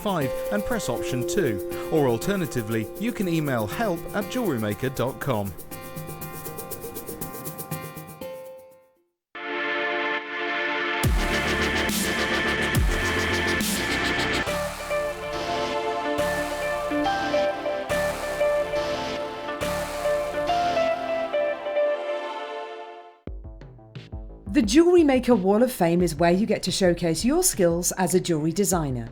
5 and press option 2, or alternatively you can email help@jewellerymaker.com. The Jewellery Maker Wall of Fame is where you get to showcase your skills as a jewellery designer.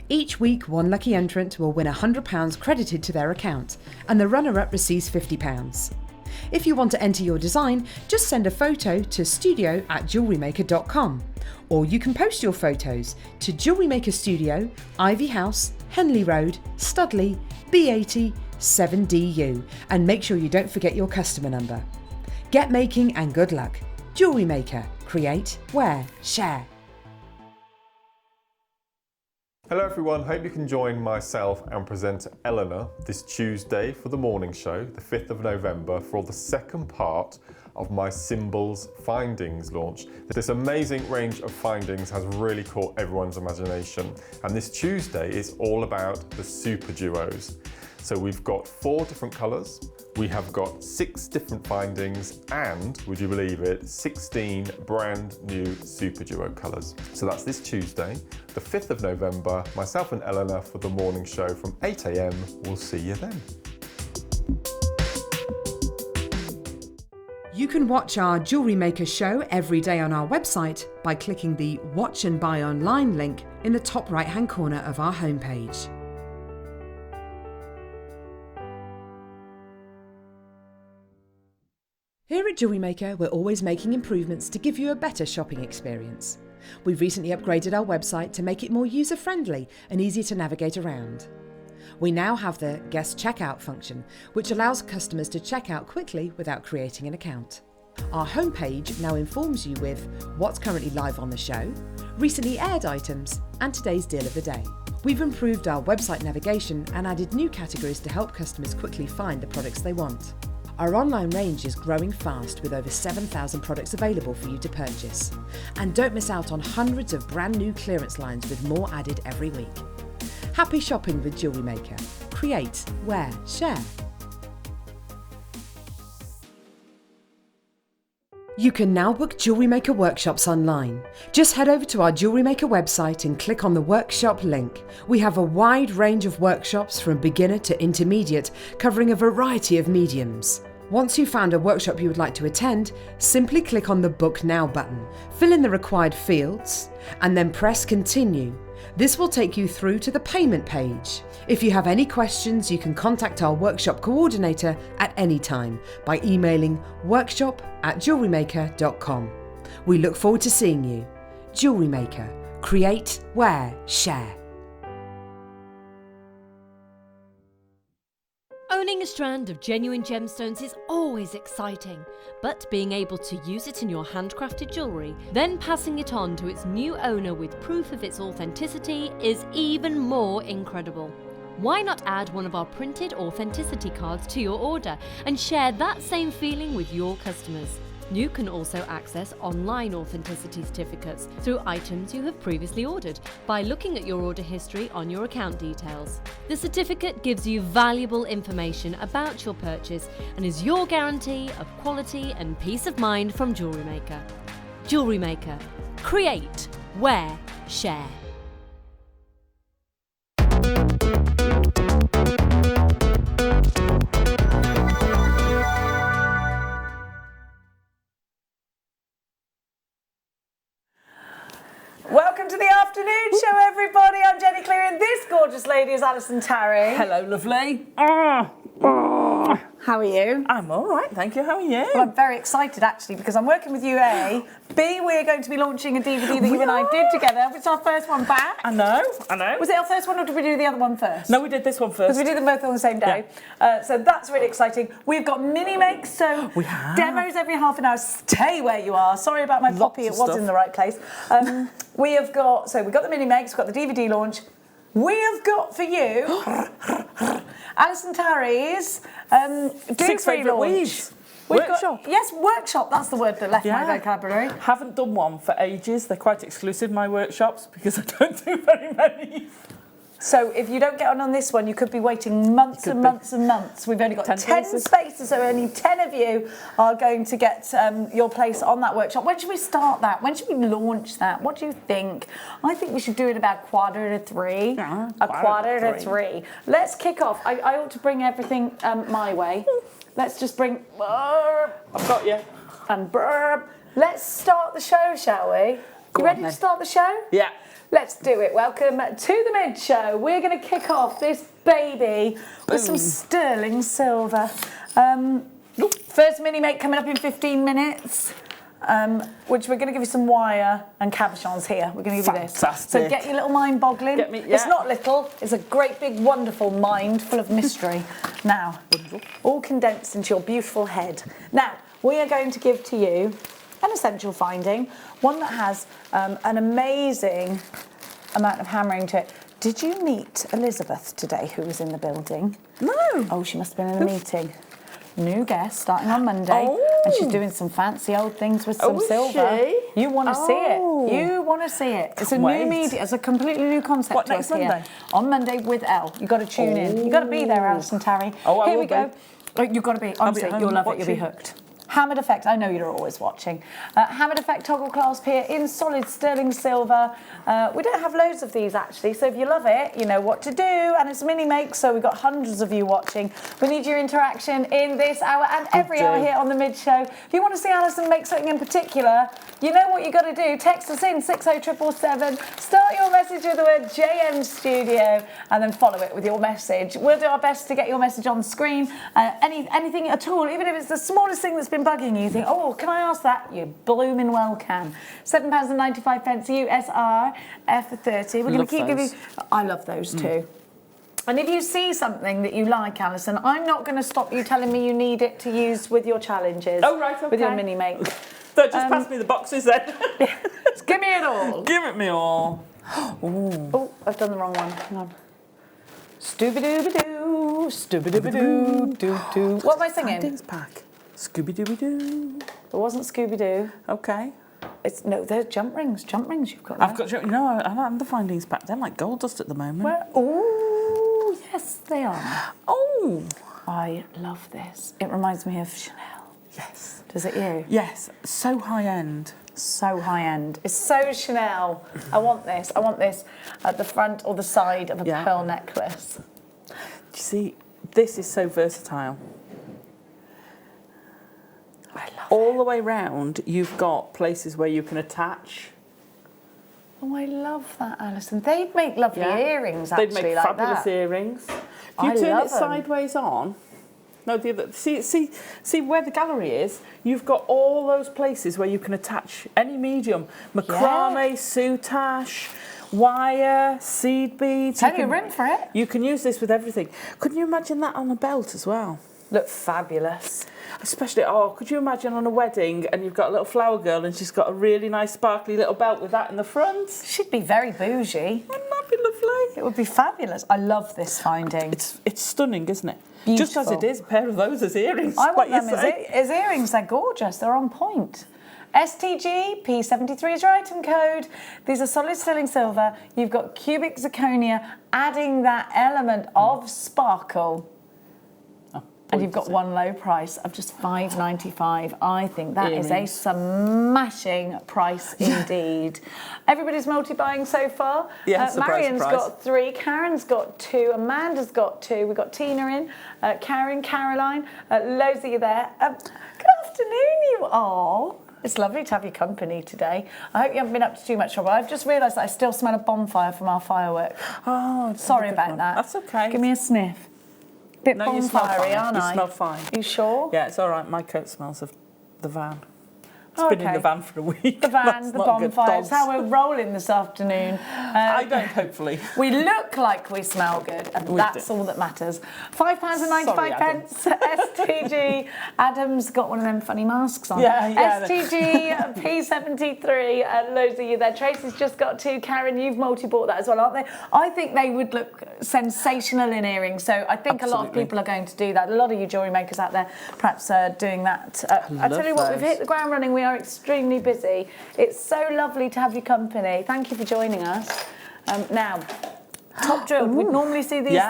Each week, one lucky entrant will win £100 credited to their account, and the runner-up receives £50. If you want to enter your design, just send a photo to studio@jewellerymaker.com, or you can post your photos to Jewellery Maker Studio, Ivy House, Henley Road, Studley, B80 7DU, and make sure you don't forget your customer number. Get making and good luck. Jewellery Maker. Create, wear, share. Hello everyone, hope you can join myself and presenter Eleanor this Tuesday for the morning show, the 5th of November, for the second part of my Symbols Findings launch. This amazing range of findings has really caught everyone's imagination, and this Tuesday is all about the super duos. So we've got 4 different colours, we have got 6 different findings, and, would you believe it, 16 brand new super duo colours. So that's this Tuesday, the 5th of November, myself and Eleanor for the morning show from 8 AM. We'll see you then. You can watch our Jewellery Maker show every day on our website by clicking the Watch and Buy Online link in the top right-hand corner of our homepage. Here at Jewellery Maker, we're always making improvements to give you a better shopping experience. We've recently upgraded our website to make it more user-friendly and easier to navigate around. We now have the guest checkout function, which allows customers to check out quickly without creating an account. Our homepage now informs you with what's currently live on the show, recently aired items, and today's deal of the day. We've improved our website navigation and added new categories to help customers quickly find the products they want. Our online range is growing fast with over 7,000 products available for you to purchase. And don't miss out on hundreds of brand new clearance lines with more added every week. Happy shopping with Jewellery Maker. Create, wear, share. You can now book Jewellery Maker workshops online. Just head over to our Jewellery Maker website and click on the workshop link. We have a wide range of workshops from beginner to intermediate, covering a variety of mediums. Once you've found a workshop you would like to attend, simply click on the Book Now button, fill in the required fields, and then press Continue. This will take you through to the payment page. If you have any questions, you can contact our workshop coordinator at any time by emailing workshop@jewellerymaker.com. We look forward to seeing you. Jewellery Maker. Create, wear, share. Owning a strand of genuine gemstones is always exciting, but being able to use it in your handcrafted jewellery, then passing it on to its new owner with proof of its authenticity is even more incredible. Why not add one of our printed authenticity cards to your order and share that same feeling with your customers? You can also access online authenticity certificates through items you have previously ordered by looking at your order history on your account details. The certificate gives you valuable information about your purchase and is your guarantee of quality and peace of mind from Jewellery Maker. Jewellery Maker. Create, wear, share. Welcome to the afternoon show, everybody. I'm Jenny Cleary, and this gorgeous lady is Allison Tarry. Hello, lovely. How are you? I'm all right, thank you. How are you? Well, I'm very excited, actually, because I'm working with you, A. B, we're going to be launching a DVD that you and I did together. It's our first one back. I know. Was it our first one, or did we do the other one first? No, we did this one first. Because we did them both on the same day. Yeah. So that's really exciting. We've got mini makes, so we have demos every half an hour. Stay where you are. Sorry about my poppy, it was in the right place. We have got, so we've got the mini makes, we've got the DVD launch. We have got for you Allison Tarry's Six favourite weaves. Workshop. Yes, workshop. That's the word that left my vocabulary. Haven't done one for ages. They're quite exclusive, my workshops, because I don't do very many. So if you don't get on this one, you could be waiting months and months and months. We've only got 10 spaces, so only 10 of you are going to get your place on that workshop. When should we start that? When should we launch that? What do you think? I think we should do it about 2:45. Yeah, a 2:45. Let's kick off. I ought to bring everything my way. Let's just bring... I've got you. And burp. Let's start the show, shall we? You ready to start the show? Yeah. Let's do it. Welcome to the Mid Show. We're going to kick off this baby with some sterling silver. First mini make coming up in 15 minutes, which we're going to give you some wire and cabochons here. We're going to give you this. So get your little mind boggling. It's not little. It's a great big wonderful mind full of mystery. Now, all condensed into your beautiful head. Now, we are going to give to you an essential finding, one that has an amazing amount of hammering to it. Did you meet Elizabeth today, who was in the building? No. Oh, she must have been in a meeting. New guest starting on Monday, and she's doing some fancy old things with some silver. She? You want to see it? You want to see it? It's a new media. It's a completely new concept. What, to next us here. Monday? On Monday with Elle. You got to tune in. You got to be there, Allison, Tarry. Oh, I here will we go. Oh, you've got to be. Honestly, you'll love it. You'll be hooked. Hammered effect, I know you're always watching. Hammered effect toggle clasp here in solid sterling silver. We don't have loads of these actually, so if you love it, you know what to do. And it's mini make, so we've got hundreds of you watching. We need your interaction in this hour and every hour here on the Mid Show. If you want to see Allison make something in particular, you know what you got to do. Text us in 60777. Start your message with the word JM Studio, and then follow it with your message. We'll do our best to get your message on screen. Anything at all, even if it's the smallest thing that's been bugging you, think, oh, can I ask that? You blooming well can. £7.95 USR F30. We're going to keep giving. I love those too. And if you see something that you like, Alison, I'm not going to stop you telling me you need it to use with your challenges. Oh, right, okay. With your mini make. So just pass me the boxes then. Give me it all. Give it me all. Oh, I've done the wrong one. Hang on. Stooby-dooby-doo, stooby-dooby-doo, What am I singing? Findings pack. Scooby-Dooby-Doo. It wasn't Scooby-Doo. Okay. No, they're jump rings you've got. I've got, no, I don't have the findings pack. They're like gold dust at the moment. Oh, yes, they are. Oh. I love this. It reminds me of Chanel. Yes. Does it you? Yes. So high end. So high end. It's so Chanel. I want this. I want this at the front or the side of a pearl necklace. Do you see, this is so versatile. I love All the way round, you've got places where you can attach. Oh, I love that, Alison. They'd make lovely earrings, actually, They'd make like fabulous that. earrings. If you turn it sideways on, no, the other. See where the gallery is. You've got all those places where you can attach any medium, macrame, soutache, wire, seed beads. Plenty of room for it. You can use this with everything. Couldn't you imagine that on a belt as well? Look fabulous. Especially, could you imagine on a wedding and you've got a little flower girl and she's got a really nice sparkly little belt with that in the front? She'd be very bougie. Wouldn't that be lovely? It would be fabulous. I love this finding. It's stunning, isn't it? Beautiful. Just as it is, a pair of those as earrings. I want them as earrings. They're gorgeous. They're on point. STG P73 is your item code. These are solid sterling silver. You've got cubic zirconia, adding that element of sparkle. And you've got one low price of just $5.95. I think that is a smashing price indeed. Everybody's multi-buying so far. Yes, Marion's got 3, Karen's got 2, Amanda's got 2. We've got Tina in, Karen, Caroline, loads of you there. Good afternoon, you all. It's lovely to have your company today. I hope you haven't been up to too much trouble. I've just realised that I still smell a bonfire from our fireworks. Oh, sorry about that. That's okay. Give me a sniff. Bit bonfire-y, aren't I? You smell fine. You sure? Yeah, it's all right. My coat smells of the van. It's been in the van for a week. The van, the bonfires, how we're rolling this afternoon. I don't, hopefully. We look like we smell good, and that's all that matters. £5.95. STG. Adam's got one of them funny masks on. Yeah. STG P73. Loads of you there. Tracy's just got 2. Karen, you've multi-bought that as well, aren't they? I think they would look sensational in earrings, so I think a lot of people are going to do that. A lot of you jewellery makers out there perhaps doing that. I tell you what, we've hit the ground running. We are extremely busy. It's so lovely to have your company. Thank you for joining us. Now, Top drilled. We'd normally see these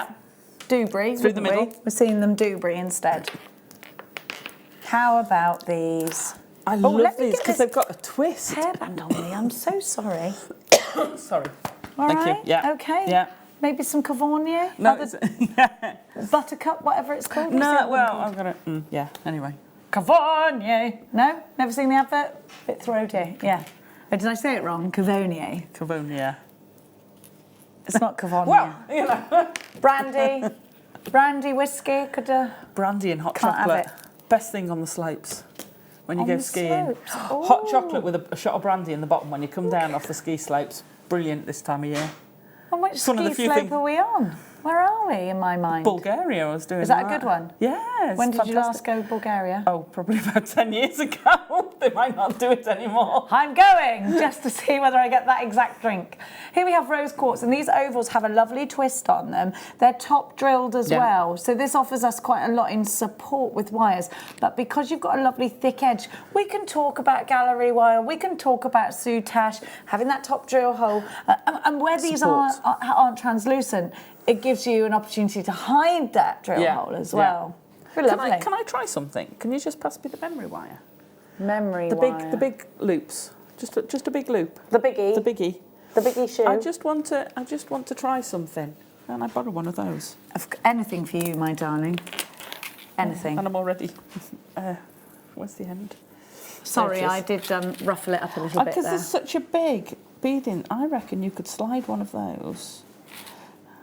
Dewberry. Through the middle. We're seeing them Dewberry instead. How about these? I love these because they've got a twist. Hairband on me. I'm so sorry. Sorry. All Thank right. you. Yeah. Okay. Yeah. Maybe some Cavagna? No, Buttercup, whatever it's called. no, well, I'm going to... yeah, anyway. Cavagna. No? Never seen the advert? Bit throaty. Yeah. Oh, did I say it wrong? Cavagna. Cavagna. It's not Cavagna. Well, you know. Brandy. Brandy, whiskey. Brandy and hot Can't have chocolate. it. Best thing on the slopes. When you On go the skiing. slopes. Hot Ooh. chocolate with a shot of brandy in the bottom when you come down off the ski slopes. Brilliant this time of year. And which It's one of the ski few slope things- are we on? Where are we in my mind? Bulgaria, I was doing Is that a good one? Yeah. When did you last go to Bulgaria? Oh, probably about 10 years ago. They might not do it anymore. I'm going just to see whether I get that exact drink. Here we have rose quartz, and these ovals have a lovely twist on them. They're top drilled as well, so this offers us quite a lot in support with wires. But because you've got a lovely thick edge, we can talk about gallery wire, we can talk about soutache, having that top drill hole, and where these aren't translucent, it gives you an opportunity to hide that drill hole as well. Very lovely. Can I try something? Can you just pass me the memory wire? Memory wire. The big loops. Just a big loop. The biggie. The biggie. The biggie shoe. I just want to try something. Can I borrow one of those? Anything for you, my darling. Anything. And I'm already. Where's the end? Sorry, I did ruffle it up a little bit Because there. there's such a big beading. I reckon you could slide one of those.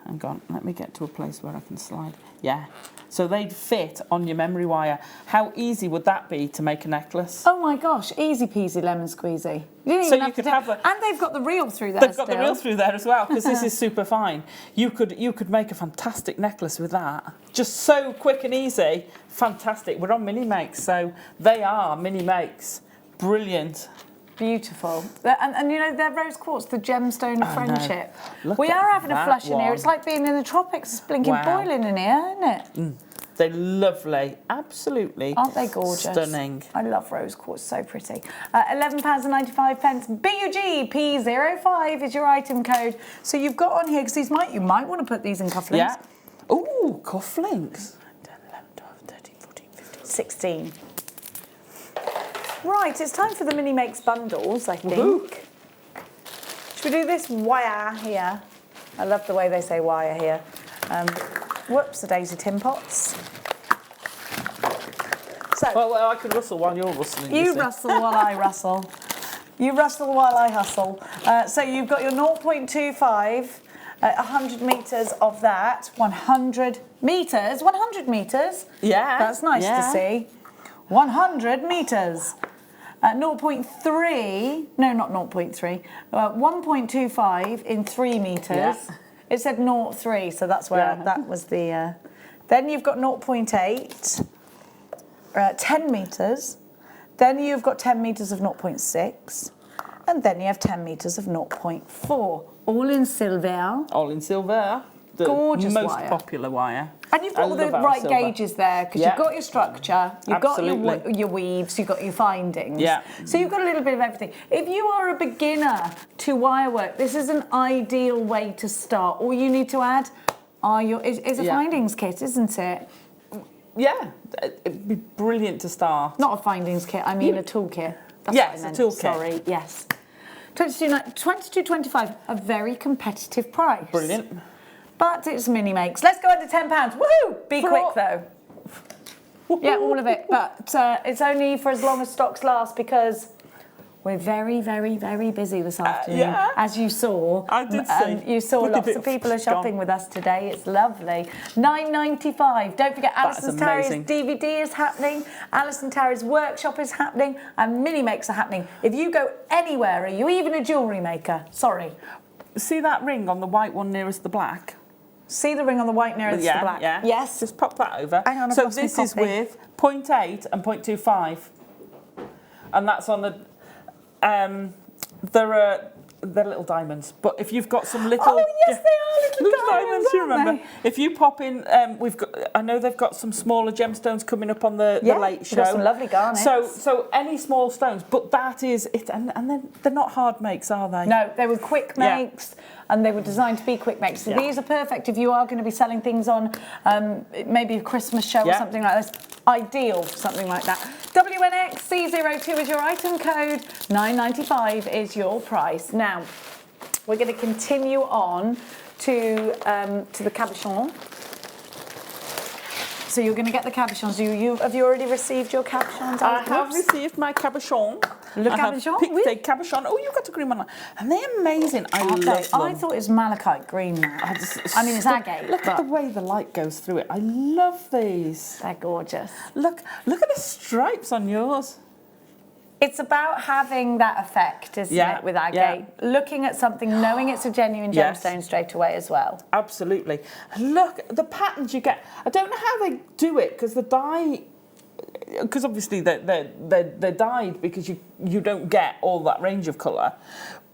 Hang on, let me get to a place where I can slide. Yeah. So they'd fit on your memory wire. How easy would that be to make a necklace? Oh my gosh, easy peasy lemon squeezy. So you could have a... And they've got the reel through there. They've got the reel through there as well, because this is super fine. You could make a fantastic necklace with that. Just so quick and easy. Fantastic. We're on mini makes, so they are mini makes. Brilliant. Beautiful. And you know, they're rose quartz, the gemstone of friendship. We at are having a that flush in here. one. It's like being in the tropics. It's blinking boiling in here, isn't it? They're lovely. Absolutely. Aren't they gorgeous? Stunning. I love rose quartz, so pretty. £11.95. BUG P05 is your item code. So you've got on here, because you might want to put these in cufflinks. Yeah. Ooh, cufflinks. 10, 11, 12, 13, 14, 15, 16. Right, it's time for the mini makes bundles, I think. Woohoo. Should we do this wire here? I love the way they say wire here. Whoops, the daisy tin pots. So, well, I could rustle while you're rustling. you rustle while I rustle. You rustle while I hustle. So you've got your 0.25, 100 metres of that. 100 metres? 100 metres? Yeah. That's nice to see. 100 metres. 0.3, no, not 0.3, 1.25 in 3 metres. Yeah. It said 0.3, so that's where that was the... Then you've got 0.8, 10 metres. Then you've got 10 metres of 0.6. And then you have 10 metres of 0.4. All in silver. All in silver. The Gorgeous most wire. popular wire. And you've got all the right gauges there, because you've got your structure, you've got your weaves, you've got your findings. Yeah. So you've got a little bit of everything. If you are a beginner to wire work, this is an ideal way to start. All you need to add is a findings kit, isn't it? Yeah, it'd be brilliant to start. Not a findings kit, I mean a toolkit. That's Yes, what I meant. a toolkit. Sorry, yes. $22.25, a very competitive price. Brilliant. But it's mini makes. Let's go under £10. Woohoo! Be quick though. Yeah, all of it. But it's only for as long as stocks last, because we're very, very, very busy this afternoon. As you saw. I did see. You saw lots of people are shopping with us today. It's lovely. $9.95. Don't forget, Allison's Tarry's DVD is happening. Allison Tarry's workshop is happening. And mini makes are happening. If you go anywhere, are you even a jewellery maker? Sorry. See that ring on the white one nearest the black? See the ring on the white nearest the black? Yeah. Yes. Just pop that over. Hang on, I've so lost my this is copy. with 0.8 and 0.25. And that's on the... they're little diamonds. But if you've got some little... Oh, yes, they are little diamonds, you remember, if you pop in, I know they've got some smaller gemstones coming up on the late show. Got some lovely garnets. So any small stones, but that is it, and then they're not hard makes, are they? No, they were quick makes. And they were designed to be quick makes. So these are perfect if you are going to be selling things on maybe a Christmas show or something like this. Ideal for something like that. WNXC02 is your item code. $9.95 is your price. Now, we're going to continue on to the cabochon. So you're going to get the cabochons. Have you already received your cabochons? I have received my cabochon. Le I cabochon? have picked a cabochon. Oh, you've got a green one. And they're amazing. I love them. I thought it was malachite green now. I mean, it's agate. Look at the way the light goes through it. I love these. They're gorgeous. Look at the stripes on yours. It's about having that effect, isn't it, with agate? Looking at something, knowing it's a genuine gemstone straight away as well. Absolutely. Look, the patterns you get. I don't know how they do it because the dye, because obviously they're dyed because you don't get all that range of colour.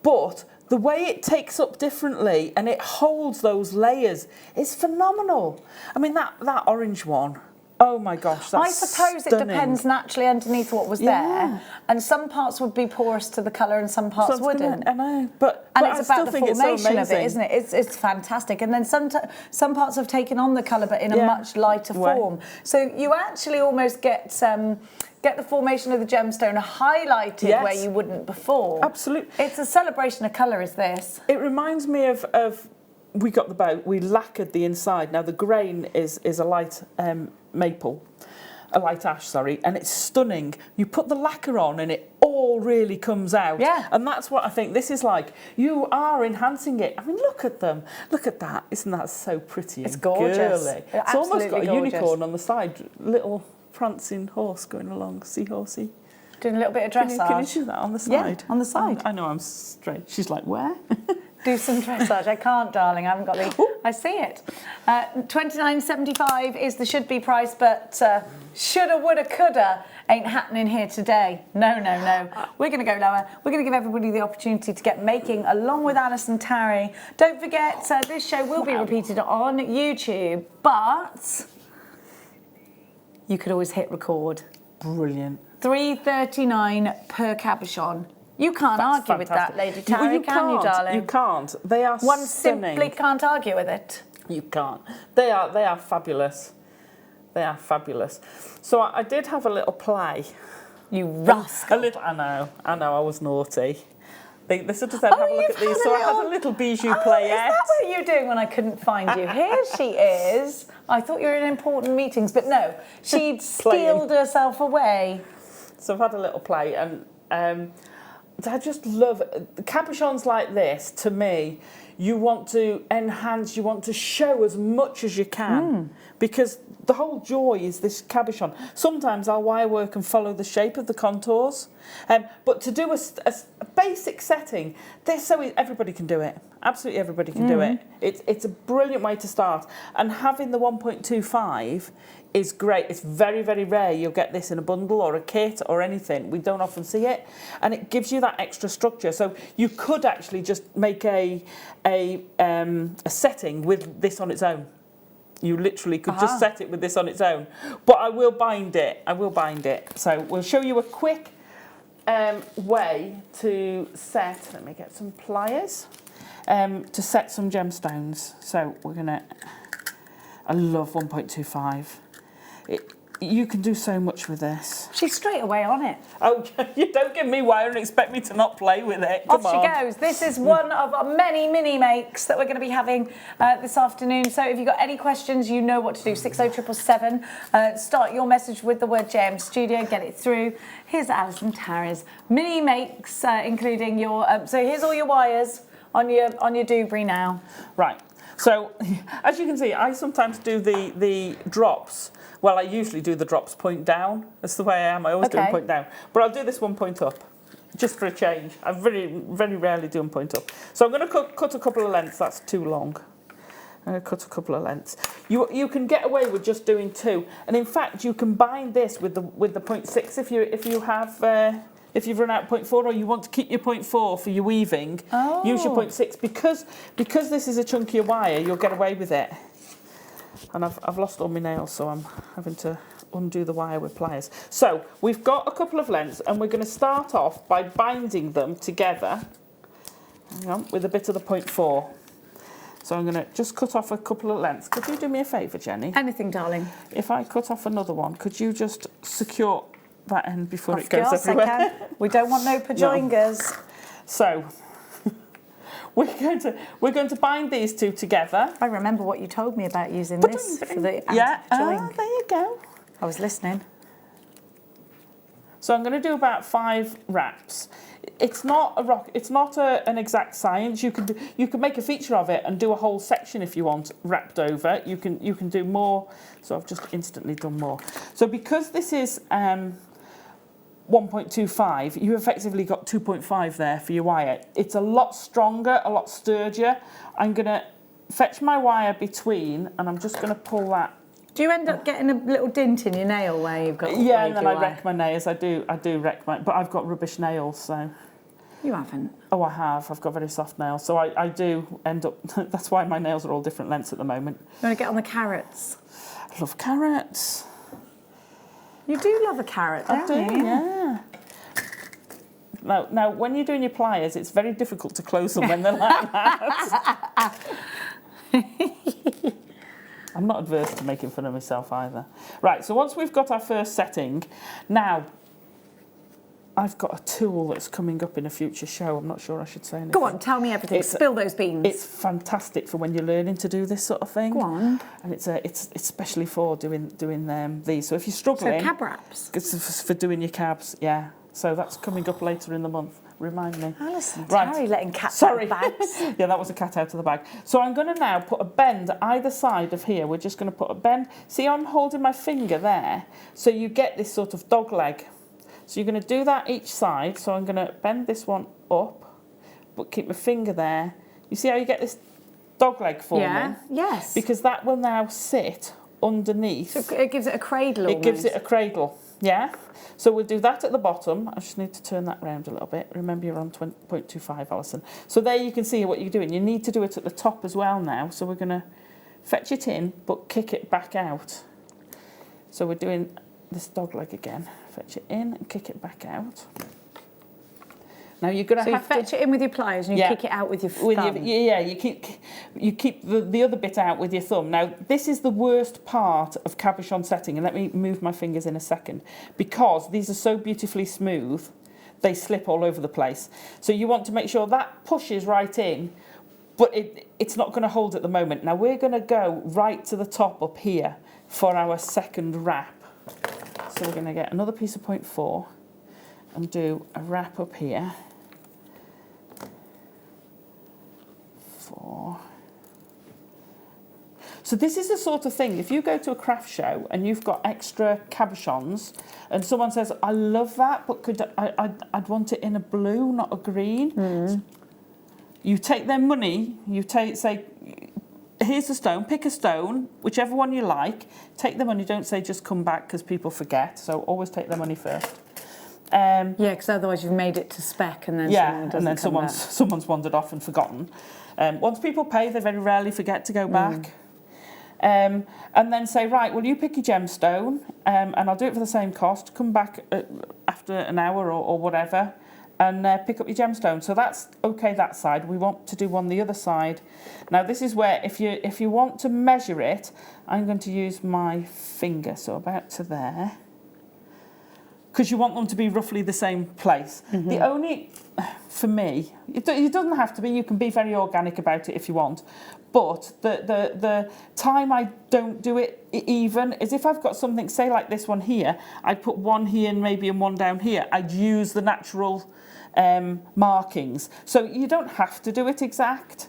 But the way it takes up differently and it holds those layers is phenomenal. I mean, that orange one. Oh my gosh, that's I suppose stunning. it depends naturally underneath what was there, and some parts would be porous to the colour and some parts wouldn't. I know, but it's about the formation of it, isn't it? It's fantastic. And then some parts have taken on the colour, but in a much lighter form. So you actually almost get the formation of the gemstone highlighted where you wouldn't before. Absolutely, it's a celebration of colour. Is this? It reminds me of. We got the boat, we lacquered the inside. Now the grain is a light maple, a light ash, sorry, and it's stunning. You put the lacquer on and it all really comes out. Yeah. And that's what I think this is like. You are enhancing it. I mean, look at them. Look at that. Isn't that so pretty? It's gorgeous. Girly? It's almost got a gorgeous. unicorn on the side, little prancing horse going along, seahorsey. Doing a little bit of dressage. Can you do that on the side? Yeah, on the side. I know I'm straight. She's like, where? Do some dressage. I can't, darling. I haven't got the... I see it. $29.75 is the should-be price, but shoulda, woulda, coulda ain't happening here today. No. We're going to go lower. We're going to give everybody the opportunity to get making along with Allison Tarry. Don't forget, this show will be repeated on YouTube, but you could always hit record. Brilliant. $3.39 per cabochon. You can't argue with that, Lady Tarry, can you, darling? You can't. They are One stunning. simply can't argue with it. You can't. They are fabulous. They are fabulous. So I did have a little play. You rascal. A little. I know. I was naughty. They sort of said, have a look at these. So I had a little bijou playette. Is that what you were doing when I couldn't find you? Here she is. I thought you were in important meetings, but no, she'd stealed herself away. So I've had a little play, and I just love cabochons like this. To me, you want to enhance, you want to show as much as you can, because the whole joy is this cabochon. Sometimes I'll wire work and follow the shape of the contours, but to do a basic setting, everybody can do it. Absolutely everybody can do it. It's a brilliant way to start, and having the 1.25 is great. It's very, very rare you'll get this in a bundle or a kit or anything. We don't often see it, and it gives you that extra structure. So you could actually just make a setting with this on its own. You literally could just set it with this on its own. But I will bind it. So we'll show you a quick way to set. Let me get some pliers to set some gemstones. So we're gonna. I love 1.25. You can do so much with this. She's straight away on it. Oh, you don't give me wire and expect me to not play with it. Off she goes. This is one of our many mini makes that we're going to be having this afternoon. So if you've got any questions, you know what to do. 60777. Start your message with the word JM Studio. Get it through. Here's Allison Tarry's mini makes, including your. So here's all your wires on your Dubry now. Right. So as you can see, I sometimes do the drops. Well, I usually do the drops point down. That's the way I am. I always do them point down. But I'll do this one point up, just for a change. I very, very rarely do them point up. So I'm going to cut a couple of lengths. That's too long. I'm going to cut a couple of lengths. You can get away with just doing two. And in fact, you can bind this with the 0.6 if you have If you've run out 0.4 or you want to keep your 0.4 for your weaving, use your 0.6. Because this is a chunkier wire, you'll get away with it. And I've lost all my nails, so I'm having to undo the wire with pliers. So we've got a couple of lengths, and we're going to start off by binding them together, hang on, with a bit of the 0.4. So I'm going to just cut off a couple of lengths. Could you do me a favour, Jenny? Anything, darling. If I cut off another one, could you just secure that end before it goes everywhere? I can. We don't want no pajoingas. No. So we're going to bind these two together. I remember what you told me about using this for the anti-joink. There you go. I was listening. So I'm going to do about 5 wraps. It's not an exact science. You can make a feature of it and do a whole section if you want wrapped over. You can do more. So I've just instantly done more. So because this is 1.25, you effectively got 2.5 there for your wire. It's a lot stronger, a lot sturdier. I'm going to fetch my wire between, and I'm just going to pull that. Do you end up getting a little dint in your nail where you've got? Yeah, and then I wreck my nails. I do wreck my, but I've got rubbish nails, so. You haven't. Oh, I have. I've got very soft nails, so I do end up. That's why my nails are all different lengths at the moment. You want to get on the carrots? I love carrots. You do love a carrot, don't you? Yeah. Now, when you're doing your pliers, it's very difficult to close them when they're like that. I'm not adverse to making fun of myself either. Right, so once we've got our first setting, now I've got a tool that's coming up in a future show. I'm not sure I should say anything. Go on, tell me everything. Spill those beans. It's fantastic for when you're learning to do this sort of thing. Go on. And it's especially for doing these. So if you're struggling, so cab wraps. It's for doing your cabs, yeah. So that's coming up later in the month. Remind me. Allison, right. Tarry letting cats out of bags. Yeah, that was a cat out of the bag. So I'm going to now put a bend either side of here. We're just going to put a bend. See, I'm holding my finger there. So you get this sort of dog leg. So you're going to do that each side. So I'm going to bend this one up, but keep my finger there. You see how you get this dog leg forming? Yeah, yes. Because that will now sit underneath. So it gives it a cradle almost. It gives it a cradle, yeah. So we'll do that at the bottom. I just need to turn that round a little bit. Remember, you're on 0.25, Allison. So there you can see what you're doing. You need to do it at the top as well now. So we're going to fetch it in, but kick it back out. So we're doing this dog leg again. Fetch it in and kick it back out. Now you're going to have to fetch it in with your pliers and you kick it out with your thumb. You keep the other bit out with your thumb. Now this is the worst part of cabochon setting, and let me move my fingers in a second, because these are so beautifully smooth, they slip all over the place. So you want to make sure that pushes right in, but it's not going to hold at the moment. Now we're going to go right to the top up here for our second wrap. So we're going to get another piece of 0.4 and do a wrap up here. 4. So this is the sort of thing, if you go to a craft show and you've got extra cabochons and someone says, I love that, but I'd want it in a blue, not a green. You take their money, say, here's a stone, pick a stone, whichever one you like, take the money, don't say just come back because people forget, so always take their money first. Yeah, because otherwise you've made it to spec and then someone's wandered off and forgotten. Once people pay, they very rarely forget to go back. And then say, right, well, you pick your gemstone, and I'll do it for the same cost. Come back after an hour or whatever, and pick up your gemstone. So that's okay, that side. We want to do one the other side. Now, this is where, if you want to measure it, I'm going to use my finger, so about to there, because you want them to be roughly the same place. The only, for me, it doesn't have to be, you can be very organic about it if you want, but the time I don't do it even is if I've got something, say like this one here, I'd put one here and maybe one down here. I'd use the natural markings. So you don't have to do it exact.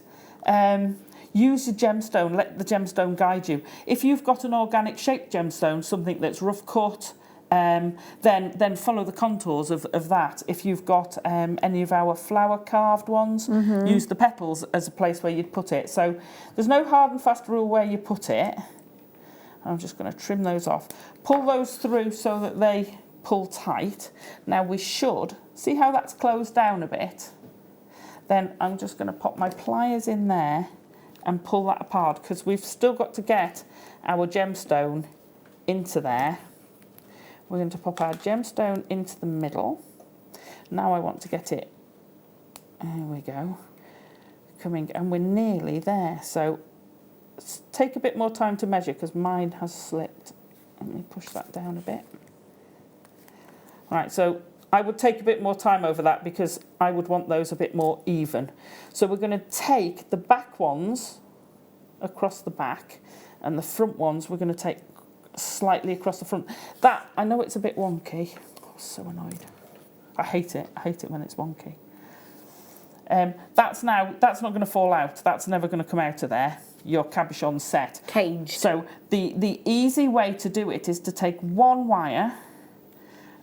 Use your gemstone, let the gemstone guide you. If you've got an organic shaped gemstone, something that's rough cut, then follow the contours of that. If you've got any of our flower carved ones, use the petals as a place where you'd put it. So there's no hard and fast rule where you put it. I'm just going to trim those off. Pull those through so that they pull tight. Now we should See how that's closed down a bit? Then I'm just going to pop my pliers in there and pull that apart, because we've still got to get our gemstone into there. We're going to pop our gemstone into the middle. Now I want to get it, there we go, coming, and we're nearly there. So take a bit more time to measure, because mine has slipped. Let me push that down a bit. All right, so I would take a bit more time over that, because I would want those a bit more even. So we're going to take the back ones across the back, and the front ones we're going to take slightly across the front. That, I know it's a bit wonky. I'm so annoyed. I hate it. I hate it when it's wonky. That's not going to fall out. That's never going to come out of there. Your cabochon set. Caged. So the easy way to do it is to take one wire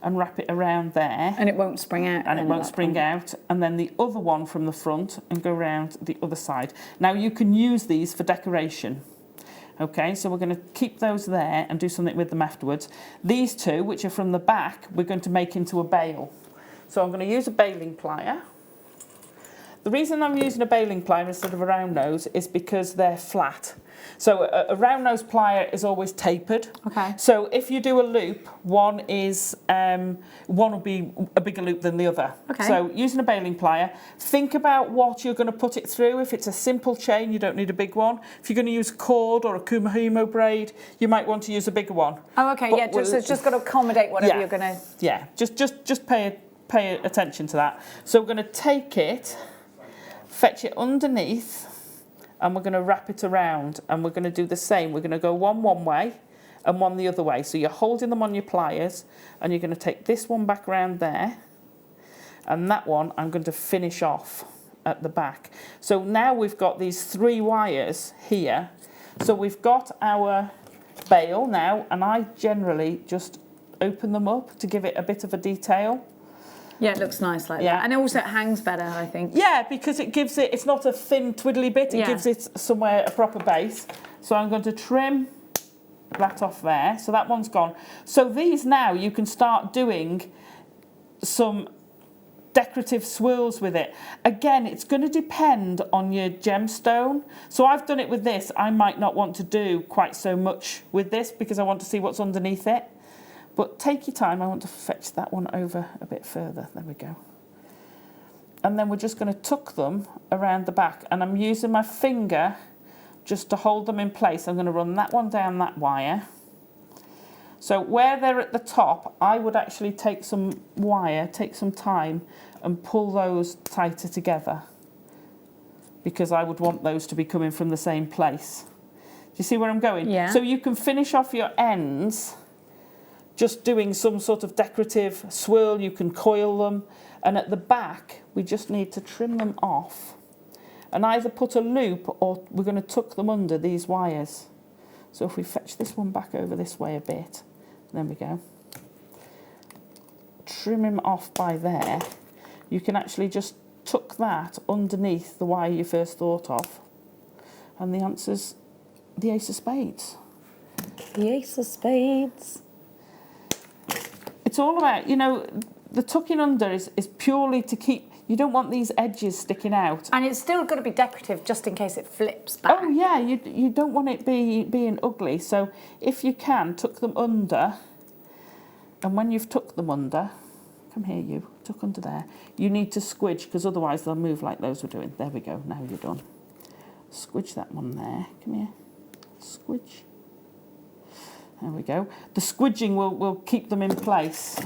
and wrap it around there. And it won't spring out. And it won't spring out. And then the other one from the front and go around the other side. Now you can use these for decoration. Okay, so we're going to keep those there and do something with them afterwards. These two, which are from the back, we're going to make into a bail. So I'm going to use a baling plier. The reason I'm using a baling plier instead of a round nose is because they're flat. So a round nose plier is always tapered. Okay. So if you do a loop, one will be a bigger loop than the other. Okay. So using a baling plier, think about what you're going to put it through. If it's a simple chain, you don't need a big one. If you're going to use a cord or a kumahimo braid, you might want to use a bigger one. Oh, okay. But Yeah, so it's just got to accommodate whatever you're going to... Yeah, just pay attention to that. So we're going to take it, fetch it underneath, and we're going to wrap it around, and we're going to do the same. We're going to go one way and one the other way. So you're holding them on your pliers, and you're going to take this one back around there, and that one I'm going to finish off at the back. So now we've got these 3 wires here. So we've got our bail now, and I generally just open them up to give it a bit of a detail. Yeah, it looks nice like that. And also it hangs better, I think. Yeah, because it gives it, it's not a thin twiddly bit, it gives it somewhere a proper base. So I'm going to trim that off there. So that one's gone. So these now you can start doing some decorative swirls with it. Again, it's going to depend on your gemstone. So I've done it with this. I might not want to do quite so much with this because I want to see what's underneath it. But take your time. I want to fetch that one over a bit further. There we go. And then we're just going to tuck them around the back. And I'm using my finger just to hold them in place. I'm going to run that one down that wire. So where they're at the top, I would actually take some wire, take some time and pull those tighter together, because I would want those to be coming from the same place. Do you see where I'm going? Yeah. So you can finish off your ends just doing some sort of decorative swirl. You can coil them, and at the back we just need to trim them off and either put a loop or we're going to tuck them under these wires. So if we fetch this one back over this way a bit, there we go, trim him off by there, you can actually just tuck that underneath the wire you first thought of, and the answer's the ace of spades. The ace of spades. It's all about, you know, the tucking under is purely to keep, you don't want these edges sticking out. And it's still got to be decorative just in case it flips back. Oh yeah, you don't want it being ugly. So if you can, tuck them under. And when you've tucked them under, come here you, tuck under there. You need to squidge, because otherwise they'll move like those were doing. There we go, now you're done. Squidge that one there, come here. Squidge. There we go. The squidging will keep them in place.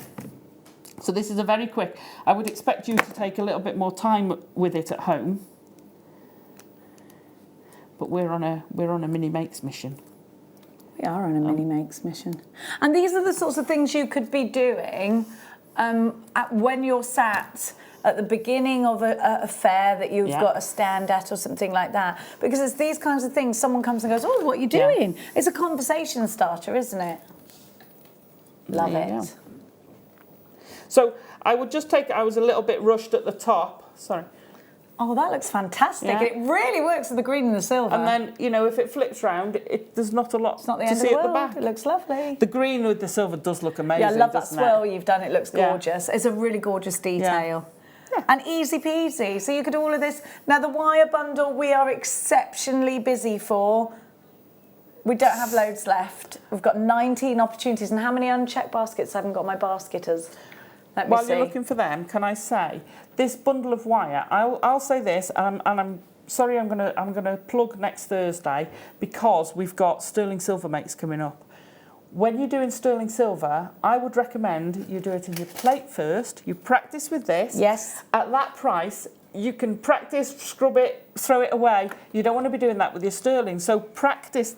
So this is a very quick. I would expect you to take a little bit more time with it at home. But we're on a mini makes mission. We are on a mini makes mission. And these are the sorts of things you could be doing when you're sat at the beginning of a fair that you've got a stand at or something like that. Because it's these kinds of things, someone comes and goes, oh, what are you doing? Yeah. It's a conversation starter, isn't it? Love it. So I would just take, I was a little bit rushed at the top, sorry. Oh, that looks fantastic. Yeah. It really works with the green and the silver. And then, you know, if it flips round, there's not a lot it's not the to end see of the at the world. back. It looks lovely. The green with the silver does look amazing. Yeah, I love that doesn't swirl it? you've done. It looks gorgeous. It's a really gorgeous detail. Yeah. And easy peasy. So you could do all of this. Now, the wire bundle we are exceptionally busy for. We don't have loads left. We've got 19 opportunities. And how many unchecked baskets? I haven't got my basketers. Let me While see. you're looking for them, can I say, this bundle of wire, I'll say this, and I'm sorry, I'm gonna plug next Thursday, because we've got sterling silver makes coming up. When you're doing sterling silver, I would recommend you do it in your plate first. You practice with this. Yes. At that price, you can practice, scrub it, throw it away. You don't want to be doing that with your sterling. So practice.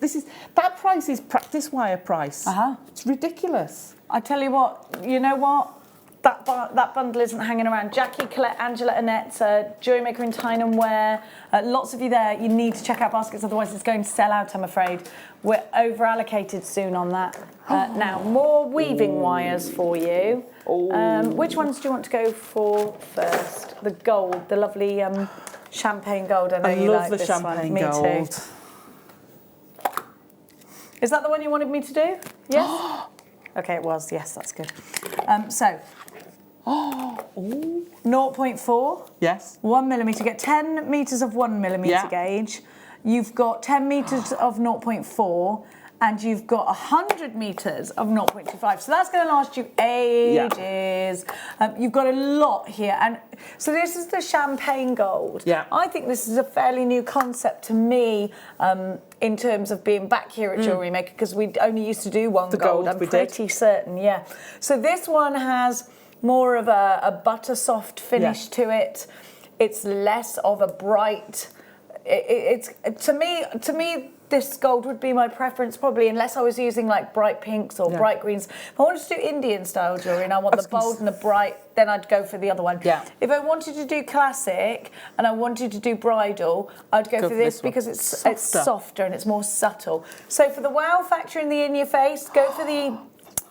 That price is practice wire price. It's ridiculous. I tell you what, you know what? That bundle isn't hanging around. Jackie, Colette, Angela, Annette, Jewellery Maker in Tyne & Wear. Lots of you there. You need to check out baskets, otherwise it's going to sell out, I'm afraid. We're over-allocated soon on that. Now, more weaving wires for you. Which ones do you want to go for first? The gold, the lovely champagne gold. I know you like this one. I love the champagne Me gold. too. Is that the one you wanted me to do? Yes? Okay, it was. Yes, that's good. So, 0.4. Yes. 1 millimetre. Get 10 metres of 1 millimetre gauge. You've got 10 metres of 0.4. And you've got 100 metres of 0.25. So that's going to last you ages. Yeah. You've got a lot here. And so this is the champagne gold. Yeah. I think this is a fairly new concept to me in terms of being back here at Jewellery Maker, because we only used to do one gold. I'm pretty certain, yeah. So this one has more of a butter soft finish to it. It's less of a bright... It's to me, this gold would be my preference probably, unless I was using like bright pinks or bright greens. If I wanted to do Indian style jewellery and I want the bold and the bright, then I'd go for the other one. Yeah. If I wanted to do classic and I wanted to do bridal, I'd go for this because it's softer and it's more subtle. So for the wow factor in the in your face, go for the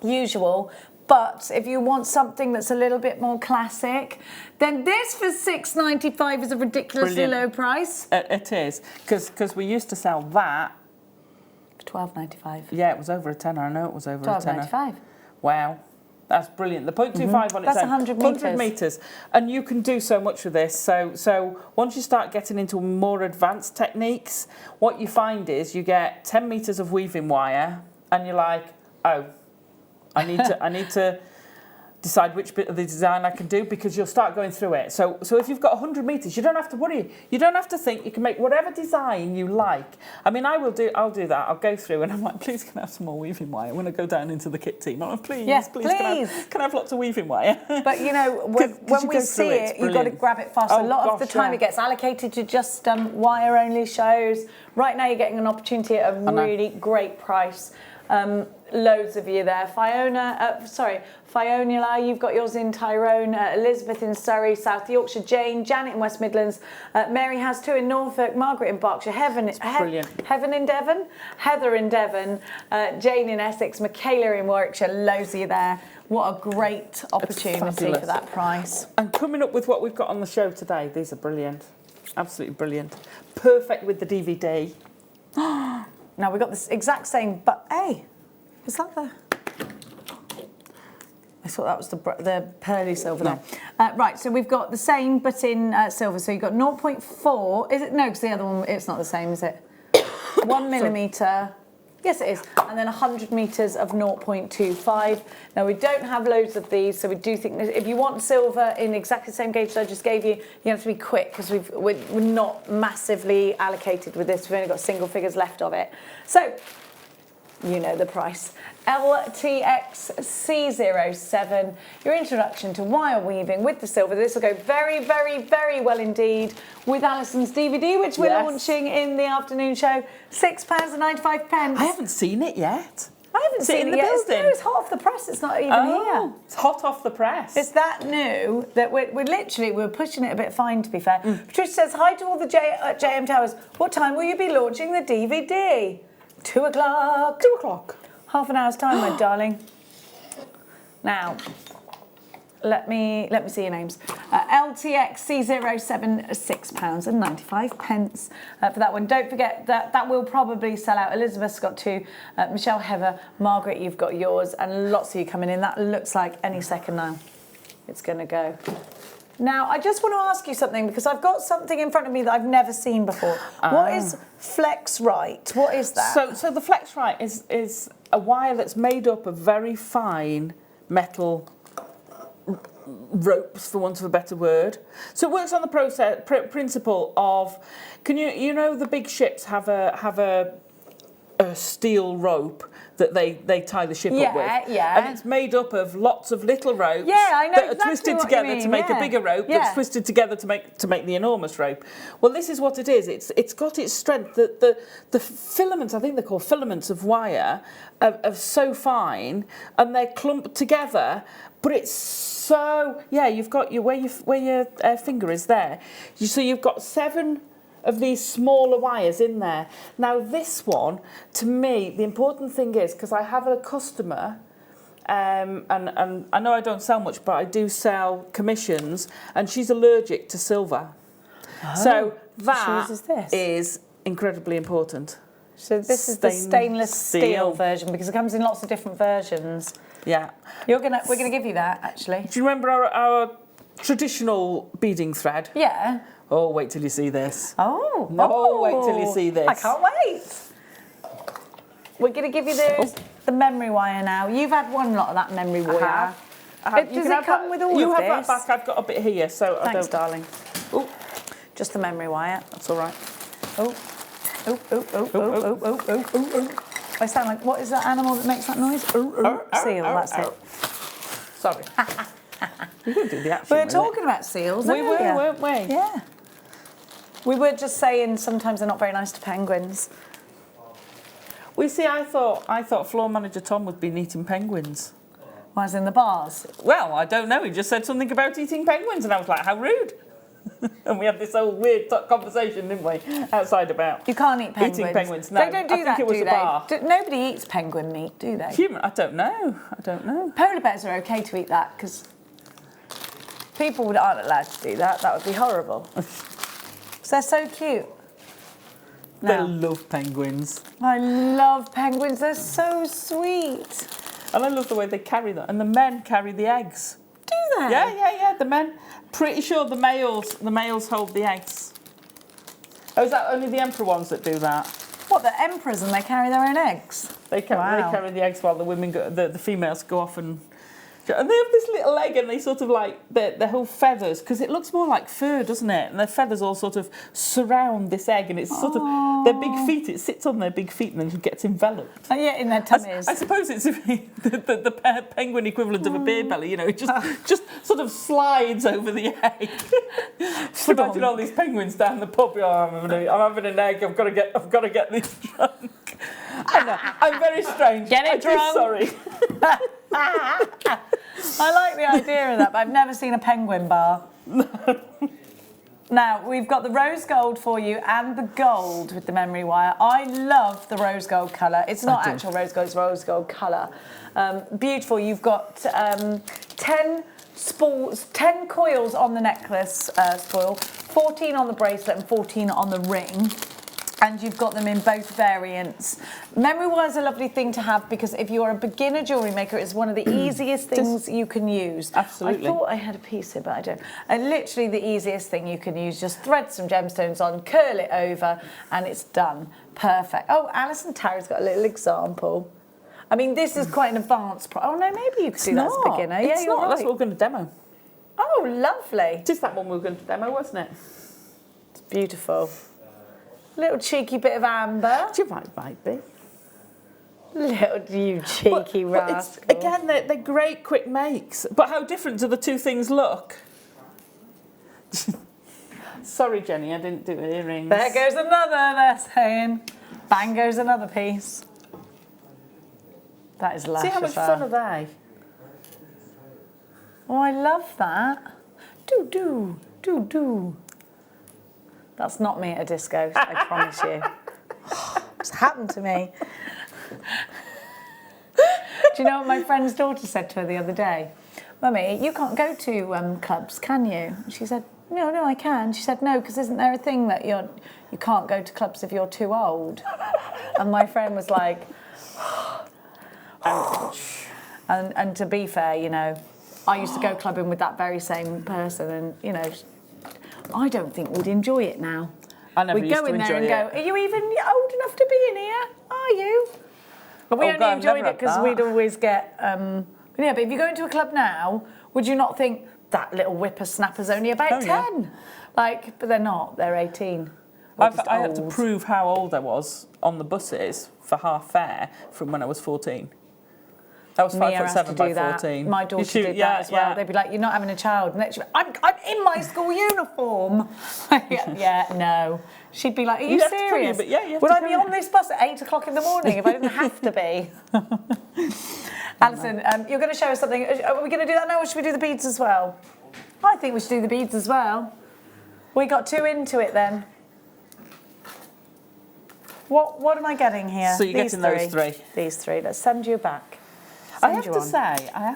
usual. But if you want something that's a little bit more classic, then this for $6.95 is a ridiculously low price. It is, because we used to sell that. $12.95. Yeah, it was over a tenner. I know it was over a tenner. $12.95. Wow. That's brilliant. The 0.25 on its That's own. 100 metres. 100 metres. And you can do so much with this. So once you start getting into more advanced techniques, what you find is you get 10 metres of weaving wire and you're like, oh, I need to decide which bit of the design I can do, because you'll start going through it. So if you've got 100 metres, you don't have to worry. You don't have to think. You can make whatever design you like. I mean, I'll do that. I'll go through and I'm like, please can I have some more weaving wire when I go down into the kit team? I'm like, please. Can I have lots of weaving wire? But you know, when we see it, you've got to grab it fast. A lot of the time it gets allocated to just wire-only shows. Right now you're getting an opportunity at a really great price. Loads of you there. Fionula, you've got yours in Tyrone, Elizabeth in Surrey, South Yorkshire, Jane, Janet in West Midlands, Mary has two in Norfolk, Margaret in Berkshire, Heather in Devon, Jane in Essex, Michaela in Warwickshire, loads of you there. What a great opportunity for that price. And coming up with what we've got on the show today, these are brilliant. Absolutely brilliant. Perfect with the DVD. Now we've got this exact same, but hey, is that the... I thought that was the pearly silver. No. Right, so we've got the same but in silver. So you've got 0.4. Is it? No, because the other one, it's not the same, is it? 1 millimetre. Yes, it is. And then 100 metres of 0.25. Now, we don't have loads of these, so we do think that if you want silver in exactly the same gauge that I just gave you, you have to be quick, because we're not massively allocated with this. We've only got single figures left of it. So, you know the price. LTX C07, your introduction to wire weaving with the silver. This will go very, very, very well indeed with Allison's DVD, which we're launching in the afternoon show. £6.95. I haven't seen it yet. I haven't seen it in the building. It's hot off the press. It's not even here. It's hot off the press. It's that new that we're pushing it a bit fine, to be fair. Patricia says, hi to all the JM Towers. What time will you be launching the DVD? 2 o'clock. 2 o'clock. Half an hour's time, my darling. Now, let me see your names. LTX C07, £6.95 for that one. Don't forget that will probably sell out. Elizabeth's got 2, Michelle, Heather, Margaret, you've got yours, and lots of you coming in. That looks like any second now it's going to go. Now, I just want to ask you something, because I've got something in front of me that I've never seen before. What is Flex Right? What is that? So the Flex Right is a wire that's made up of very fine metal ropes, for want of a better word. So it works on the principle of, you know the big ships have a steel rope that they tie the ship up with. Yeah. And it's made up of lots of little ropes I know that are exactly twisted what together you mean. to make a bigger rope that's twisted together to make the enormous rope. Well, this is what it is. It's got its strength. The filaments, I think they're called filaments of wire, are so fine, and they're clumped together, but it's so, you've got where your finger is there. So you've got 7 of these smaller wires in there. Now this one, to me, the important thing is, because I have a customer, and I know I don't sell much, but I do sell commissions, and she's allergic to silver. So that is incredibly important. So this is the stainless steel version, because it comes in lots of different versions. Yeah. We're gonna give you that, actually. Do you remember our traditional beading thread? Yeah. Oh, wait till you see this. Oh. Wait till you see this. I can't wait. We're going to give you the memory wire now. You've had one lot of that memory wire. Does it come with all of this? You have that back. I've got a bit here, so Thanks, I don't... darling. Oh, just the memory wire. That's all right. Oh. I sound like, what is that animal that makes that noise? Seal, that's it. Sorry. We could do the action. We were talking about seals, weren't we? Yeah. We were just saying sometimes they're not very nice to penguins. We see, I thought floor manager Tom would be eating penguins. Why, as in the bars? Well, I don't know. He just said something about eating penguins, and I was like, how rude. And we had this whole weird conversation, didn't we, outside about you can't eat penguins. Eating penguins. No, they don't do that, think it was do a bar. Nobody eats penguin meat, do they? Human? I don't know. Polar bears are okay to eat that, because people aren't allowed to do that. That would be horrible. Because they're so cute. They love penguins. I love penguins. They're so sweet. And I love the way they carry them. And the men carry the eggs. Do they? Yeah. The men. Pretty sure the males hold the eggs. Oh, is that only the emperor ones that do that? What, the emperors, and they carry their own eggs? They carry the eggs while the women the females go off and they have this little egg, and they sort of like their whole feathers, because it looks more like fur, doesn't it? And their feathers all sort of surround this egg, and it's sort of their big feet. It sits on their big feet and then it gets enveloped. Oh, yeah, in their tummies. I suppose it's the penguin equivalent of a beer belly. You know, it just sort of slides over the egg. Just imagine all these penguins down the pub. Oh, I'm having an egg. I've got to get this drunk. I know, I'm very strange. Get it drunk. Sorry. I like the idea of that, but I've never seen a penguin bar. Now, we've got the rose gold for you and the gold with the memory wire. I love the rose gold colour. It's not actual rose gold, it's rose gold colour. Beautiful. You've got 10 coils on the necklace spoil, 14 on the bracelet and 14 on the ring. And you've got them in both variants. Memory wire is a lovely thing to have, because if you're a beginner jewellery maker, it's one of the easiest things you can use. Absolutely. I thought I had a piece here, but I don't. And literally the easiest thing you can use. Just thread some gemstones on, curl it over, and it's done. Perfect. Oh, Allison Tarry's got a little example. I mean, this is quite an advanced oh, no, maybe you could do that as a beginner. It's you're not. right. That's what we're going to demo. Oh, lovely. Just that one we were going to demo, wasn't it? It's beautiful. Little cheeky bit of amber. You might be. Little you cheeky rascal. Again, they're great quick makes. But how different do the two things look? Sorry, Jenny, I didn't do earrings. There goes another, they're saying. Bang goes another piece. That is lush. See how much fun are they? Oh, I love that. Do. That's not me at a disco, I promise you. It's happened to me. Do you know what my friend's daughter said to her the other day? Mummy, you can't go to clubs, can you? And she said, no, I can. She said, no, because isn't there a thing that you can't go to clubs if you're too old? And my friend was like, ouch. And to be fair, you know, I used to go clubbing with that very same person, and, you know, I don't think we'd enjoy it now. I never We'd used go to in there enjoy and it. go, are you even old enough to be in here? Are you? But we Oh, only God, I've enjoyed never it because had we'd that. always get... yeah, but if you go into a club now, would you not think that little whippersnapper's only about 10? Yeah. Like, but they're not. They're 18. I had to prove how old I was on the buses for half fare from when I was 14. I was 5'7" by 14. My daughter did that as well. They'd be like, "You're not having a child." And she'd be, I'm in my school uniform. No. She'd be like, "Are you serious? Would I be on this bus at 8 o'clock in the morning if I didn't have to be?" Alison, you're going to show us something. Are we going to do that now, or should we do the beads as well? I think we should do the beads as well. We got 2 into it then. What am I getting here? So you're getting those 3. These 3. Let's send you back. I have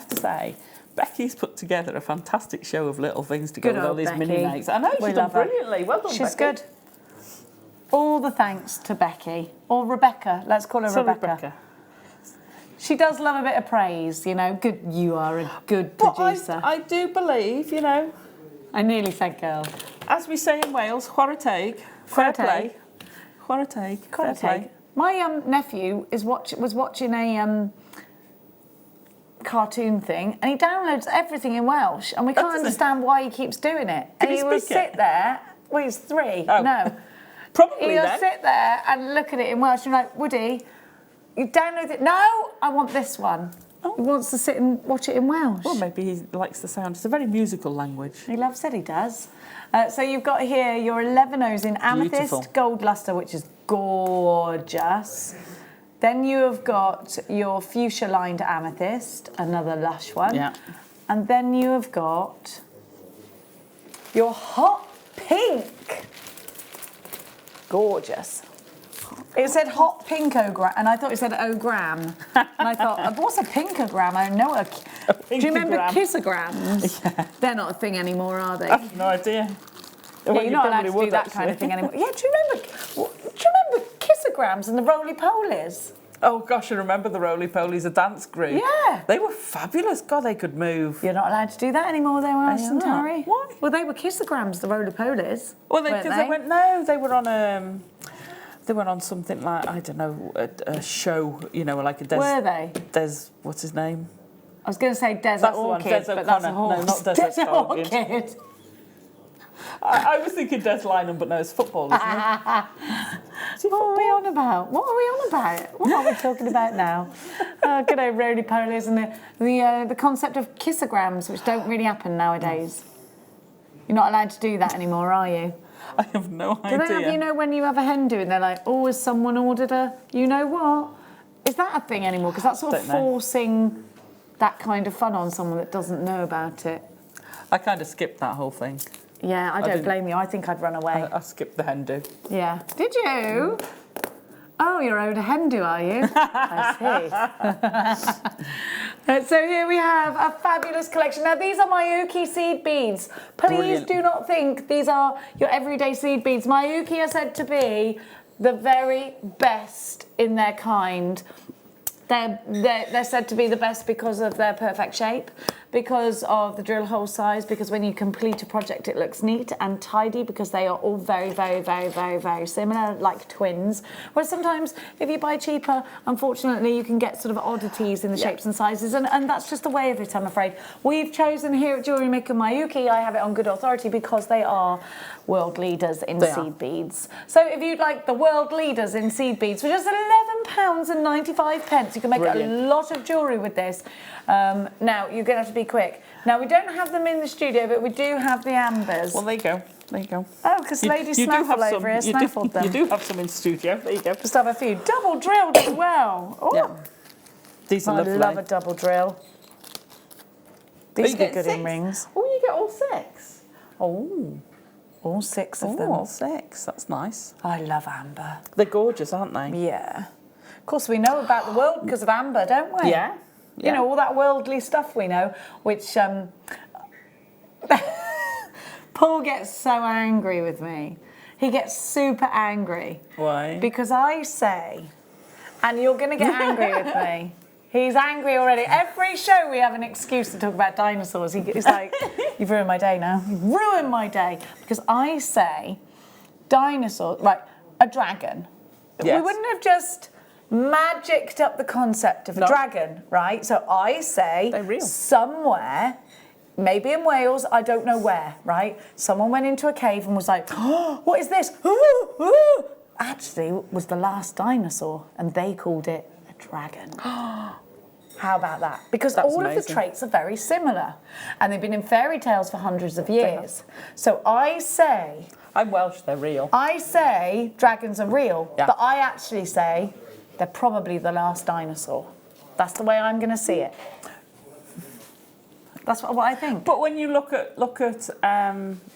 to say, Becky's put together a fantastic show of little things to go with all these mini makes. I know, she's done brilliantly. Well done, Becky. She's good. All the thanks to Becky. Or Rebecca. Let's call her Rebecca. She does love a bit of praise, you know. Good, you are a good producer. I do believe, you know. I nearly said girl. As we say in Wales, chwarae teg, fair play. Chwarae teg, fair play. My nephew was watching a cartoon thing, and he downloads everything in Welsh, and we can't understand why he keeps doing it. And he will sit there. Well, he's 3. Oh. No, probably he'll sit there and look at it in Welsh. And I'm like, Woody, you download it? No, I want this one. Oh. He wants to sit and watch it in Welsh. Well, maybe he likes the sound. It's a very musical language. He loves it. He does. So you've got here your 11-Os in amethyst, Beautiful. gold luster, which is gorgeous. Then you have got your fuchsia-lined amethyst, another lush one. Yeah. And then you have got your hot pink. Gorgeous. It said hot pinkogram, and I thought it said ogram. And I thought, what's a pinkogram? I know a do you remember kissograms? Yeah. They're not a thing anymore, are they? I have no idea. Yeah, you're not allowed to do that kind of thing anymore. Yeah, do you remember kissograms and the roly-polies? Oh gosh, I remember the roly-polies, a dance group. Yeah. They were fabulous. God, they could move. You're not allowed to do that anymore, though, Allison, Tarry. Why? Well, they were kissograms, the roly-polies. Well, because they went, no, they were on they were on something like, I don't know, a show, you know, like a Were they? What's his name? I was going to say Desert That's the one, Orchid, Des but that's a O'Connor. horse. No, not Desert Orchid. Orchid. I was thinking Des Lynam, but no, it's football, isn't it? What are we on about? What are we on about? What are we talking about now? Good old roly-polies and the concept of kissograms, which don't really happen nowadays. You're not allowed to do that anymore, are you? I have no idea. Do they have, you know, when you have a hen do and they're like, oh, has someone ordered a, you know what? Is that a thing anymore? Because that's sort of forcing that kind of fun on someone that doesn't know about it. I kind of skipped that whole thing. Yeah, I don't blame you. I think I'd run away. I skipped the hen do. Yeah. Did you? Oh, you're owed a hen do, are you? I see. So here we have a fabulous collection. Now, these are Miyuki seed beads. Please do not think these are your everyday seed beads. Miyuki are said to be the very best in their kind. They're said to be the best because of their perfect shape, because of the drill hole size, because when you complete a project it looks neat and tidy, because they are all very, very, very, very, very similar, like twins. Whereas sometimes if you buy cheaper, unfortunately you can get sort of oddities in the shapes and sizes, and that's just the way of it, I'm afraid. We've chosen here at Jewellery Maker Miyuki, I have it on good authority, because they are world leaders in seed beads. So if you'd like the world leaders in seed beads for just £11.95, you can make a lot of jewellery with this. Now, you're going to have to be quick. Now, we don't have them in the studio, but we do have the ambers. Well, there you go. There you go. Oh, because Lady Snaffle over here snaffled them. You do have some in the studio. There you go. Just have a few. Double drilled as well. Oh. Yeah. These are lovely. I love a double drill. These are good in rings. Oh, you get all 6. Oh. All 6 of them. All 6. That's nice. I love amber. They're gorgeous, aren't they? Yeah. Of course, we know about the world because of amber, don't we? Yeah. You know, all that worldly stuff we know, which Paul gets so angry with me. He gets super angry. Why? Because I say, and you're going to get angry with me. He's angry already. Every show we have an excuse to talk about dinosaurs. He's like, you've ruined my day now. You've ruined my day. Because I say dinosaurs, right, a dragon. Yes. We wouldn't have just magicked up the concept of a dragon, right? So I say they're real. Somewhere, maybe in Wales, I don't know where, right? Someone went into a cave and was like, oh, what is this? Actually, it was the last dinosaur, and they called it a dragon. How about that? Because That's all amazing. of the traits are very similar, and they've been in fairy tales for hundreds of years. So I say... I'm Welsh, they're real. I say dragons are real, Yeah. but I actually say they're probably the last dinosaur. That's the way I'm going to see it. That's what I think. But when you look at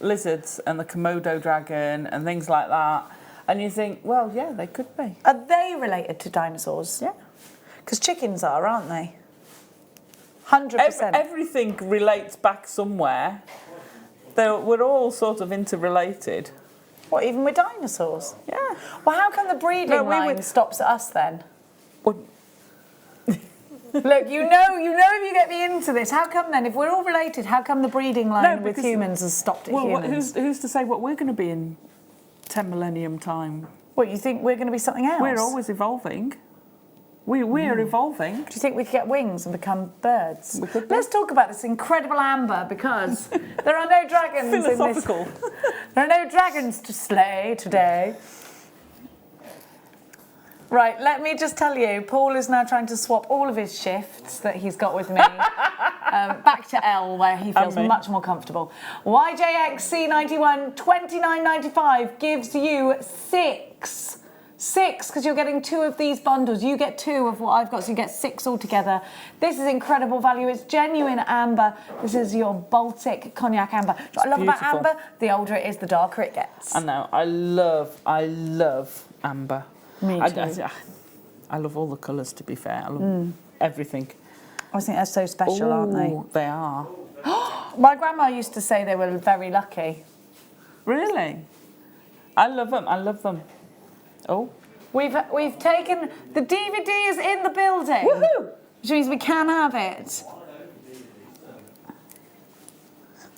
lizards and the Komodo dragon and things like that, and you think, well, yeah, they could be. Are they related to dinosaurs? Yeah. Because chickens are, aren't they? 100%. Everything relates back somewhere. We're all sort of interrelated. What, even with dinosaurs? Yeah. Well, how come the breeding line stops at us then? Well, Look, you know if you get me into this, how come then, if we're all related, how come the breeding line with humans has stopped at humans? Who's to say what we're going to be in 10 millennium time? What, you think we're going to be something else? We're always evolving. We're evolving. Do you think we could get wings and become birds? We could be. Let's talk about this incredible amber, because there are no dragons Philosophical. in this. There are no dragons to slay today. Right, let me just tell you, Paul is now trying to swap all of his shifts that he's got with me back to L, where he feels much more comfortable. YJXC91 $29.95 gives you 6, because you're getting 2 of these bundles. You get 2 of what I've got, so you get 6 altogether. This is incredible value. It's genuine amber. This is your Baltic cognac amber. What I love about amber, the older it is, the darker it gets. I know. I love amber. Me too. I love all the colours, to be fair. I love everything. I think they're so special, aren't they? They are. My grandma used to say they were very lucky. Really? I love them. Oh. We've taken... The DVD is in the building. Woohoo! Which means we can have it.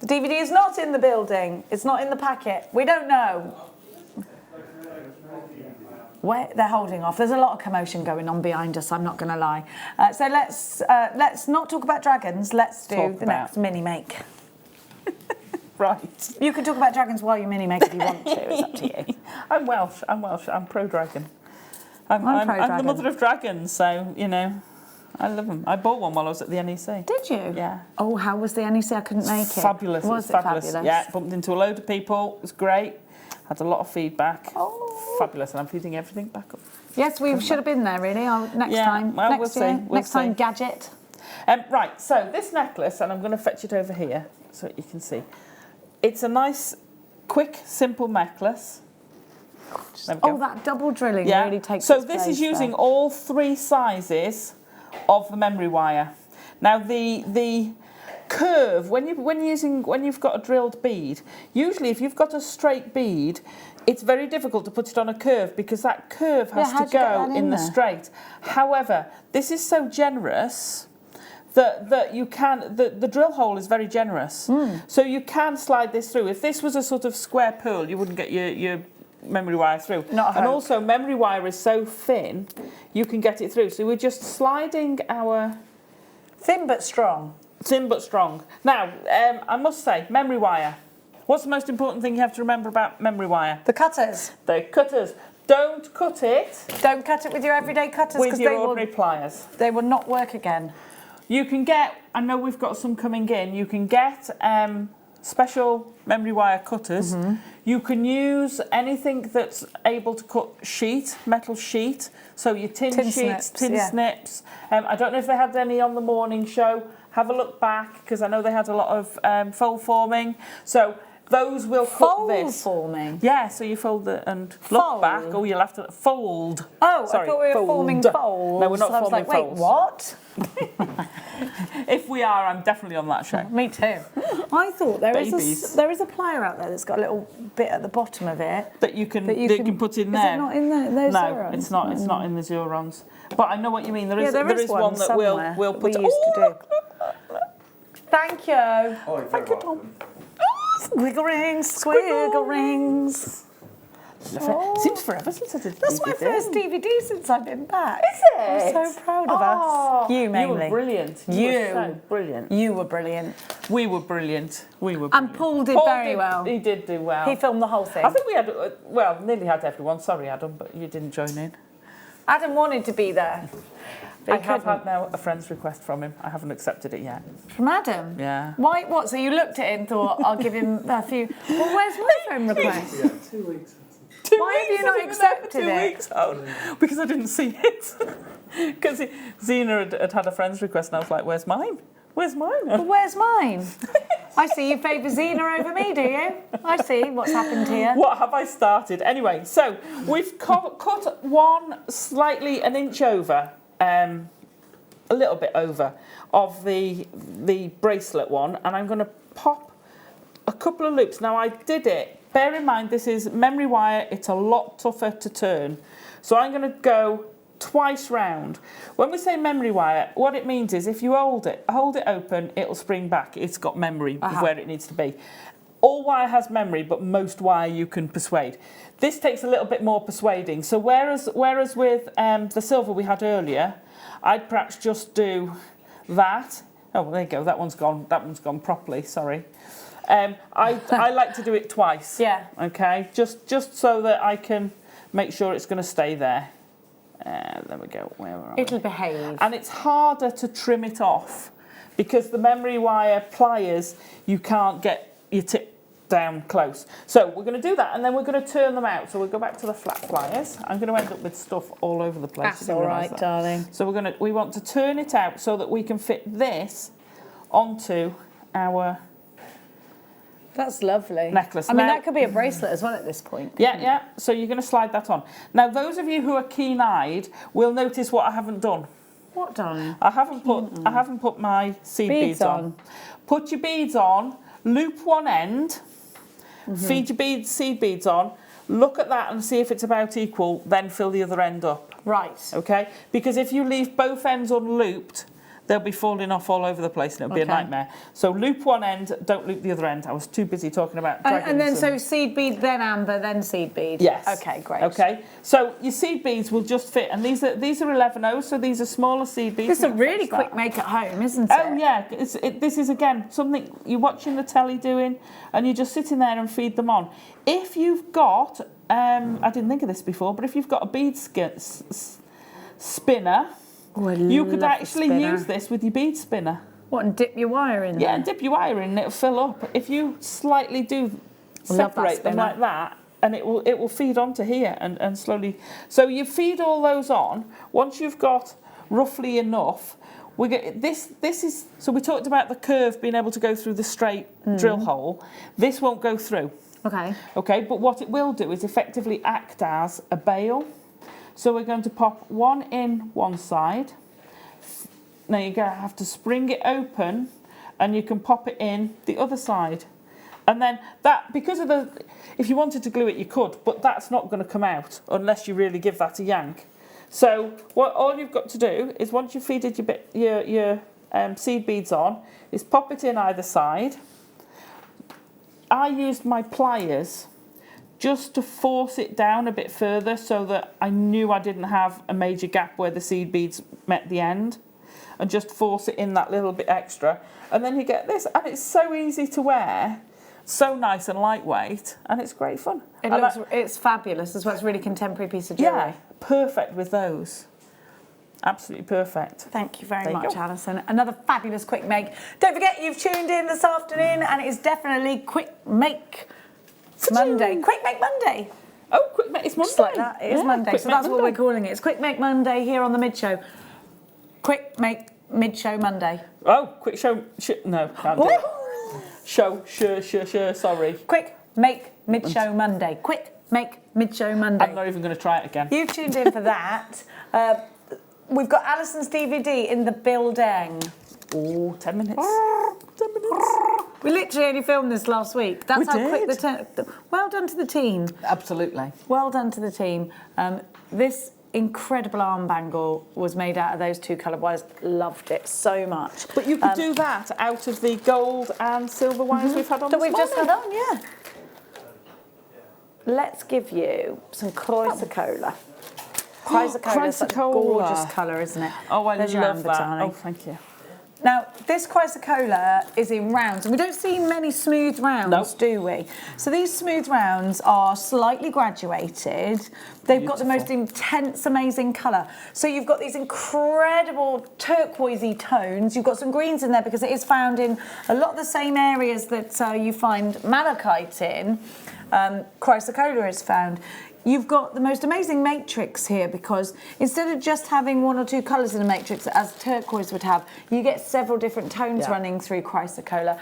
The DVD is not in the building. It's not in the packet. We don't know. Where they're holding off. There's a lot of commotion going on behind us, I'm not going to lie. So let's not talk about dragons. Let's do the next mini-make. Right. You can talk about dragons while you mini-make if you want to. It's up to you. I'm Welsh. I'm pro-dragon. I'm pro-dragon. the mother of dragons, so, you know, I love them. I bought one while I was at the NEC. Did you? Yeah. Oh, how was the NEC? I couldn't make it. Fabulous. Was it fabulous? fabulous? Yeah, bumped into a load of people. It was great. Had a lot of feedback. Oh. Fabulous, and I'm feeding everything back up. Yes, we should have been there, really. Next time. Well, next we'll year. see. We'll Next time, see. gadget. Right, so this necklace, and I'm going to fetch it over here so you can see. It's a nice, quick, simple necklace. There we go. Oh, that double drilling really takes So its this place is using there. all 3 sizes of the memory wire. Now the curve, when you've got a drilled bead, usually if you've got a straight bead, it's very difficult to put it on a curve because that curve has to go in the straight. However, this is so generous that you can, the drill hole is very generous. So you can slide this through. If this was a sort of square pearl, you wouldn't get your memory wire through. And also memory wire is so thin, you can get it through. So we're just sliding our... Thin but strong. Thin but strong. Now, I must say, memory wire. What's the most important thing you have to remember about memory wire? The cutters. The cutters. Don't cut it. Don't cut it with your everyday cutters with your ordinary pliers. They will not work again. You can get, I know we've got some coming in, you can get special memory wire cutters. You can use anything that's able to cut sheet, metal sheet. So your tin sheets, snips. I don't know if they had any on the morning show. Have a look back, because I know they had a lot of fold forming. So those will cut this. Fold forming? Yeah, so you fold it and look back. Oh, you'll have to fold. Oh, sorry, I thought we were forming folds. No, we're not I was forming like, wait, folds. what? If we are, I'm definitely on that show. Me too. I thought there is Babies. a plier out there that's got a little bit at the bottom of it. That you can put in Is there. it not in those No, Xerons? it's not. It's not in the Xerons. But I know what you mean. There is one that somewhere we'll put. we used to do. Thank you. Oh, Thank you, Tom. Squiggle rings, squiggle rings. Seems forever since I did. That's my first DVD since I've been back. Is it? I'm so proud of us. You mainly. You were brilliant. You were so brilliant. You were brilliant. We were brilliant. We were. And Brilliant. Paul did very well. He did do well. He filmed the whole thing. I think we had, nearly had everyone. Sorry, Adam, but you didn't join in. Adam wanted to be there. I have had now a friend's request from him. I haven't accepted it yet. From Adam? Yeah. Why? What? So you looked at it and thought, I'll give him a few. Well, where's my friend request? Yeah, 2 weeks. Why have you not accepted it? 2 weeks old. Because I didn't see it. Because Zena had a friend's request and I was like, where's mine? Where's mine? Well, where's mine? I see you favour Zena over me, do you? I see what's happened here. What have I started? Anyway, so we've cut one slightly an inch over, a little bit over, of the bracelet one, and I'm going to pop a couple of loops. Now I did it. Bear in mind, this is memory wire. It's a lot tougher to turn. So I'm going to go twice round. When we say memory wire, what it means is if you hold it open, it'll spring back. It's got memory of where it needs to be. All wire has memory, but most wire you can persuade. This takes a little bit more persuading. So whereas with the silver we had earlier, I'd perhaps just do that. Oh, well, there you go. That one's gone. That one's gone properly. Sorry. I like to do it twice. Yeah. Okay. Just so that I can make sure it's going to stay there. There we go. Where are we? It'll behave. And it's harder to trim it off because the memory wire pliers, you can't get your tip down close. So we're going to do that and then we're going to turn them out. So we'll go back to the flat pliers. I'm going to end up with stuff all over the place. That's all right, darling. So we want to turn it out so that we can fit this onto our That's lovely. necklace. I mean, Now- that could be a bracelet as well at this point. Yeah. So you're going to slide that on. Now, those of you who are keen-eyed will notice what I haven't done. What, darling? I haven't put my seed beads on. Put your beads on, loop one end, feed your seed beads on, look at that and see if it's about equal, then fill the other end up. Right. Okay? Because if you leave both ends unlooped, they'll be falling off all over the place and it'll be a nightmare. So loop one end, don't loop the other end. I was too busy talking about dragons. And then so seed bead, then amber, then seed bead. Yes. Okay, great. Okay. So your seed beads will just fit, and these are 11/0, so these are smaller seed beads. This is a really quick make at home, isn't it? Oh yeah, this is again something you're watching the telly doing, and you're just sitting there and feed them on. If you've got, I didn't think of this before, but if you've got a bead spinner. Oh, You could actually use this with your bead spinner. What, and dip your wire in there? Yeah, and dip your wire in and it'll fill up. If you slightly do separate them like that, and it will feed onto here and slowly. So you feed all those on. Once you've got roughly enough, we get this is. So we talked about the curve being able to go through the straight drill hole. This won't go through. Okay. Okay, but what it will do is effectively act as a bail. So we're going to pop one in one side. Now you're going to have to spring it open and you can pop it in the other side. And then that, because of the, if you wanted to glue it, you could, but that's not going to come out unless you really give that a yank. So what all you've got to do is once you've feeded your seed beads on, is pop it in either side. I used my pliers just to force it down a bit further so that I knew I didn't have a major gap where the seed beads met the end, and just force it in that little bit extra. And then you get this, and it's so easy to wear, so nice and lightweight, and it's great fun. It's fabulous as well. It's a really contemporary piece of jewellery. Yeah, perfect with those. Absolutely perfect. Thank you very There you much, go. Alison. Another fabulous quick make. Don't forget you've tuned in this afternoon, and it's definitely Quick Make Monday. Quick Make Monday. Oh, Quick Make, it's Monday. Just like that, it is Monday. Quick So Make that's what Monday. we're calling it. It's Quick Make Monday here on the Mid Show. Quick Make Mid Show Monday. Oh, quick show. No, can't do it. Show, sure, sorry. Quick Make Mid Show Monday. Quick Make Mid Show Monday. I'm not even going to try it again. You've tuned in for that. we've got Allison's DVD in the building. Oh, 10 minutes. 10 minutes. We literally only filmed this last week. That's We how quick did. well done to the team. Absolutely. Well done to the team. This incredible arm bangle was made out of those two coloured wires. Loved it so much. But you could do that out of the gold and silver wires we've had on that this we've just had morning. on, yeah. Let's give you some chrysocolla. Chrysocolla is such a gorgeous colour, isn't it? Oh, I There's your love amber, that. darling. Oh, thank you. Now, this chrysocolla is in rounds, and we don't see many smooth rounds, do we? So these smooth rounds are slightly graduated. They've got the most intense, amazing colour. So you've got these incredible turquoisey tones. You've got some greens in there because it is found in a lot of the same areas that you find malachite in. Chrysocolla is found. You've got the most amazing matrix here because instead of just having one or two colours in a matrix as turquoise would have, you get several different tones running through chrysocolla.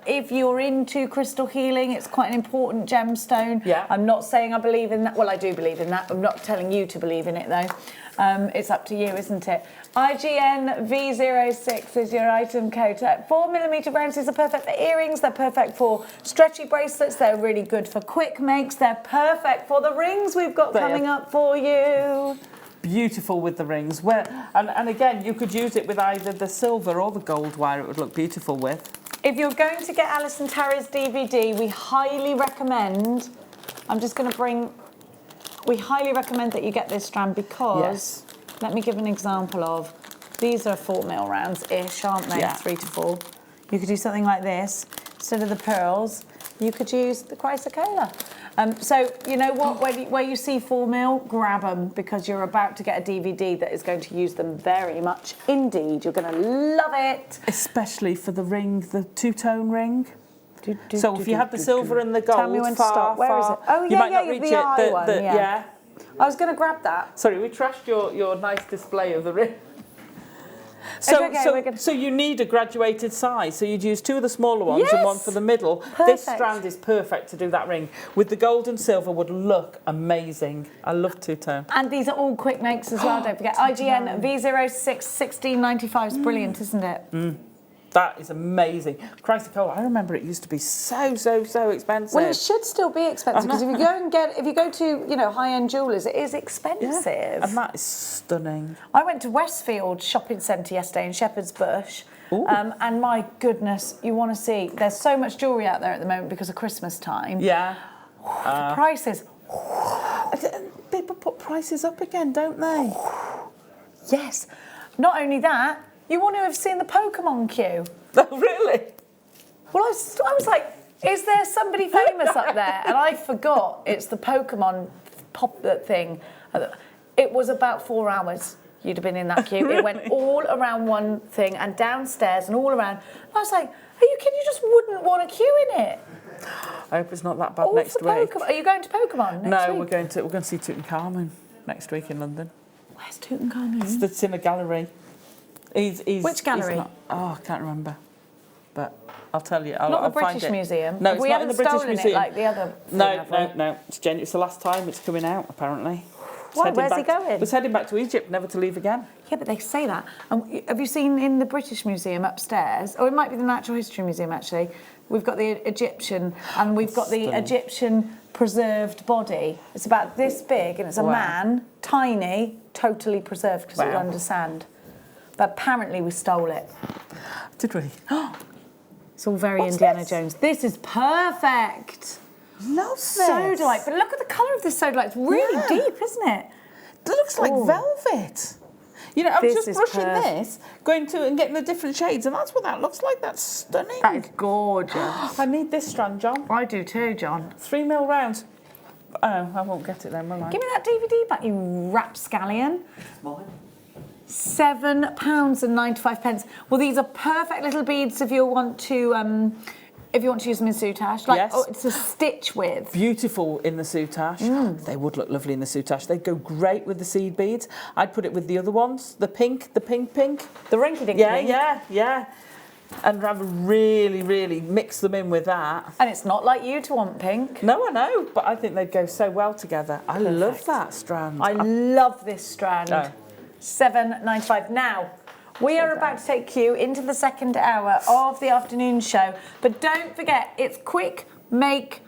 If you're into crystal healing, it's quite an important gemstone. Yeah. I'm not saying I believe in that. Well, I do believe in that. I'm not telling you to believe in it though. It's up to you, isn't it? IGN V06 is your item code. 4mm rounds are perfect for earrings. They're perfect for stretchy bracelets. They're really good for quick makes. They're perfect for the rings we've got coming up for you. Beautiful with the rings. And again, you could use it with either the silver or the gold wire. It would look beautiful with. If you're going to get Allison Tarry's DVD, we highly recommend. We highly recommend that you get this strand because. Let me give an example of, these are 4mm rounds-ish, aren't they? 3 to 4. You could do something like this. Instead of the pearls, you could use the chrysocolla. So, you know what, where you see 4mm, grab them because you're about to get a DVD that is going to use them very much indeed. You're going to love it. Especially for the ring, the two-tone ring. So if you had the silver and the gold, tell me when to stop. Where is it? Oh, you might not reach the it. eye one, Yeah. I was going to grab that. Sorry, we trashed your nice display of the ring. So you need a graduated size. So you'd use 2 of the smaller ones and 1 for the middle. Perfect. This strand is perfect to do that ring. With the gold and silver would look amazing. I love two-tone. And these are all quick makes as well, don't forget. IGN V06 1695 is brilliant, isn't it? That is amazing. Chrysocolla, I remember it used to be so expensive. Well, it should still be expensive because if you go to high-end jewellers, it is expensive. Yeah. And that is stunning. I went to Westfield Shopping Centre yesterday in Shepherd's Bush, and my goodness, you want to see. There's so much jewellery out there at the moment because of Christmas time. Yeah. The prices. People put prices up again, don't they? Yes. Not only that. You want to have seen the Pokemon queue? Oh, really? Well, I was like, is there somebody famous up there? And I forgot it's the Pokemon thing. It was about 4 hours you'd have been in that queue. It went all around one thing and downstairs and all around. I was like, are you kidding? You just wouldn't want a queue in it. I hope it's not that bad All next for week. Are you going to Pokemon next week? We're going to see Tutankhamun next week in London. Where's Tutankhamun? It's in a gallery. Which gallery? I can't remember. But I'll tell you. Not I'll the British find it. Museum. No, it's not in the British Museum. It like the other thing, No. It's the last time it's coming out, apparently. Why? Where's he going? It's heading back to Egypt, never to leave again. Yeah, but they say that. Have you seen in the British Museum upstairs, or it might be the Natural History Museum actually, we've got the Egyptian, and we've got the Egyptian preserved body. It's about this big, and it's a man, tiny, totally preserved because it was under sand. But apparently we stole it. Did we? It's all very Indiana Jones. This is perfect. Love this. Sodalite. But look at the colour of this sodalite. It's really deep, isn't it? It looks like velvet. You know, I'm This just is brushing this, going to and getting the different shades, and that's what that looks like. That's stunning. That is gorgeous. I need this strand, John. I do too, John. 3mm rounds. Oh, I won't get it then, will I? Give me that DVD back, you rapscallion. £7.95. Well, these are perfect little beads if you want to use them in soutache. It's a stitch with. Beautiful in the soutache. They would look lovely in the soutache. They'd go great with the seed beads. I'd put it with the other ones, the pink. The rinky-dink pink. Yeah. And really mix them in with that. And it's not like you to want pink. No, I know, but I think they'd go so well together. I love that strand. I love this strand. No. 795. Now, we are about to take you into the second hour of the afternoon show, but don't forget, it's Quick Make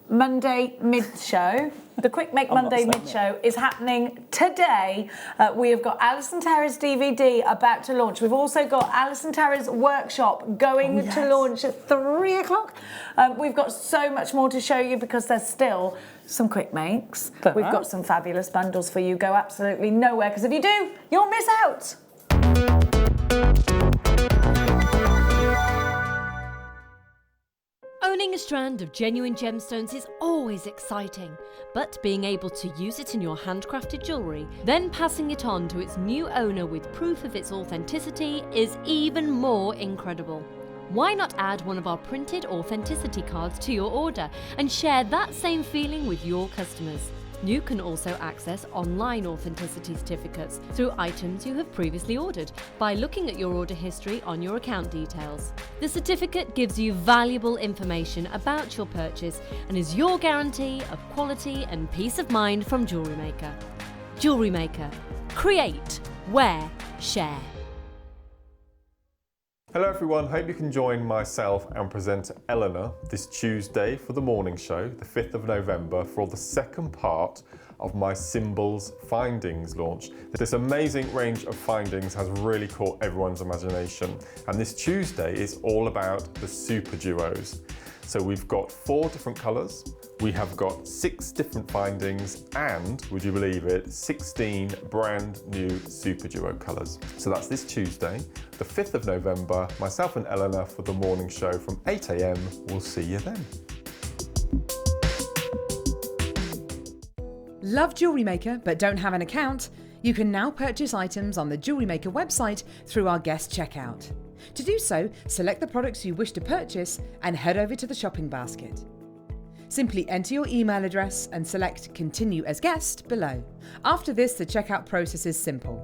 Monday mid-show. The Quick Make Monday mid-show is happening today. We have got Allison Tarry's DVD about to launch. We've also got Allison Tarry's workshop going to launch at 3 o'clock. We've got so much more to show you because there's still some quick makes. We've got some fabulous bundles for you. Go absolutely nowhere, because if you do, you'll miss out. Owning a strand of genuine gemstones is always exciting, but being able to use it in your handcrafted jewellery, then passing it on to its new owner with proof of its authenticity is even more incredible. Why not add one of our printed authenticity cards to your order and share that same feeling with your customers? You can also access online authenticity certificates through items you have previously ordered by looking at your order history on your account details. The certificate gives you valuable information about your purchase and is your guarantee of quality and peace of mind from Jewellery Maker. Jewellery Maker. Create, wear, share. Hello everyone, hope you can join myself and presenter Eleanor this Tuesday for the morning show, the 5th of November, for the second part of my Symbols Findings launch. This amazing range of findings has really caught everyone's imagination, and this Tuesday is all about the super duos. So we've got 4 different colours, we have got 6 different findings, and, would you believe it, 16 brand new super duo colours. So that's this Tuesday, the 5th of November, myself and Eleanor for the morning show from 8 AM. We'll see you then. Love Jewellery Maker but don't have an account? You can now purchase items on the Jewellery Maker website through our guest checkout. To do so, select the products you wish to purchase and head over to the shopping basket. Simply enter your email address and select Continue as Guest below. After this, the checkout process is simple.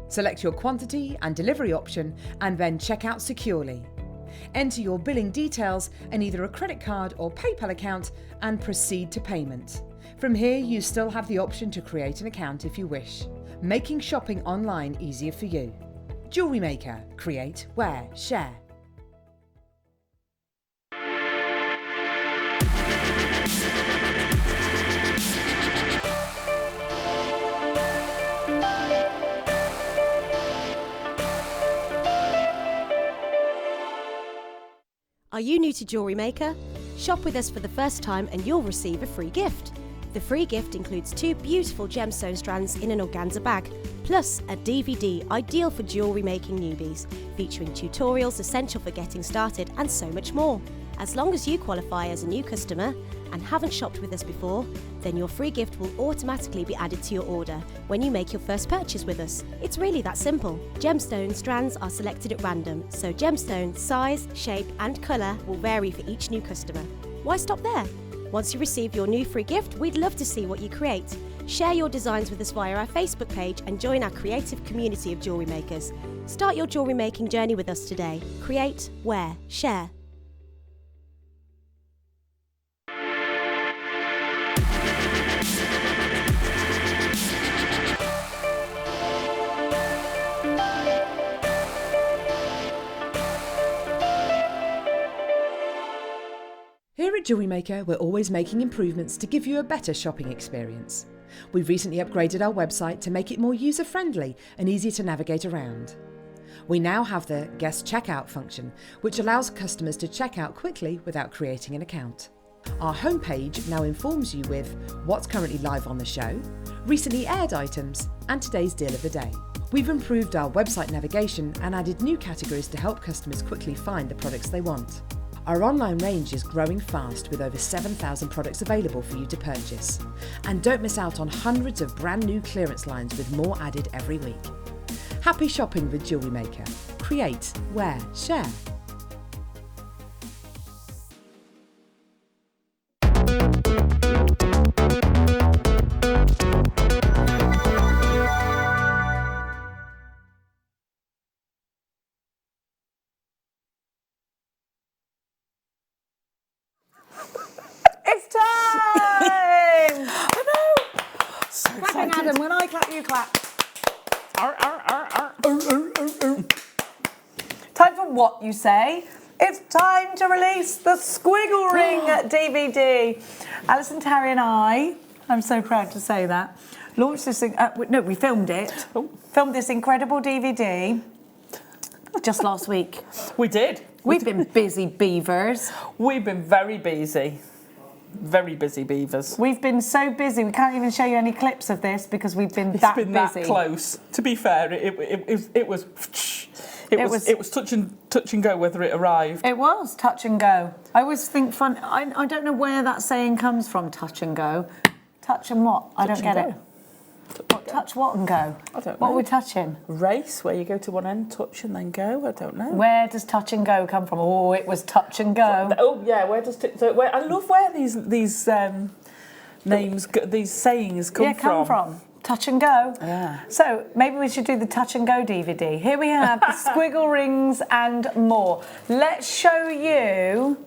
Select your quantity and delivery option and then check out securely. Enter your billing details and either a credit card or PayPal account and proceed to payment. From here, you still have the option to create an account if you wish, making shopping online easier for you. Jewellery Maker. Create, wear, share. Are you new to Jewellery Maker? Shop with us for the first time and you'll receive a free gift. The free gift includes 2 beautiful gemstone strands in an organza bag, plus a DVD ideal for jewellery making newbies, featuring tutorials essential for getting started and so much more. As long as you qualify as a new customer and haven't shopped with us before, then your free gift will automatically be added to your order when you make your first purchase with us. It's really that simple. Gemstone strands are selected at random, so gemstone size, shape and colour will vary for each new customer. Why stop there? Once you receive your new free gift, we'd love to see what you create. Share your designs with us via our Facebook page and join our creative community of jewellery makers. Start your jewellery making journey with us today. Create, wear, share. Here at Jewellery Maker, we're always making improvements to give you a better shopping experience. We've recently upgraded our website to make it more user-friendly and easier to navigate around. We now have the guest checkout function, which allows customers to check out quickly without creating an account. Our homepage now informs you with what's currently live on the show, recently aired items, and today's deal of the day. We've improved our website navigation and added new categories to help customers quickly find the products they want. Our online range is growing fast with over 7,000 products available for you to purchase. And don't miss out on hundreds of brand new clearance lines with more added every week. Happy shopping with Jewellery Maker. Create, wear, share. It's time! I know! Clapping, Adam. When I clap, you clap. Time for what you say. It's time to release the Squiggle Ring DVD. Allison, Tarry and I'm so proud to say that, launched this, we filmed it. Filmed this incredible DVD just last week. We did. We've been busy beavers. We've been very busy. Very busy beavers. We've been so busy, we can't even show you any clips of this because we've been It's that been busy. that close. To be fair, it was touch and go whether it arrived. It was touch and go. I always think fun. I don't know where that saying comes from. Touch and go. Touch and what? I don't get it. What, touch what and go? I don't know. What are we touching? Race, where you go to one end, touch and then go. I don't know. Where does touch and go come from? Oh, it was touch and go. Oh yeah, where does I love where these names, these sayings come from. Touch and go. Yeah. So maybe we should do the touch and go DVD. Here we have the squiggle rings and more. Let's show you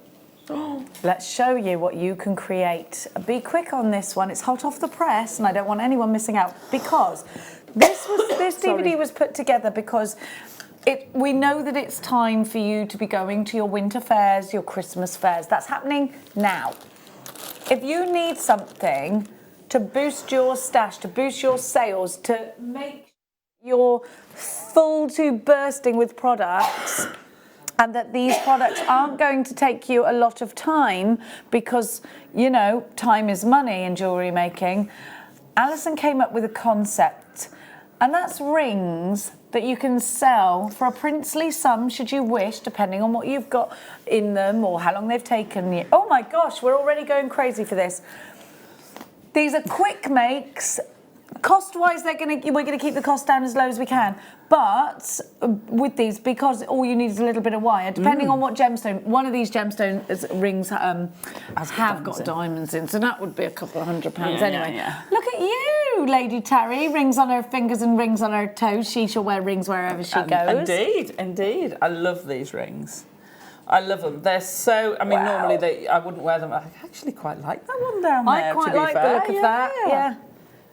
what you can create. Be quick on this one. It's hot off the press, and I don't want anyone missing out because this DVD was put together because we know that it's time for you to be going to your winter fairs, your Christmas fairs. That's happening now. If you need something to boost your stash, to boost your sales, to make your full to bursting with products, and that these products aren't going to take you a lot of time because, you know, time is money in jewellery making, Allison came up with a concept, and that's rings that you can sell for a princely sum should you wish, depending on what you've got in them or how long they've taken you. Oh my gosh, we're already going crazy for this. These are quick makes. Cost-wise, we're going to keep the cost down as low as we can. But with these, because all you need is a little bit of wire, depending on what gemstone, one of these gemstone rings have got diamonds in, so that would be a couple of £100 anyway. Yeah. Look at you, Lady Tarry, rings on her fingers and rings on her toes. She shall wear rings wherever she goes. Indeed. I love these rings. I love them. They're so. I mean, normally I wouldn't wear them. I actually quite like that one down there. I quite like the look of that. Yeah.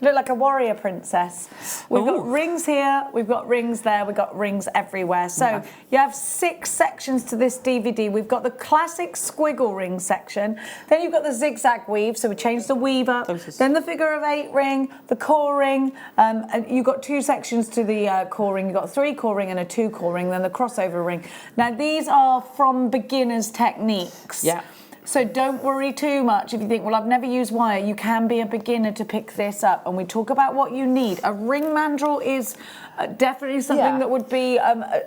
Look like a warrior princess. We've got rings here, we've got rings there, we've got rings everywhere. So you have 6 sections to this DVD. We've got the classic squiggle ring section. Then you've got the zigzag weave, so we changed the weave up. Then the figure of 8 ring, the core ring. And you've got 2 sections to the core ring. You've got a 3 core ring and a 2 core ring, then the crossover ring. Now these are from beginners techniques. Yeah. So don't worry too much if you think, well, I've never used wire. You can be a beginner to pick this up. And we talk about what you need. A ring mandrel is definitely something that would be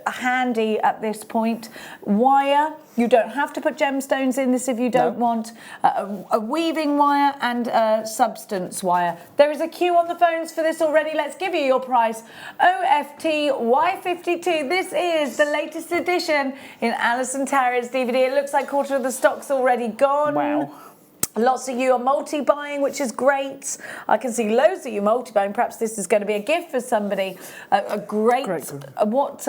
handy at this point. Wire, you don't have to put gemstones in this if you don't want. A weaving wire and a substance wire. There is a queue on the phones for this already. Let's give you your price. OFT Y52. This is the latest edition in Allison Tarry's DVD. It looks like quarter of the stock's already gone. Wow. Lots of you are multi-buying, which is great. I can see loads of you multi-buying. Perhaps this is going to be a gift for somebody. A great what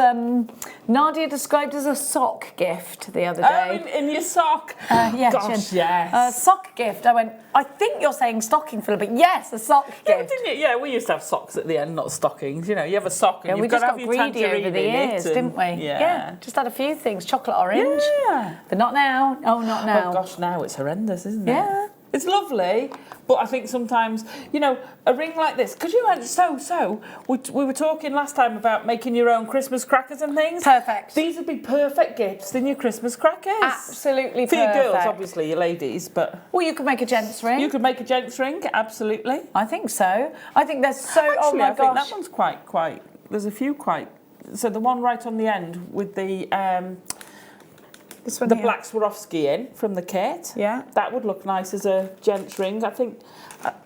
Nadia described as a sock gift the other day. Oh, in your sock. Yeah, gosh, yes. Sock gift. I went, I think you're saying stocking filler, but yes, a sock gift. Yeah, didn't you? Yeah, we used to have socks at the end, not stockings. You know, you have a sock and you've got to have your tangerine in it. We just got greedy over the years, didn't we? Yeah. Just had a few things. Chocolate orange. Yeah. But not now. Oh, not now. Oh, gosh, now it's horrendous, isn't it? Yeah. It's lovely, but I think sometimes, you know, a ring like this, because you went we were talking last time about making your own Christmas crackers and things. Perfect. These would be perfect gifts in your Christmas crackers. Absolutely for perfect. For your girls, obviously, your ladies, but... Well, you could make a gents ring. You could make a gents ring, absolutely. I think so. I think there's so... Actually, oh, my I think that one's quite... There's a few quite... So the one right on the end with the... This one the here. black Swarovski in from the kit. Yeah. That would look nice as a gents ring. I think...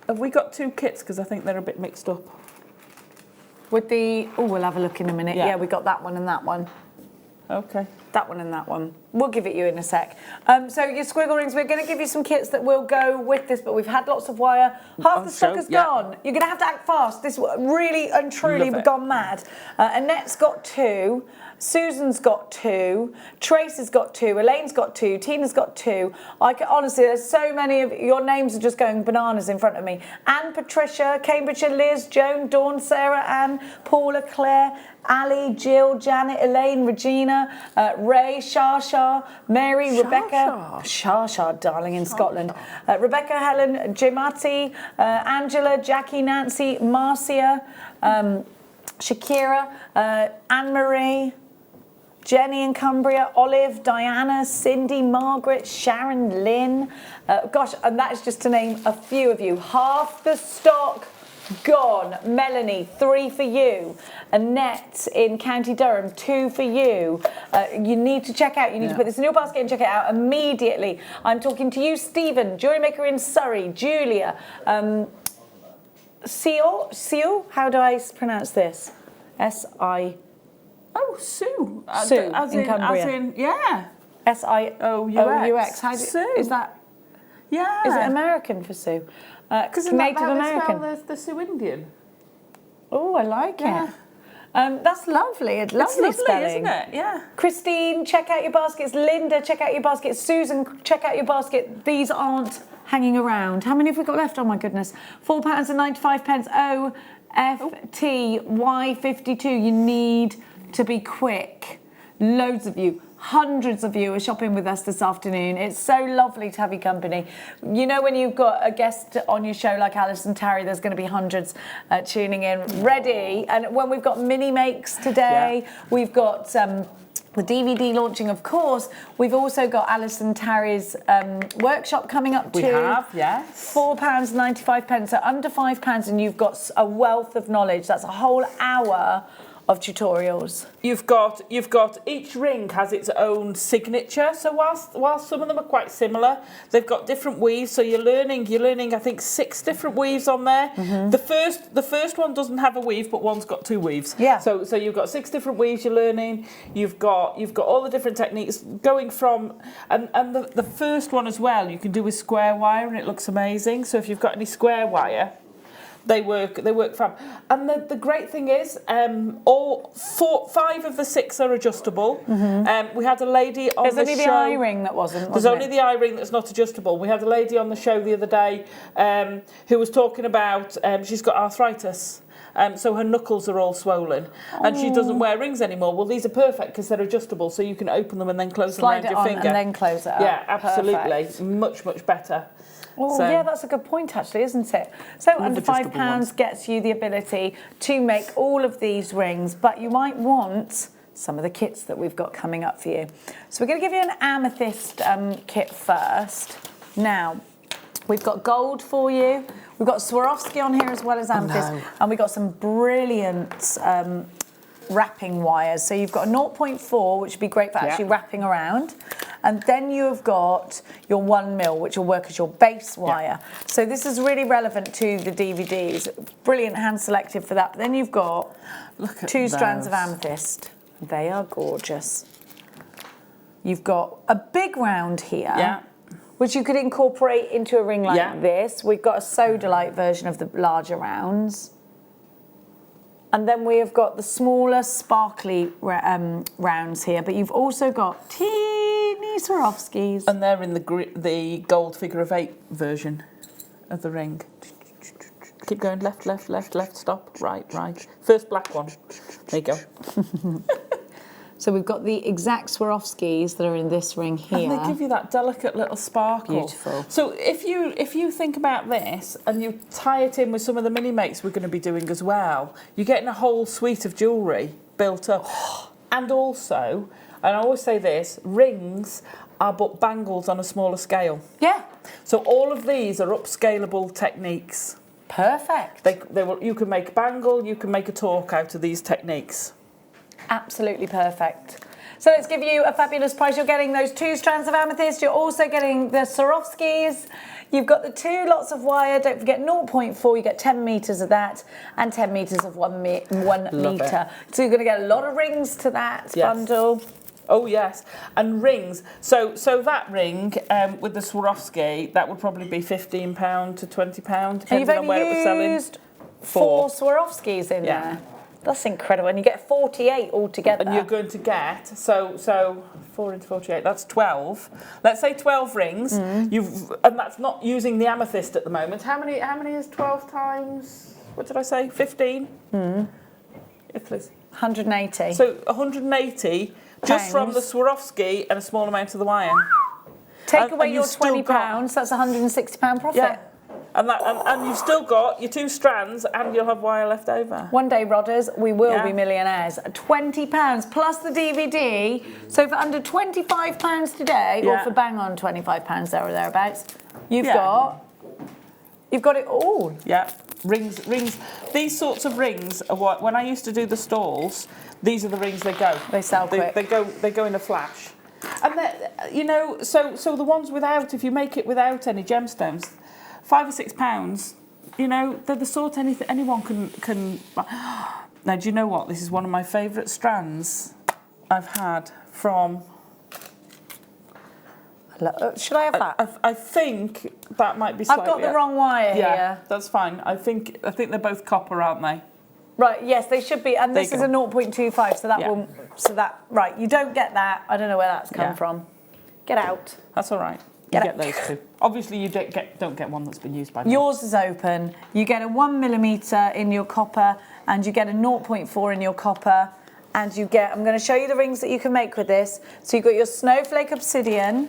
have we got 2 kits? Because I think they're a bit mixed up. With the... Oh, we'll have a look in a minute. Yeah, we got that one and that one. Okay. That one and that one. We'll give it you in a sec. So your squiggle rings, we're going to give you some kits that will go with this, but we've had lots of wire. Half the stock has gone. You're going to have to act fast. This really and truly we've gone mad. Annette's got 2. Susan's got 2, Trace has got 2, Elaine's got 2, Tina's got 2. Honestly, there's so many of your names are just going bananas in front of me. Anne, Patricia, Cambridgeshire, Liz, Joan, Dawn, Sarah, Anne, Paula, Claire, Ali, Jill, Janet, Elaine, Regina, Ray, Shasha, Mary, Rebecca, Shasha, darling, in Scotland, Rebecca, Helen, Jimati, Angela, Jackie, Nancy, Marcia, Shakira, Anne-Marie, Jenny in Cumbria, Olive, Diana, Cindy, Margaret, Sharon, Lynn. Gosh, and that is just to name a few of you. Half the stock gone. Melanie, 3 for you. Annette in County Durham, 2 for you. You need to check out, you need to put this in your basket and check it out immediately. I'm talking to you, Stephen, Jewellery Maker in Surrey, Julia, Seal, how do I pronounce this? S-I... Oh, Sue. Sue in Cumbria. As in, yeah. S-I-O-U-X. Sue. Is that... Yeah. Is it American for Sue? Because Native American. The Sioux Indian. Oh, I like it. That's lovely. It's lovely spelling, isn't it? Yeah. Christine, check out your baskets. Linda, check out your baskets. Susan, check out your basket. These aren't hanging around. How many have we got left? Oh my goodness. £4.95. OFTY52. You need to be quick. Loads of you. Hundreds of you are shopping with us this afternoon. It's so lovely to have your company. You know, when you've got a guest on your show like Allison, Tarry, there's going to be hundreds tuning in, ready. And when we've got mini makes today, we've got the DVD launching, of course. We've also got Allison Tarry's workshop coming up too. We have, yes. £4.95, so under £5, and you've got a wealth of knowledge. That's a whole hour of tutorials. You've got each ring has its own signature. So whilst some of them are quite similar, they've got different weaves. So you're learning I think 6 different weaves on there. The first one doesn't have a weave, but one's got 2 weaves. Yeah. So you've got 6 different weaves you're learning. You've got all the different techniques going from and the first one as well you can do with square wire, and it looks amazing. So if you've got any square wire, they work fab. And the great thing is, 5 of the 6 are adjustable. We had a lady on There's the only show. the eye ring that wasn't. There's only the eye ring that's not adjustable. We had a lady on the show the other day who was talking about she's got arthritis. So her knuckles are all swollen, and she doesn't wear rings anymore. Well, these are perfect because they're adjustable, so you can open them and then close them around your finger. And then close it up. Yeah, absolutely. Perfect. Much better. Oh, yeah, that's a good point, actually, isn't it? So under £5 gets you the ability to make all of these rings, but you might want some of the kits that we've got coming up for you. So we're going to give you an amethyst kit first. Now, we've got gold for you. We've got Swarovski on here as well as amethyst. And we've got some brilliant wrapping wires. So you've got a 0.4, which would be great for actually wrapping around. And then you have got your 1mm, which will work as your base wire. So this is really relevant to the DVDs. Brilliant hand selected for that. But then you've got 2 strands of amethyst. They are gorgeous. You've got a big round here, which you could incorporate into a ring like this. We've got a Sodalite version of the larger rounds. And then we have got the smaller, sparkly rounds here, but you've also got teeny Swarovskis. And they're in the gold figure of 8 version of the ring. Keep going, left, stop, right. First black one. There you go. So we've got the exact Swarovskis that are in this ring here. And they give you that delicate little sparkle. Beautiful. So if you think about this and you tie it in with some of the mini makes we're going to be doing as well, you're getting a whole suite of jewellery built up. And also, and I always say this, rings are but bangles on a smaller scale. Yeah. So all of these are upscalable techniques. Perfect. You can make a bangle, you can make a torque out of these techniques. Absolutely perfect. So let's give you a fabulous price. You're getting those 2 strands of amethyst. You're also getting the Swarovskis. You've got the 2 lots of wire. Don't forget 0.4. You get 10 metres of that and 10 metres of 1 metre. So you're going to get a lot of rings to that bundle. Oh yes, and rings. So that ring with the Swarovski, that would probably be £15 to £20, depending on where it was selling. Used 4 Swarovskis in there. That's incredible, and you get 48 altogether. And you're going to get so 4 into 48. That's 12. Let's say 12 rings. And that's not using the amethyst at the moment. How many is 12 times? What did I say? 15. If there's 180. So 180 just from the Swarovski and a small amount of the wire. Take away your £20. That's £160 profit. Yeah. And you've still got your 2 strands and you'll have wire left over. One day, Rodders, we will be millionaires. £20 plus the DVD. So for under £25 today, or for bang on £25 there or thereabouts, you've got it all. Yeah, rings. These sorts of rings are what, when I used to do the stalls, these are the rings they go. They sell quick. They go in a flash. And you know, so the ones without, if you make it without any gemstones, £5 or £6, you know, they're the sort anyone can buy. Now, do you know what? This is one of my favourite strands I've had from... Should I have that? I think that might be slightly... I've got the wrong wire here. Yeah, that's fine. I think they're both copper, aren't they? Right, yes, they should be. And this is a 0.25, so that will... Right, you don't get that. I don't know where that's come from. Get out. That's all right. You get those two. Obviously, you don't get one that's been used by me. Yours is open. You get a 1mm in your copper, and you get a 0.4 in your copper, and you get... I'm going to show you the rings that you can make with this. So you've got your snowflake obsidian,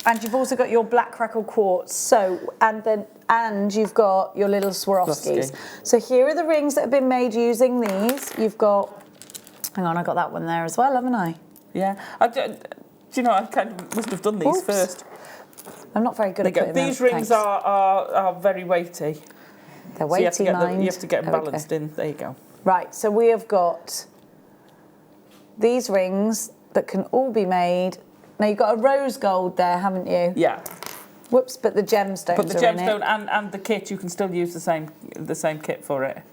and you've also got your black crackle quartz. So, and you've got your little Swarovskis. So here are the rings that have been made using these. You've got... Hang on, I got that one there as well, haven't I? Yeah. Do you know, I kind of must have done these first. I'm not very good at putting them. These rings are very weighty. They're weighty, so you have to get them balanced in. There you go. Right, so we have got these rings that can all be made. Now, you've got a rose gold there, haven't you? Yeah. Whoops, but the gemstones But the gemstone and the kit, you can still use the same kit for it.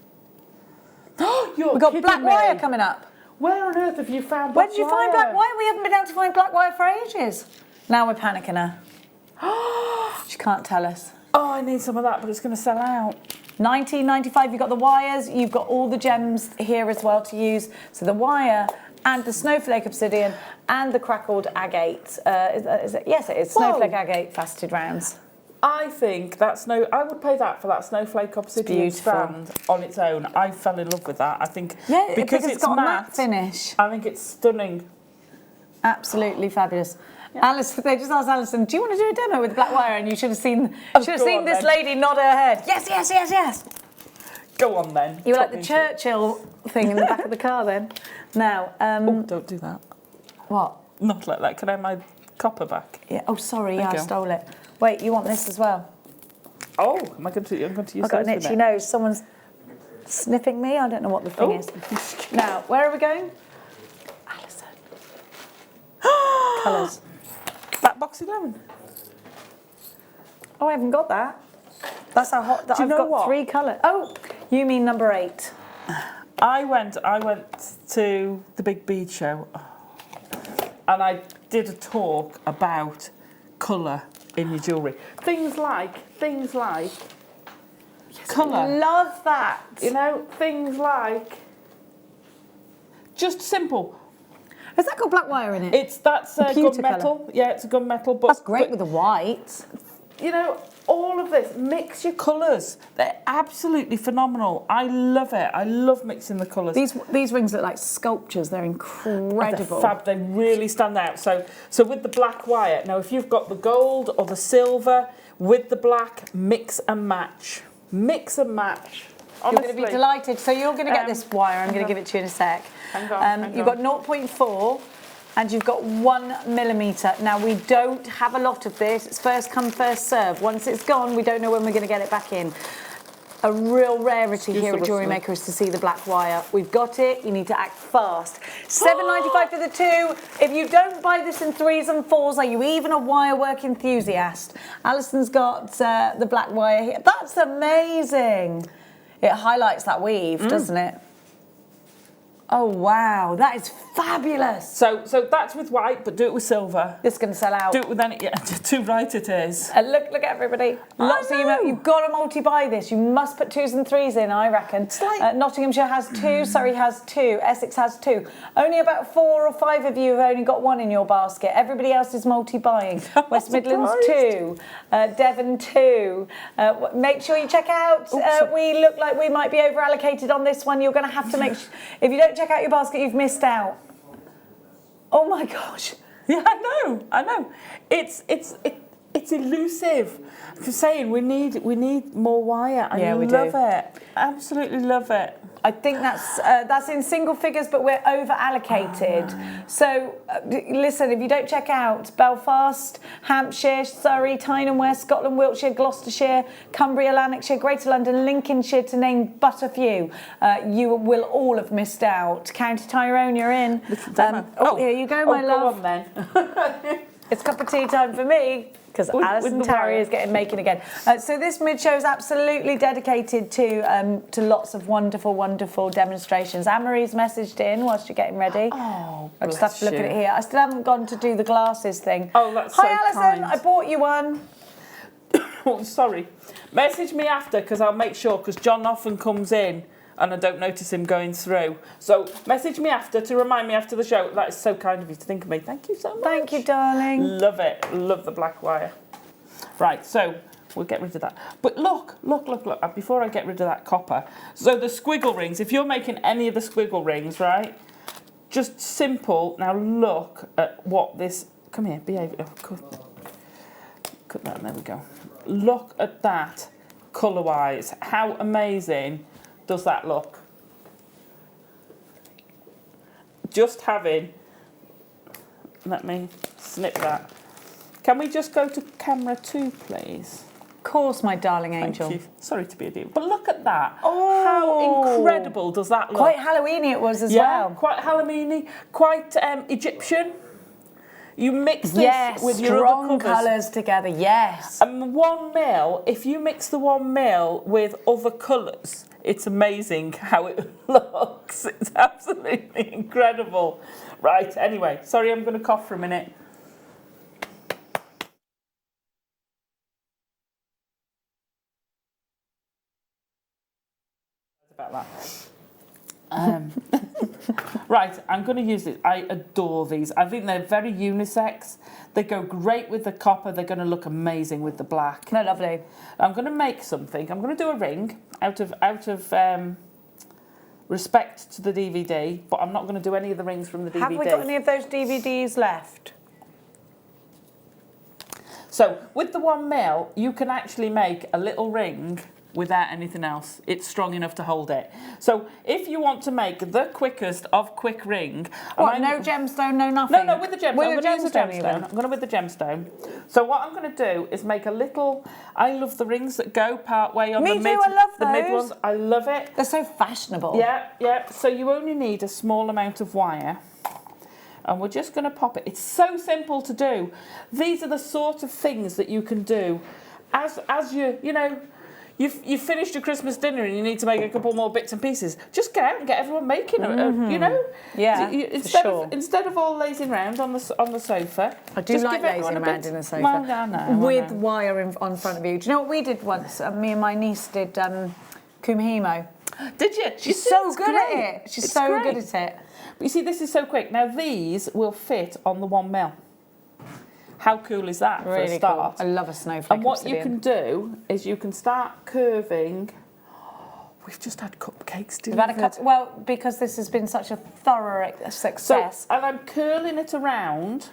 We've got black wire coming up. Where on earth have you found black wire? Where did you find black wire? We haven't been able to find black wire for ages. Now we're panicking her. She can't tell us. Oh, I need some of that, but it's going to sell out. $19.95, you've got the wires, you've got all the gems here as well to use. So the wire and the snowflake obsidian and the crackled agate. Is it? Yes, it is. Snowflake agate faceted rounds. I think I would pay that for that snowflake obsidian strand on its own. I fell in love with that. I think because it's got matte a matte finish. I think it's stunning. Absolutely fabulous. Yeah. Allison, they just asked Allison, do you want to do a demo with black wire? And you should have seen this lady nod her head. Yes, yes, yes, yes. Go on then. You were like the Churchill thing in the back of the car then. Now, oh, don't do that. What? Not like that. Can I have my copper back? Yeah. Oh, sorry, I stole it. Wait, you want this as well? Oh, I'm going to use this. I've got an itchy nose. Someone's sniffing me. I don't know what the thing is. Now, where are we going? Allison. Colours. That box 11. Oh, I haven't got that. That's how hot. I've got 3 colours. Oh, you mean number 8? I went to the big bead show, and I did a talk about colour in your jewellery. Things like colour. Love that. You know, things like just simple. Has that got black wire in it? That's gunmetal. Colour. Yeah, it's a gunmetal. But that's great with the white. You know, all of this, mix your colours. They're absolutely phenomenal. I love it. I love mixing the colours. These rings look like sculptures. They're incredible. They're fab. They really stand out. So with the black wire, now if you've got the gold or the silver with the black, mix and match. Mix and match. Honestly. You're going to be delighted. So you're going to get this wire. I'm going to give it to you in a sec. Hang on. You've got 0.4 and you've got 1mm. Now, we don't have a lot of this. It's first come, first serve. Once it's gone, we don't know when we're going to get it back in. A real rarity here at Jewellery Maker is to see the black wire. We've got it. You need to act fast. $7.95 for the 2. If you don't buy this in 3s and 4s, are you even a wire work enthusiast? Alison's got the black wire here. That's amazing. It highlights that weave, doesn't it? Oh wow, that is fabulous. So that's with white, but do it with silver. This is going to sell out. Do it with any, yeah, too right it is. Look at everybody. Lots of you've got to multi-buy this. You must put 2s and 3s in, I reckon. It's like... Nottinghamshire has 2, Surrey has 2, Essex has 2. Only about 4 or 5 of you have only got 1 in your basket. Everybody else is multi-buying. West Midlands 2, Devon 2. Make sure you check out. We look like we might be over-allocated on this one. You're going to have to make sure. If you don't check out your basket, you've missed out. Oh my gosh. Yeah, I know. It's elusive. I'm saying we need more wire. I love it. Absolutely love it. I think that's in single figures, but we're over allocated. So listen, if you don't check out Belfast, Hampshire, Surrey, Tyne and West, Scotland, Wiltshire, Gloucestershire, Cumbria, Lanarkshire, Greater London, Lincolnshire, to name but a few, you will all have missed out. County Tyrone, you're in. Here you go, my love. Go on then. It's cup of tea time for me, because Allison Tarry is making again. So this mid show is absolutely dedicated to lots of wonderful, wonderful demonstrations. Anne-Marie's messaged in whilst you're getting ready. Oh, I just have to look at it here. I still haven't gone to do the glasses thing. Oh, that's Hi, so Allison. kind. I bought you one. Oh, sorry. Message me after, because I'll make sure, because John often comes in and I don't notice him going through. So message me after to remind me after the show. That is so kind of you to think of me. Thank you so much. Thank you, darling. Love it. Love the black wire. Right, so we'll get rid of that. But look. Before I get rid of that copper. So the squiggle rings, if you're making any of the squiggle rings, right, just simple. Now look at what this, come here, behave. Oh, cut that, there we go. Look at that colour-wise. How amazing does that look? Just having, let me snip that. Can we just go to camera 2, please? Of course, my darling angel. Thank you. Sorry to be a dear, but look at that. Oh, how incredible does that look? Quite Halloweeny it was as well. Quite Halloweeny, quite Egyptian. You mix this with your strong other colours. colours together, yes. And 1 mil, if you mix the 1 mil with other colours, it's amazing how it looks. It's absolutely incredible. Right, anyway, sorry, I'm going to cough for a minute. About that. Right, I'm going to use it. I adore these. I think they're very unisex. They go great with the copper. They're going to look amazing with the black. They're lovely. I'm going to make something. I'm going to do a ring out of respect to the DVD, but I'm not going to do any of the rings from the DVD. Have we got any of those DVDs left? So with the 1 mil, you can actually make a little ring without anything else. It's strong enough to hold it. So if you want to make the quickest of quick ring... What, no gemstone, no nothing? No, with the gemstone. I'm going to use a gemstone. I'm going to with the gemstone. So what I'm going to do is make a little... I love the rings that go part way on the mid. Me too, I love the mid those. ones. I love it. They're so fashionable. Yeah. So you only need a small amount of wire. And we're just going to pop it. It's so simple to do. These are the sort of things that you can do as you know... You've finished your Christmas dinner and you need to make a couple more bits and pieces. Just get out and get everyone making it, you know? Yeah, instead of all lazing around on the sofa. I do like lazing around in the sofa. Well, I know. With wire on front of you. Do you know what we did once? Me and my niece did Kumihimo. Did you? She's so good at it. She's so good at it. But you see, this is so quick. Now, these will fit on the 1 mil. How cool is that for a start? Cool. I love a snowflake. And what you can do is you can start curving. We've just had cupcakes delivered. Well, because this has been such a thorough success. So, and I'm curling it around.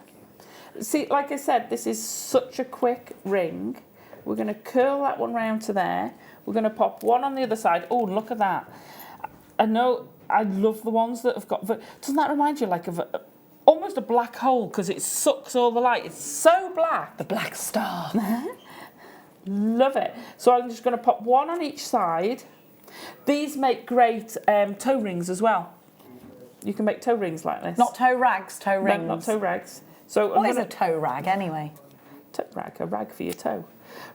See, like I said, this is such a quick ring. We're going to curl that one round to there. We're going to pop one on the other side. Oh, look at that. I know, I love the ones that have got... Doesn't that remind you like of... almost a black hole because it sucks all the light. It's so black. The black star. Love it. So I'm just going to pop one on each side. These make great toe rings as well. You can make toe rings like this. Not toe rags, toe rings. No, not toe rags. So what is a toe rag anyway? Toe rag, a rag for your toe.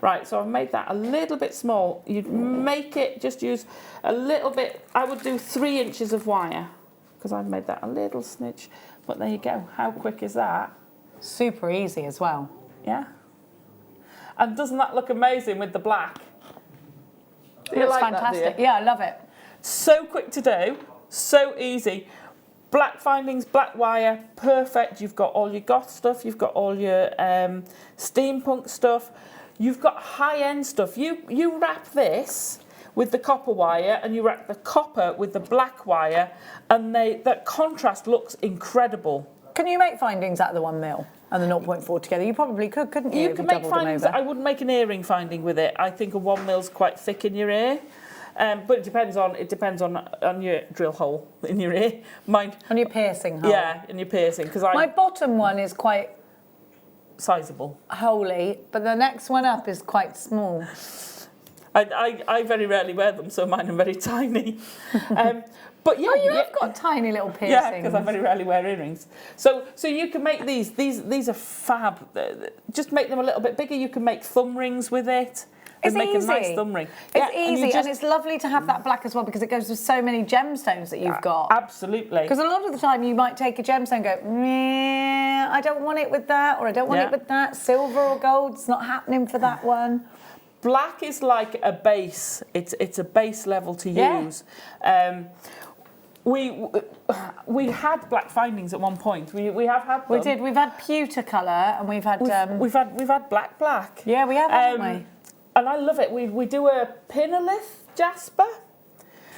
Right, so I've made that a little bit small. You'd make it, just use a little bit. I would do 3 inches of wire. because I've made that a little snitch. But there you go. How quick is that? Super easy as well. Yeah. And doesn't that look amazing with the black? It looks fantastic. Yeah, I love it. So quick to do, so easy. Black findings, black wire, perfect. You've got all your goth stuff, you've got all your steampunk stuff, you've got high-end stuff. You wrap this with the copper wire and you wrap the copper with the black wire, and that contrast looks incredible. Can you make findings out of the 1mm and the 0.4 together? You probably could, couldn't you? You can make findings. I wouldn't make an earring finding with it. I think a 1mm is quite thick in your ear. But it depends on your drill hole in your ear. Mine. On your piercing hole. Yeah, in your piercing. Because my bottom one is quite sizable, holy, but the next one up is quite small. I very rarely wear them, so mine are very tiny. But yeah, you have got tiny little piercings. Yeah, because I very rarely wear earrings. So you can make these. These are fab. Just make them a little bit bigger. You can make thumb rings with it. It's make easy. a nice thumb ring. It's easy, and it's lovely to have that black as well because it goes with so many gemstones that you've got. Absolutely. Because a lot of the time you might take a gemstone and go, nah, I don't want it with that, or I don't want it with that. Silver or gold's not happening for that one. Black is like a base. It's a base level to use. We had black findings at one point. We have had them. We did. We've had pewter colour, and we've had we've had black. Yeah, we have, haven't we? And I love it. We do a pinolith jasper.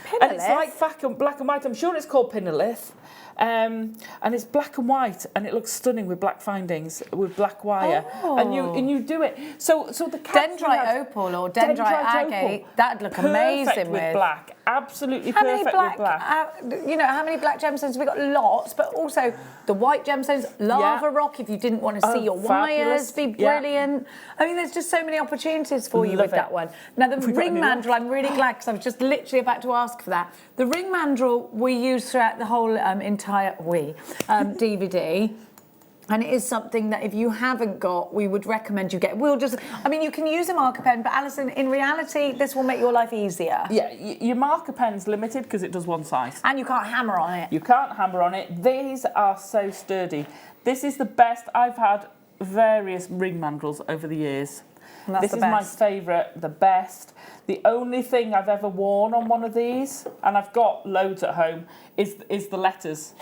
Pinolith? And it's like black and white. I'm sure it's called pinolith. And it's black and white, and it looks stunning with black findings, with black wire. Oh. And you do it. So the dendrite opal or dendrite agate, that'd look amazing with black. Absolutely perfect with black. How many black gemstones? We've got lots, but also the white gemstones, lava rock, if you didn't want to see your wires, be brilliant. I mean, there's just so many opportunities for you with that one. Now, the ring mandrel, I'm really glad, because I was just literally about to ask for that. The ring mandrel we use throughout the whole entire DVD. And it is something that if you haven't got, we would recommend you get. You can use a marker pen, but Alison, in reality, this will make your life easier. Yeah, your marker pen's limited because it does one size. And you can't hammer on it. You can't hammer on it. These are so sturdy. This is the best. I've had various ring mandrels over the years. This is my favourite, the best. The only thing I've ever worn on one of these, and I've got loads at home, is the letters,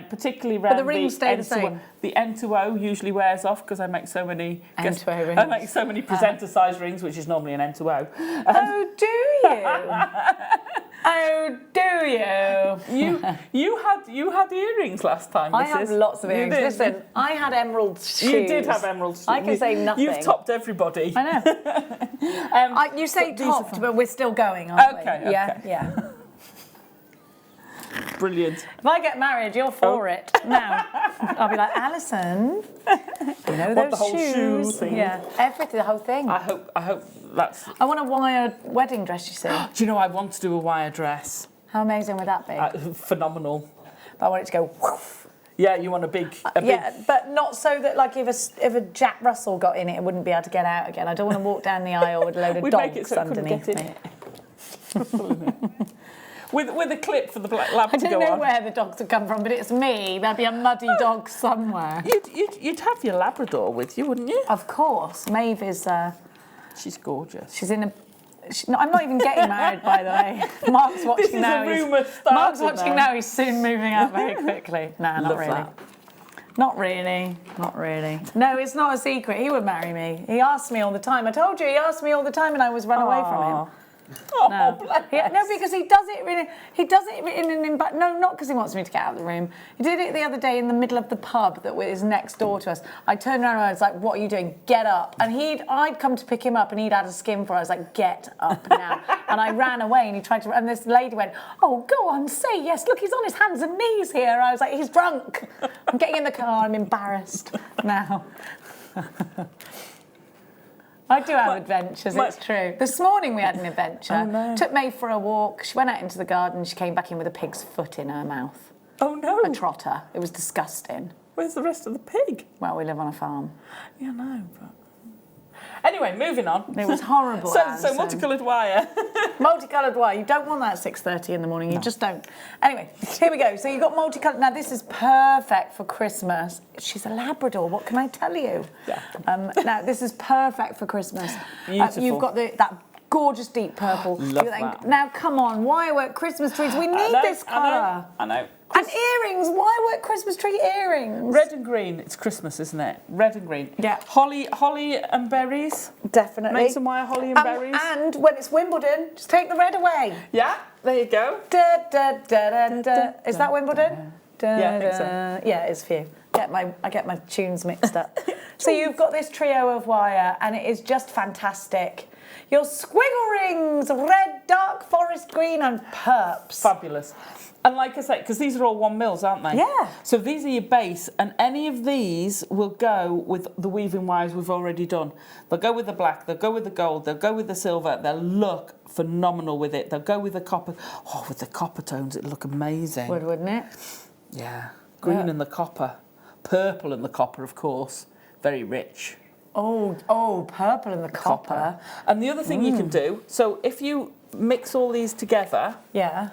particularly around the rings stay the same. The N2O usually wears off because I make so many N2O rings. I make so many presenter size rings, which is normally an N2O. Oh, do you? Oh, do you? You had earrings last time. I have lots of earrings. Listen, I had emerald shoes. You did have emerald shoes. I can say nothing. You've topped everybody. I know. You say topped, but we're still going, aren't we? Okay. Yeah. Brilliant. If I get married, you're for it. Now, I'll be like, Alison, you know those the whole shoe thing. Yeah, everything, the whole thing. I hope that's... I want a wire wedding dress, you see. Do you know, I want to do a wire dress. How amazing would that be? Phenomenal. But I want it to go woof. Yeah, you want a big... but not so that, like, if a Jack Russell got in it, it wouldn't be able to get out again. I don't want to walk down the aisle with a load of dogs underneath me. With a clip for the black lab to go on. I don't know where the dogs would come from, but it's me. There'd be a muddy dog somewhere. You'd have your Labrador with you, wouldn't you? Of course. Maeve is... she's gorgeous. She's in a... I'm not even getting married, by the way. Mark's watching now. Mark's watching now. He's soon moving out very quickly. No, not really. That. Not really. Not really. No, it's not a secret. He would marry me. He asks me all the time. I told you, he asked me all the time and I always run away from him. Oh, no. No, because he does it really. He does it no, not because he wants me to get out of the room. He did it the other day in the middle of the pub that is next door to us. I turned around and I was like, "What are you doing? Get up!" And I'd come to pick him up, and he'd had a skin for. I was like, "Get up now!" And I ran away, and he tried to. And this lady went, "Oh, go on, say yes. Look, he's on his hands and knees here." I was like, "He's drunk." I'm getting in the car. I'm embarrassed now. I do have adventures, it's true. This morning we had an adventure. Oh, no. Took May for a walk. She went out into the garden. She came back in with a pig's foot in her mouth. Oh, no. A trotter. It was disgusting. Where's the rest of the pig? Well, we live on a farm. Yeah, no, but... Anyway, moving on. It was horrible. So multicoloured wire. Multicoloured wire. You don't want that at 6:30 in the morning. You just don't. Anyway, here we go. So you've got multicoloured. Now this is perfect for Christmas. She's a Labrador. What can I tell you? Yeah. Now this is perfect for Christmas. Beautiful. You've got that gorgeous deep purple. Love that. Now come on, wirework Christmas trees. We need this colour. I know. And earrings. Wirework Christmas tree earrings. Red and green. It's Christmas, isn't it? Red and green. Yeah. Holly and berries. Definitely. Make some wire holly and berries. And when it's Wimbledon, just take the red away. Yeah. There you go. Da, da, da, da, da. Is that Wimbledon? Da, Yeah, I think so. Yeah, it's for you. I get my tunes mixed up. So you've got this trio of wire, and it is just fantastic. Your squiggle rings, red, dark forest green, and perps. Fabulous. And like I say, because these are all 1mm, aren't they? Yeah. So these are your base, and any of these will go with the weaving wires we've already done. They'll go with the black, they'll go with the gold, they'll go with the silver, they'll look phenomenal with it. They'll go with the copper. Oh, with the copper tones, it'll look amazing. Wouldn't it? Yeah. Green and the copper. Purple and the copper, of course. Very rich. Oh, purple and the copper. And the other thing you can do, so if you mix all these together, Yeah.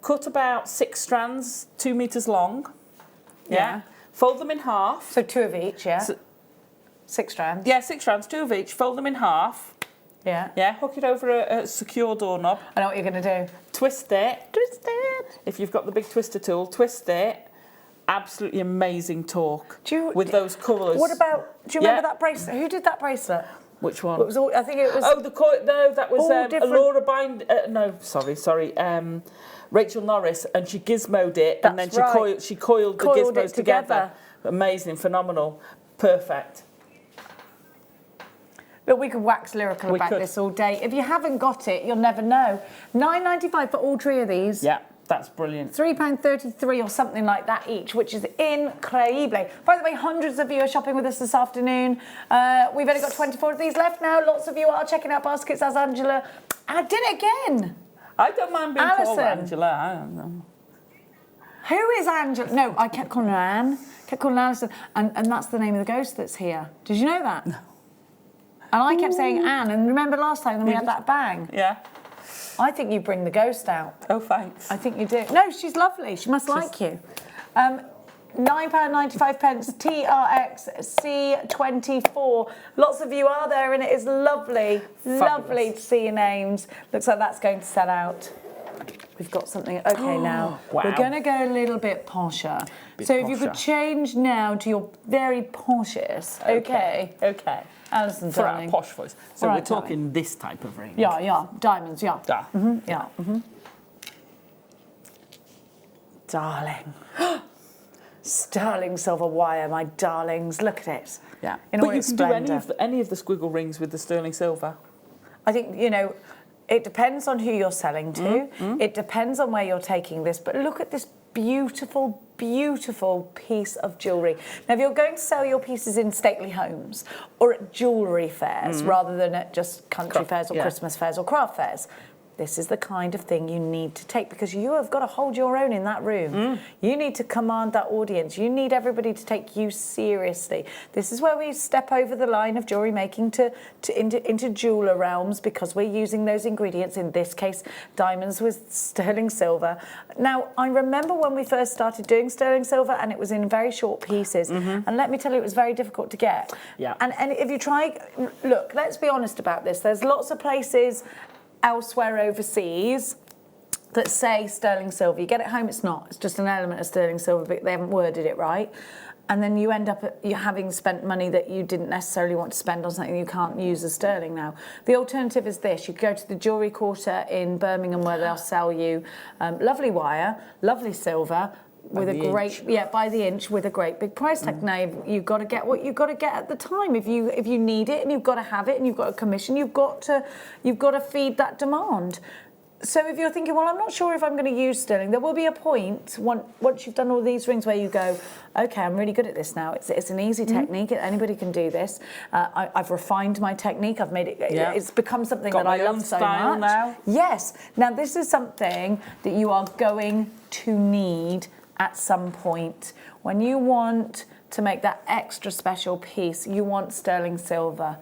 cut about 6 strands, 2 metres long. Yeah. Fold them in half. So 2 of each, yeah? So- 6 strands. Yeah, 6 strands, 2 of each. Fold them in half. Yeah. Yeah, hook it over a secure doorknob. I know what you're going to do. Twist it. Twist it. If you've got the big twister tool, twist it. Absolutely amazing torque with those colours. What about, do you remember that bracelet? Who did that bracelet? Which one? It was all, I think it was... Oh, the coil. No, that was different- Laura Bind. No, sorry. Rachel Norris, and she gizmoed it, and then That's right. she coiled the Coiled gizmos it together. Amazing, phenomenal, perfect. Look, we could wax lyrical about this all day. If you haven't got it, you'll never know. £9.95 for all 3 of these. Yeah, that's brilliant. £3.33 or something like that each, which is incredible. By the way, hundreds of you are shopping with us this afternoon. We've only got 24 of these left now. Lots of you are checking out baskets as Angela. And I did it again. I don't mind being called Allison. Angela. I don't know. Who is Angela? No, I kept calling her Anne. Kept calling her Allison. And that's the name of the ghost that's here. Did you know that? No. And I kept saying Anne. And remember last time when we had that bang? Yeah. I think you bring the ghost out. Oh, thanks. I think you do. No, she's lovely. She must like you. £9.95 TRX C24. Lots of you are there, and it is lovely. Fabulous. Lovely to see your names. Looks like that's going to sell out. We've got something. Okay, now Wow. we're going to go a little bit posher. So if you could change now to your very poshest. Okay. Okay. Alison, For darling. our posh voice. So All we're right, talking this type of ring. Yeah. Diamonds, yeah. Da. Yeah. Darling. Sterling silver wire, my darlings. Look at it. Yeah. In all But you its can do splendour. any of the squiggle rings with the sterling silver. I think, it depends on who you're selling to. It depends on where you're taking this. But look at this beautiful, beautiful piece of jewellery. Now, if you're going to sell your pieces in stately homes or at jewellery fairs rather than at just country fairs or Christmas fairs or craft fairs, this is the kind of thing you need to take because you have got to hold your own in that room. You need to command that audience. You need everybody to take you seriously. This is where we step over the line of jewellery making into jeweller realms because we're using those ingredients, in this case, diamonds with sterling silver. Now, I remember when we first started doing sterling silver and it was in very short pieces. And let me tell you, it was very difficult to get. Yeah. And if you try, look, let's be honest about this. There's lots of places elsewhere overseas that say sterling silver. You get it home, it's not. It's just an element of sterling silver, but they haven't worded it right. And then you end up you having spent money that you didn't necessarily want to spend on something you can't use as sterling now. The alternative is this. You go to the Jewellery Quarter in Birmingham where they'll sell you lovely wire, lovely silver, with a great by the inch with a great big price tag. Now you've got to get what you've got to get at the time. If you need it and you've got to have it and you've got a commission, you've got to feed that demand. So if you're thinking, well, I'm not sure if I'm going to use sterling, there will be a point once you've done all these rings where you go, okay, I'm really good at this now. It's an easy technique. Anybody can do this. I've refined my technique. I've made it. It's become something that I love so much. Now. Yes. Now this is something that you are going to need at some point. When you want to make that extra special piece, you want sterling silver.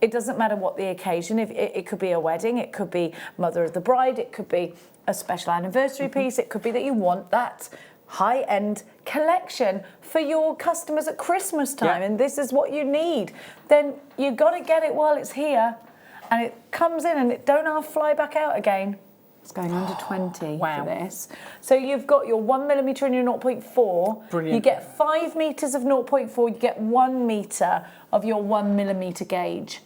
It doesn't matter what the occasion. If it could be a wedding, it could be mother of the bride, it could be a special anniversary piece, it could be that you want that high-end collection for your customers at Christmas time, and this is what you need. Then you've got to get it while it's here, and it comes in and it don't half fly back out again. It's going under 20 for this. So you've got your 1mm and your 0.4. Brilliant. You get 5 meters of 0.4, you get 1 meter of your 1mm gauge.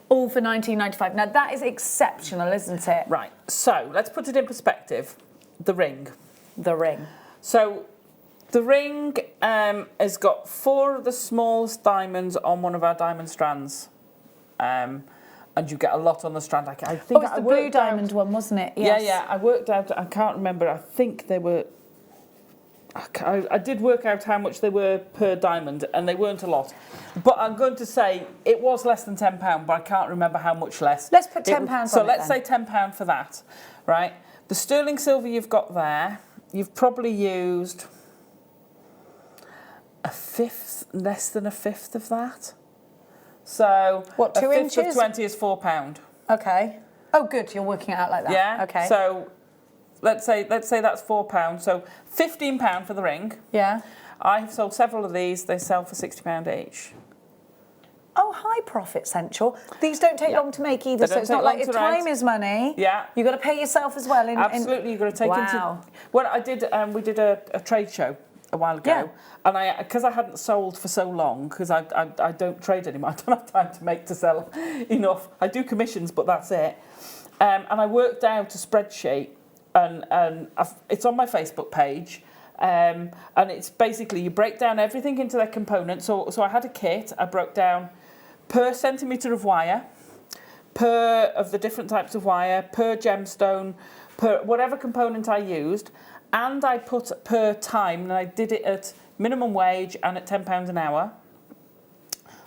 All for £19.95. Now that is exceptional, isn't it? Right, so let's put it in perspective. The ring. The ring. So the ring has got 4 of the smallest diamonds on one of our diamond strands. And you get a lot on the strand. I think it's the blue diamond one, wasn't it? Yes. Yeah, I worked out, I can't remember, I think they were, I did work out how much they were per diamond, and they weren't a lot. But I'm going to say it was less than £10, but I can't remember how much less. Let's put £10 on it. So let's say £10 for that, right? The sterling silver you've got there, you've probably used a fifth, less than a fifth of that. So what, 2 inches? A fifth of 20 is £4. Okay. Oh, good. You're working it out like that. Yeah. Okay. So let's say that's £4. So £15 for the ring. Yeah. I have sold several of these. They sell for £60 each. Oh, high profit central. These don't take long to make either, so it's not like if time is money. Yeah. You've got to pay yourself as well. Absolutely, you've got to take into. Well, I did. We did a trade show a while ago, and because I hadn't sold for so long, because I don't trade anymore. I don't have time to make to sell enough. I do commissions, but that's it. And I worked out a spreadsheet, and it's on my Facebook page. And it's basically you break down everything into their components. So I had a kit. I broke down per centimetre of wire, per of the different types of wire, per gemstone, per whatever component I used, and I put per time, and I did it at minimum wage and at £10 an hour,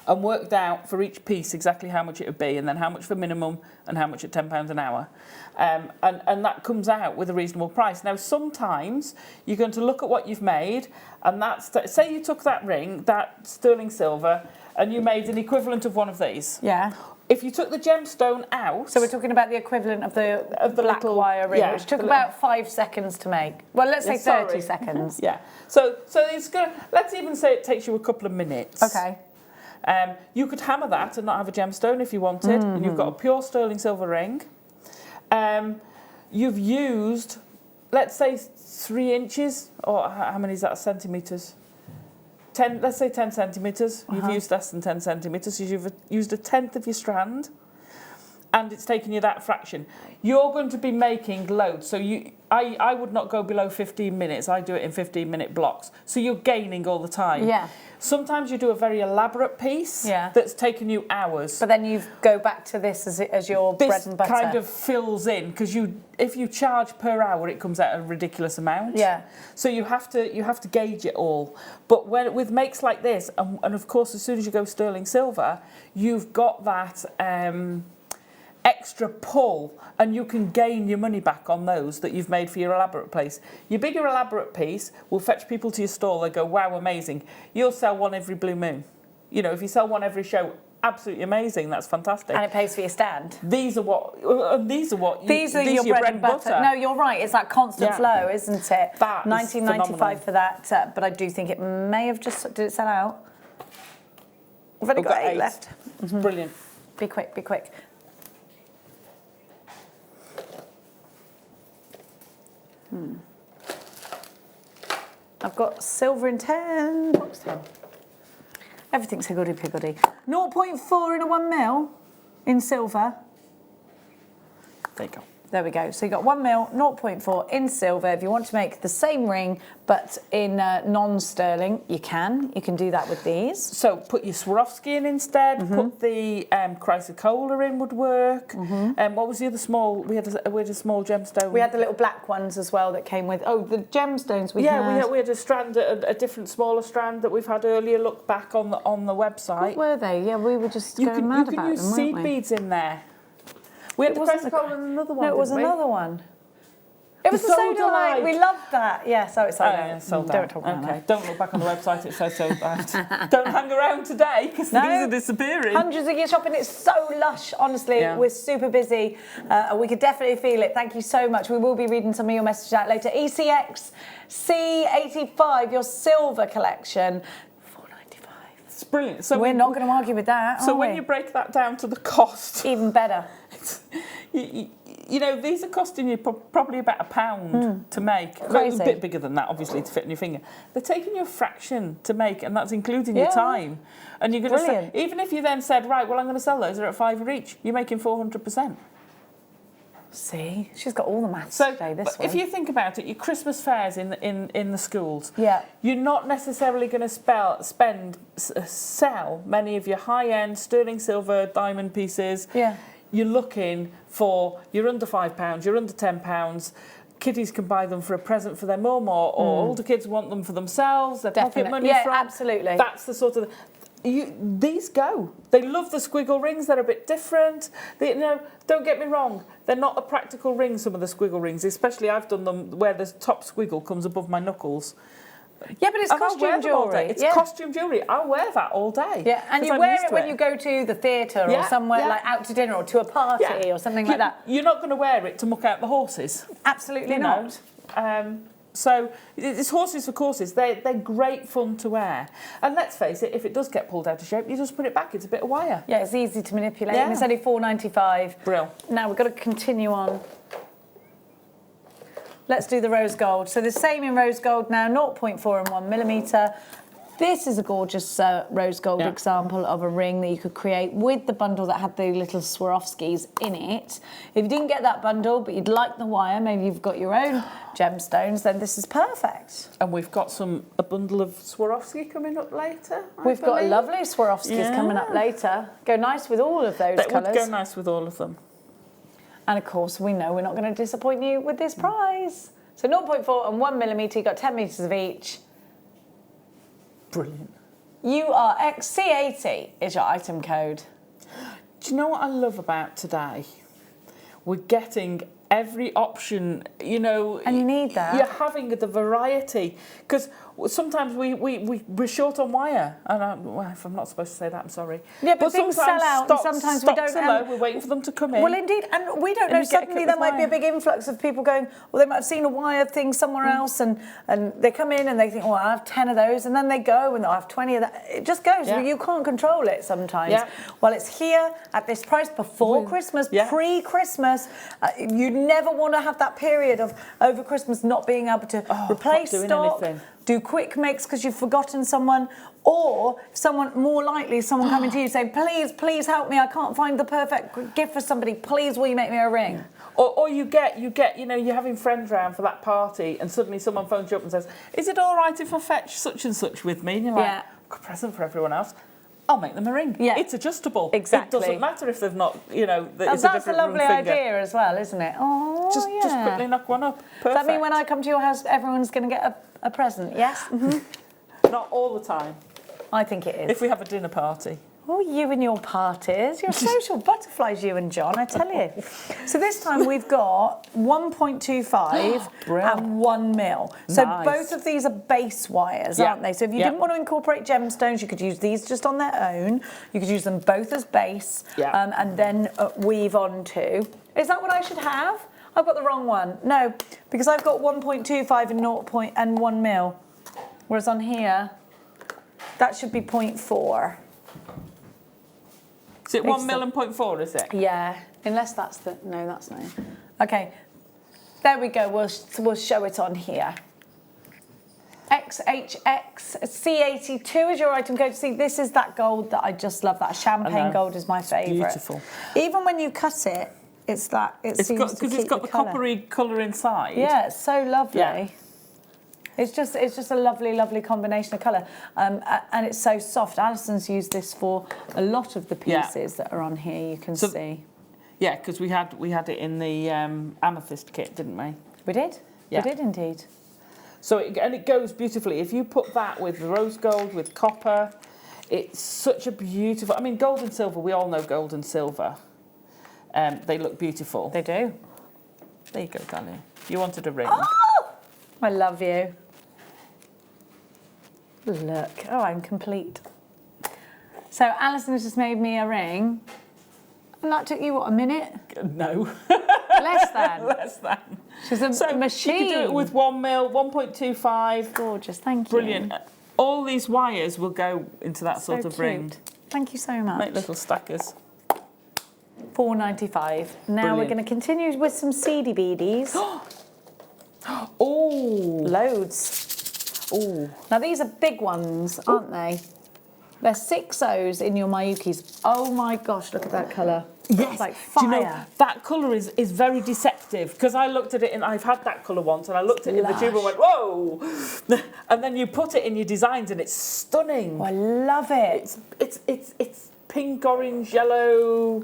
and worked out for each piece exactly how much it would be, and then how much for minimum and how much at £10 an hour. And that comes out with a reasonable price. Now, sometimes you're going to look at what you've made, and that's, say you took that ring, that sterling silver, and you made an equivalent of one of these. Yeah. If you took the gemstone out... So we're talking about the equivalent of the black little, wire ring, which took about 5 seconds to make. Well, let's say 30 seconds. Yeah. So it's going to... Let's even say it takes you a couple of minutes. Okay. You could hammer that and not have a gemstone if you wanted, and you've got a pure sterling silver ring. You've used, let's say, 3 inches, or how many is that, centimetres? 10, let's say 10 centimetres. You've used less than 10 centimetres. You've used a tenth of your strand, and it's taken you that fraction. You're going to be making loads. So I would not go below 15 minutes. I do it in 15-minute blocks. So you're gaining all the time. Yeah. Sometimes you do a very elaborate piece that's taken you hours. But then you go back to this as your bread and butter. This kind of fills in, because if you charge per hour, it comes out a ridiculous amount. Yeah. So you have to gauge it all. But with makes like this, and of course, as soon as you go sterling silver, you've got that extra pull, and you can gain your money back on those that you've made for your elaborate piece. Your bigger elaborate piece will fetch people to your stall. They go, wow, amazing. You'll sell one every blue moon. You know, if you sell one every show, absolutely amazing. That's fantastic. And it pays for your stand. These are your bread and butter. No, you're right. It's that constant flow, isn't it? That $19.95 for that. But I do think it may have just... Did it sell out? We've only got 8 left. It's brilliant. Be quick, be quick. I've got silver in 10, box 10. Everything's higgledy-piggledy. 0.4 in a 1mm in silver. There you go. There we go. So you've got 1mm, 0.4 in silver. If you want to make the same ring, but in non-sterling, you can. You can do that with these. So put your Swarovski in instead. Put the chrysocolla in would work. What was the other small? We had a small gemstone. We had the little black ones as well that came with. Oh, the gemstones we had. we had a strand, a different smaller strand that we've had earlier. Look back on the website. What were they? Yeah, we were just going mad about them, weren't we? You can use seed beads in there. We had the chrysocolla and another one. No, it was another one. It was the soda light. We loved that. Yeah, so it's sold out. Yeah, sold out. Don't talk about Okay, don't look back on the website. It says sold out. Don't hang around today because things are disappearing. Hundreds of years shopping. It's so lush. Honestly, we're super busy. We could definitely feel it. Thank you so much. We will be reading some of your messages out later. ECX C85, your silver collection. It's brilliant. So we're not going to argue with that. So when you break that down to the cost, even better. You know, these are costing you probably about £1 to make. Crazy. A bit bigger than that, obviously, to fit in your finger. They're taking you a fraction to make, and that's including your time. And you're going to say, even if you then said, right, well, I'm going to sell those, they're at £5 each, you're making 400%. See, she's got all the maths today. This one. If you think about it, your Christmas fairs in the schools, you're not necessarily going to sell many of your high-end sterling silver diamond pieces. Yeah. You're looking for, you're under £5, you're under £10. Kiddies can buy them for a present for their mum, or older kids want them for themselves. Their pocket money from. Absolutely. That's the sort of. These go. They love the squiggle rings. They're a bit different. Don't get me wrong. They're not a practical ring. Some of the squiggle rings, especially I've done them where the top squiggle comes above my knuckles. Yeah, but it's costume jewellery. It's costume jewellery. I'll wear that all day. Yeah, and you wear it when you go to the theatre or somewhere like out to dinner or to a party or something like that. You're not going to wear it to muck out the horses. Absolutely not. So it's horses for courses. They're great fun to wear. And let's face it, if it does get pulled out of shape, you just put it back. It's a bit of wire. Yeah, it's easy to manipulate. And it's only $4.95. Brill. Now we've got to continue on. Let's do the rose gold. So the same in rose gold now, 0.4 and 1mm. This is a gorgeous rose gold example of a ring that you could create with the bundle that had the little Swarovskis in it. If you didn't get that bundle, but you'd like the wire, maybe you've got your own gemstones, then this is perfect. And we've got a bundle of Swarovski coming up later. We've got a lovely Swarovskis coming up later. Go nice with all of those colours. That would go nice with all of them. And of course, we know we're not going to disappoint you with this prize. So 0.4 and 1mm, you've got 10 metres of each. Brilliant. You are XC80 is your item code. Do you know what I love about today? We're getting every option, you know. And you need that. You're having the variety. Because sometimes we're short on wire. And if I'm not supposed to say that, I'm sorry. Yeah, but things sell out and sometimes we don't know. We're waiting for them to come in. Well, indeed. And we don't know. Suddenly there might be a big influx of people going, well, they might have seen a wire thing somewhere else and they come in and they think, well, I have 10 of those. And then they go and I have 20 of that. It just goes. You can't control it sometimes. Yeah. Well, it's here at this price before Christmas, pre-Christmas. You never want to have that period of over Christmas not being able to replace stock, do quick mix because you've forgotten someone, or someone coming to you saying, please help me, I can't find the perfect gift for somebody, please will you make me a ring? Or you get, you know, you're having friends round for that party and suddenly someone phones you up and says, is it all right if I fetch such and such with me? And you're like, I've got a present for everyone else. I'll make them a ring. Yeah. It's adjustable. Exactly. It doesn't matter if they've not, you know, it's that's a lovely idea as well, isn't it? Oh, just quickly knock one up. Perfect. Does that mean when I come to your house, everyone's going to get a present? Yes? Not all the time. I think it is. If we have a dinner party. Oh, you and your parties. You're social butterflies, you and John, I tell you. So this time we've got 1.25 and 1 mil. So both of these are base wires, aren't they? So if you didn't want to incorporate gemstones, you could use these just on their own. You could use them both as base and then weave onto. Is that what I should have? I've got the wrong one. No, because I've got 1.25 and 1 mil. Whereas on here, that should be 0.4. Is it 1 mil and 0.4, is it? Yeah, unless that's the... No, that's not. Okay, there we go. We'll show it on here. XHX C82 is your item code. See, this is that gold that I just love. That champagne gold is my favourite. Beautiful. Even when you cut it, it's that... Because it's got the coppery colour inside. Yeah, it's so lovely. Yeah. It's just a lovely, lovely combination of colour, and it's so soft. Allison's used this for a lot of the pieces that are on here. You can see. Yeah, because we had it in the amethyst kit, didn't we? We did. Yeah. We did indeed. So it goes beautifully. If you put that with rose gold, with copper, it's such a beautiful. I mean, gold and silver. We all know gold and silver. They look beautiful. They do. There you go, darling. You wanted a ring. Oh! I love you. Look. Oh, I'm complete. So Alison has just made me a ring. And that took you, what, a minute? No. Less than. Less than. She's a machine. You can do it with 1 mil, 1.25. Gorgeous, thank you. Brilliant. All these wires will go into that sort of cute. ring. Thank you so much. Make little stackers. $4.95. Now we're going to continue with some seedy beadies. Oh. Loads. Oh. Now these are big ones, aren't they? They're 6 O's in your Mayukis. Oh my gosh, look at that colour. Yes. It's like fire. Do you know, that colour is very deceptive, because I looked at it, and I've had that colour once, and I looked at it in the tube and went, whoa! And then you put it in your designs, and it's stunning. Oh, I love it. It's pink, orange, yellow.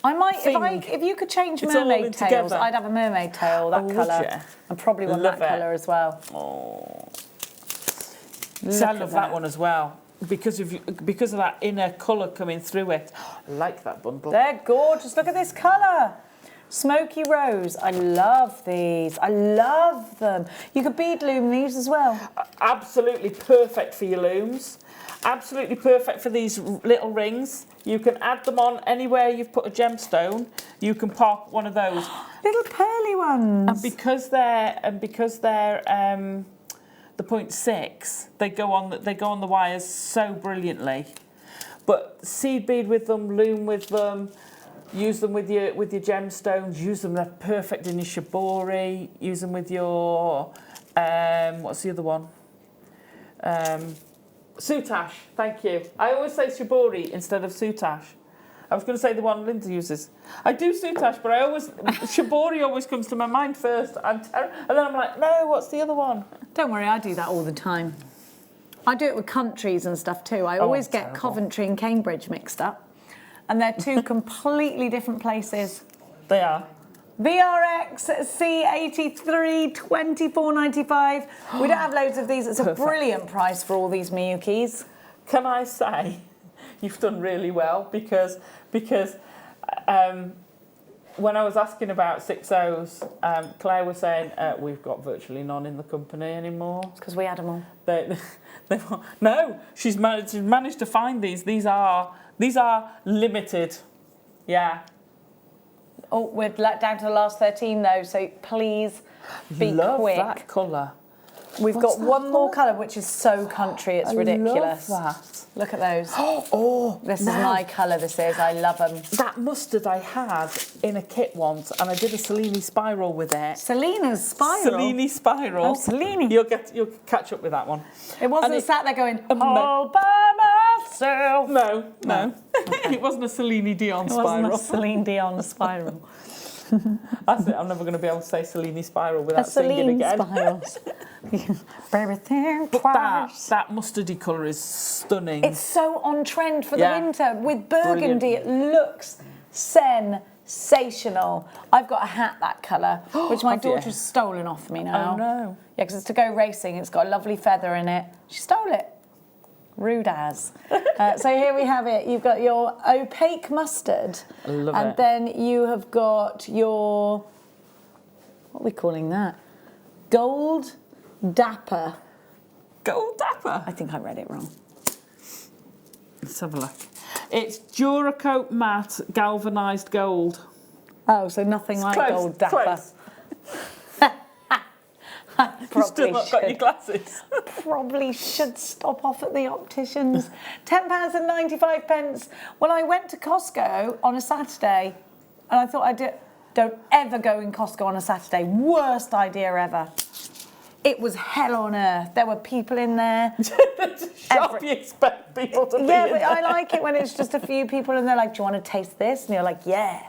I might, if you could change It's all mermaid in tails, together. I'd have a mermaid tail, that Would colour. you? I probably want Love that it. colour as well. Oh. Look See, I at love that one as well. Because of that inner colour coming through it. I like that bundle. They're gorgeous. Look at this colour. Smoky rose. I love these. I love them. You could bead loom these as well. Absolutely perfect for your looms. Absolutely perfect for these little rings. You can add them on anywhere you've put a gemstone. You can pop one of those. Little pearly ones. And because they're the 0.6, they go on the wires so brilliantly. But seed bead with them, loom with them, use them with your gemstones, use them, they're perfect in your shibori, use them with your what's the other one? Soutache, thank you. I always say shibori instead of soutache. I was going to say the one Linda uses. I do soutache, but shibori always comes to my mind first. And then I'm like, no, what's the other one? Don't worry, I do that all the time. I do it with countries and stuff too. I always get terrible. Coventry and Cambridge mixed up. And they're two completely different places. They are. VRX C83, $24.95. We don't have loads of these. It's a brilliant price for all these Miyukis. Can I say, you've done really well because when I was asking about 6 O's, Claire was saying we've got virtually none in the company anymore. It's because we had them all. No, she's managed to find these. These are limited. Yeah. Oh, we're down to the last 13 though, so please be Love quick. that colour. We've got one more colour, which is so country, it's ridiculous. Love that. Look at those. Oh, This is my colour, this is. I love them. That mustard I had in a kit once, and I did a Cellini spiral with it. Selina's spiral. Cellini spiral. Oh, Cellini. You'll catch up with that one. It wasn't And sat there going, all by myself. No. Okay. It wasn't a Cellini Dion It spiral. wasn't a Celine Dion spiral. That's it. I'm never going to be able to say Cellini spiral A without singing Celine again. spiral. Everything But twice. that mustardy colour is stunning. It's so on trend for the Yeah. winter. With burgundy, Brilliant. it looks sensational. I've got a hat that colour, which my Have you? daughter's stolen off me now. Oh no. Yeah, because it's to go racing. It's got a lovely feather in it. She stole it. Rude as. So here we have it. You've got your opaque mustard. I love and it. then you have got your, what are we calling that? Gold Dapper. Gold Dapper. I think I read it wrong. Let's have a look. It's Duracoat Matte Galvanised Gold. Oh, so nothing like Close, Gold Dapper. close. Probably Still not got your should. glasses. Probably should stop off at the opticians. £10.95. Well, I went to Costco on a Saturday, and I thought don't ever go in Costco on a Saturday. Worst idea ever. It was hell on earth. There were people in there. Shop you expect people to be Yeah, in but there. I like it when it's just a few people and they're like, do you want to taste this? And you're like, yeah.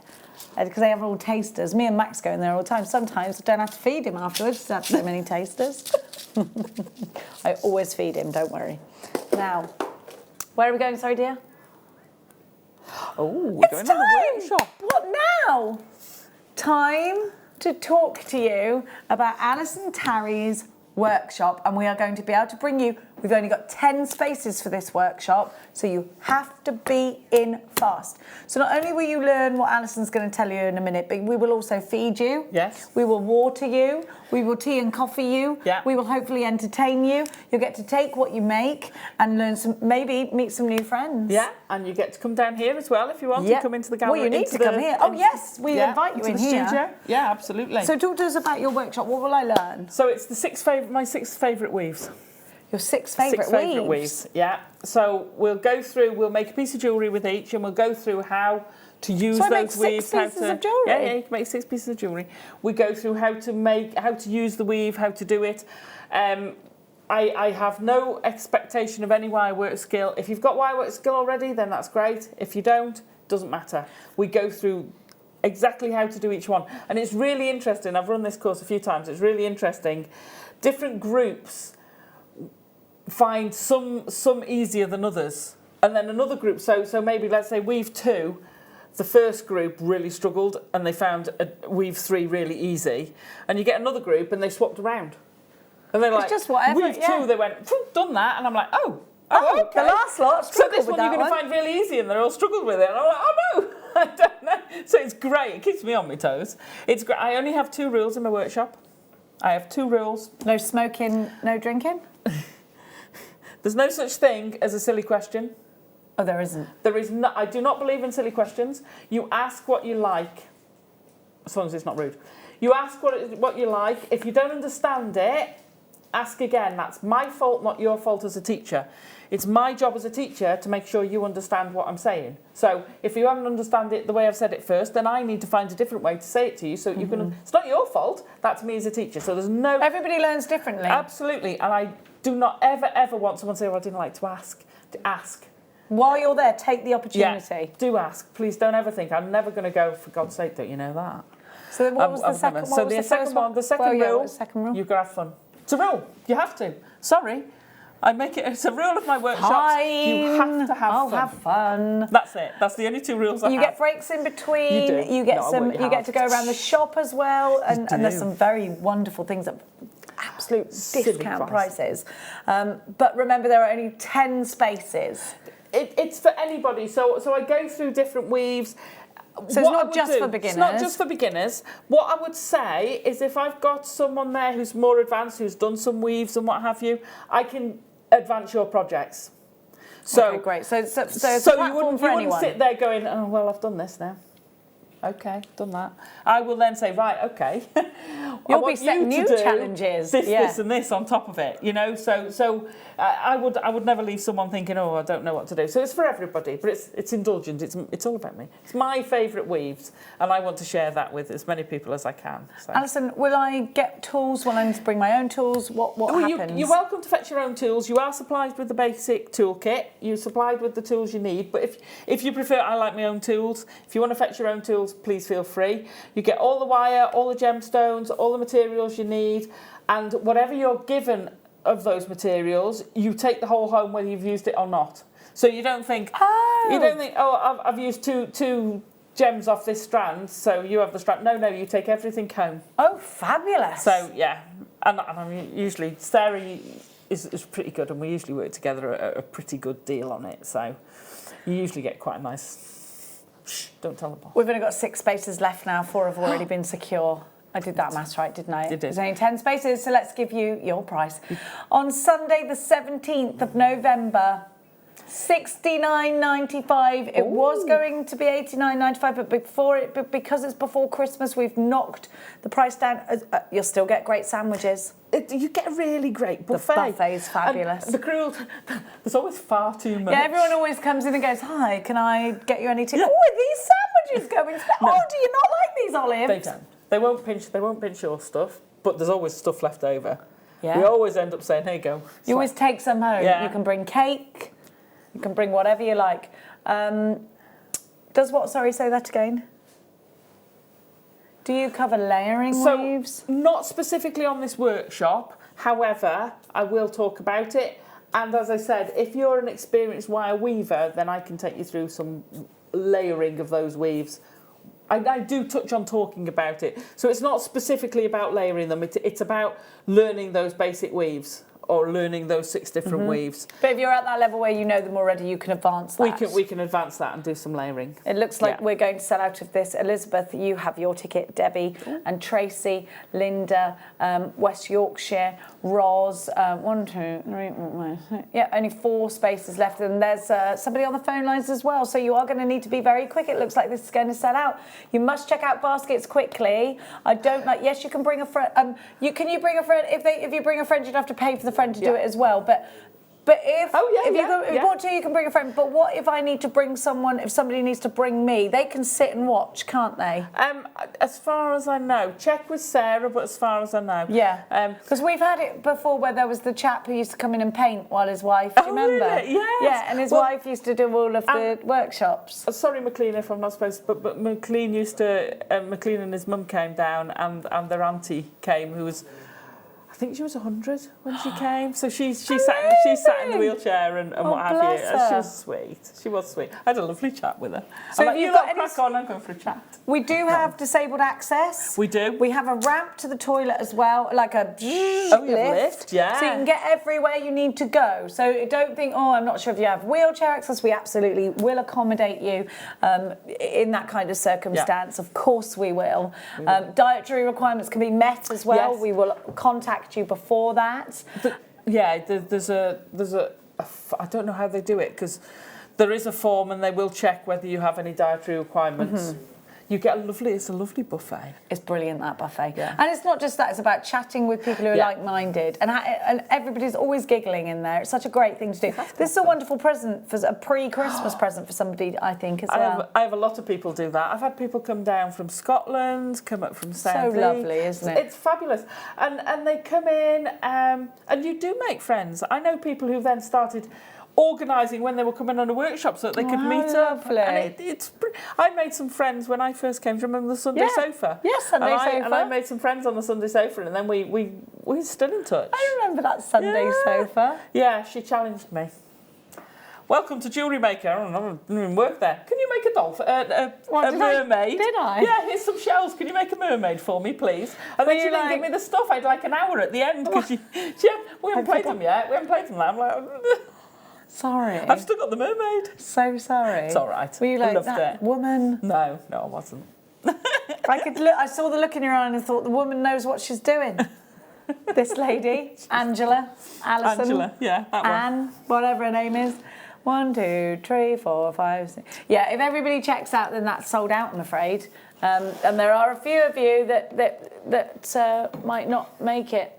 Because they have all tasters. Me and Max go in there all the time. Sometimes I don't have to feed him afterwards. He's had so many tasters. I always feed him, don't worry. Now, where are we going, sorry, dear? Oh, we're going in the workshop. What now? Time to talk to you about Allison Tarry's workshop, and we are going to be able to bring you We've only got 10 spaces for this workshop, so you have to be in fast. So not only will you learn what Alison's going to tell you in a minute, but we will also feed you. Yes. We will water you. We will tea and coffee you. Yeah. We will hopefully entertain you. You'll get to take what you make and learn some, maybe meet some new friends. Yeah, and you get to come down here as well if you want to come into the gallery. Well, you need to come here. Oh, yes, we invite you in the here. Studio. Yeah, absolutely. So talk to us about your workshop. What will I learn? So it's my 6 favourite weaves. Your 6 favourite weaves? Yeah. So we'll go through, we'll make a piece of jewellery with each, and we'll go through how to use those weaves. So I make 6 pieces of jewellery? Yeah, you can make 6 pieces of jewellery. We go through how to use the weave, how to do it. I have no expectation of any wire work skill. If you've got wire work skill already, then that's great. If you don't, doesn't matter. We go through exactly how to do each one. And it's really interesting. I've run this course a few times. It's really interesting. Different groups find some easier than others. And then another group, so maybe let's say weave 2, the first group really struggled and they found weave 3 really easy. And you get another group and they swapped around. And they're like, it's just whatever, weave 2, they went, done that. And I'm like, oh, okay. The last lot So this with one you're going to find really easy, and they all struggled with it. And I'm like, oh no, I don't know. So it's great. It keeps me on my toes. It's great. I only have 2 rules in my workshop. I have 2 rules. No smoking, no drinking? There's no such thing as a silly question. Oh, there isn't. There is not. I do not believe in silly questions. You ask what you like, as long as it's not rude. You ask what you like. If you don't understand it, ask again. That's my fault, not your fault as a teacher. It's my job as a teacher to make sure you understand what I'm saying. So if you haven't understand it the way I've said it first, then I need to find a different way to say it to you so you can... It's not your fault. That's me as a teacher. So there's no... Everybody learns differently. Absolutely. And I do not ever want someone to say, well, I didn't like to ask. To ask. While you're there, take the opportunity. Yeah, do ask. Please don't ever think, I'm never going to go, for God's sake, don't you know that? So what was the second one? So the second rule, you've got to have fun. It's a rule. You have to. Sorry. I make it, it's a rule of my workshops. Fine. You have to have I'll fun. have fun. That's it. That's the only 2 rules I have. You get breaks in between. You do. You get You get to go around the shop as well, and there's some very wonderful things at absolute discount prices. But remember, there are only 10 spaces. It's for anybody. So I go through different weaves. So it's not just for beginners. It's not just for beginners. What I would say is if I've got someone there who's more advanced, who's done some weaves and what have you, I can advance your projects. So okay, great. So it's a you wouldn't sit there going, oh, well, I've done this now. Okay, done that. I will then say, right, okay. You'll be setting new challenges. This and this on top of it, you know. So I would never leave someone thinking, oh, I don't know what to do. So it's for everybody, but it's indulgent. It's all about me. It's my favourite weaves, and I want to share that with as many people as I can. So. Alison, will I get tools? Will I need to bring my own tools? What happens? You're welcome to fetch your own tools. You are supplied with the basic toolkit. You're supplied with the tools you need. But if you prefer, I like my own tools. If you want to fetch your own tools, please feel free. You get all the wire, all the gemstones, all the materials you need, and whatever you're given of those materials, you take the whole home whether you've used it or not. So you don't think, I've used two gems off this strand, so you have the strand. No, you take everything home. Oh, fabulous. So, yeah, and I mean, usually Sarah is pretty good, and we usually work together at a pretty good deal on it, so you usually get quite a nice... Shh, don't tell the boss. We've only got 6 spaces left now. 4 have already been secure. I did that maths right, didn't I? You did. There's only 10 spaces, so let's give you your price. On Sunday, the 17th of November, $69.95. It was going to be $89.95, but because it's before Christmas, we've knocked the price down. You'll still get great sandwiches. You get a really great buffet. The buffet is fabulous. And there's always far too much. Yeah, everyone always comes in and goes, hi, can I get you any tea? Yeah. Oh, are these sandwiches going? No. Oh, do you not like these olives? They don't. They won't pinch your stuff, but there's always stuff left over. Yeah. We always end up saying, here you go. You always take some home. Yeah. You can bring cake. You can bring whatever you like. Say that again? Do you cover layering weaves? Not specifically on this workshop. However, I will talk about it. And as I said, if you're an experienced wire weaver, then I can take you through some layering of those weaves. I do touch on talking about it. So it's not specifically about layering them. It's about learning those basic weaves. or learning those 6 different weaves. But if you're at that level where you know them already, you can advance that. We can advance that and do some layering. It looks like we're going to sell out of this. Elizabeth, you have your ticket. Debbie and Tracy, Linda, West Yorkshire, Roz. 1, 2, 3, 4, 5, 6. Yeah, only 4 spaces left. And there's somebody on the phone lines as well. So you are going to need to be very quick. It looks like this is going to sell out. You must check out baskets quickly. I don't like. Yes, you can bring a friend. Can you bring a friend? If you bring a friend, you'd have to pay for the friend to do it as well. But if you want to, you can bring a friend. But what if I need to bring someone? If somebody needs to bring me, they can sit and watch, can't they? As far as I know, check with Sarah. But as far as I know, because we've had it before where there was the chap who used to come in and paint while his wife. Do you remember? Really? Yes. Yeah, and his wife used to do all of the workshops. Sorry, McLean, if I'm not supposed to, but McLean used to. McLean and his mum came down, and their auntie came, who was. I think she was 100 when she came, so she sat in the wheelchair and what have you. She was sweet. She was sweet. I had a lovely chat with her. So I'm like, you got crack on. I'm going for a chat. We do have disabled access. We do. We have a ramp to the toilet as well, like a lift. Yeah. So you can get everywhere you need to go. So don't think, I'm not sure if you have wheelchair access. We absolutely will accommodate you in that kind of circumstance. Yeah. Of course we will. Dietary requirements can be met as well. Yes. We will contact you before that. There's a I don't know how they do it, because there is a form and they will check whether you have any dietary requirements. You get it's a lovely buffet. It's brilliant, that buffet. Yeah. And it's not just that, it's about chatting with people who are like-minded, and everybody's always giggling in there. It's such a great thing to do. This is a wonderful present, for a pre-Christmas present for somebody, I think, as well. I have a lot of people do that. I've had people come down from Scotland, come up from South. So lovely, isn't it? It's fabulous. And they come in, and you do make friends. I know people who've then started organising when they were coming on a workshop so that they could meet up. And I made some friends when I first came. Do you remember the Sunday sofa? Yes, Sunday sofa. And I made some friends on the Sunday sofa, and then we're still in touch. I remember that Sunday sofa. Yeah, she challenged me. Welcome to Jewellery Maker. I don't even work there. Can you make a dolphin? A mermaid? Did I? Yeah, here's some shells. Can you make a mermaid for me, please? And then she didn't give me the stuff. I had like an hour at the end because we haven't played them yet. We haven't played them yet. I'm like, sorry. I've still got the mermaid. So sorry. It's all right. Were you like loved that it. woman? No, I wasn't. I saw the look in your eye and I thought the woman knows what she's doing. This lady, Angela, Allison, Angela, that one. Anne, whatever her name is. 1, 2, 3, 4, 5, 6. Yeah, if everybody checks out, then that's sold out, I'm afraid. And there are a few of you that might not make it.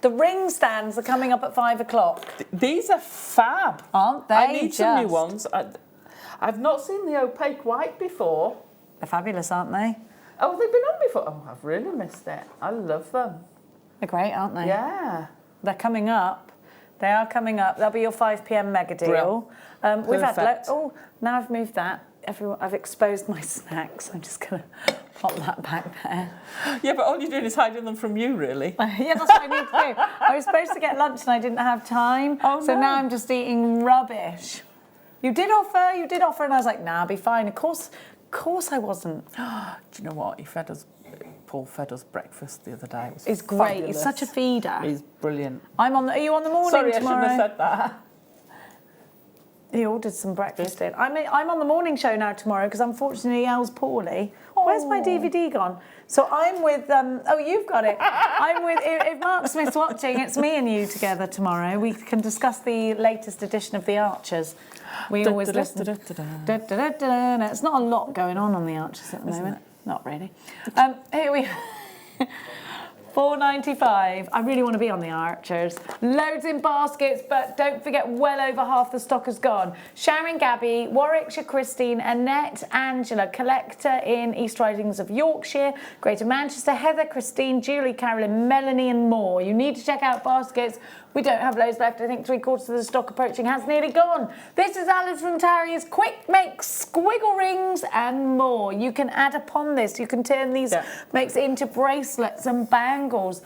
The ring stands are coming up at 5 o'clock. These are fab, aren't they? I need some new ones. I've not seen the opaque white before. They're fabulous, aren't they? Oh, they've been on before. Oh, I've really missed it. I love them. They're great, aren't they? Yeah. They're coming up. They are coming up. They'll be your 5 p.m. mega deal. We've had. Now I've moved that. I've exposed my snacks. I'm just gonna pop that back there. Yeah, but all you're doing is hiding them from you, really. Yeah, that's what I need to do. I was supposed to get lunch and I didn't have time. So now I'm just eating rubbish. You did offer, and I was like, nah, I'll be fine. Of course I wasn't. Do you know what? Paul fed us breakfast the other day. It's great. Fabulous. He's such a feeder. He's brilliant. Are you on the morning tomorrow? Sorry, tomorrow? I shouldn't have said that. He ordered some breakfast in. I'm on the morning show now tomorrow because unfortunately Elle's poorly. Where's my DVD gone? So I'm with, you've got it. I'm with, if Mark Smith's watching, it's me and you together tomorrow. We can discuss the latest edition of The Archers. We always listen. It's not a lot going on The Archers at the moment. Not really. Here we are. $4.95. I really want to be on The Archers. Loads in baskets, but don't forget, well over half the stock has gone. Sharon, Gabby, Warwickshire, Christine, Annette, Angela, Collector in East Ridings of Yorkshire, Greater Manchester, Heather, Christine, Julie, Carolyn, Melanie and more. You need to check out baskets. We don't have loads left. I think 3/4 of the stock approaching has nearly gone. This is Allison Tarry's Quick Makes Squiggle Rings and more. You can add upon this. You can turn these makes into bracelets and bangles.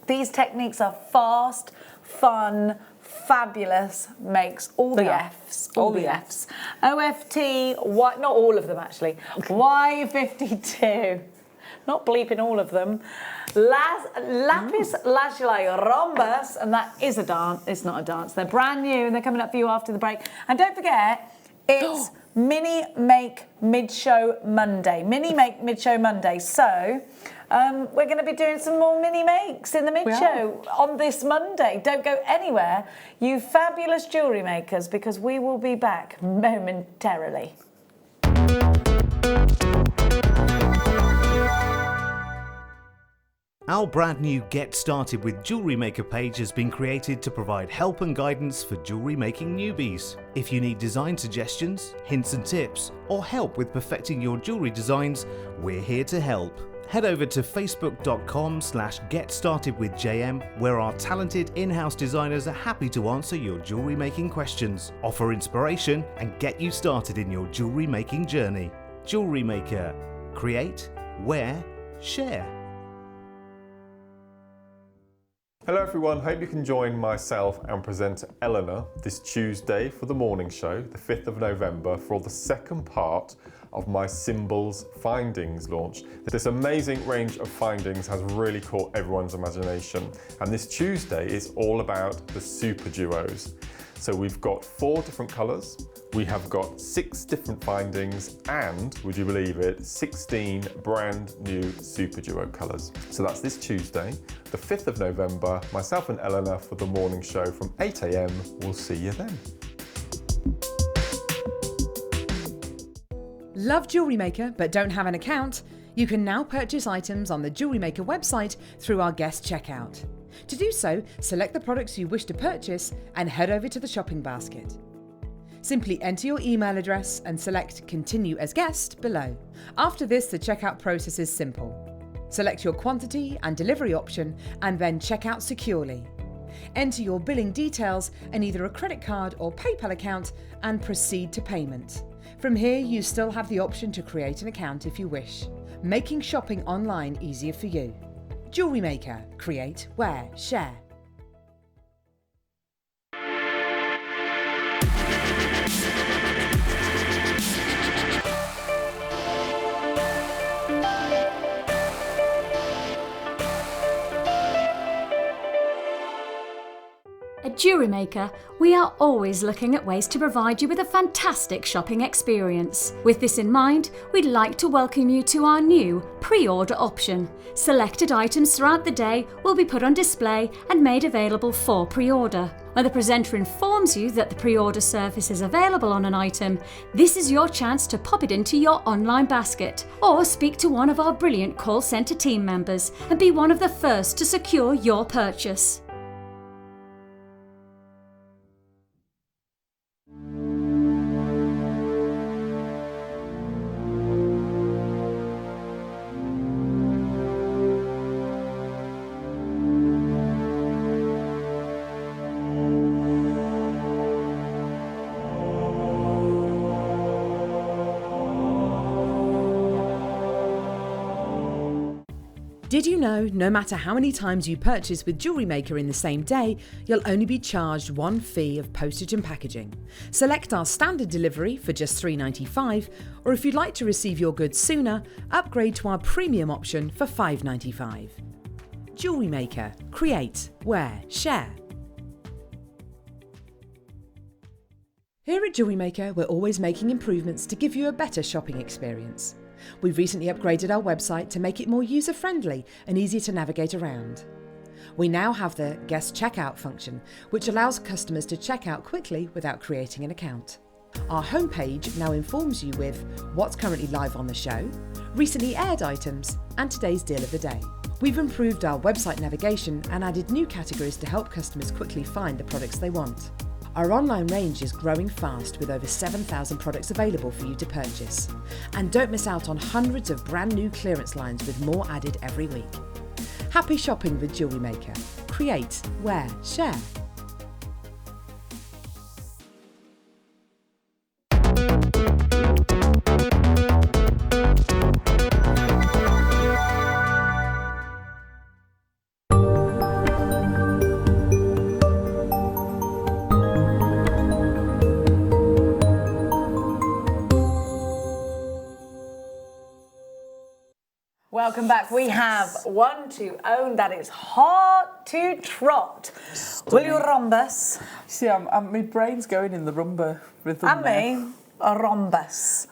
These techniques are fast, fun, fabulous, makes all the Fs. All the Fs. OFT, not all of them actually. Y52. not bleeping all of them. Lapis Lazuli Rhombus, and that is a dance. It's not a dance. They're brand new and they're coming up for you after the break. And don't forget, it's Mini Make Mid-Show Monday. Mini Make Mid-Show Monday. So we're going to be doing some more mini makes in the mid-show on this Monday. Don't go anywhere, you fabulous jewellery makers, because we will be back momentarily. Our brand new Get Started with Jewellery Maker page has been created to provide help and guidance for jewellery making newbies. If you need design suggestions, hints and tips, or help with perfecting your jewellery designs, we're here to help. Head over to facebook.com/getstartedwithjm, where our talented in-house designers are happy to answer your jewellery making questions, offer inspiration, and get you started in your jewellery making journey. Jewellery Maker. Create, wear, share. Hello everyone, hope you can join myself and presenter Eleanor this Tuesday for the morning show, the 5th of November, for the second part of my Symbols Findings launch. This amazing range of findings has really caught everyone's imagination, and this Tuesday is all about the super duos. So we've got 4 different colours, we have got 6 different findings, and, would you believe it, 16 brand new super duo colours. So that's this Tuesday, the 5th of November, myself and Eleanor for the morning show from 8 AM. We'll see you then. Love Jewellery Maker but don't have an account? You can now purchase items on the Jewellery Maker website through our guest checkout. To do so, select the products you wish to purchase and head over to the shopping basket. Simply enter your email address and select Continue as Guest below. After this, the checkout process is simple. Select your quantity and delivery option and then check out securely. Enter your billing details and either a credit card or PayPal account and proceed to payment. From here, you still have the option to create an account if you wish, making shopping online easier for you. Jewellery Maker. Create, wear, share. At Jewellery Maker, we are always looking at ways to provide you with a fantastic shopping experience. With this in mind, we'd like to welcome you to our new pre-order option. Selected items throughout the day will be put on display and made available for pre-order. When the presenter informs you that the pre-order service is available on an item, this is your chance to pop it into your online basket or speak to one of our brilliant call centre team members and be one of the first to secure your purchase. Did you know no matter how many times you purchase with Jewellery Maker in the same day, you'll only be charged one fee of postage and packaging? Select our standard delivery for just $3.95, or if you'd like to receive your goods sooner, upgrade to our premium option for $5.95. Jewellery Maker. Create, wear, share. Here at Jewellery Maker, we're always making improvements to give you a better shopping experience. We've recently upgraded our website to make it more user-friendly and easier to navigate around. We now have the guest checkout function, which allows customers to check out quickly without creating an account. Our homepage now informs you with what's currently live on the show, recently aired items, and today's deal of the day. We've improved our website navigation and added new categories to help customers quickly find the products they want. Our online range is growing fast with over 7,000 products available for you to purchase. And don't miss out on hundreds of brand new clearance lines with more added every week. Happy shopping with Jewellery Maker. Create, wear, share. welcome back. We have one to own that is hard to trot. Will you rhombus? See, my brain's going in the rumba rhythm. And me, a rhombus.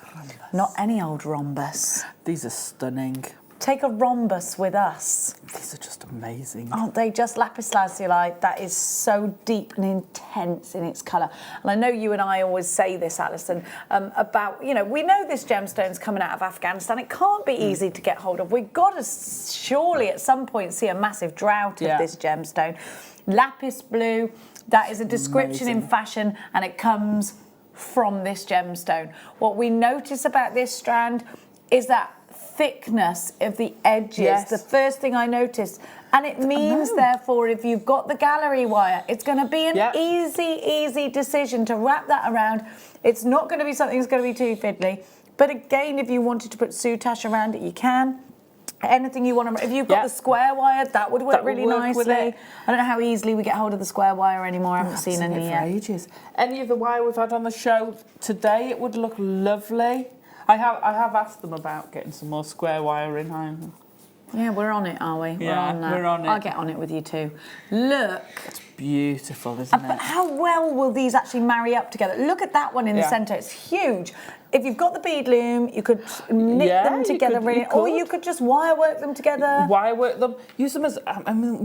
Not any old rhombus. These are stunning. Take a rhombus with us. These are just amazing. Aren't they just lapis lazuli? That is so deep and intense in its colour. And I know you and I always say this, Allison, about, you know, we know this gemstone's coming out of Afghanistan. It can't be easy to get hold of. We've got to surely at some point see a massive drought of this gemstone. Lapis blue, that is a description in fashion, and it comes from this gemstone. What we notice about this strand is that thickness of the edges, the first thing I noticed, and it means therefore if you've got the gallery wire, it's going to be an easy decision to wrap that around. It's not going to be something that's going to be too fiddly, but again, if you wanted to put soutache around it, you can. Anything you want to, if you've got the square wire, that would work really nicely. I don't know how easily we get hold of the square wire anymore. I haven't seen any yet. For ages. Any of the wire we've had on the show today, it would look lovely. I have asked them about getting some more square wire in. Yeah, we're on it, are we? Yeah, we're on it. I'll get on it with you too. Look. It's beautiful, isn't it? But how well will these actually marry up together? Look at that one in the centre. It's huge. If you've got the bead loom, you could knit them together, or you could just wire work them together. Wire work them. Use them as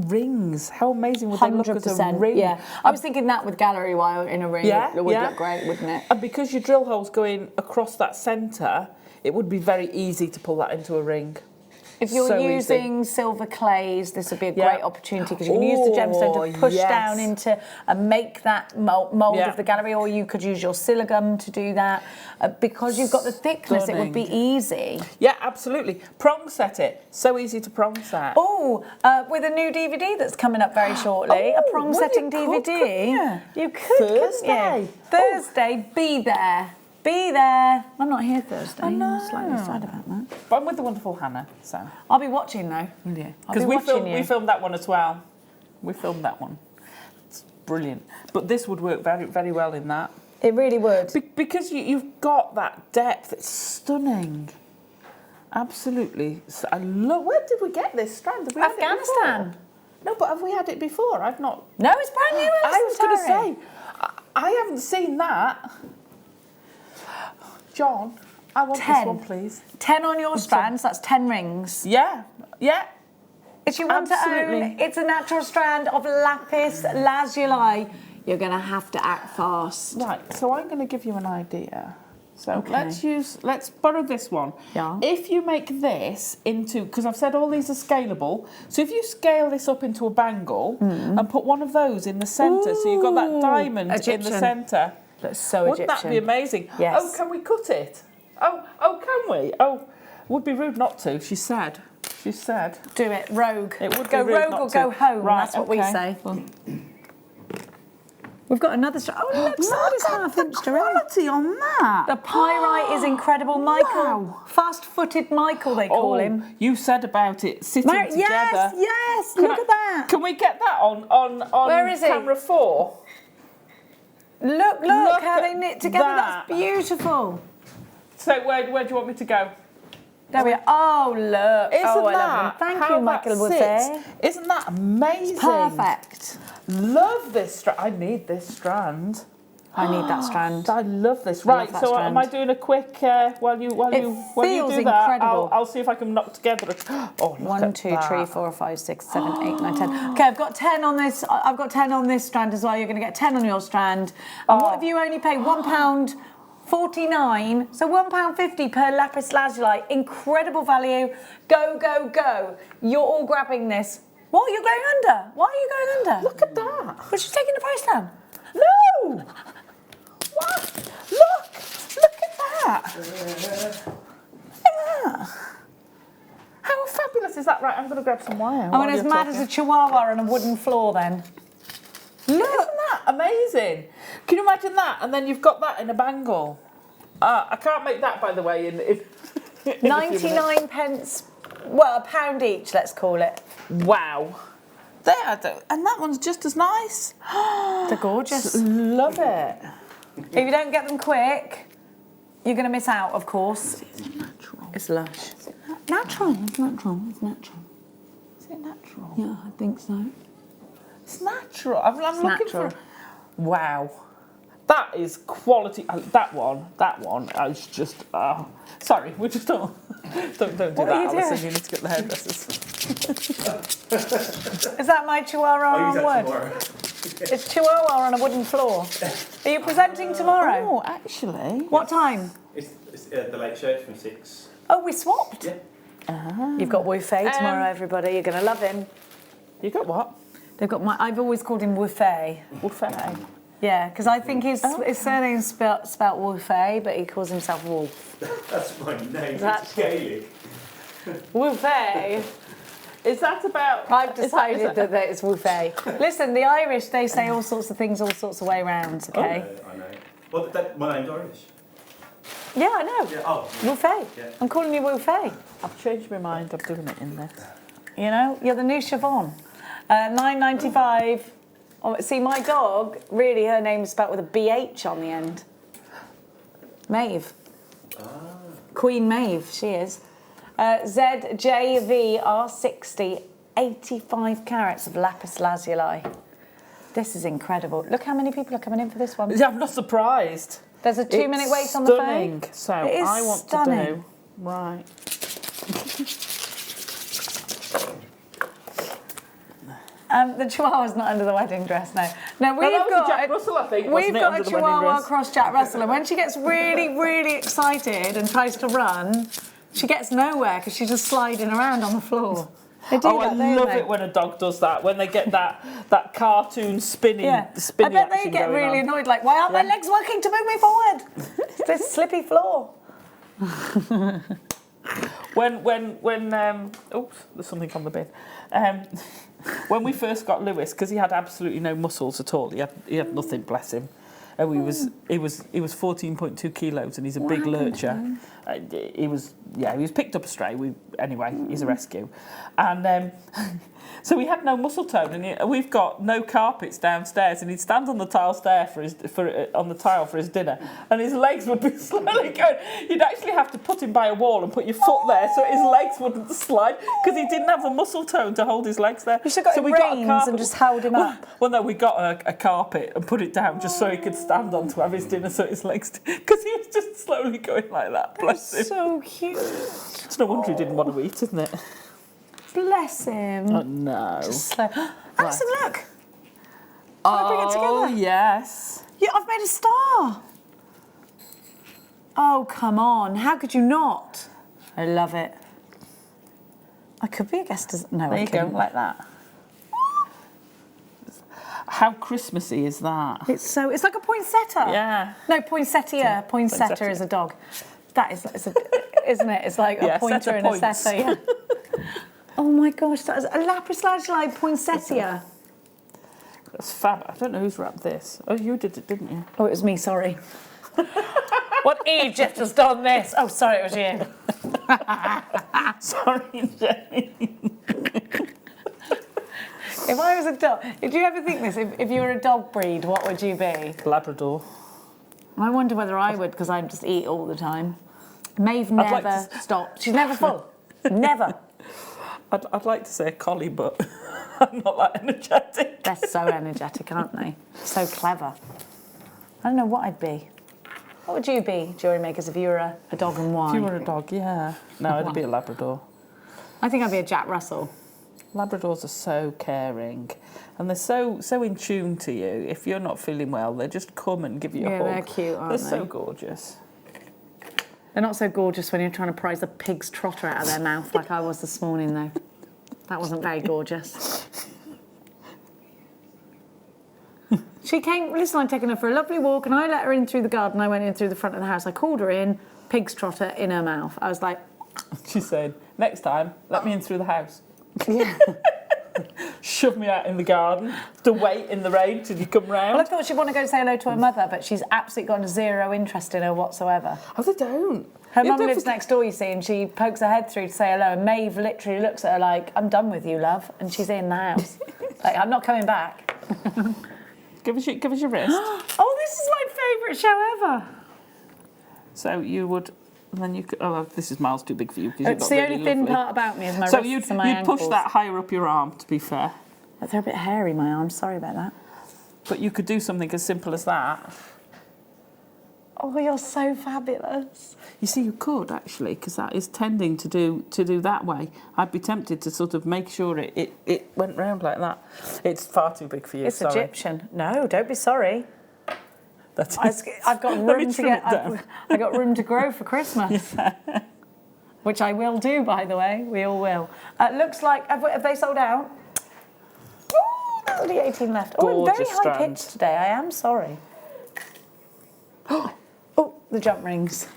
rings. How amazing would they look as a ring? Yeah, I was thinking that with gallery wire in a ring, it would look great, wouldn't it? And because your drill hole's going across that centre, it would be very easy to pull that into a ring. If you're using silver clays, this would be a great opportunity because you can use the gemstone to push down into and make that mould of the gallery, or you could use your silicone to do that. Because you've got the thickness, it would be easy. Yeah, absolutely. Prong set it. So easy to prong set. Oh, with a new DVD that's coming up very shortly, a prong setting DVD. You could, Thursday. Thursday, be there. Be there. I'm not here Thursday. I'm slightly sad about that. But I'm with the wonderful Hannah, so. I'll be watching though. Yeah. Because we filmed that one as well. We filmed that one. It's brilliant. But this would work very, very well in that. It really would. Because you've got that depth. It's stunning. Absolutely. I love. Where did we get this strand? Have we Afghanistan. Had it before? No, but have we had it before? I've not. No, it's brand new. I was going to say, I haven't seen that. John, I want this one, please. 10 on your strands, that's 10 rings. Yeah, yeah. If you want to own, it's a natural strand of lapis lazuli. You're going to have to act fast. Right, so I'm going to give you an idea. So let's borrow this one. Yeah. If you make this into, because I've said all these are scalable, so if you scale this up into a bangle and put one of those in the centre, so you've got that diamond in the centre. That's so Wouldn't that be amazing? Yes. Oh, can we cut it? Oh, can we? Oh, would be rude not to, she said. She said. Do it, rogue. It would go be rude rogue not or to. go home, Right, that's what we say. Well, we've got another strand. Oh, look, that is half-inch quality on that. The pyrite is incredible. Michael, fast-footed Michael, they call him. You said about it sitting together. Yes, look at that. Can we get that on Where is camera 4? Look how they knit together. That's beautiful. So where do you want me to go? There we are. Oh, look. Isn't that? Thank you, Michael would say. Isn't that amazing? It's perfect. Love this strand. I need this strand. I need that strand. I love this. Right, so strand. Am I doing a quick while you do that? Incredible. I'll see if I can knock together. Oh, 1, 2, 3, 4, 5, 6, 7, 8, 9, 10. Okay, I've got 10 on this. I've got 10 on this strand as well. You're going to get 10 on your strand. And what if you only pay £1.49? So £1.50 per lapis lazuli. Incredible value. Go, go, go. You're all grabbing this. What? You're going under? Why are you going under? Look at that. But she's taking the price down. No. What? Look at that. How fabulous is that? Right, I'm going to grab some wire. I mean, as mad as a chihuahua on a wooden floor then. Look. Isn't that amazing? Can you imagine that? And then you've got that in a bangle. I can't make that, by the way. In 99 pence, well, £1 each, let's call it. Wow. And that one's just as nice. They're gorgeous. Love it. If you don't get them quick, you're going to miss out, of course. It's natural. It's lush. Natural. It's natural. It's natural. Is it natural? Yeah, I think so. It's natural. I'm looking natural. for. Wow, that is quality. That one is just. Sorry, we just don't do that, Allison. You need to get the hairdressers. Is that my chihuahua on wood? It's chihuahua on a wooden floor. Are you presenting tomorrow? Oh, actually. What time? It's the late show from 6. Oh, we swapped. Yeah. You've got Woofay tomorrow, everybody. You're going to love him. You got what? They've got I've always called him Woofay. Woofay. Yeah, because I think his surname's spelt Woofay, but he calls himself Wolf. That's my name. That's It's Gaelic. Woofay. Is that about? I've decided that it's Woofay. Listen, the Irish, they say all sorts of things all sorts of way round, okay? I know. Well, my name's Irish. Yeah, I know. Yeah. Oh. Woofay. Yeah. I'm calling you Woofay. I've changed my mind. I'm doing it in this. You know, you're the new Siobhan. $9.95. Oh, see, my dog, really, her name's spelled with a BH on the end. Maeve. Queen Maeve, she is. ZJVR60, 85 carats of lapis lazuli. This is incredible. Look how many people are coming in for this one. Yeah, I'm not surprised. There's a 2-minute wait on the phone. So It is I want stunning. to do right. The Chihuahua's not under the wedding dress, no. No, That was a Jack Russell, I think. We've wasn't it, got under a the wedding Chihuahua dress? cross Jack Russell, and when she gets really, really excited and tries to run, she gets nowhere because she's just sliding around on the floor. They do I that, don't love they? it when a dog does that. When they get that cartoon spinning, Yeah. spinning I bet they action get going really on. annoyed, like, why aren't my legs working to move me forward? It's this slippy floor. When oops, there's something on the bin. When we first got Lewis, because he had absolutely no muscles at all, he had nothing, bless him. And he was 14.2 kilos, and he's a big lurcher. He was picked up a stray. Anyway, he's a rescue, and so he had no muscle tone, and we've got no carpets downstairs, and he'd stand on the tile stair for his dinner, and his legs would be slowly going. You'd actually have to put him by a wall and put your foot there so his legs wouldn't slide because he didn't have the muscle tone to hold his legs there. You should have got reins and just held him up. Well, no, we got a carpet and put it down just so he could stand on to have his dinner so his legs... Because he was just slowly going like that, bless him. So cute. It's no wonder he didn't want to eat, isn't it? Bless him. Oh, no. Just slow. Allison, look. Can I bring it together? Oh, yes. Yeah, I've made a star. Oh, come on. How could you not? I love it. I could be a guest as... No, There I you go, couldn't. like that. How Christmassy is that? It's like a poinsettia. Yeah. No, poinsettia. Poinsettia is a dog. That is, isn't it? It's like Yeah, a pointer set of and a points. setter. Yeah. Oh my gosh, that is a lapis lazuli poinsettia. That's fab. I don't know who's wrapped this. Oh, you did it, didn't you? Oh, it was me, sorry. What Egypt has done this? Oh, sorry, it was you. Sorry, Jenny. If I was a dog, did you ever think this? If you were a dog breed, what would you be? Labrador. I wonder whether I would, because I just eat all the time. Maeve never stops. She's never full. Never. I'd like to say a collie, but I'm not that energetic. They're so energetic, aren't they? So clever. I don't know what I'd be. What would you be, Jewellery Makers, if you were a dog and why? If you were a dog, yeah. No, I'd be a Labrador. I think I'd be a Jack Russell. Labradors are so caring, and they're so in tune to you. If you're not feeling well, they just come and give you a hug. Yeah, they're cute, aren't They're they? so gorgeous. They're not so gorgeous when you're trying to prise a pig's trotter out of their mouth like I was this morning, though. That wasn't very gorgeous. She came, listen, I'd taken her for a lovely walk and I let her in through the garden. I went in through the front of the house. I called her in, pig's trotter in her mouth. I was like... She said, next time, let me in through the house. Yeah. Shove me out in the garden, to wait in the rain till you come round. Well, I thought she'd want to go say hello to her mother, but she's absolutely got zero interest in her whatsoever. Oh, they don't. Her mum lives next door, you see, and she pokes her head through to say hello, and Maeve literally looks at her like, I'm done with you, love, and she's in the house. Like, I'm not coming back. Give us your wrist. Oh, this is my favourite show ever. So you would And then you could, oh, this is miles too big for you because you've It's got the really only thin lovely. part about me is my So wrists and my you'd ankles. push that higher up your arm, to be fair. They're a bit hairy, my arms. Sorry about that. But you could do something as simple as that. Oh, you're so fabulous. You see, you could actually, because that is tending to do that way. I'd be tempted to sort of make sure it went round like that. It's far too big for you. It's sorry. Egyptian. No, don't be sorry. That's I've got Let me room to trim get. it down. I've got room to grow for Christmas, which I will do. By the way, we all will. Looks like have they sold out? Oh, there's only 18 left. Oh, I'm very Gorgeous high strands. pitched today. I am sorry. Oh, the jump rings.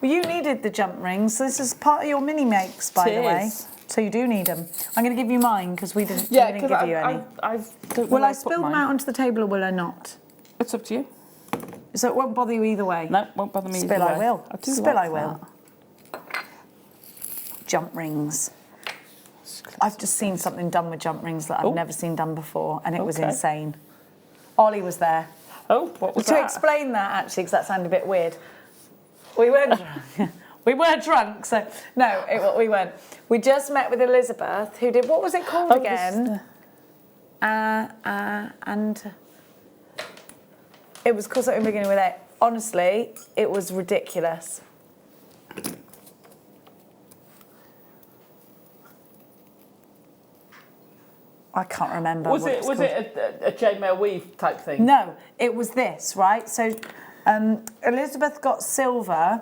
Well, you needed the jump rings. So this is part of your mini makes, by the way. is. So you do need them. I'm going to give you mine because we didn't Yeah, give because you any. Will I spill them out onto the table or will I not? It's up to you. So it won't bother you either way? No, won't bother me. Spill either I way. will. do Spill like I will. that. Jump rings. I've just seen something done with jump rings that I've never seen done before, and it was Okay. insane. Ollie was there. Oh, what was To that? explain that, actually, because that sounded a bit weird, we weren't drunk. We were drunk, so no, we weren't. We just met with Elizabeth, who did, what was it called again? And it was called something beginning with A. Honestly, it was ridiculous. I can't remember. Was what it was a chainmail weave type thing? No, it was this, right? So Elizabeth got silver.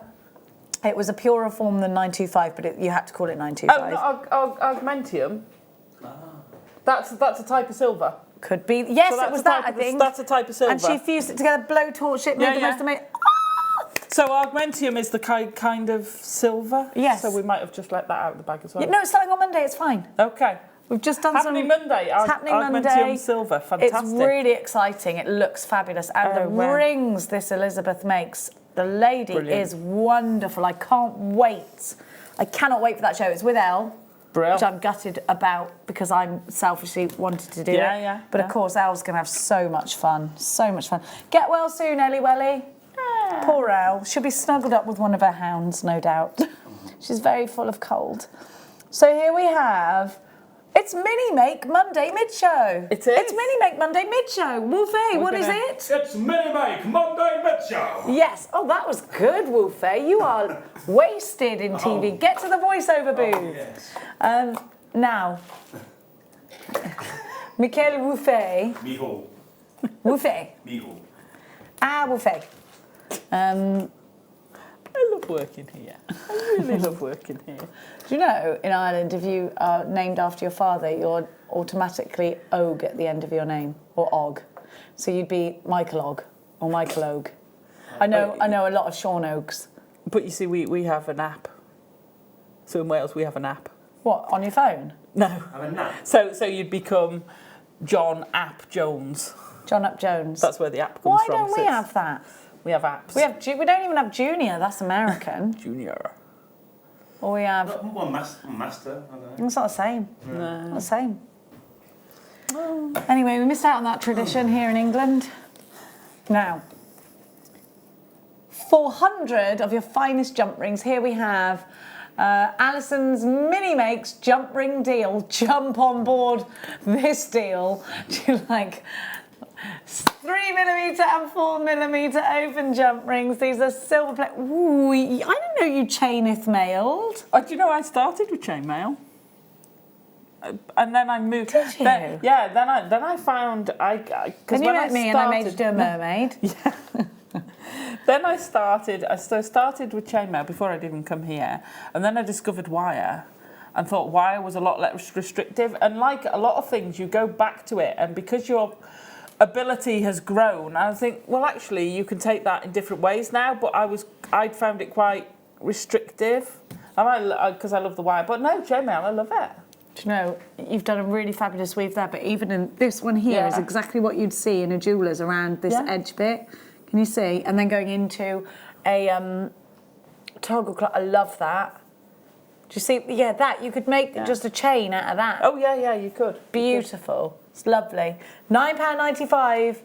It was a purer form than 925, but you had to call it 925. Oh, no, augmentium. That's a type of silver. Could be. Yes, So it that's was a that, type I think. That's a type of silver. And she fused it together, blowtorched it, made the most amazing. So augmentium is the kind of silver? Yes. So we might have just let that out of the bag as well. Yeah, no, it's starting on Monday, it's fine. Okay. We've just done Happening Monday. It's happening augmentium Monday. silver, fantastic. It's really exciting. It looks fabulous. And the wow. rings this Elizabeth makes, the lady Brilliant. is wonderful. I can't wait. I cannot wait for that show. It's with Elle, Brilliant. which I'm gutted about because I'm selfishly wanted to do it. Yeah. But of course, Elle's going to have so much fun. So much fun. Get well soon, Ellie Welly. Poor Elle. She'll be snuggled up with one of her hounds, no doubt. She's very full of cold. So here we have... It's Mini Make Monday Mid-Show. It is. It's Mini Make Monday Mid-Show. Wolfie, what is it? It's Mini Make Monday Mid-Show. Yes. Oh, that was good, Wolfie. You are wasted in TV. Get to the voiceover booth. Yes. Now, Michael Wolfie. Miho. Wolfie. Miho. Wolfie. I love working here. I really love working here. Do you know, in Ireland, if you are named after your father, you're automatically Og at the end of your name, or Og. So you'd be Michael Og, or Michael Og. I know a lot of Sean Oaks. But you see, we have an app. So in Wales, we have an app. What, on your phone? No. Have a nap. So you'd become John App Jones. John Up Jones. That's where the app comes Why from. don't we have that? We have apps. We don't even have Junior, that's American. Junior. Or we have... One master. I don't know. It's not the same. No. Not the same. Anyway, we missed out on that tradition here in England. Now, 400 of your finest jump rings. Here we have Allison's Mini Makes jump ring deal. Jump on board this deal. Do you like 3mm and 4mm open jump rings? These are silver plate. Ooh, I didn't know you chaineth mailed. Do you know I started with chainmail? And then I moved. Did you? Then I found Then you met me and I made you do a mermaid. Yeah. Then I started with chainmail before I'd even come here, and then I discovered wire, and thought wire was a lot less restrictive. And like a lot of things, you go back to it, and because your ability has grown, I think, well, actually, you can take that in different ways now. But I'd found it quite restrictive, and because I love the wire. But no, chainmail, I love it. Do you know, you've done a really fabulous weave there, but even in this one here is exactly what you'd see in a jeweller's around this edge bit. Can you see? And then going into a toggle clock. I love that. Do you see? Yeah, that. You could make just a chain out of that. Oh, yeah, you could. Beautiful. It's lovely. £9.95.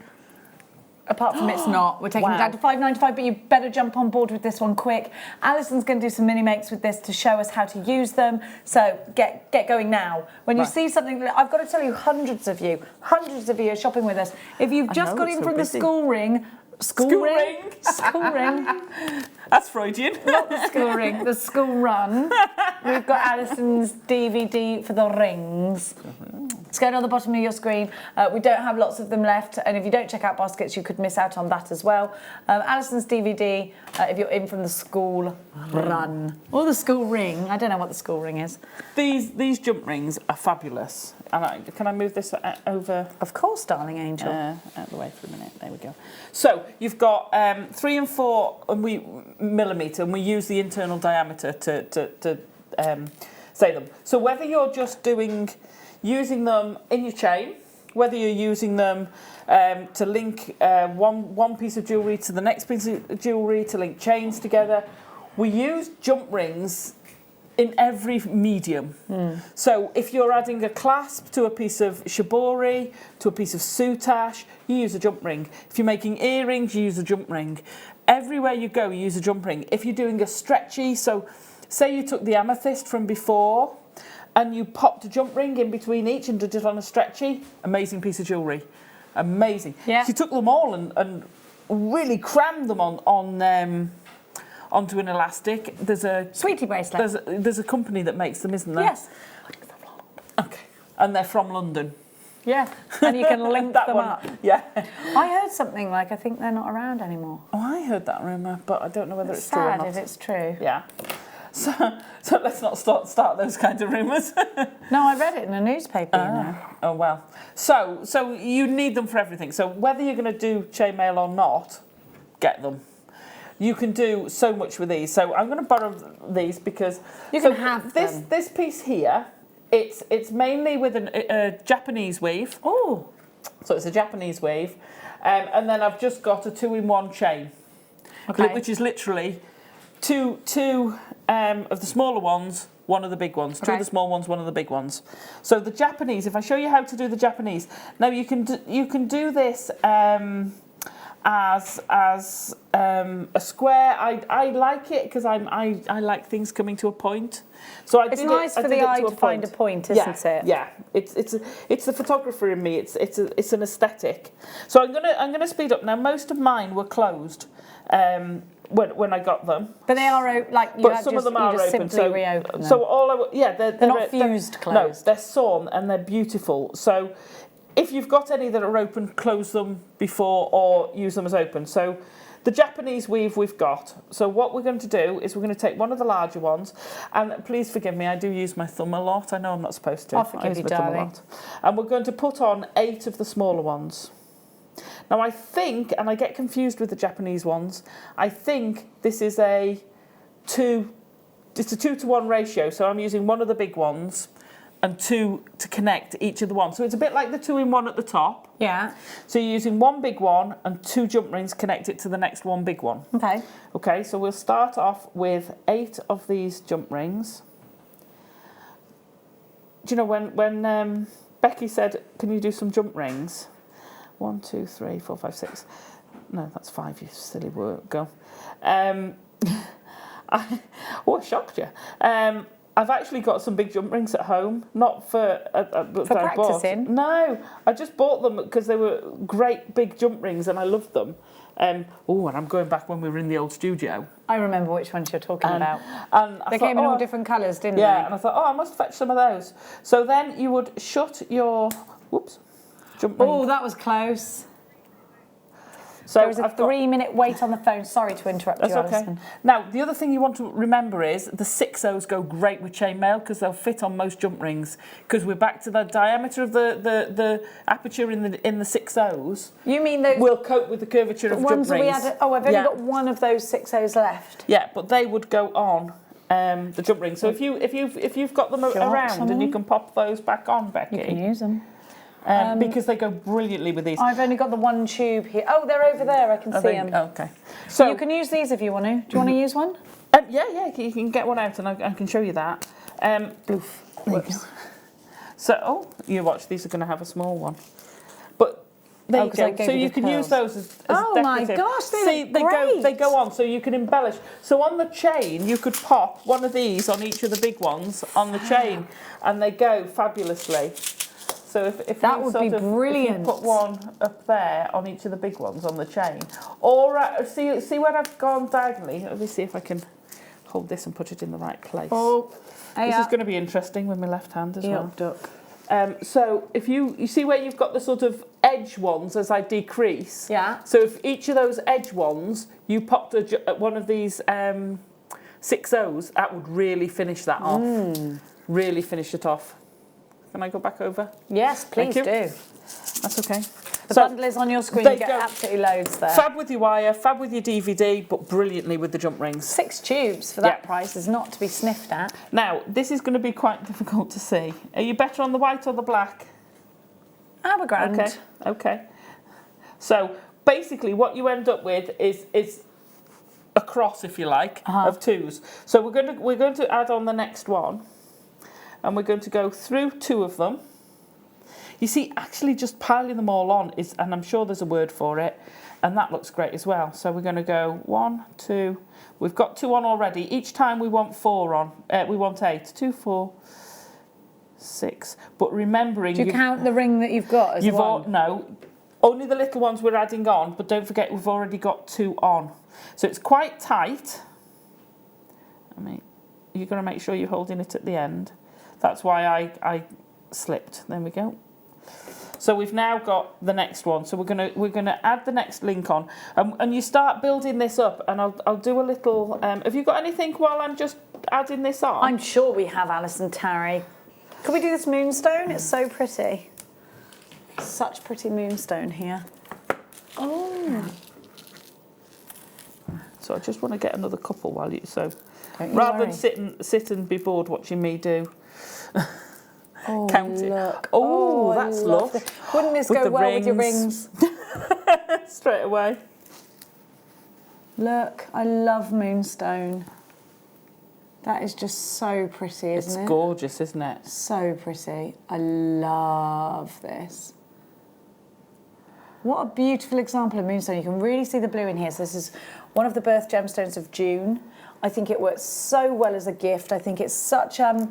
apart from it's not. We're taking it down to £5.95, but you better jump on board with this one quick. Alison's going to do some mini makes with this to show us how to use them. So get going now. When you see something, I've got to tell you, hundreds of you are shopping with us. If you've just got in from the school ring. School ring. That's Freudian. Not the school ring, the school run. We've got Alison's DVD for the rings. It's going on the bottom of your screen. We don't have lots of them left, and if you don't check out baskets, you could miss out on that as well. Alison's DVD, if you're in from the school run. Or the school ring. I don't know what the school ring is. These jump rings are fabulous. And can I move this over? Of course, darling angel. Out the way for a minute. There we go. So you've got 3 and 4 millimetre, and we use the internal diameter to say them. So whether you're just using them in your chain, whether you're using them to link one piece of jewellery to the next piece of jewellery, to link chains together, we use jump rings in every medium. So if you're adding a clasp to a piece of shibori, to a piece of soutache, you use a jump ring. If you're making earrings, you use a jump ring. Everywhere you go, you use a jump ring. If you're doing a stretchy, so say you took the amethyst from before and you popped a jump ring in between each and did it on a stretchy, amazing piece of jewellery. Amazing. Yeah. If you took them all and really crammed them onto an elastic. There's a sweetie bracelet. There's a company that makes them, isn't there? Yes. Okay. And they're from London. Yeah. And you can link them up. Yeah. I heard something like I think they're not around anymore. Oh, I heard that rumour, but I don't know whether it's true or not. Sad if it's true. Yeah. So let's not start those kinds of rumours. No, I read it in a newspaper. You know. Oh well. So you need them for everything. So whether you're going to do chainmail or not, get them. You can do so much with these. So I'm going to borrow these because you can have them. This piece here. It's mainly with a Japanese weave. Oh. So it's a Japanese weave, and then I've just got a 2-in-1 chain, which is literally two of the smaller ones, one of the big ones. 2 of the small ones, 1 of the big ones. So the Japanese. If I show you how to do the Japanese, now you can do this. As a square, I like it because I like things coming to a point. So it's nice for the eye to find a point, isn't it? Yeah, it's the photographer in me. It's an aesthetic. So I'm gonna speed up now. Most of mine were closed when I got them, but they are like. But some of them are open. So reopen them. So they're not fused closed. No, they're sewn and they're beautiful. So. If you've got any that are open, close them before or use them as open. So the Japanese weave we've got. So what we're going to do is we're going to take one of the larger ones. And please forgive me, I do use my thumb a lot. I know I'm not supposed to. I'll forgive you, darling. And we're going to put on 8 of the smaller ones. Now I think, and I get confused with the Japanese ones, I think this is it's a 2-to-1 ratio. So I'm using one of the big ones and 2 to connect each of the ones. So it's a bit like the 2-in-1 at the top. Yeah. So you're using 1 big one and 2 jump rings, connect it to the next 1 big one. Okay. Okay, so we'll start off with 8 of these jump rings. Do you know when Becky said, can you do some jump rings? 1, 2, 3, 4, 5, 6. No, that's 5, you silly girl. I shocked you. I've actually got some big jump rings at home, not for practicing. No, I just bought them because they were great big jump rings and I loved them. And I'm going back when we were in the old studio. I remember which ones you're talking about. And they came in all different colours, didn't they? Yeah, and I thought, I must fetch some of those. So then you would shut your jump ring. Oh, that was close. So there was a 3-minute wait on the phone. Sorry to interrupt you, Alison. Okay. Now, the other thing you want to remember is the 6/0s go great with chainmail because they'll fit on most jump rings. Because we're back to the diameter of the aperture in the 6/0s. You mean those? Will cope with the curvature of jump rings. I've only got one of those 6/0s left. Yeah, but they would go on the jump ring. So if you've got them around and you can pop those back on, Becky. You can use them. Because they go brilliantly with these. I've only got the 1 tube here. Oh, they're over there. I can see them. Okay. So you can use these if you want to. Do you want to use one? Yeah. You can get one out, and I can show you that. Whoops. So, you watch. These are going to have a small one, but There Oh, you 'cause I go. gave So you you the can use curls. those as Oh my decorative. gosh, they See, look they great. go on, so you can embellish. So on the chain, you could pop one of these on each of the big ones on the chain, and they go fabulously. So if That you would sort be of, brilliant. If you put one up there on each of the big ones on the chain, or see where I've gone diagonally. Let me see if I can hold this and put it in the right place. Oh, This is going to be interesting with my left hand as well. duck. So if you see where you've got the sort of edge ones as I decrease. Yeah. So if each of those edge ones you popped one of these 6/0s, that would really finish that off. Really finish it off. Can I go back over? Yes, please Thank do. you. That's okay. The So bundle is on your screen. there You you get go. absolutely loads there. Fab with your wire, fab with your DVD, but brilliantly with the jump rings. 6 tubes for that Yeah. price is not to be sniffed at. Now, this is going to be quite difficult to see. Are you better on the white or the black? We're grand. Okay, okay. So basically what you end up with is a cross, if you like, of 2s. So we're going to add on the next one, and we're going to go through 2 of them. You see, actually just piling them all on is, and I'm sure there's a word for it, and that looks great as well. So we're going to go 1, 2. We've got 2 on already. Each time we want 4 on. We want 8. 2, 4, 6. But remembering, Do you count the ring that you've got as one? No, only the little ones we're adding on. But don't forget, we've already got 2 on. So it's quite tight. I mean, you're going to make sure you're holding it at the end. That's why I slipped. There we go. So we've now got the next one. So we're gonna add the next link on, and you start building this up. And I'll do a little. Have you got anything while I'm just adding this on? I'm sure we have, Allison, Tarry. Can we do this moonstone? It's so pretty. Such pretty moonstone here. Oh. So I just want to get another couple while you. So Don't you rather worry. than sit and be bored watching me do. Oh, Count it. look. Oh, I that's love lush. this. Wouldn't this With go the well with your rings? Straight away. Look, I love moonstone. That is just so pretty, isn't it? It's gorgeous, isn't it? So pretty. I love this. What a beautiful example of moonstone. You can really see the blue in here. So this is one of the birth gemstones of June. I think it works so well as a gift. I think it's such a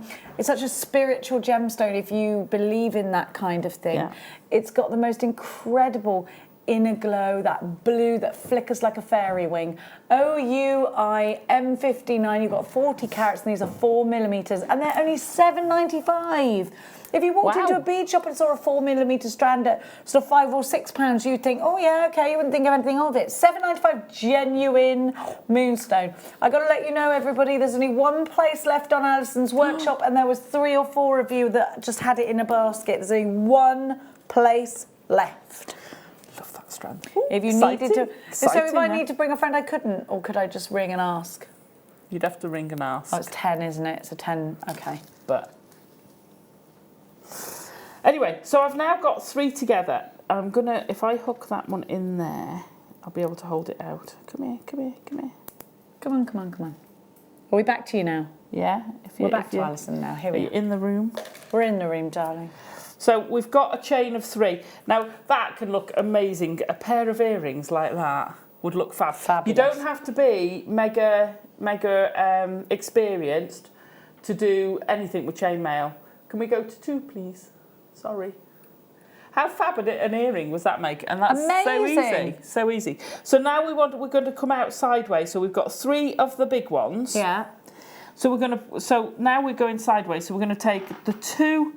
spiritual gemstone if you believe in that kind of thing. Yeah. It's got the most incredible inner glow, that blue that flickers like a fairy wing. OUIM59, you've got 40 carats and these are 4mm and they're only $7.95. If you walked into a bead shop and saw a 4mm strand at sort of £5 or £6, you'd think, oh yeah, okay, you wouldn't think of anything of it. $7.95 genuine moonstone. I got to let you know, everybody, there's only one place left on Alison's workshop, and there was 3 or 4 of you that just had it in a basket. There's only one place left. Love that strand. If you needed to, so if I need to bring a friend, I couldn't, or could I just ring and ask? You'd have to ring and ask. Oh, it's 10, isn't it? It's a 10. Okay. But anyway, so I've now got 3 together. I'm gonna, if I hook that one in there, I'll be able to hold it out. Come here, come here, come here. Come on, come on, come on. Are we back to you now? Yeah. We're back to Alison now. Here Are we you are. in the room? We're in the room, darling. So we've got a chain of 3. Now that can look amazing. A pair of earrings like that would look fab. Fabulous. You don't have to be mega experienced to do anything with chainmail. Can we go to 2, please? Sorry. How fab an earring was that make? And that's Amazing. so easy. So now we're going to come out sideways. So we've got 3 of the big ones. Yeah. So now we're going sideways. So we're going to take the 2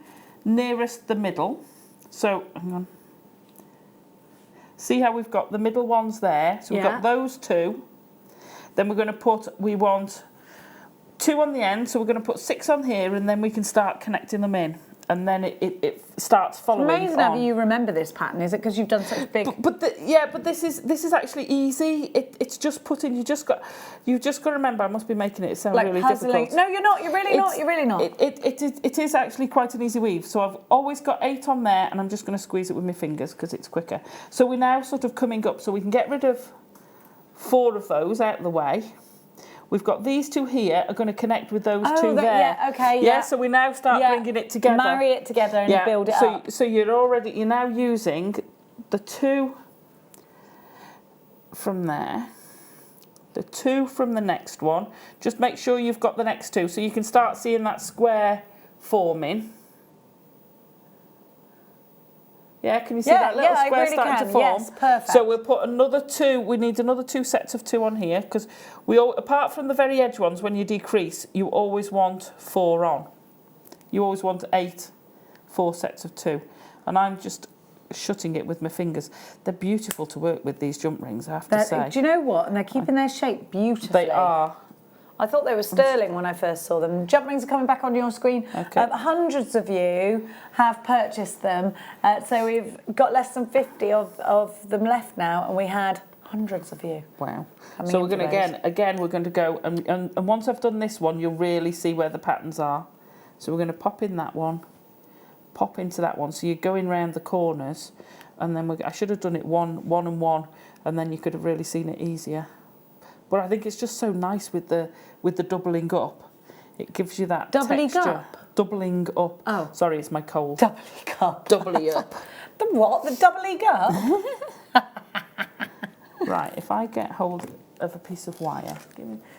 nearest the middle. So hang on. See how we've got the middle ones there. So we've got those 2. Then we're going to we want 2 on the end. So we're going to put 6 on here, and then we can start connecting them in. And then it starts following. Amazing how you remember this pattern. Is it because you've done such big? But this is actually easy. It's just putting. You've just got to remember. I must be making it sound Like really puzzling. difficult. No, you're not. You're really not. You're really not. It is actually quite an easy weave. So I've always got 8 on there, and I'm just going to squeeze it with my fingers because it's quicker. So we're now sort of coming up. So we can get rid of 4 of those out of the way. We've got these 2 here are going to connect with those 2 there. Yeah, okay, yeah. So we now start bringing it together. Marry it together and build it up. So you're now using the 2 from there, the 2 from the next one. Just make sure you've got the next 2 so you can start seeing that square forming. Yeah, can you see that little square starting to form? Yes, perfect. So we'll put another 2, we need another 2 sets of 2 on here, because apart from the very edge ones, when you decrease, you always want 4 on. You always want 4 sets of 2. And I'm just shutting it with my fingers. They're beautiful to work with, these jump rings, I have to say. Do you know what? And they're keeping their shape beautifully. They are. I thought they were sterling when I first saw them. Jump rings are coming back on your screen. Okay. Hundreds of you have purchased them. So we've got less than 50 of them left now, and we had hundreds of you. Wow. So we're going to, again, we're going to go, and once I've done this one, you'll really see where the patterns are. So we're going to pop in that one, pop into that one. So you're going round the corners, and then I should have done it one and one, and then you could have really seen it easier. But I think it's just so nice with the doubling up. It gives you that doubling texture. up. Doubling up. Oh, sorry, it's my cold. Doubling up. Doubly up. The what? The doubling up. Right. If I get hold of a piece of wire,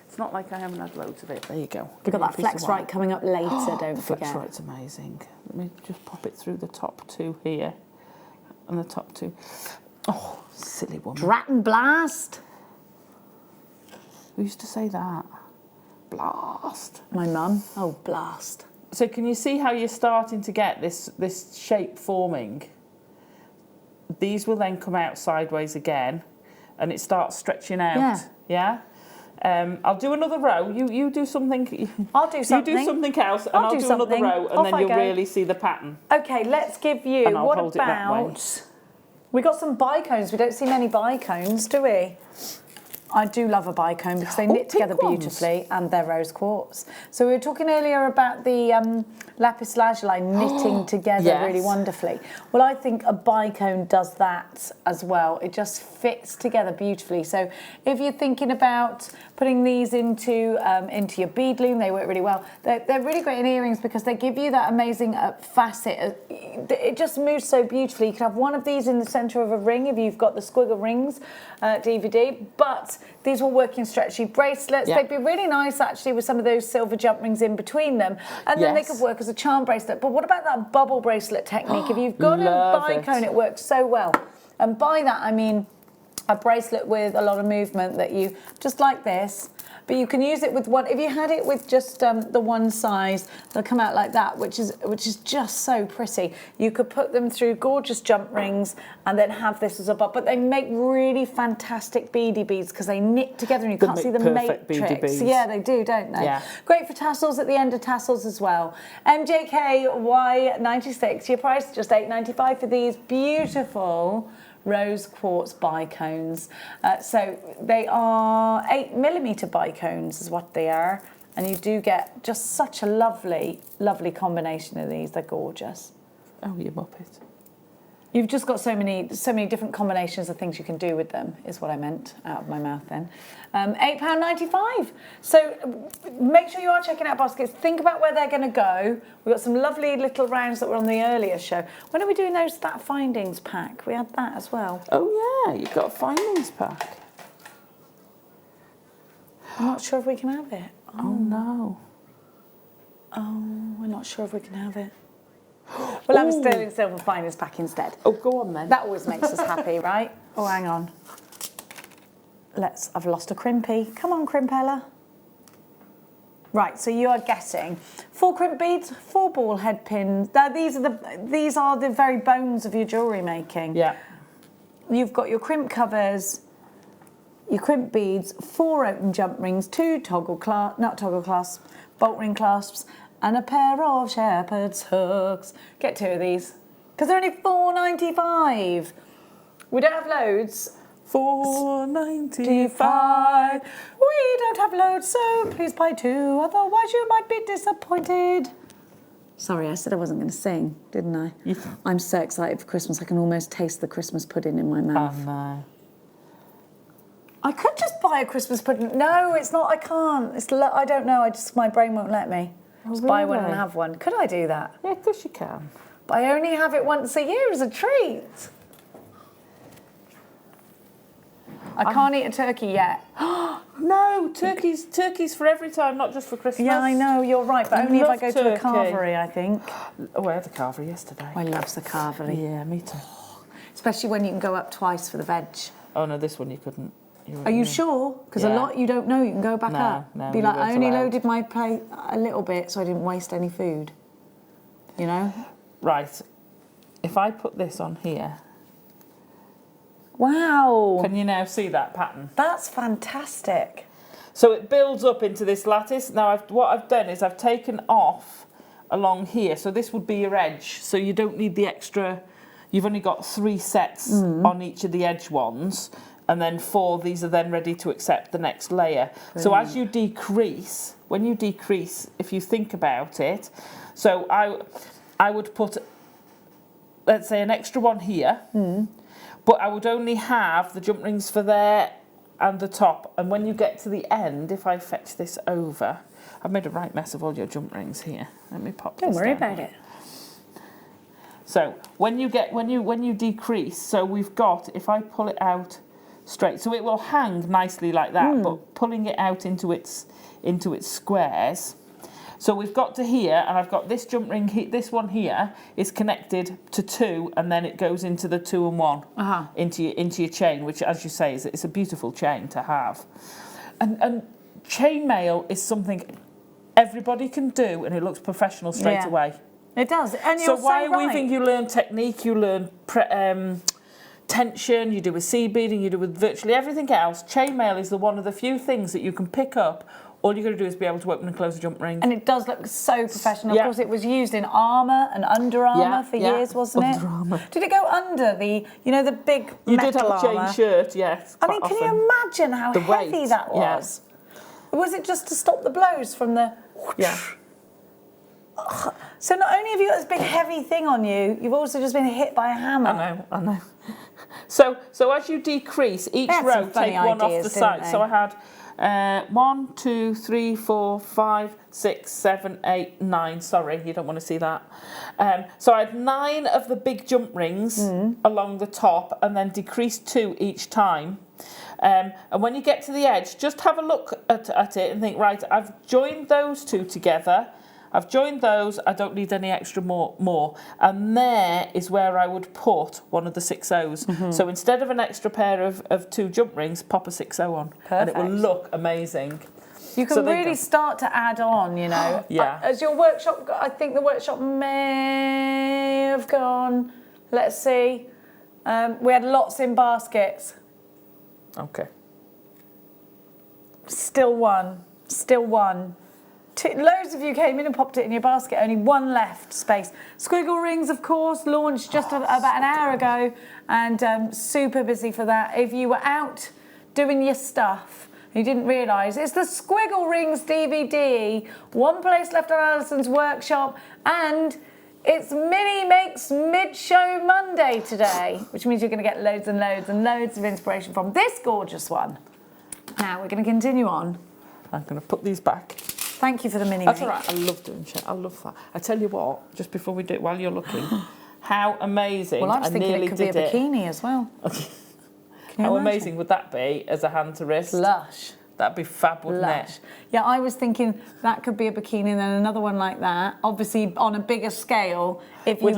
it's not like I haven't had loads of it. There you go. We've got that flex right coming up later. Don't forget. Flex right's amazing. Let me just pop it through the top 2 here, and the top 2. Oh, silly woman. Drat and blast. Who used to say that? Blast. My mum. Oh, blast. So can you see how you're starting to get this shape forming? These will then come out sideways again, and it starts stretching out. Yeah. I'll do another row. You do something. I'll do something. You do something else, and I'll do another row, and then you'll really see the pattern. Okay, let's give you. And I'll what hold it that way. about? We got some bicones. We don't see many bicones, do we? I do love a bicone because they knit together beautifully, and they're rose quartz. So we were talking earlier about the lapis lazuli knitting together really wonderfully. Well, I think a bicone does that as well. It just fits together beautifully. So if you're thinking about putting these into your bead loom, they work really well. They're really great in earrings because they give you that amazing facet. It just moves so beautifully. You can have one of these in the centre of a ring if you've got the Squiggle Rings DVD, but these will work in stretchy bracelets. They'd be really nice actually with some of those silver jump rings in between them, and then they could work as a charm bracelet. But what about that bubble bracelet technique? If you've got a bicone, it works so well. And by that I mean a bracelet with a lot of movement that you just like this, but you can use it with one. If you had it with just the one size, they'll come out like that, which is just so pretty. You could put them through gorgeous jump rings and then have this as a bob. But they make really fantastic beady beads because they knit together and you can't see the matrix. Yeah, they do, don't they? Yeah. Great for tassels at the end of tassels as well. MJKY96. Your price just $8.95 for these beautiful rose quartz bicones. So they are 8mm bicones is what they are, and you do get just such a lovely, lovely combination of these. They're gorgeous. Oh, you muppet. You've just got so many different combinations of things you can do with them, is what I meant out of my mouth then. £8.95. So make sure you are checking out baskets. Think about where they're going to go. We've got some lovely little rounds that were on the earlier show. When are we doing that findings pack? We had that as well. Oh yeah, you've got a findings pack. I'm not sure if we can have it. Oh no. Oh, we're not sure if we can have it. We'll have a sterling silver findings pack instead. Oh, go on then. That always makes us happy, right? Oh, hang on. I've lost a crimpy. Come on, Crimpella. Right, so you are getting 4 crimp beads, 4 ball head pins. Now, these are the very bones of your jewellery making. Yeah. You've got your crimp covers, your crimp beads, 4 open jump rings, 2 bolt ring clasps, and a pair of shepherd's hooks. Get 2 of these, because they're only $4.95. We don't have loads. $4.95. We don't have loads, so please buy 2, otherwise you might be disappointed. Sorry, I said I wasn't going to sing, didn't I? I'm so excited for Christmas, I can almost taste the Christmas pudding in my mouth. Oh no. I could just buy a Christmas pudding. No, it's not, I can't. I don't know, my brain won't let me. Just buy one and have one. Could I do that? Yeah, of course you can. But I only have it once a year as a treat. I can't eat a turkey yet. No, turkey's for every time, not just for Christmas. Yeah, I know, you're right, but only if I go to a turkey. carvery, I think. Oh, I had a carvery yesterday. I love the carvery. Yeah, me too. Especially when you can go up twice for the veg. Oh no, this one you couldn't. Are you sure? Because a lot you don't know, you can go back up. No, be like, I only loaded my plate a little bit so I didn't waste any food. You know? Right. If I put this on here. Wow. Can you now see that pattern? That's fantastic. So it builds up into this lattice. Now what I've done is I've taken off along here. So this would be your edge. So you don't need the extra. You've only got 3 sets on each of the edge ones. And then 4, these are then ready to accept the next layer. Brilliant. So as you decrease, when you decrease, if you think about it, so I would put, let's say, an extra one here, but I would only have the jump rings for there and the top. And when you get to the end, if I fetch this over, I've made a right mess of all your jump rings here. Let me pop this down. Don't worry about it. So when you decrease, so we've got, if I pull it out straight, so it will hang nicely like that, but pulling it out into its squares. So we've got to here, and I've got this jump ring, this one here is connected to 2, and then it goes into the 2 and 1 into your chain, which, as you say, it's a beautiful chain to have. And chainmail is something everybody can do, and it looks professional straight away. It does, and you're so wire weaving, you learn technique, you learn tension, you do with seed beading, you do with virtually everything else. Chainmail is one of the few things that you can pick up. All you've got to do is be able to open and close a jump ring. And it does look so professional. Of course, it was used in armour and Under Armour for years, wasn't it? Under Armour. Did it go under the, the big You did have a chain shirt, yes. I mean, can you imagine how heavy that was? Yeah. Was it just to stop the blows from the... Yeah. So not only have you got this big heavy thing on you, you've also just been hit by a hammer. I know. So as you decrease, each row take one off the side. So I had 1, 2, 3, 4, 5, 6, 7, 8, 9. Sorry, you don't want to see that. So I had 9 of the big jump rings along the top, and then decrease 2 each time. And when you get to the edge, just have a look at it and think, right, I've joined those 2 together. I've joined those, I don't need any extra more. And there is where I would put one of the 6/0s. So instead of an extra pair of 2 jump rings, pop a 6/0 on. Perfect. And it will look amazing. You can really start to add on, Yeah. As your workshop, I think the workshop may have gone, let's see. We had lots in baskets. Okay. Still one. Loads of you came in and popped it in your basket, only 1 left space. Squiggle rings, of course, launched just about an hour ago, and super busy for that. If you were out doing your stuff and you didn't realise, it's the Squiggle Rings DVD, 1 place left on Allison's workshop, and it's Mini Makes Mid-Show Monday today, which means you're going to get loads and loads and loads of inspiration from this gorgeous one. Now we're going to continue on. I'm going to put these back. Thank you for the mini. That's all right. I love doing shit. I love that. I tell you what, just before we do it, while you're looking, how amazing. Well, I was thinking it could be a bikini as well. How amazing would that be as a hand to wrist? Lush. That'd be fab, wouldn't it? Yeah, I was thinking that could be a bikini and then another one like that. Obviously, on a bigger scale, if you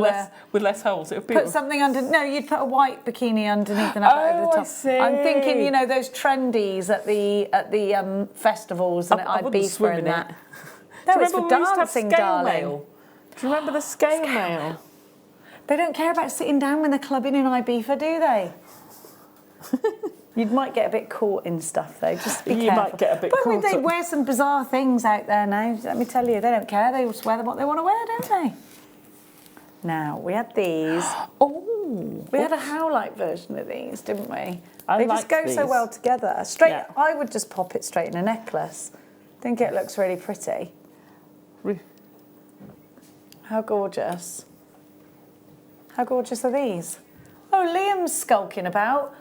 with less holes, it would be. Put something under. No, you'd put a white bikini underneath and up over the top. I see. I'm thinking, those trendies at the festivals, and I'd be for in that. No, it's for dancing, darling. Do you remember the scale mail? They don't care about sitting down when they're clubbing in Ibiza, do they? You might get a bit caught in stuff, though. Just be careful. You might get a bit caught. But they wear some bizarre things out there now. Let me tell you, they don't care. They just wear what they want to wear, don't they? Now, we had these. We had a Howlite version of these, didn't we? They just go so well together. I would just pop it straight in a necklace. I think it looks really pretty. How gorgeous. How gorgeous are these? Oh, Liam's skulking about.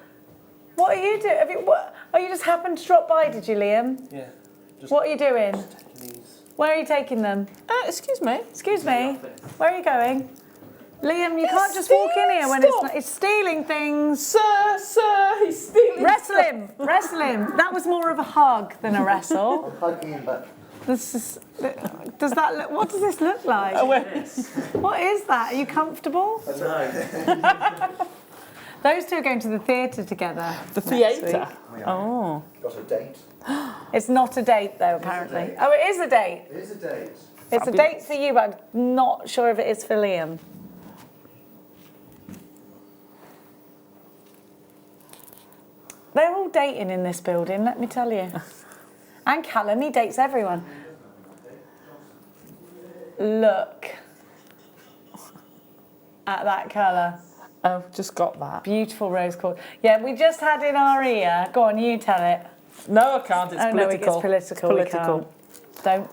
What are you doing? You just happened to drop by, did you, Liam? Yeah. What are you doing? Taking these. Where are you taking them? Excuse me. Excuse me. Where are you going? Liam, you can't just walk in here when it's stealing things. Sir, he's stealing. Wrestle him, wrestle him. That was more of a hug than a wrestle. I'm hugging him back. Does that look? What does this look like? What is that? Are you comfortable? No. Those two are going to the theatre together. The theatre? Oh. Got a date. It's not a date though, apparently. Oh, it is a date. It is a date. It's a date for you, but I'm not sure if it is for Liam. They're all dating in this building, let me tell you. And Callum, he dates everyone. Look at that colour. Oh, just got that. Beautiful rose quartz. Yeah, we just had in our ear. Go on, you tell it. No, I can't. It's political. No, it's political.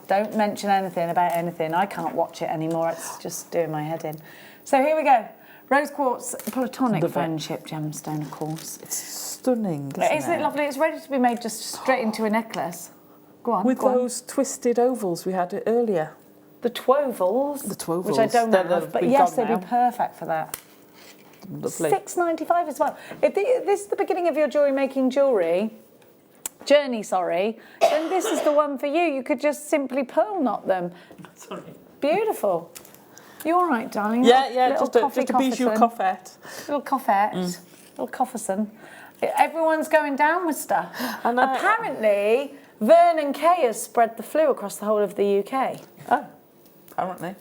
Don't mention anything about anything. I can't watch it anymore. It's just doing my head in. So here we go. Rose quartz, platonic friendship gemstone, of course. It's stunning, isn't it lovely? It's ready to be made just straight into a necklace. Go on. With those twisted ovals we had earlier. The twovals. The twovals. Which I don't have, but yes, they'd be perfect for that. Lovely. $6.95 as well. If this is the beginning of your jewellery making journey, then this is the one for you. You could just simply pearl knot them. Sorry. Beautiful. You all right, darling? Yeah, just a bijou coffette. Little coffette, little cofferson. Everyone's going down with stuff. Apparently, Vernon Kay has spread the flu across the whole of the UK. Oh, apparently.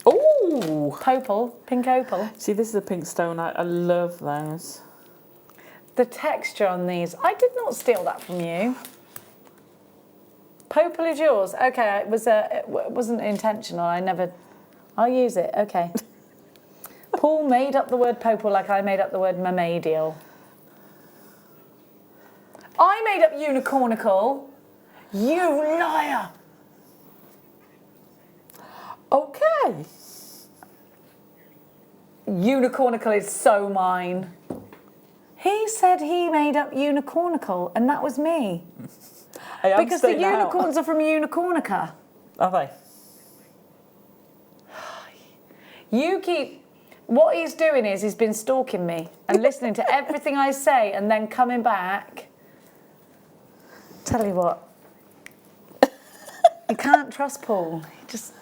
Oh! Opal, pink opal. See, this is a pink stone. I love those. The texture on these. I did not steal that from you. Popal is yours. Okay, it wasn't intentional. I'll use it. Okay. Paul made up the word popal like I made up the word mermaidial. I made up unicornical. You liar. Okay. Unicornical is so mine. He said he made up unicornical, and that was me. Because the unicorns are from Unicornica. Are they? What he's doing is he's been stalking me and listening to everything I say and then coming back. Tell you what. You can't trust Paul. You just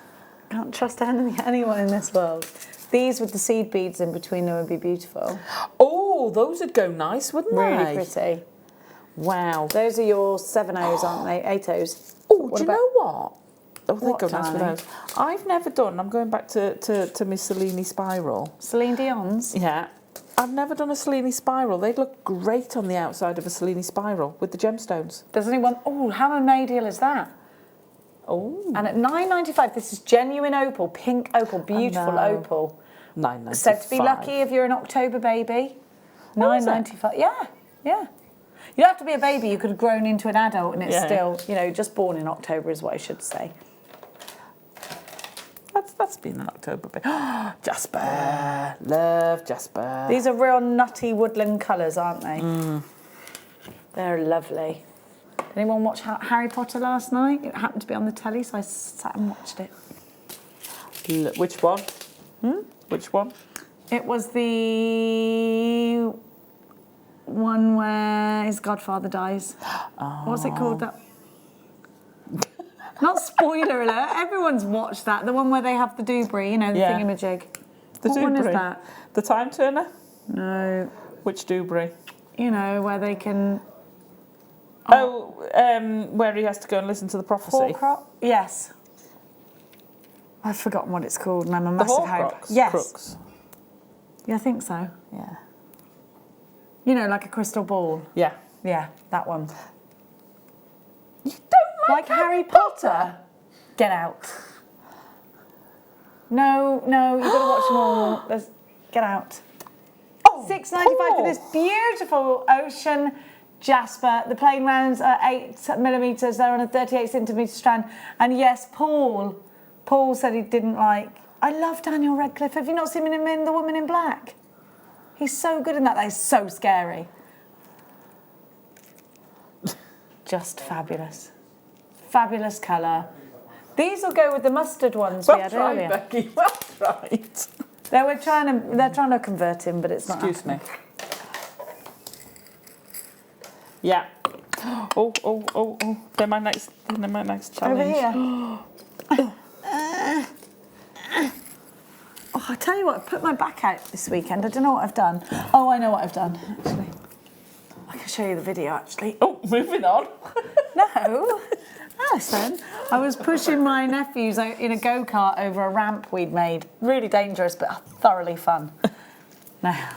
can't trust anyone in this world. These with the seed beads in between them would be beautiful. Oh, those would go nice, wouldn't they? Really pretty. Wow. Those are your 7/0s, aren't they? 8/0s. Oh, do you know what? Oh, they go nice with darling? those. I've never done, I'm going back to Miss Cellini Spiral. Celine Dion's? Yeah. I've never done a Cellini Spiral. They'd look great on the outside of a Cellini Spiral with the gemstones. Does anyone... Oh, how mermaidial is that? Oh. And at $9.95, this is genuine opal, pink opal, beautiful opal. $9.95. Said to be lucky if you're an October baby. $9.95. Yeah, yeah. You don't have to be a baby. You could have grown into an adult, and it's still, just born in October is what I should say. That's been an October baby. Jasper, love Jasper. These are real nutty woodland colours, aren't they? They're lovely. Did anyone watch Harry Potter last night? It happened to be on the telly, so I sat and watched it. Which one? Which one? It was the one where his godfather dies. Oh. What's it called? That. Not spoiler alert. Everyone's watched that. The one where they have the doobry, the thingamajig. The what doobry. one is that? The time turner? No. Which doobry? Where they can. Where he has to go and listen to the prophecy. Yes. I've forgotten what it's called, and I'm a massive hope. Yes. Crooks. Yeah, I think so. Yeah. Like a crystal ball. Yeah. Yeah, that one. You don't like Harry Potter? Get out. No, you've got to watch them all. Get out. Oh, $6.95 for this beautiful ocean jasper. The plain rounds are 8mm. They're on a 38cm strand. And yes, Paul said he didn't like... I love Daniel Radcliffe. Have you not seen him in The Woman in Black? He's so good in that. That is so scary. Just fabulous. Fabulous colour. These will go with the mustard ones we had earlier. Becky. Well right. They're trying to convert him, but it's not. Excuse me. Yeah. Oh. They're my next challenge. Over here. Oh, I tell you what, I put my back out this weekend. I don't know what I've done. Oh, I know what I've done, actually. I can show you the video, actually. Oh, moving on. No. Allison, I was pushing my nephews out in a go-kart over a ramp we'd made. Really dangerous, but thoroughly fun. Now,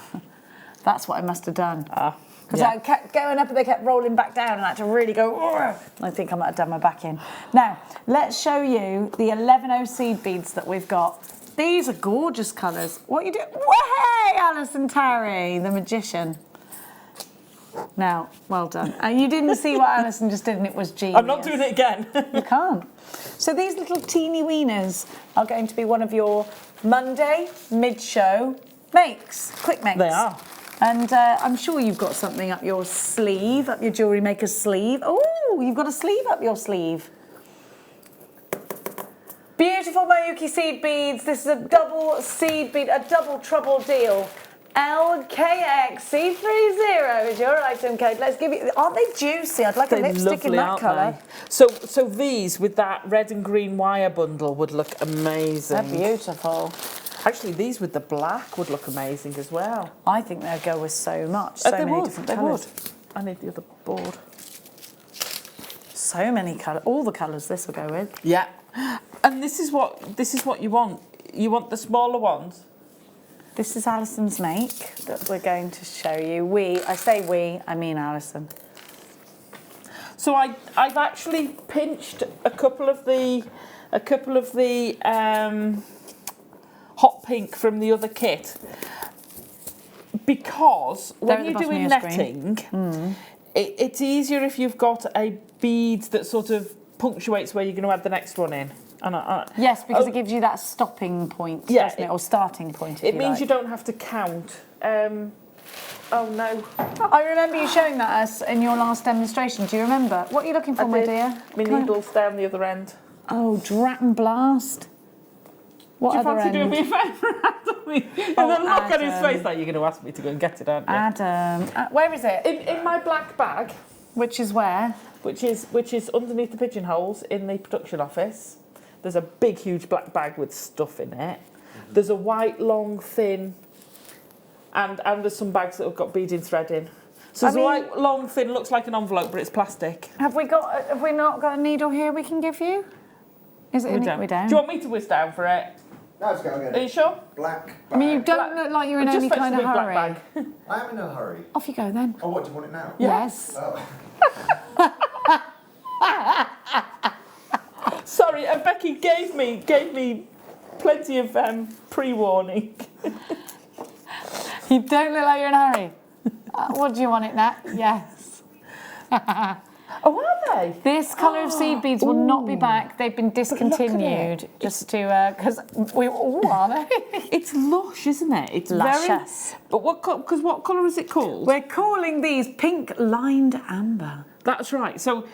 that's what I must have done. Because I kept going up and they kept rolling back down and I had to really go, "Urgh." I think I might have done my back in. Now, let's show you the 11O seed beads that we've got. These are gorgeous colours. What are you doing? Way, Allison Tarry, the magician. Now, well done. And you didn't see what Allison just did and it was genius. I'm not doing it again. You can't. So these little teeny weenies are going to be one of your Monday mid-show makes, quick makes. They are. And I'm sure you've got something up your sleeve, up your Jewellery Maker sleeve. Oh, you've got a sleeve up your sleeve. Beautiful Mayuki seed beads. This is a double seed bead, a double trouble deal. LKX-C30 is your item code. Let's give you. Aren't they juicy? I'd like a lipstick in that colour. So these with that red and green wire bundle would look amazing. They're beautiful. Actually, these with the black would look amazing as well. I think they'll go with so much. So many different colours. I need the other board. So many colours. All the colours this will go with. Yeah. And this is what you want. You want the smaller ones. This is Alison's make that we're going to show you. I say we, I mean Allison. So I've actually pinched a couple of the hot pink from the other kit because when you're doing netting, it's easier if you've got a bead that sort of punctuates where you're going to add the next one in. Yes, because it gives you that stopping point, doesn't it? Or starting point, it means you don't have to count. Oh no. I remember you showing that us in your last demonstration. Do you remember? What are you looking for, my dear? My needle's down the other end. Oh, drat and blast. What other end? Do you fancy doing me a favour, Adam? And the look on his face like you're going to ask me to go and get it, aren't you? Adam. Where is it? In my black bag. Which is where? Which is underneath the pigeonholes in the production office. There's a big, huge black bag with stuff in it. There's a white, long, thin, and there's some bags that have got beading thread in. So there's a white, long, thin, looks like an envelope, but it's plastic. Have we not got a needle here we can give you? Is it? We don't. Do you want me to whiz down for it? No, it's going to get it. Are you sure? Black bag. I mean, you don't look like you're in any kind of hurry. I am in a hurry. Off you go then. Oh, what, do you want it now? Yes. Oh. Sorry, Becky gave me plenty of pre-warning. You don't look like you're in a hurry. What do you want it now? Yes. Oh, are they? This colour of seed beads will not be back. They've been discontinued. Just to because we. Oh, are they? It's lush, isn't it? It's luscious. But what colour is it called? We're calling these pink lined amber. That's right. So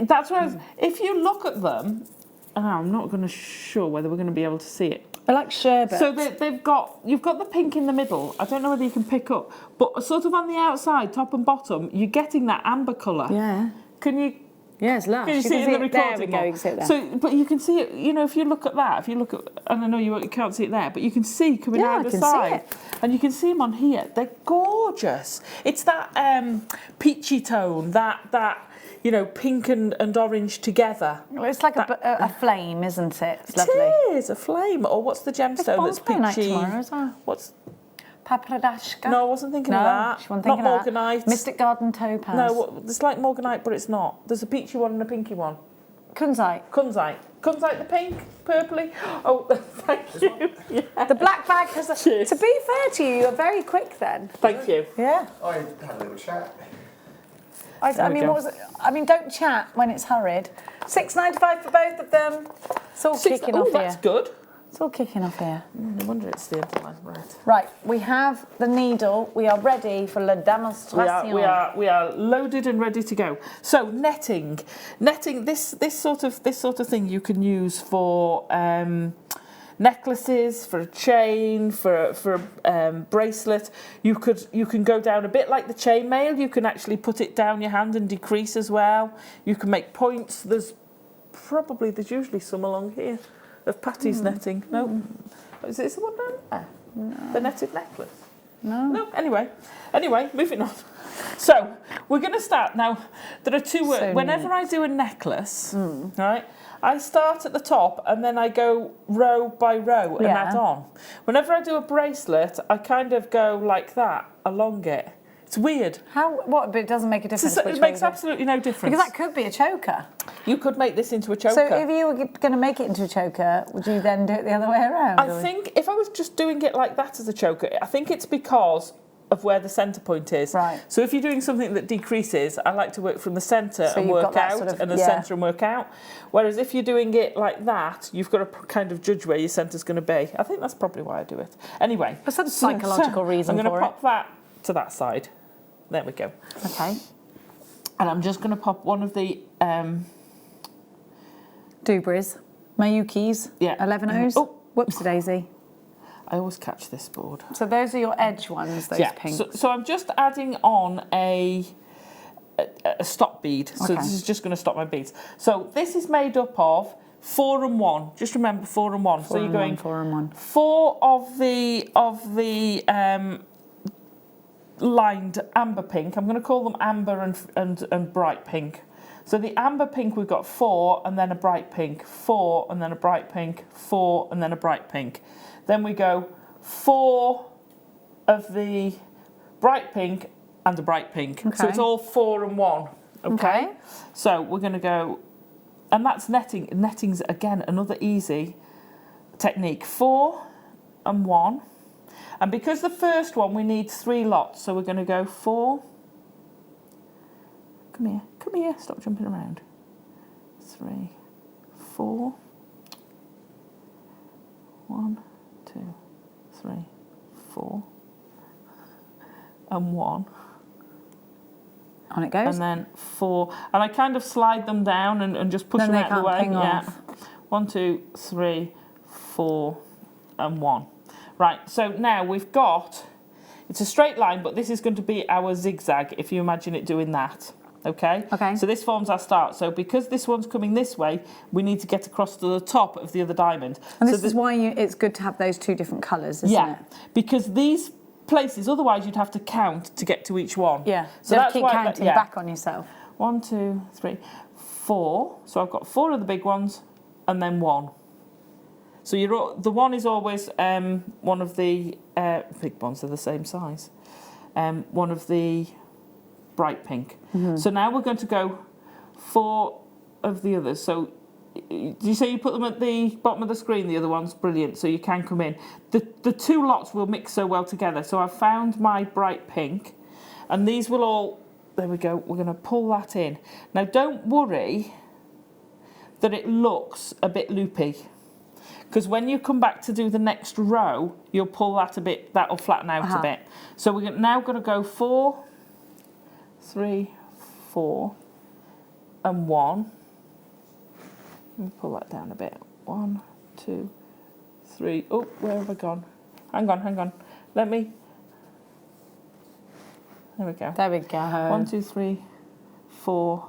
that's why if you look at them, I'm not going to sure whether we're going to be able to see it. They're like sherbet. So you've got the pink in the middle. I don't know whether you can pick up, but sort of on the outside, top and bottom, you're getting that amber colour. Yeah. Can you? Yeah, it's lush. Can you see it in the recording? There we go. You can see it there. So, but you can see it. You know, if you look at that, and I know you can't see it there, but you can see coming out the side, and you can see them on here. They're gorgeous. It's that peachy tone, that pink and orange together. Well, it's like a flame, isn't it? It's lovely. It is a flame. Or what's the gemstone that's peachy? Night tomorrow as well. What's Papladashka? No, I wasn't thinking of that. She wasn't thinking not of morganite. That. Mystic Garden Topaz. No, it's like morganite, but it's not. There's a peachy one and a pinky one. Kunzite. Kunzite, the pink, purpley. Oh, thank you. Yeah. The black bag has a... Cheers. To be fair to you, you're very quick then. Thank you. Yeah. I had a little chat. I mean, what was it? I mean, don't chat when it's hurried. $6.95 for both of them. It's all kicking off here. That's good. It's all kicking off here. No wonder it's the underline. Right, we have the needle. We are ready for la demonstration. We are loaded and ready to go. So netting. This sort of thing you can use for necklaces, for a chain, for a bracelet. You can go down a bit like the chainmail. You can actually put it down your hand and decrease as well. You can make points. There's usually some along here of Patty's netting. No, is this the one down there? No. The netted necklace. No. Anyway, moving on. So we're going to start now. There are two words. So Whenever I do a necklace, right, I start at the top and then I go row by row and add on. Whenever I do a bracelet, I kind of go like that along it. It's weird. But it doesn't make a difference. It makes absolutely no difference. Because that could be a choker. You could make this into a choker. So if you were going to make it into a choker, would you then do it the other way around? I think if I was just doing it like that as a choker, I think it's because of where the centre point is. Right. So if you're doing something that decreases, I like to work from the centre and work out, and the centre and work out. Whereas if you're doing it like that, you've got to kind of judge where your centre's going to be. I think that's probably why I do it. Anyway. For some psychological reason I'm going to pop that to that side. There we go. Okay. And I'm just going to pop one of the... Dubris. Mayukis. Yeah. 11 O's. Oh, whoopsie-daisy. I always catch this board. So those are your edge ones, those pinks. So I'm just adding on a stop bead. So this is just going to stop my beads. So this is made up of 4 and 1. Just remember 4 and 1. So you're going 4 and 1. 4 of the lined amber pink. I'm going to call them amber and bright pink. So the amber pink, we've got 4 and then a bright pink, 4 and then a bright pink, 4 and then a bright pink. Then we go 4 of the bright pink and a bright pink. Okay. So it's all 4 and 1. Okay. So we're going to go, and that's netting. Netting's again another easy technique. 4 and 1. And because the first one we need 3 lots, so we're going to go 4. Come here, stop jumping around. 3, 4. 1, 2, 3, 4. And 1. On it goes. And then 4. And I kind of slide them down and just push them out of the way. Yeah. 1, 2, 3, 4, and 1. Right, so now we've got, it's a straight line, but this is going to be our zigzag, if you imagine it doing that. Okay? Okay. So this forms our start. So because this one's coming this way, we need to get across to the top of the other diamond. And this is why it's good to have those 2 different colours, isn't it? Yeah, because these places, otherwise you'd have to count to get to each one. Yeah, so that's keep why counting back on yourself. 1, 2, 3, 4. So I've got 4 of the big ones and then 1. So the 1 is always one of the big ones are the same size. One of the bright pink. So now we're going to go 4 of the others. So do you say you put them at the bottom of the screen, the other ones? Brilliant, so you can come in. The 2 lots will mix so well together. So I've found my bright pink, and these will all, there we go, we're going to pull that in. Now don't worry that it looks a bit loopy, because when you come back to do the next row, you'll pull that a bit, that'll flatten out a bit. So we're now going to go 4, 3, 4, and 1. Let me pull that down a bit. 1, 2, 3. Oh, where have I gone? Hang on. Let me. There we go. There we go. 1, 2, 3, 4.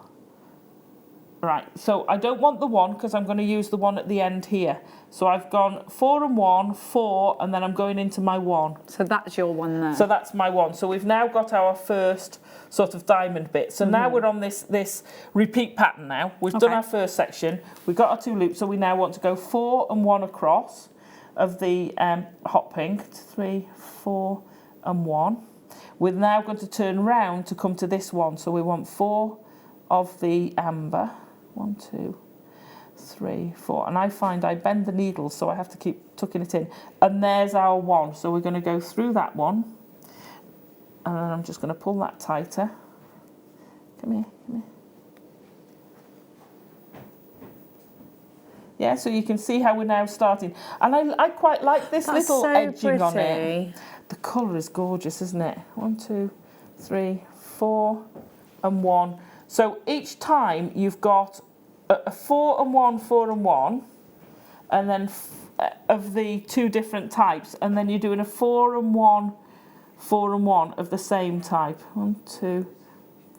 Right, so I don't want the 1 because I'm going to use the 1 at the end here. So I've gone 4 and 1, 4, and then I'm going into my 1. So that's your 1 there. So that's my 1. So we've now got our first sort of diamond bit. So now we're on this repeat pattern now. We've done our first section. We've got our 2 loops, so we now want to go 4 and 1 across of the hot pink. 3, 4, and 1. We're now going to turn round to come to this one. So we want 4 of the amber. 1, 2, 3, 4. And I find I bend the needle, so I have to keep tucking it in. And there's our 1. So we're going to go through that one. And then I'm just going to pull that tighter. Come here. Yeah, so you can see how we're now starting. And I quite like this little edging on it. The colour is gorgeous, isn't it? 1, 2, 3, 4, and 1. So each time you've got a 4 and 1, 4 and 1, and then of the 2 different types, and then you're doing a 4 and 1, 4 and 1 of the same type. 1, 2,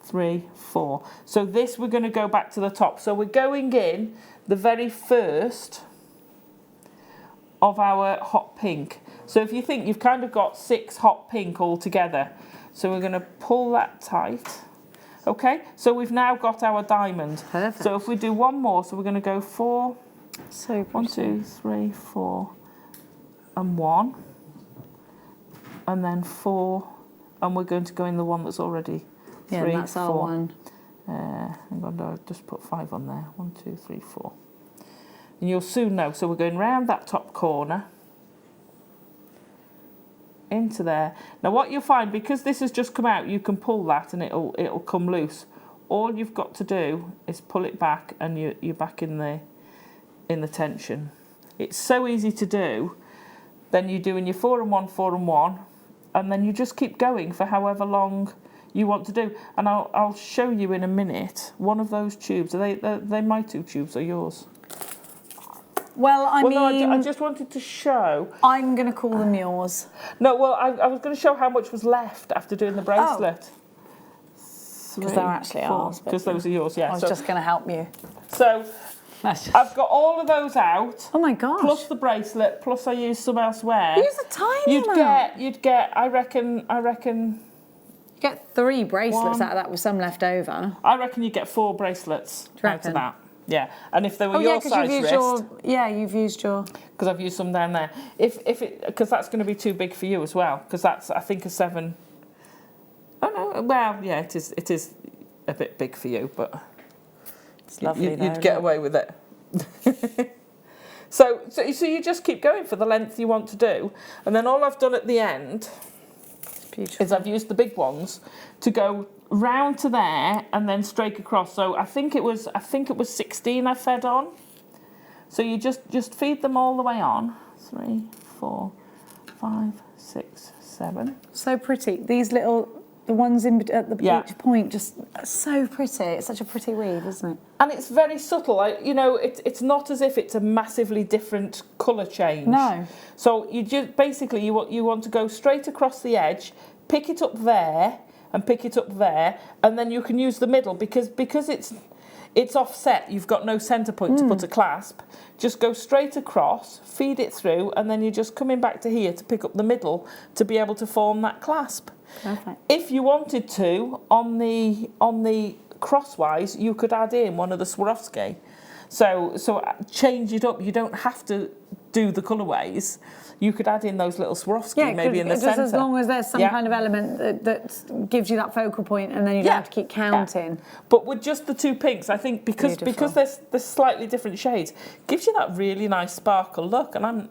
3, 4. So this we're going to go back to the top. So we're going in the very first of our hot pink. So if you think you've kind of got 6 hot pink all together, so we're going to pull that tight. Okay, so we've now got our diamond. Perfect. So if we do one more, so we're going to go 4, So 1, 2, 3, 4, and 1, and then 4, and we're going to go in the one that's already 3, yeah, that's 4. our one. Hang on, I'll just put 5 on there. 1, 2, 3, 4. And you'll soon know. So we're going round that top corner into there. Now what you'll find, because this has just come out, you can pull that and it'll come loose. All you've got to do is pull it back, and you're back in the tension. It's so easy to do. Then you're doing your 4 and 1, 4 and 1, and then you just keep going for however long you want to do. And I'll show you in a minute one of those tubes. Are they my 2 tubes or yours? Well, I mean... No, I just wanted to show... I'm going to call them yours. No, well, I was going to show how much was left after doing the bracelet. Because they're actually ours. Because those are yours, yeah. I was just going to help you. So, I've got all of those out. Oh my gosh. Plus the bracelet, plus I used some elsewhere. Use a tiny amount. You'd get, I reckon... You get 3 bracelets 1. out of that with some left over. I reckon you get 4 bracelets out of that. Yeah, and if they were your size wrist, you've used your. Because I've used some down there. Because that's going to be too big for you as well. Because that's, I think, a 7. Oh no, well, yeah, it is a bit big for you, but it's lovely. You'd get away with it. so you just keep going for the length you want to do, and then all I've done at the end is I've used the big ones to go round to there and then straight across. So I think it was 16 I fed on. So you just feed them all the way on. 3, 4, 5, 6, 7. So pretty. These little, the ones at each point, just so pretty. It's such a pretty weave, isn't it? And it's very subtle. It's not as if it's a massively different colour change. No. So you just basically you want to go straight across the edge, pick it up there, and pick it up there, and then you can use the middle because it's offset. You've got no centre point to put a clasp. Just go straight across, feed it through, and then you're just coming back to here to pick up the middle to be able to form that clasp. Perfect. If you wanted to, on the crosswise, you could add in one of the Swarovski. So change it up. You don't have to do the colourways. You could add in those little Swarovski maybe in the centre. Just as long as there's some kind of element that gives you that focal point, and then you don't have to keep counting. Yeah. But with just the 2 pinks, I think because there's slightly different shades, gives you that really nice sparkle look. And I'm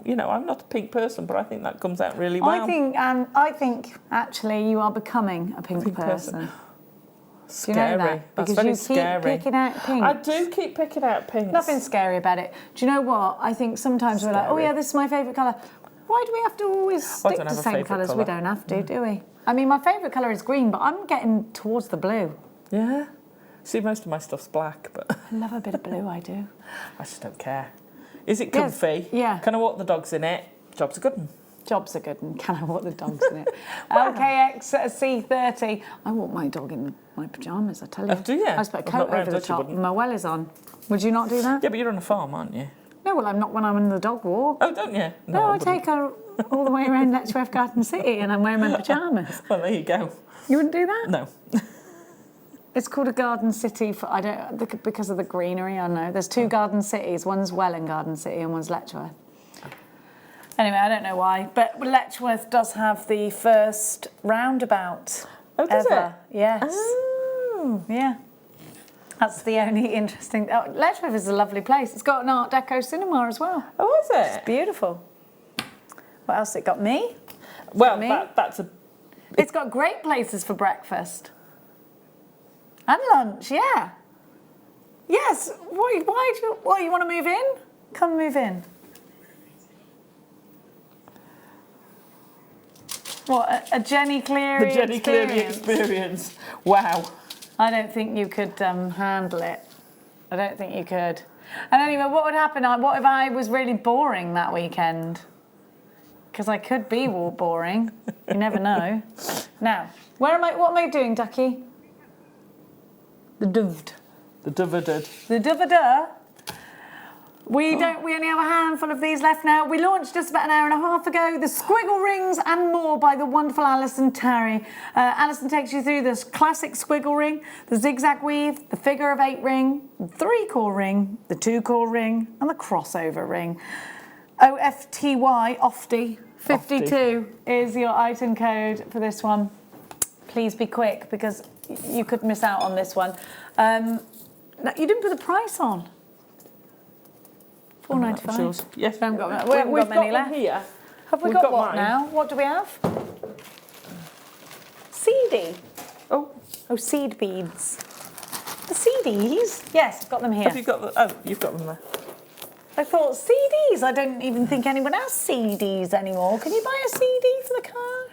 not a pink person, but I think that comes out really well. I think actually you are becoming a pink person. Scary. Do you know that? That's because very you keep picking out pinks. I do keep picking out pinks. Nothing scary about it. Do you know what? I think sometimes we're like, oh yeah, this is my favourite colour. Why do we have to always stick to the same colours? We don't have to, do we? I mean, my favourite colour is green, but I'm getting towards the blue. Yeah. See, most of my stuff's black, but... I love a bit of blue, I do. I just don't care. Is it comfy? Yeah. Can I walk the dogs in it? Job's a good one. Jobs are good, and can I walk the dogs in it? LKXC30. I walk my dog in my pyjamas, I tell you. Oh, do you? I just put a coat over the top and my wellies on. Would you not do that? Yeah, but you're on a farm, aren't you? No, well, I'm not when I'm in the dog walk. Oh, don't you? No, I take her all the way around Letchworth Garden City and I'm wearing my pyjamas. Well, there you go. You wouldn't do that? No. It's called a garden city because of the greenery, I know. There's 2 garden cities. One's Welwyn Garden City and one's Letchworth. Anyway, I don't know why, but Letchworth does have the first roundabout ever. Yes. Oh. Yeah. That's the only interesting... Oh, Letchworth is a lovely place. It's got an Art Deco cinema as well. Oh, is it? It's beautiful. What else? It got me. That's a... It's got great places for breakfast. And lunch, yeah. Yes. Why you want to move in? Come move in. What, a Jenny Cleary experience? The Jenny Cleary experience. Wow. I don't think you could handle it. I don't think you could. And anyway, what would happen? What if I was really boring that weekend? Because I could be boring. You never know. Now, what am I doing, Ducky? The doved. The doved. The doved. We only have a handful of these left now. We launched just about an hour and a half ago. The squiggle rings and more by the wonderful Allison Tarry. Allison takes you through this classic squiggle ring, the zigzag weave, the figure of 8 ring, the 3-core ring, the 2-core ring, and the crossover ring. OFTY, 52 is your item code for this one. Please be quick because you could miss out on this one. You didn't put the price on. $4.95. Yes, we haven't got many left. Here. Have we got what now? What do we have? Seedy. Oh, seed beads. The CDs? Yes, I've got them here. Have you got the? Oh, you've got them there. I thought CDs. I don't even think anyone has CDs anymore. Can you buy a CD for the car?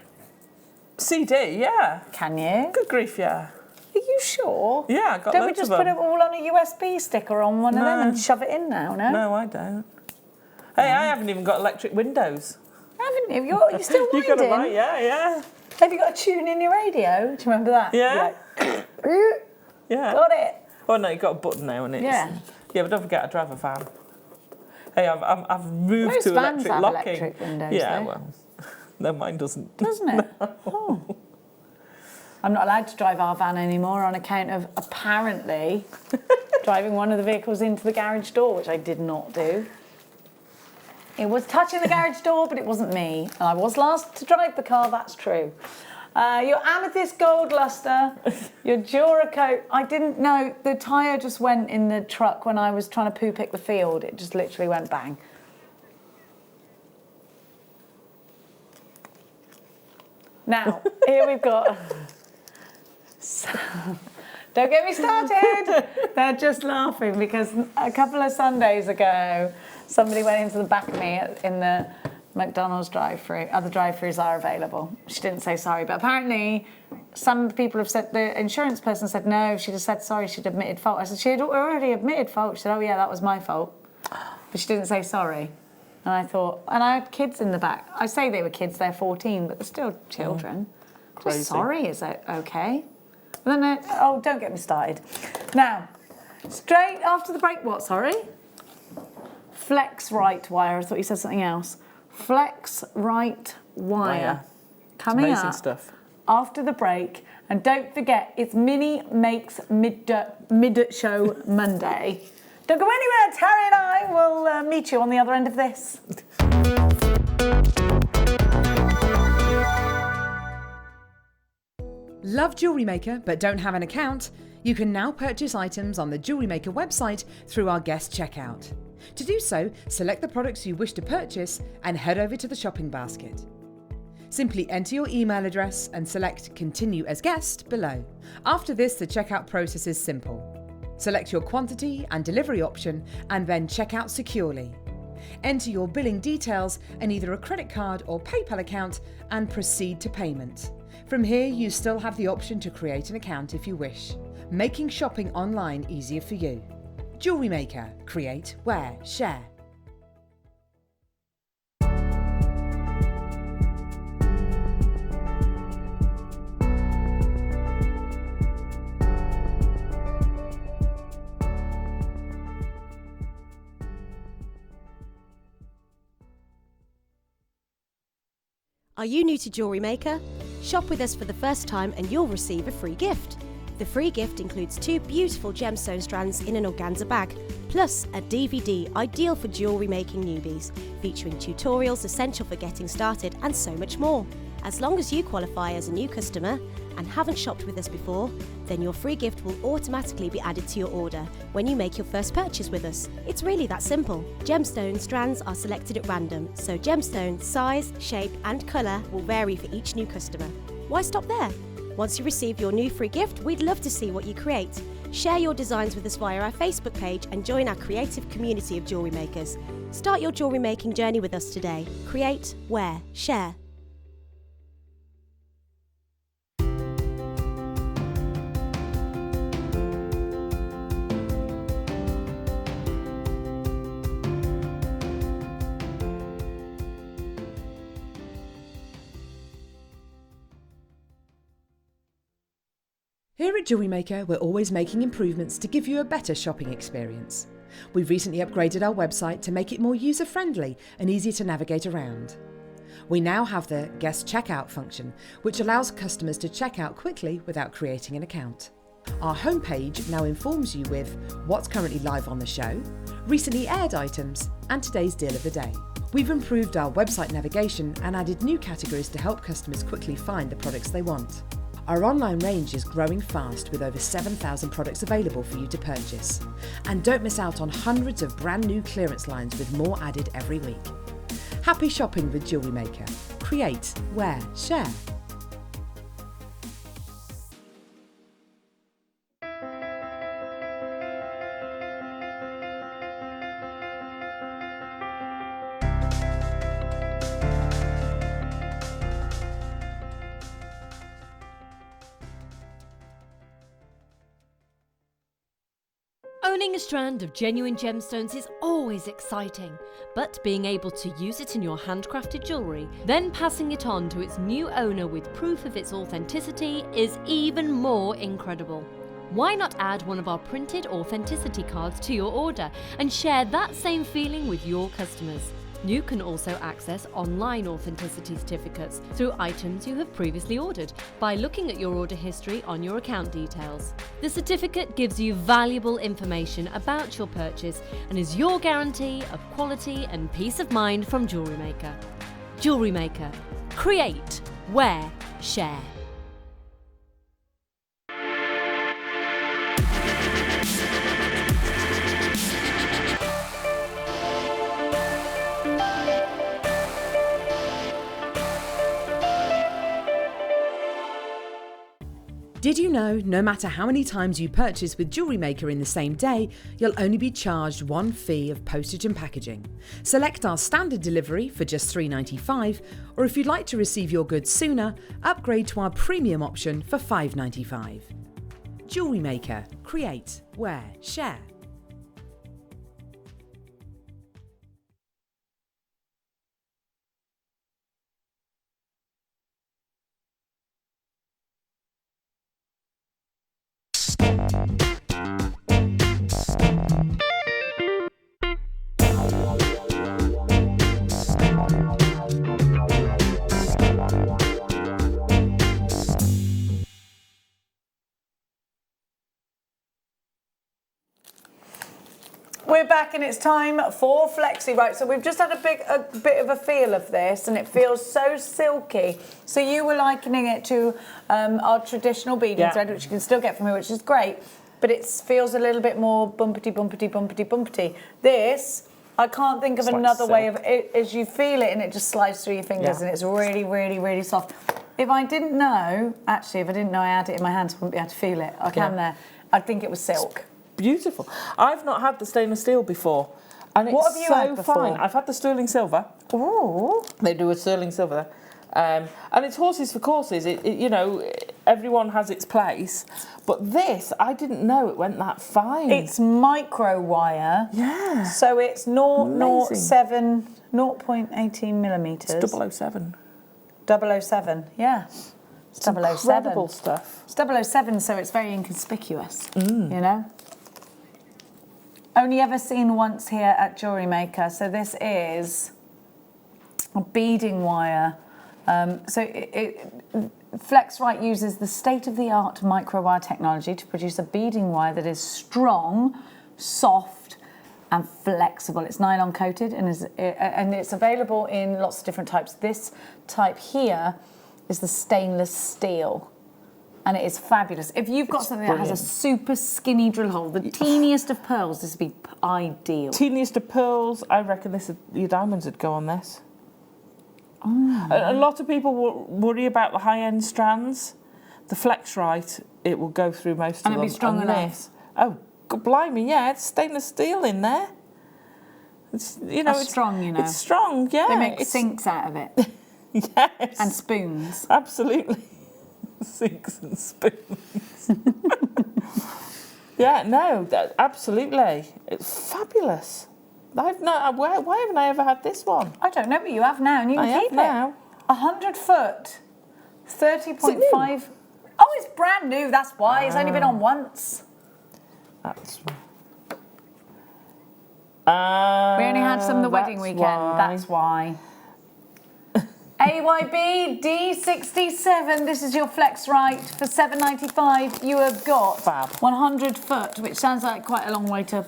CD, yeah. Can you? Good grief, yeah. Are you sure? Yeah, I got Don't we loads just of put them. it all on a USB sticker on one of them and shove it in now, no? No, I don't. Hey, I haven't even got electric windows. Haven't you? You're still winding? You got it right, yeah. Have you got a tune in your radio? Do you remember that? Yeah. Yeah. Got it. Oh no, you've got a button now and it's... Yeah. Yeah, but don't forget I drive a van. Hey, I've moved Most to vans electric have locking. electric windows, yeah, though. well, no, mine doesn't. Doesn't it? Oh. I'm not allowed to drive our van anymore on account of apparently driving one of the vehicles into the garage door, which I did not do. It was touching the garage door, but it wasn't me. And I was last to drive the car, that's true. Your amethyst gold luster, your Duracoat. I didn't know, the tyre just went in the truck when I was trying to poo pick the field. It just literally went bang. Now, here we've got... Don't get me started. They're just laughing because a couple of Sundays ago, somebody went into the back of me in the McDonald's drive-thru. Other drive-thrus are available. She didn't say sorry, but apparently some people have said, the insurance person said no, she just said sorry, she'd admitted fault. I said, she had already admitted fault. She said, oh yeah, that was my fault. But she didn't say sorry. And I thought, and I had kids in the back. I say they were kids, they're 14, but they're still children. Crazy. Just sorry, is that okay? And then, don't get me started. Now, straight after the break, what, sorry? Flex right wire, I thought you said something else. Flex right wire. Coming amazing up stuff. After the break. And don't forget, it's Mini Makes mid-show Monday. Don't go anywhere, Tarry and I will meet you on the other end of this. Love Jewellery Maker but don't have an account? You can now purchase items on the Jewellery Maker website through our guest checkout. To do so, select the products you wish to purchase and head over to the shopping basket. Simply enter your email address and select Continue as Guest below. After this, the checkout process is simple. Select your quantity and delivery option and then check out securely. Enter your billing details and either a credit card or PayPal account and proceed to payment. From here, you still have the option to create an account if you wish, making shopping online easier for you. Jewellery Maker. Create, wear, share. Are you new to Jewellery Maker? Shop with us for the first time and you'll receive a free gift. The free gift includes 2 beautiful gemstone strands in an organza bag, plus a DVD ideal for jewellery making newbies, featuring tutorials essential for getting started and so much more. As long as you qualify as a new customer and haven't shopped with us before, then your free gift will automatically be added to your order when you make your first purchase with us. It's really that simple. Gemstone strands are selected at random, so gemstone size, shape and colour will vary for each new customer. Why stop there? Once you receive your new free gift, we'd love to see what you create. Share your designs with us via our Facebook page and join our creative community of jewellery makers. Start your jewellery making journey with us today. Create, wear, share. Here at Jewellery Maker, we're always making improvements to give you a better shopping experience. We've recently upgraded our website to make it more user-friendly and easier to navigate around. We now have the guest checkout function, which allows customers to check out quickly without creating an account. Our homepage now informs you with what's currently live on the show, recently aired items, and today's deal of the day. We've improved our website navigation and added new categories to help customers quickly find the products they want. Our online range is growing fast with over 7,000 products available for you to purchase. And don't miss out on hundreds of brand new clearance lines with more added every week. Happy shopping with Jewellery Maker. Create, wear, share. Owning a strand of genuine gemstones is always exciting, but being able to use it in your handcrafted jewellery, then passing it on to its new owner with proof of its authenticity is even more incredible. Why not add one of our printed authenticity cards to your order and share that same feeling with your customers? You can also access online authenticity certificates through items you have previously ordered by looking at your order history on your account details. The certificate gives you valuable information about your purchase and is your guarantee of quality and peace of mind from Jewellery Maker. Jewellery Maker. Create, wear, share. Did you know no matter how many times you purchase with Jewellery Maker in the same day, you'll only be charged one fee of postage and packaging? Select our standard delivery for just $3.95, or if you'd like to receive your goods sooner, upgrade to our premium option for $5.95. Jewellery Maker. Create, wear, share. We're back and it's time for Flexi. Right, so we've just had a bit of a feel of this and it feels so silky. So you were likening it to our traditional beading thread, which you can still get from here, which is great, but it feels a little bit more bumpety. This, I can't think of another way of it, as you feel it and it just slides through your fingers and it's really, really, really soft. If I didn't know, actually, if I didn't know I had it in my hands, I wouldn't be able to feel it. I can there. I'd think it was silk. Beautiful. I've not had the stainless steel before, and it's what have you so had before? fine. I've had the sterling silver. Oh, they do a sterling silver, and it's horses for courses. You know, everyone has its place, but this I didn't know it went that fine. It's micro wire. Yeah. So it's 0.18 millimetres. It's 007. 007, yeah. It's 007. Incredible stuff. It's 007, so it's very inconspicuous, you know? Only ever seen once here at Jewellery Maker. So this is a beading wire. FlexRite uses the state-of-the-art microwire technology to produce a beading wire that is strong, soft, and flexible. It's nylon coated and it's available in lots of different types. This type here is the stainless steel. And it is fabulous. If you've got something that has a super skinny drill hole, the teeniest of pearls, this would be ideal. Teeniest of pearls, I reckon your diamonds would go on this. Oh. A lot of people worry about the high-end strands. The FlexRite, it will go through most of them. And it'll be strong enough. Oh, God, blimey, yeah, it's stainless steel in there. It's, you know, it's strong, you know. It's strong, yeah. They make sinks out of it. Yes. And spoons. Absolutely. Sinks and spoons. Yeah, no, absolutely. It's fabulous. Why haven't I ever had this one? I don't know, but you have now, and you can keep it. Now. 100 foot, 30.5. Oh, it's brand new, that's why. It's only been on once. That's we only had some the wedding weekend, that's why. AYB D67, this is your flex right for $7.95. You have got Fab. 100 foot, which sounds like quite a long way to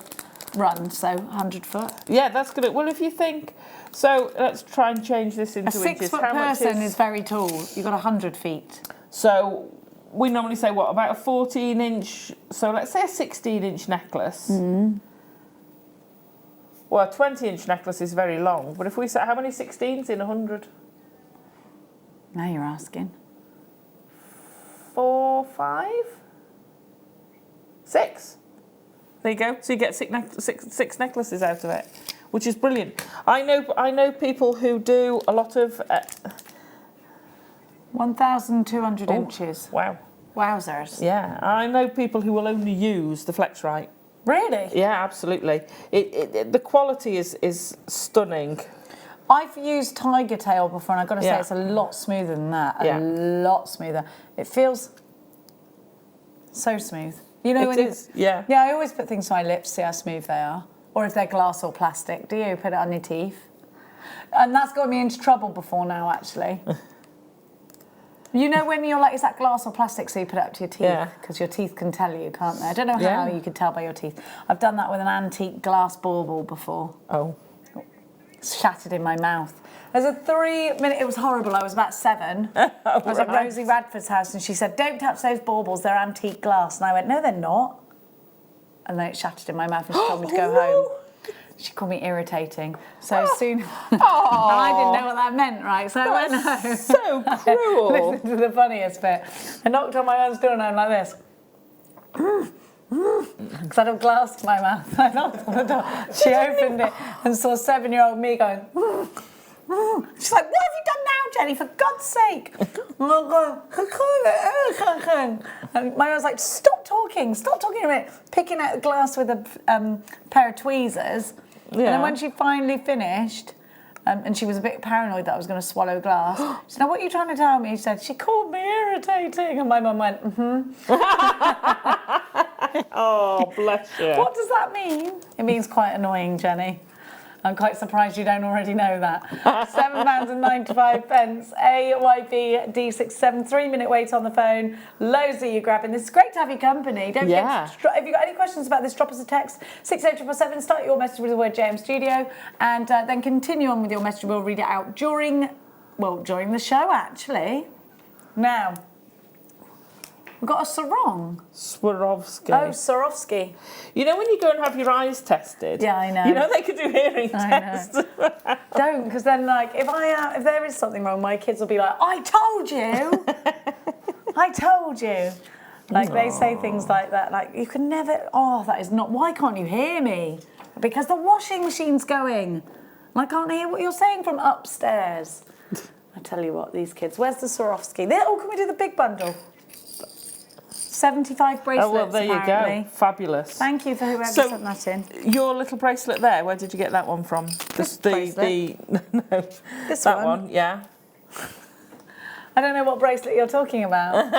run, so 100 foot. Yeah, that's good. Well, if you think, so let's try and change this into A 6 inches. foot How much person is very tall. You've got 100 feet. So we normally say, what, about a 14-inch, so let's say a 16-inch necklace. Well, a 20-inch necklace is very long, but if we say, how many 16s in 100? Now you're asking. 4, 5, 6. There you go. So you get six necklaces out of it, which is brilliant. I know people who do a lot of 1,200 inches. Wow. Wowzers. Yeah, I know people who will only use the FlexRite. Really? Yeah, absolutely. The quality is stunning. I've used Tiger Tail before, and I've got to say it's a lot smoother than that. A lot smoother. It feels so smooth. You know, yeah. Yeah, I always put things on my lips to see how smooth they are. Or if they're glass or plastic. Do you put it on your teeth? And that's got me into trouble before now, actually. You know when you're like, is that glass or plastic? So you put it up to your teeth, because your teeth can tell you, can't they? I don't know how you can tell by your teeth. I've done that with an antique glass bauble before. Oh. It's shattered in my mouth. There's a 3-minute, it was horrible. I was about 7. I was at Rosie Radford's house and she said, don't touch those baubles, they're antique glass. And I went, no, they're not. And then it shattered in my mouth and she told me to go home. She called me irritating. So soon, and I didn't know what that meant, right? So I went home. So cruel. Listen to the funniest bit. I knocked on my aunt's door and I'm like this. Because I had a glass in my mouth. I knocked on the door. She opened it and saw 7-year-old me going. She's like, what have you done now, Jenny? For God's sake! And my mum was like, stop talking a minute. Picking out the glass with a pair of tweezers. And then when she finally finished, and she was a bit paranoid that I was going to swallow glass, she said, now what are you trying to tell me? She said, she called me irritating. And my mum went, Oh, bless you. What does that mean? It means quite annoying, Jenny. I'm quite surprised you don't already know that. £7.95. AYB D67. 3-minute wait on the phone. Loads of you grabbing. This is great to have your company. Don't forget, if you've got any questions about this, drop us a text. 68777. Start your message with the word JM Studio, and then continue on with your message. We'll read it out during the show, actually. Now, we've got a sarong. Swarovski. Oh, Swarovski. You know when you go and have your eyes tested? Yeah, I know. You know they could do hearing tests. Don't, because then, like, if there is something wrong, my kids will be like, I told you! I told you! Like, they say things like that, like, you can never, that is not, why can't you hear me? Because the washing machine's going. I can't hear what you're saying from upstairs. I tell you what, these kids, where's the Swarovski? Can we do the big bundle? 75 bracelets, Oh, well, there apparently. You go. Fabulous. Thank you for whoever sent that in. Your little bracelet there, where did you get that one from? This bracelet? No. This that one? Yeah. I don't know what bracelet you're talking about.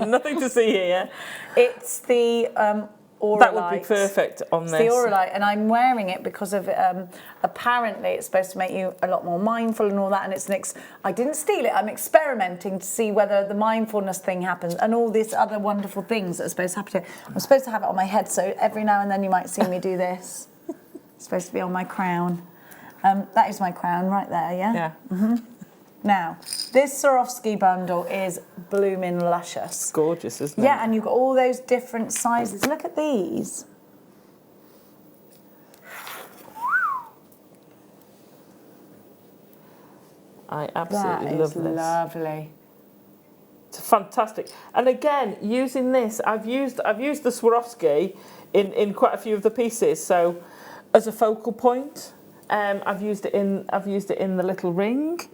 Nothing to see here. It's the Auralite. That would be perfect on this. It's the Auralite, and I'm wearing it because of apparently it's supposed to make you a lot more mindful and all that. And it's I didn't steal it. I'm experimenting to see whether the mindfulness thing happens and all these other wonderful things that are supposed to happen. I'm supposed to have it on my head, so every now and then you might see me do this. It's supposed to be on my crown. That is my crown right there. Yeah. Yeah. Mm-hmm. Now, this Swarovski bundle is blooming luscious. It's gorgeous, isn't it? Yeah, and you've got all those different sizes. Look at these. I absolutely love this. That is lovely. It's fantastic. And again, using this, I've used the Swarovski in quite a few of the pieces. So, as a focal point, I've used it in the little ring.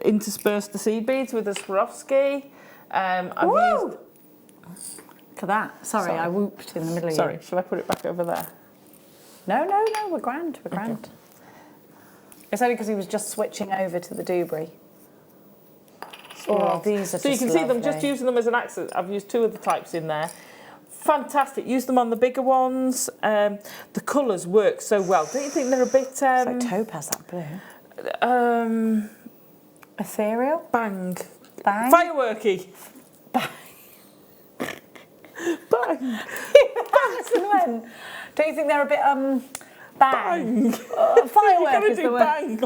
Interspersed the seed beads with the Swarovski. Look at that. Sorry, I whooped in the middle of you. Sorry, shall I put it back over there? No, we're grand. We're grand. Okay. It's only because he was just switching over to the Dewberry. Oh, these are so you can see them just using them as an accent. I've used 2 of the types in there. Fantastic. Use them on the bigger ones. The colours work so well. Don't you think they're a bit... it's like topaz, that blue. Ethereal? Bang. Bang? Fireworky. Bang. Bang. Alison went. Don't you think they're a bit, bang? Bang. Firework is the word. Bang.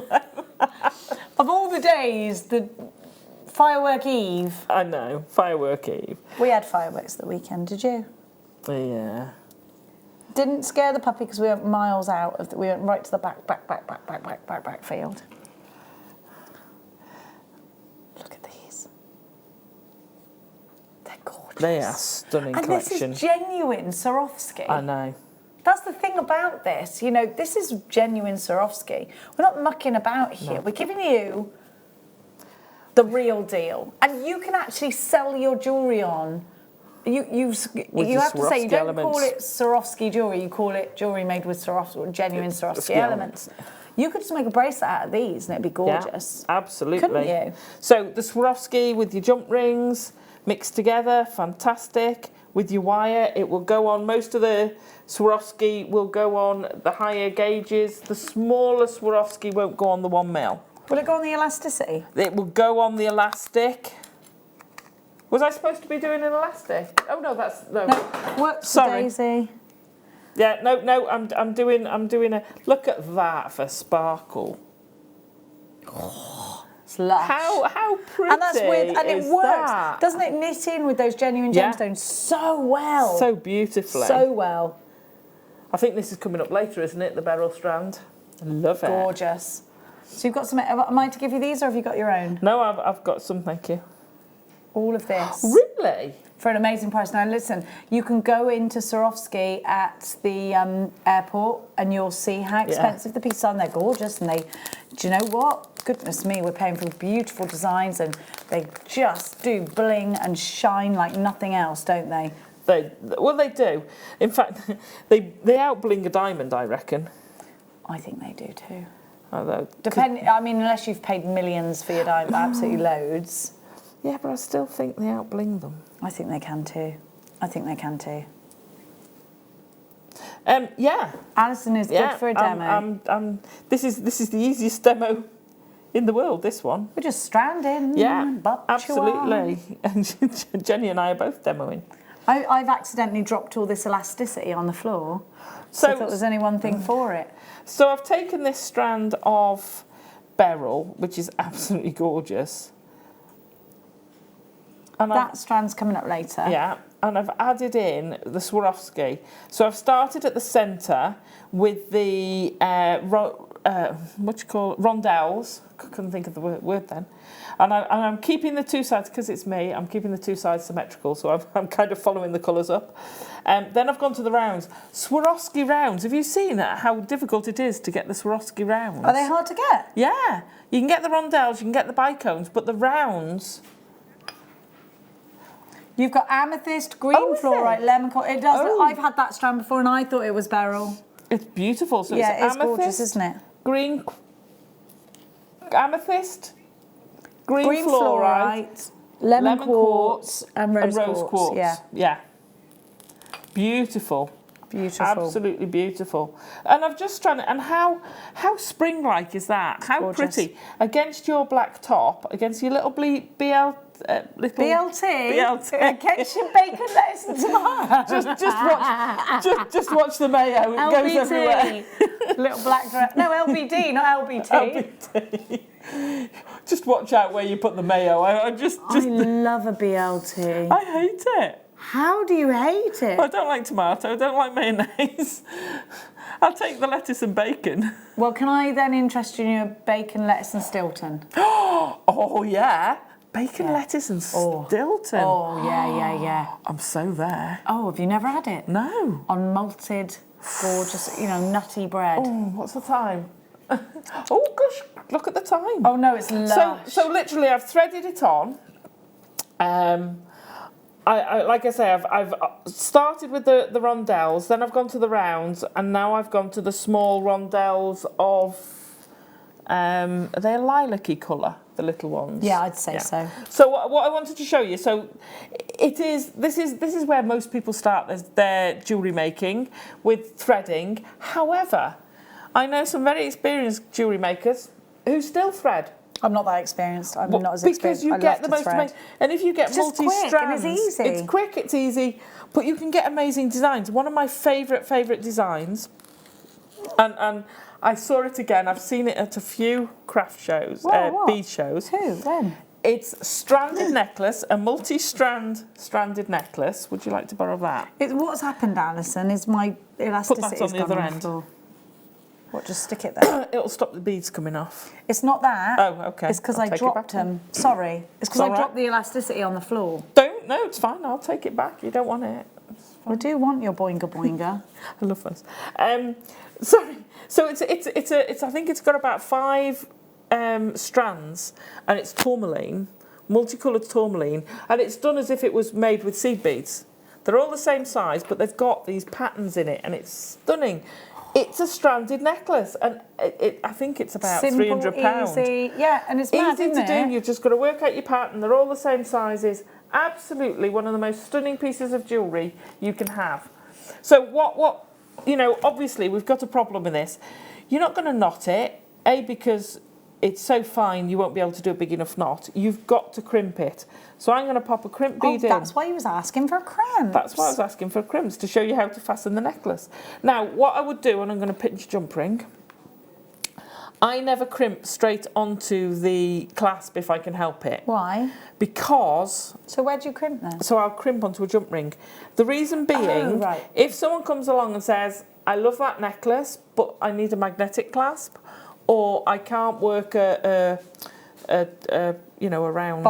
Of all the days, the Firework Eve. I know. Firework Eve. We had fireworks the weekend, did you? Yeah. Didn't scare the puppy because we went miles out of we went right to the back field. Look at these. They're gorgeous. They are stunning and collection. This is genuine Swarovski. I know. That's the thing about this. You know, this is genuine Swarovski. We're not mucking about here. No. We're giving you the real deal. And you can actually sell your jewellery on. You have to say, you don't call it Swarovski jewellery, you call it jewellery made with Swarovski, genuine Swarovski elements. You could just make a bracelet out of these and it'd be gorgeous. Yeah, absolutely. Couldn't you? So the Swarovski with your jump rings mixed together, fantastic. With your wire, it will go on, most of the Swarovski will go on the higher gauges. The smaller Swarovski won't go on the 1 mil. Will it go on the elasticity? It will go on the elastic. Was I supposed to be doing an elastic? Oh no, that's no. Works Sorry. Daisy. Yeah, no. I'm doing a. Look at that for sparkle. Oh, it's lush. How pretty and that's with, and it is works, that? doesn't it? Knit in with those genuine gemstones so well. So beautifully. So well. I think this is coming up later, isn't it? The beryl strand. I love it. Gorgeous. So you've got some. Am I to give you these, or have you got your own? No, I've got some. Thank you. All of this. Really? For an amazing price. Now listen, you can go into Swarovski at the airport and you'll see how expensive the pieces are. And they're gorgeous, and do you know what? Goodness me, we're paying for beautiful designs, and they just do bling and shine like nothing else, don't they? Well, they do. In fact, they out bling a diamond, I reckon. I think they do too. Although, I mean, unless you've paid millions for your diamond, absolutely loads. Yeah, but I still think they out bling them. I think they can too. Yeah. Alison is good for a demo. This is the easiest demo in the world, this one. We're just stranding. Yeah, absolutely. And Jenny and I are both demoing. I've accidentally dropped all this elasticity on the floor. So I thought there's only one thing for it. So I've taken this strand of beryl, which is absolutely gorgeous. And that strand's coming up later. Yeah, and I've added in the Swarovski. So I've started at the centre with the rondelles. I couldn't think of the word then. And I'm keeping the 2 sides, because it's me, I'm keeping the 2 sides symmetrical, so I'm kind of following the colours up. Then I've gone to the rounds. Swarovski rounds, have you seen how difficult it is to get the Swarovski rounds? Are they hard to get? Yeah, you can get the rondelles, you can get the bicones, but the rounds... You've got amethyst, green fluorite, lemon colour. It does. I've had that strand before, and I thought it was beryl. It's beautiful. So yeah, it's amethyst, gorgeous, isn't it? Green amethyst, green fluorite, lemon quartz, and rose quartz. Yeah. Beautiful. Beautiful. Absolutely beautiful. And I've just trying to, and how spring-like is that? How gorgeous. Pretty. Against your black top, against your little BLT. Against your bacon, lettuce and tomato. just watch the mayo. It goes everywhere. Little black dress. No, LBD, not LBT. LBT. Just watch out where you put the mayo. I love a BLT. I hate it. How do you hate it? I don't like tomato. I don't like mayonnaise. I'll take the lettuce and bacon. Well, can I then interest you in your bacon, lettuce and Stilton? Oh, yeah. Bacon, lettuce and Stilton. Oh, yeah. I'm so there. Oh, have you never had it? No. On malted, gorgeous, nutty bread. Oh, what's the time? Oh, gosh, look at the time. Oh, no, it's lush. So literally, I've threaded it on. Like I say, I've started with the rondelles, then I've gone to the rounds, and now I've gone to the small rondelles of, are they a lilac-y colour? the little ones. Yeah, I'd say so. So what I wanted to show you, so this is where most people start their jewellery making, with threading. However, I know some very experienced jewellery makers who still thread. I'm not that experienced. I'm not as experienced. Because you get the most amazing, and if you get It's just multi-strands, quick and it's easy. It's quick, it's easy, but you can get amazing designs. One of my favourite designs, and I saw it again. I've seen it at a few craft shows, bead shows. Who? When? It's stranded necklace, a stranded necklace. Would you like to borrow that? What's happened, Alison, is my elasticity Put that on the other end. What, just stick it there? It'll stop the beads coming off. It's not that. Oh, okay. It's because I'll I take it dropped back then. them. Sorry. It's because I dropped the elasticity on the floor. No, it's fine. I'll take it back. You don't want it. I do want your boinga boinga. I love those. Sorry. So it's I think it's got about 5 strands, and it's tourmaline, multicoloured tourmaline, and it's done as if it was made with seed beads. They're all the same size, but they've got these patterns in it, and it's stunning. It's a stranded necklace, and I think it's about £300. Easy, yeah, and it's mad, easy isn't to it? do. You've just got to work out your pattern. They're all the same sizes. Absolutely, one of the most stunning pieces of jewellery you can have. So what obviously we've got a problem with this. You're not going to knot it, because it's so fine you won't be able to do a big enough knot. You've got to crimp it. So I'm going to pop a crimp bead in. That's why you was asking for crimps. That's why I was asking for crimps, to show you how to fasten the necklace. Now, what I would do, and I'm going to pinch jump ring, I never crimp straight onto the clasp if I can help it. Why? Because... So where do you crimp then? So I'll crimp onto a jump ring. The reason being, if someone comes along and says, I love that necklace, but I need a magnetic clasp, or I can't work a round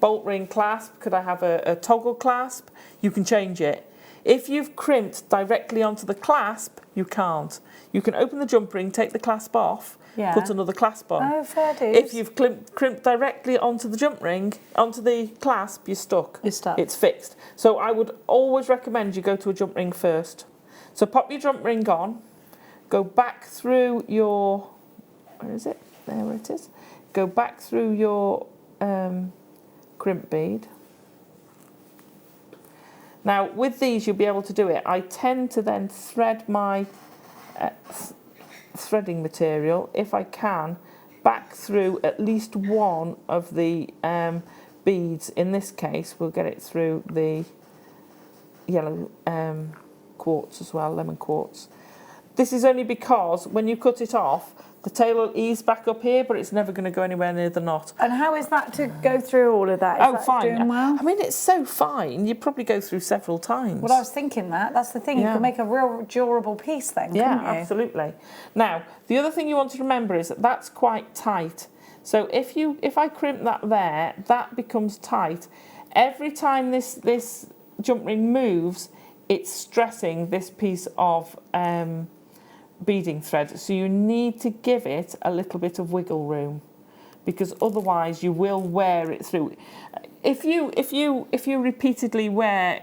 bolt ring clasp, could I have a toggle clasp? You can change it. If you've crimped directly onto the clasp, you can't. You can open the jump ring, take the clasp off, put another clasp on. Oh, fair dues. If you've crimped directly onto the jump ring, onto the clasp, you're stuck. You're stuck. It's fixed. So I would always recommend you go to a jump ring first. So pop your jump ring on, go back through your... Where is it? There it is. Go back through your crimp bead. Now, with these, you'll be able to do it. I tend to then thread my threading material, if I can, back through at least one of the beads. In this case, we'll get it through the yellow quartz as well, lemon quartz. This is only because when you cut it off, the tail will ease back up here, but it's never going to go anywhere near the knot. And how is that to go through all of that? Is that fine. Doing well? I mean, it's so fine. You probably go through several times. Well, I was thinking that's the thing. You can make a real durable piece then, couldn't you? Yeah, absolutely. Now, the other thing you want to remember is that that's quite tight. So if I crimp that there, that becomes tight. Every time this jump ring moves, it's stressing this piece of beading thread, so you need to give it a little bit of wiggle room, because otherwise you will wear it through. If you repeatedly wear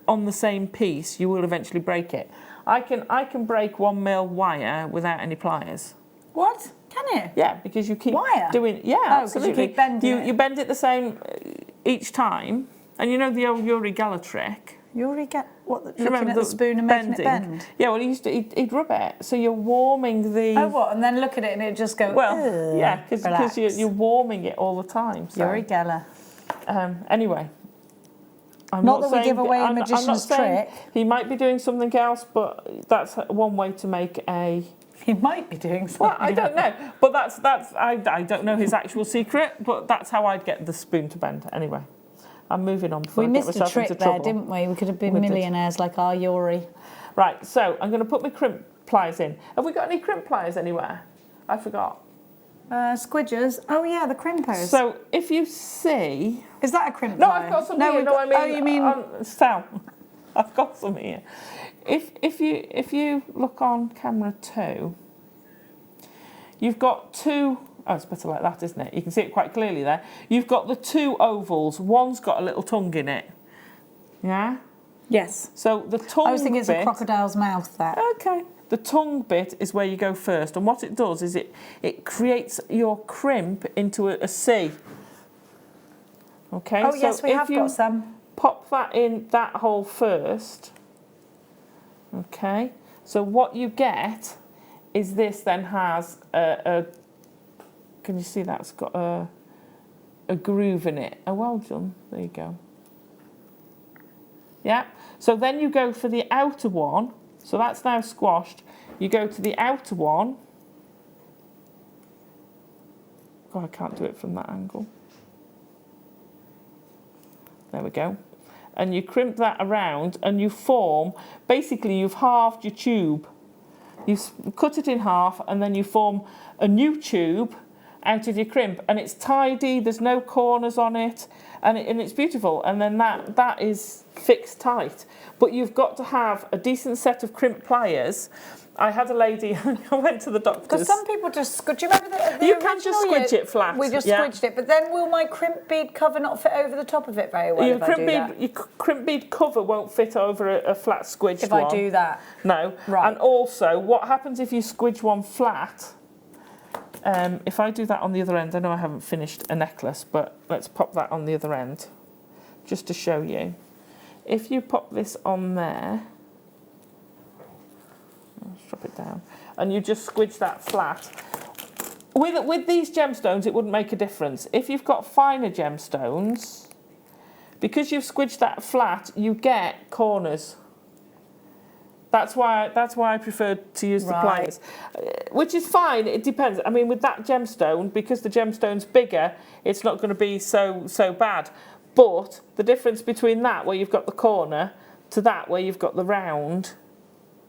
on the same piece, you will eventually break it. I can break 1mm wire without any pliers. What? Can you? Yeah, because you keep doing. Yeah, absolutely. You keep bending it. You bend it the same each time, and you know the old Uri Geller trick. Looking at the spoon and making it bend? Yeah, well, he'd rub it, so you're warming the... Oh, what? And then look at it and it just goes... Well, yeah, because you're warming it all the time. So. Uri Geller. Anyway. I'm not that saying, we give away a magician's I'm not saying trick. He might be doing something else, but that's one way to make a... He might be doing something. Well, I don't know, but I don't know his actual secret, but that's how I'd get the spoon to bend. Anyway. I'm moving on before I get myself into trouble. We missed a trick there, didn't we? We could have been millionaires like our Yuri. Right, so I'm going to put my crimp pliers in. Have we got any crimp pliers anywhere? I forgot. Squidgers. Oh, yeah, the crimpers. So if you see... Is that a crimp No, plier? I've got some here. No, I mean... Oh, you mean... Sal. I've got some here. If you look on camera 2, you've got 2... Oh, it's better like that, isn't it? You can see it quite clearly there. You've got the 2 ovals. One's got a little tongue in it. Yeah? Yes. So the tongue I was thinking it's bit, a crocodile's mouth, that. Okay. The tongue bit is where you go first, and what it does is it creates your crimp into a C. Okay. Oh, yes, we have got some. Pop that in that hole first. Okay. So what you get is this then has a can you see that's got a groove in it? Oh, well done. There you go. Yeah. So then you go for the outer one. So that's now squashed. You go to the outer one. Oh, I can't do it from that angle. There we go. And you crimp that around and you form, basically you've halved your tube. You cut it in half and then you form a new tube out of your crimp, and it's tidy, there's no corners on it, and it's beautiful. And then that is fixed tight. But you've got to have a decent set of crimp pliers. I had a lady, I went to the doctor's. Because some people just, do you remember the you can just squidge it flat. We just squidged it, but then will my crimp bead cover not fit over the top of it very well your crimp bead cover won't fit over a flat squidged one. If I do that? No. Right. And also, what happens if you squidge one flat? If I do that on the other end, I know I haven't finished a necklace, but let's pop that on the other end, just to show you. If you pop this on there, let's drop it down, and you just squidge that flat. With these gemstones, it wouldn't make a difference. If you've got finer gemstones, because you've squidged that flat, you get corners. That's why I prefer to use the pliers, which is fine. It depends. I mean, with that gemstone, because the gemstone's bigger, it's not going to be so bad. But the difference between that, where you've got the corner, to that, where you've got the round,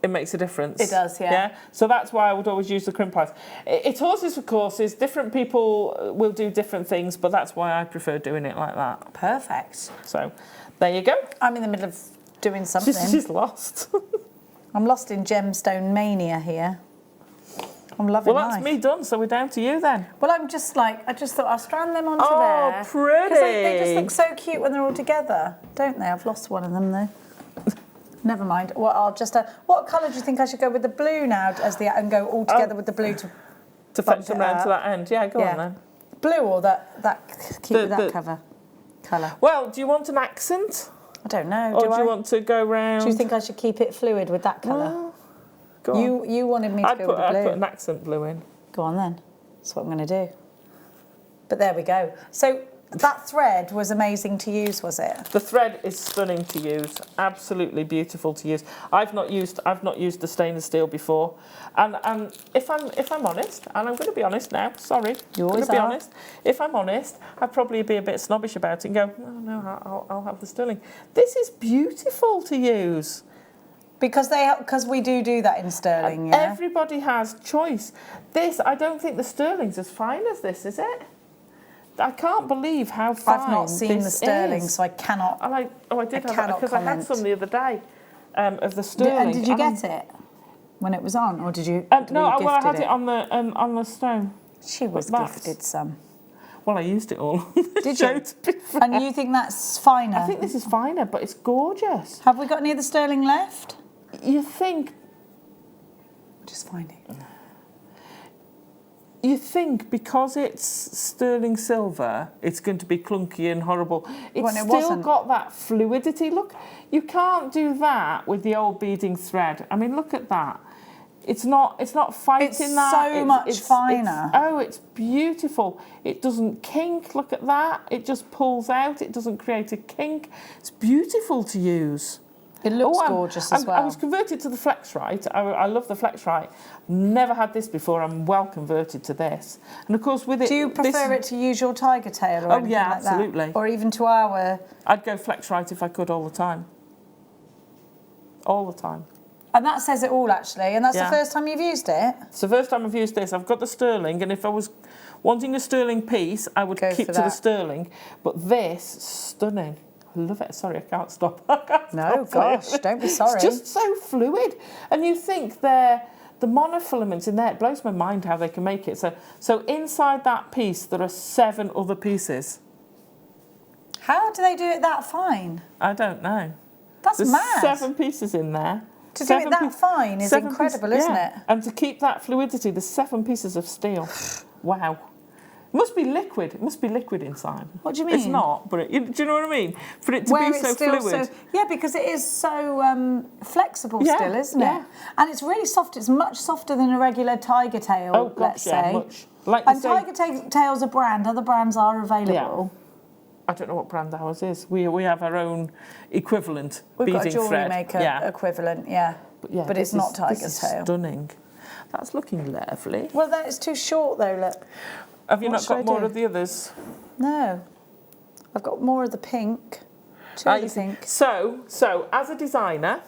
it makes a difference. It does, yeah. So that's why I would always use the crimp pliers. It's horses for courses. Different people will do different things, but that's why I prefer doing it like that. Perfect. So there you go. I'm in the middle of doing something. She's lost. I'm lost in gemstone mania here. I'm loving life. Well, that's me done, so we're down to you then. Well, I just thought I'll strand them onto Oh, there. pretty. Because they just look so cute when they're all together, don't they? I've lost one of them though. Never mind. Well, I'll just. What colour do you think I should go with the blue now, and go all together with the blue to fetch them round to that end? Yeah, go on then. Blue or that keep with that colour. Well, do you want an accent? I don't know. Or do you want to go round? Do you think I should keep it fluid with that colour? Well, go on. You wanted me to go with the blue. I'd put an accent blue in. Go on then. That's what I'm going to do. But there we go. So that thread was amazing to use, was it? The thread is stunning to use. Absolutely beautiful to use. I've not used the stainless steel before, and if I'm honest, and I'm going to be honest now. Sorry, you always are. Honest. If I'm honest, I'd probably be a bit snobbish about it and go, oh, no, I'll have the sterling. This is beautiful to use. Because we do that in sterling, yeah? Everybody has choice. This, I don't think the sterling's as fine as this, is it? I can't believe how fine I've not seen the sterling, so I cannot. And I did have it because I had some the other day of the sterling. And did you get it when it was on, or did you? No, I had it on the stone. She was gifted some. Well, I used it all. Did you? And you think that's finer? I think this is finer, but it's gorgeous. Have we got any of the sterling left? You think? Just find it. You think because it's sterling silver, it's going to be clunky and horrible. It's still got that fluidity. Look, you can't do that with the old beading thread. I mean, look at that. It's not fighting that. It's so much finer. It's beautiful. It doesn't kink. Look at that. It just pulls out. It doesn't create a kink. It's beautiful to use. It looks gorgeous as well. I was converted to the Flexrite. I love the Flexrite. Never had this before. I'm well converted to this. And of course, with it, do you prefer it to use your tiger tail or anything like that? Absolutely. Or even to our? I'd go Flexrite if I could all the time. All the time. And that says it all, actually. And that's the first time you've used it? It's the first time I've used this. I've got the sterling, and if I was wanting a sterling piece, I would keep to the sterling. But this, stunning. I love it. Sorry, I can't stop. No, gosh, don't be sorry. It's just so fluid. And you think the monofilaments in there, it blows my mind how they can make it. So inside that piece, there are 7 other pieces. How do they do it that fine? I don't know. That's There's mad. 7 pieces in there. To do it that fine is incredible, isn't it? And to keep that fluidity, there's 7 pieces of steel. Wow. It must be liquid. It must be liquid inside. What do you mean? It's not, but do you know what I mean? For it to Where be it's so still fluid. yeah, because it is so flexible Yeah, still, isn't yeah. it? And it's really soft. It's much softer than a regular tiger tail, Oh, gosh, let's yeah, say. much. Like you And say, tiger tail's a brand. Other brands are available. I don't know what brand ours is. We have our own equivalent We've beading got a Jewellery thread. Maker equivalent, yeah. But it's not tiger this tail. Is stunning. That's looking lovely. Well, that is too short, though, look. Have you What not should I got more do? of the others? No. I've got more of the pink. Two of the pink. So as a designer,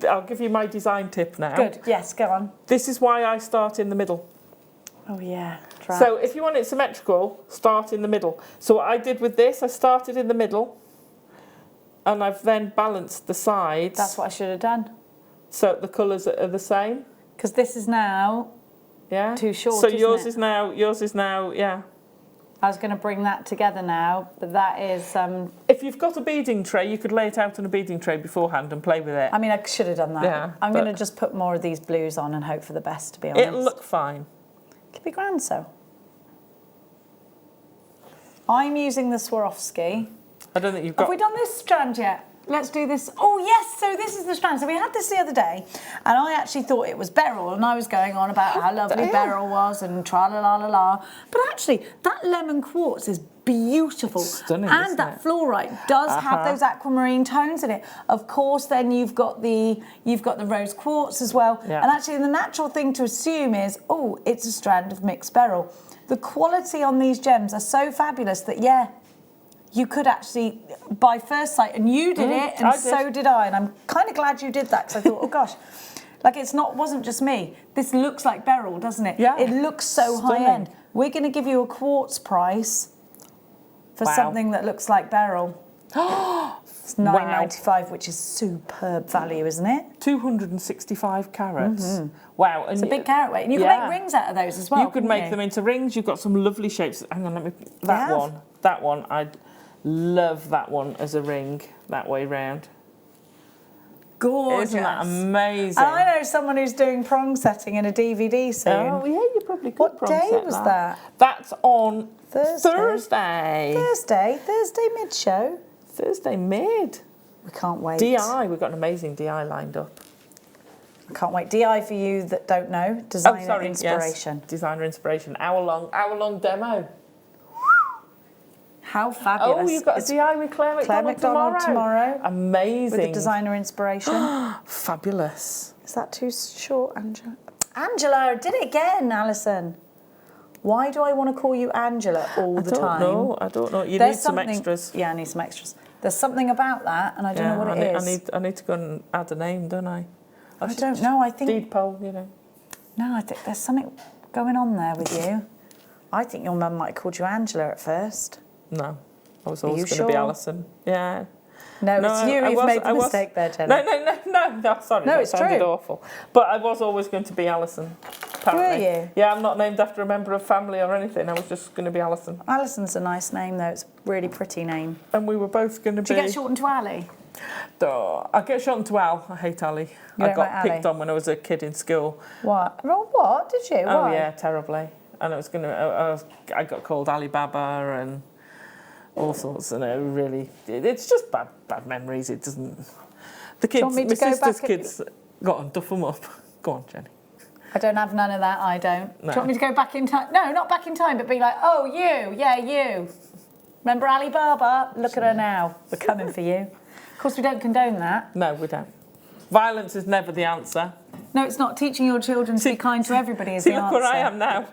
I'll give you my design tip now. Good, yes, go on. This is why I start in the middle. Oh, yeah. So if you want it symmetrical, start in the middle. So what I did with this, I started in the middle, and I've then balanced the sides. That's what I should have done. So the colours are the same. Because this is now too short, So isn't yours it? is now, yeah. I was going to bring that together now, but that is... If you've got a beading tray, you could lay it out on a beading tray beforehand and play with it. I mean, I should have done that. Yeah, I'm going to just put more of these blues on and hope for the best, to be honest. It'll look fine. Could be grand, so. I'm using the Swarovski. I don't think you've got... Have we done this strand yet? Let's do this. Oh, yes, so this is the strand. So we had this the other day, and I actually thought it was beryl, and I was going on about how lovely beryl was and tra-la-la-la-la. But actually, that lemon quartz is beautiful. Stunning, and isn't that it? fluorite does have those aquamarine tones in it. Of course, then you've got the rose quartz as well. Yeah. And actually, the natural thing to assume is, oh, it's a strand of mixed beryl. The quality on these gems are so fabulous that, you could actually, by first sight, and you did it, and so did I, and I'm kind of glad you did that, because I thought, oh gosh, like wasn't just me. This looks like beryl, doesn't it? Yeah. It looks so Stunning. high end. We're going to give you a quartz price for something that looks like beryl. It's $9.95, which is superb value, isn't it? 265 carats. Wow. And It's a big carat weight. And you can make rings out of those as well. You could make them into rings. You've got some lovely shapes. Hang on, let me... That one, I'd love that one as a ring, that way round. Gorgeous. Isn't that amazing? And I know someone who's doing prong setting in a DVD soon. Oh, yeah, you probably could. What prong day set was that? That's on Thursday. Thursday. Thursday mid-show. Thursday mid. We can't wait. DI, we've got an amazing DI lined up. I can't wait. DI for you that don't know, designer inspiration. Yes, designer inspiration. Hour-long demo. How fabulous. Oh, you've got a DI with Claire McDonald tomorrow. Amazing. With the designer inspiration. Fabulous. Is that too short, Angela? Angela, did it again, Allison. Why do I want to call you Angela all the time? I don't know. You need some extras. Yeah, I need some extras. There's something about that, and I don't know what it is. I need to go and add a name, don't I? I don't know. I think... Deed poll, you know. No, I think there's something going on there with you. I think your mum might have called you Angela at first. No, I was always going to be Allison. Yeah. No, it's you who've made the mistake there, Jenny. No, sorry. No, that it's sounded true. awful. But I was always going to be Allison, apparently. Were you? Yeah, I'm not named after a member of family or anything. I was just going to be Allison. Allison's a nice name, though. It's a really pretty name. And we were both going to be... Do you get shortened to Ali? I get shortened to Al. I hate Ali. You I don't got like picked Ali? on when I was a kid in school. What? Well, what? Did you? Oh, Why? yeah, terribly. And I was going to... I got called Alibaba and... all sorts, and it's just bad memories. It doesn't. The kids, want me to my go sister's back kids, go on, duff them up. Go on, Jenny. I don't have none of that. I don't. No. Do you want me to go back in time? No, not back in time, but be like, oh, you, yeah, you. Remember Alibaba? Look at her now. We're coming for you. Of course, we don't condone that. No, we don't. Violence is never the answer. No, it's not. Teaching your children to be kind to everybody is the answer. Look where I am now,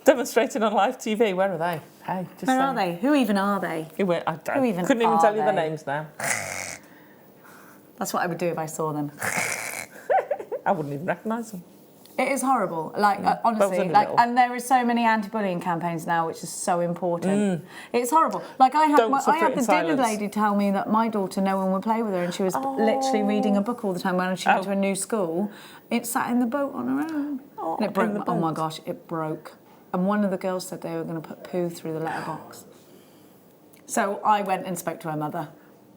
demonstrating on live TV. Where are they? Hey, just Where saying. are they? Who even are they? Couldn't even tell you the names now. That's what I would do if I saw them. I wouldn't even recognise them. It is horrible. Like honestly, and there is so many anti-bullying campaigns now, which is so important. It's horrible. Like I had the dinner lady tell me that my daughter, no one would play with her, and she was literally reading a book all the time when she went to a new school. It sat in the boat on her own, and it broke. Oh my gosh, it broke. And one of the girls said they were going to put poo through the letterbox. So I went and spoke to her mother.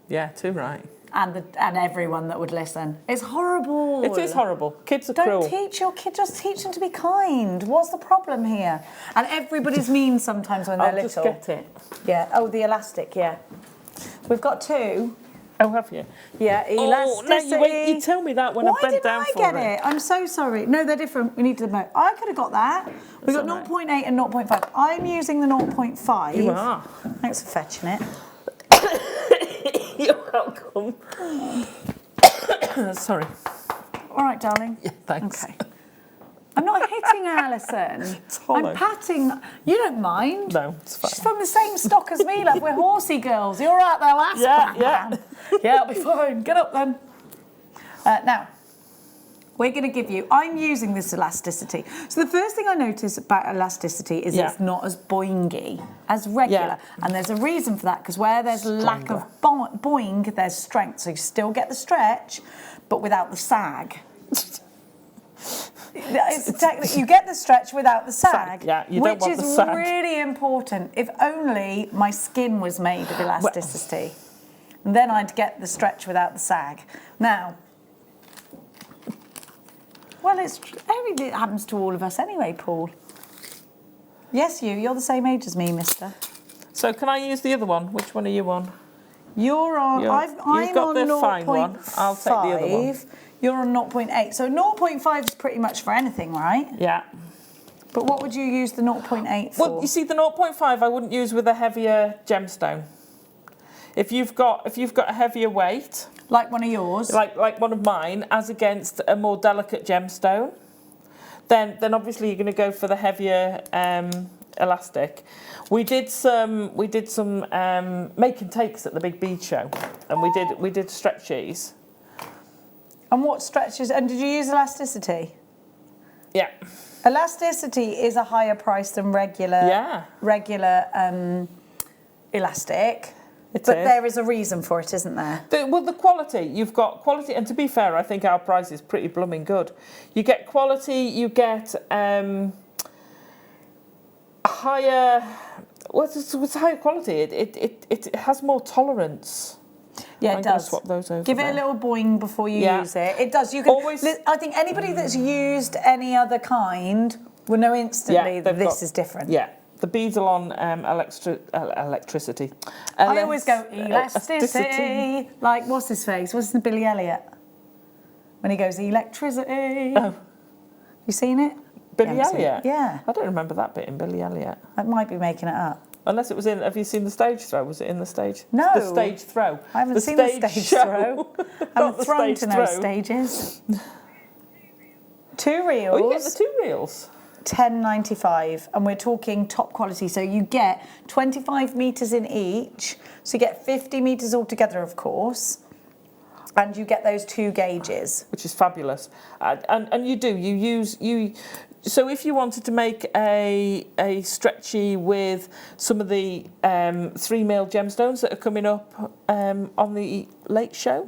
Yeah, too right. and everyone that would listen. It's horrible. It is horrible. Kids are Don't cruel. teach your kid, just teach them to be kind. What's the problem here? And everybody's mean sometimes when they're I'll little. just get it. Yeah. Oh, the elastic, yeah. We've got 2. Oh, have you? Yeah, elasticity. Oh, no, you tell me that when I bent down for it. Why didn't I get it? I'm so sorry. No, they're different. We need to know. I could have got that. We've got 0.8 and 0.5. I'm using the 0.5. You are. Thanks for fetching it. You're welcome. Sorry. All right, darling. Yeah, thanks. Okay. I'm not hitting Allison. hollow. I'm patting. You don't mind? No, it's fine. She's from the same stock as me, love. We're horsey girls. You're right there, lass. Yeah. Yeah, I'll be fine. Get up then. Now, we're going to give you. I'm using this elasticity. So the first thing I notice about elasticity is it's not as boingy as regular, and there's a reason for that because where there's lack of boing, there's strength. So you still get the stretch, but without the sag. You get the stretch without the sag, which is really important. If only my skin was made of elasticity, then I'd get the stretch without the sag. Now, well, everything happens to all of us anyway, Paul. Yes, you're the same age as me, mister. So can I use the other one? Which one are you on? You're on. You've got the fine one. I'll take the other one. You're on 0.8. So 0.5 is pretty much for anything, right? Yeah. But what would you use the 0.8 for? Well, you see, the 0.5 I wouldn't use with a heavier gemstone. If you've got a heavier weight, like one of yours, like one of mine, as against a more delicate gemstone, then obviously you're going to go for the heavier elastic. We did some make and takes at the big bead show, and we did stretchies. And what stretches? And did you use elasticity? Yeah. Elasticity is a higher price than regular elastic. But there is a reason for it, isn't there? The quality. You've got quality, and to be fair, I think our price is pretty blooming good. You get quality, you get higher. What's higher quality? It has more tolerance. Yeah, it does. Swap those over. Give it a little boing before you use it. It does. You can always. I think anybody that's used any other kind will know instantly that this is different. Yeah, the beads are on electricity. I always go elasticity. Like what's his face? What's the Billy Elliot when he goes electricity? Oh, you seen it? Billy Elliot. Yeah. I don't remember that bit in Billy Elliot. I might be making it up. Unless it was in. Have you seen the stage throw? Was it in the stage? No. The stage throw. I haven't seen the stage throw. I haven't thrown to no stages. 2 reels. Oh, you get the 2 reels. $10.95, and we're talking top quality. So you get 25 metres in each. So you get 50 metres altogether, of course. And you get those 2 gauges. Which is fabulous. And you use. So if you wanted to make a stretchy with some of the 3 mil gemstones that are coming up on the late show,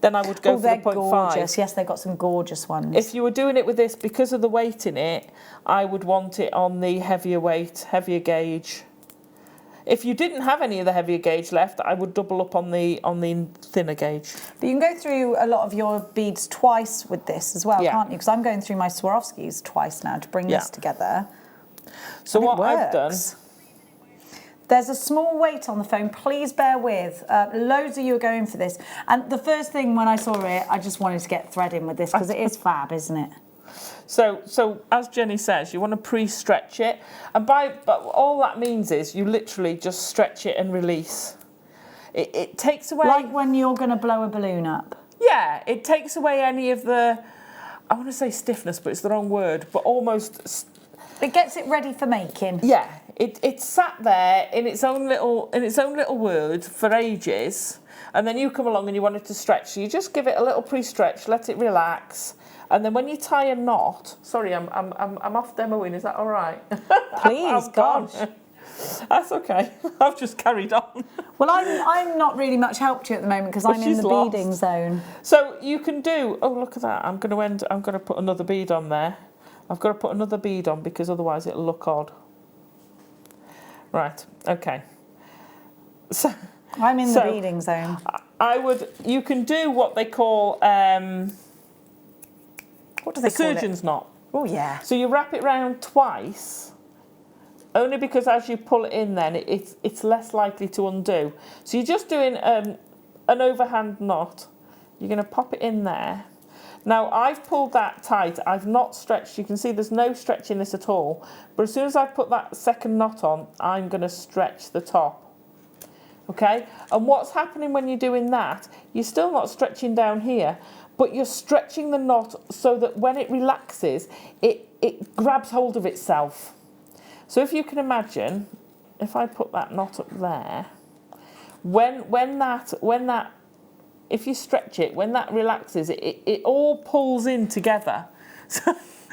then I would go for the 0.5. Gorgeous. Yes, they've got some gorgeous ones. If you were doing it with this, because of the weight in it, I would want it on the heavier weight, heavier gauge. If you didn't have any of the heavier gauge left, I would double up on the thinner gauge. But you can go through a lot of your beads twice with this as well, can't you? Because I'm going through my Swarovskis twice now to bring this together. So what I've done... There's a small wait on the phone. Please bear with. Loads of you are going for this. And the first thing when I saw it, I just wanted to get thread in with this because it is fab, isn't it? So as Jenny says, you want to pre-stretch it, and but all that means is you literally just stretch it and release. It takes away, like when you're going to blow a balloon up. Yeah, it takes away any of the, I want to say stiffness, but it's the wrong word, but almost. It gets it ready for making. Yeah, it sat there in its own little world for ages, and then you come along and you want it to stretch. So you just give it a little pre-stretch, let it relax. And then when you tie a knot, sorry, I'm off demoing. Is that all right? Please, gosh, that's okay. I've just carried on. Well, I'm not really much help to you at the moment because I'm in the beading zone. So you can do. Oh, look at that! I'm going to put another bead on there. I've got to put another bead on because otherwise it'll look odd. Right. Okay. So I'm in the beading zone. you can do what they call, what do they a call surgeon's it? knot. Oh, yeah. So you wrap it round twice, only because as you pull it in then, it's less likely to undo. So you're just doing an overhand knot. You're going to pop it in there. Now, I've pulled that tight. I've not stretched. You can see there's no stretch in this at all. But as soon as I put that second knot on, I'm going to stretch the top. Okay? And what's happening when you're doing that, you're still not stretching down here, but you're stretching the knot so that when it relaxes, it grabs hold of itself. So if you can imagine, if I put that knot up there, if you stretch it, when that relaxes, it all pulls in together.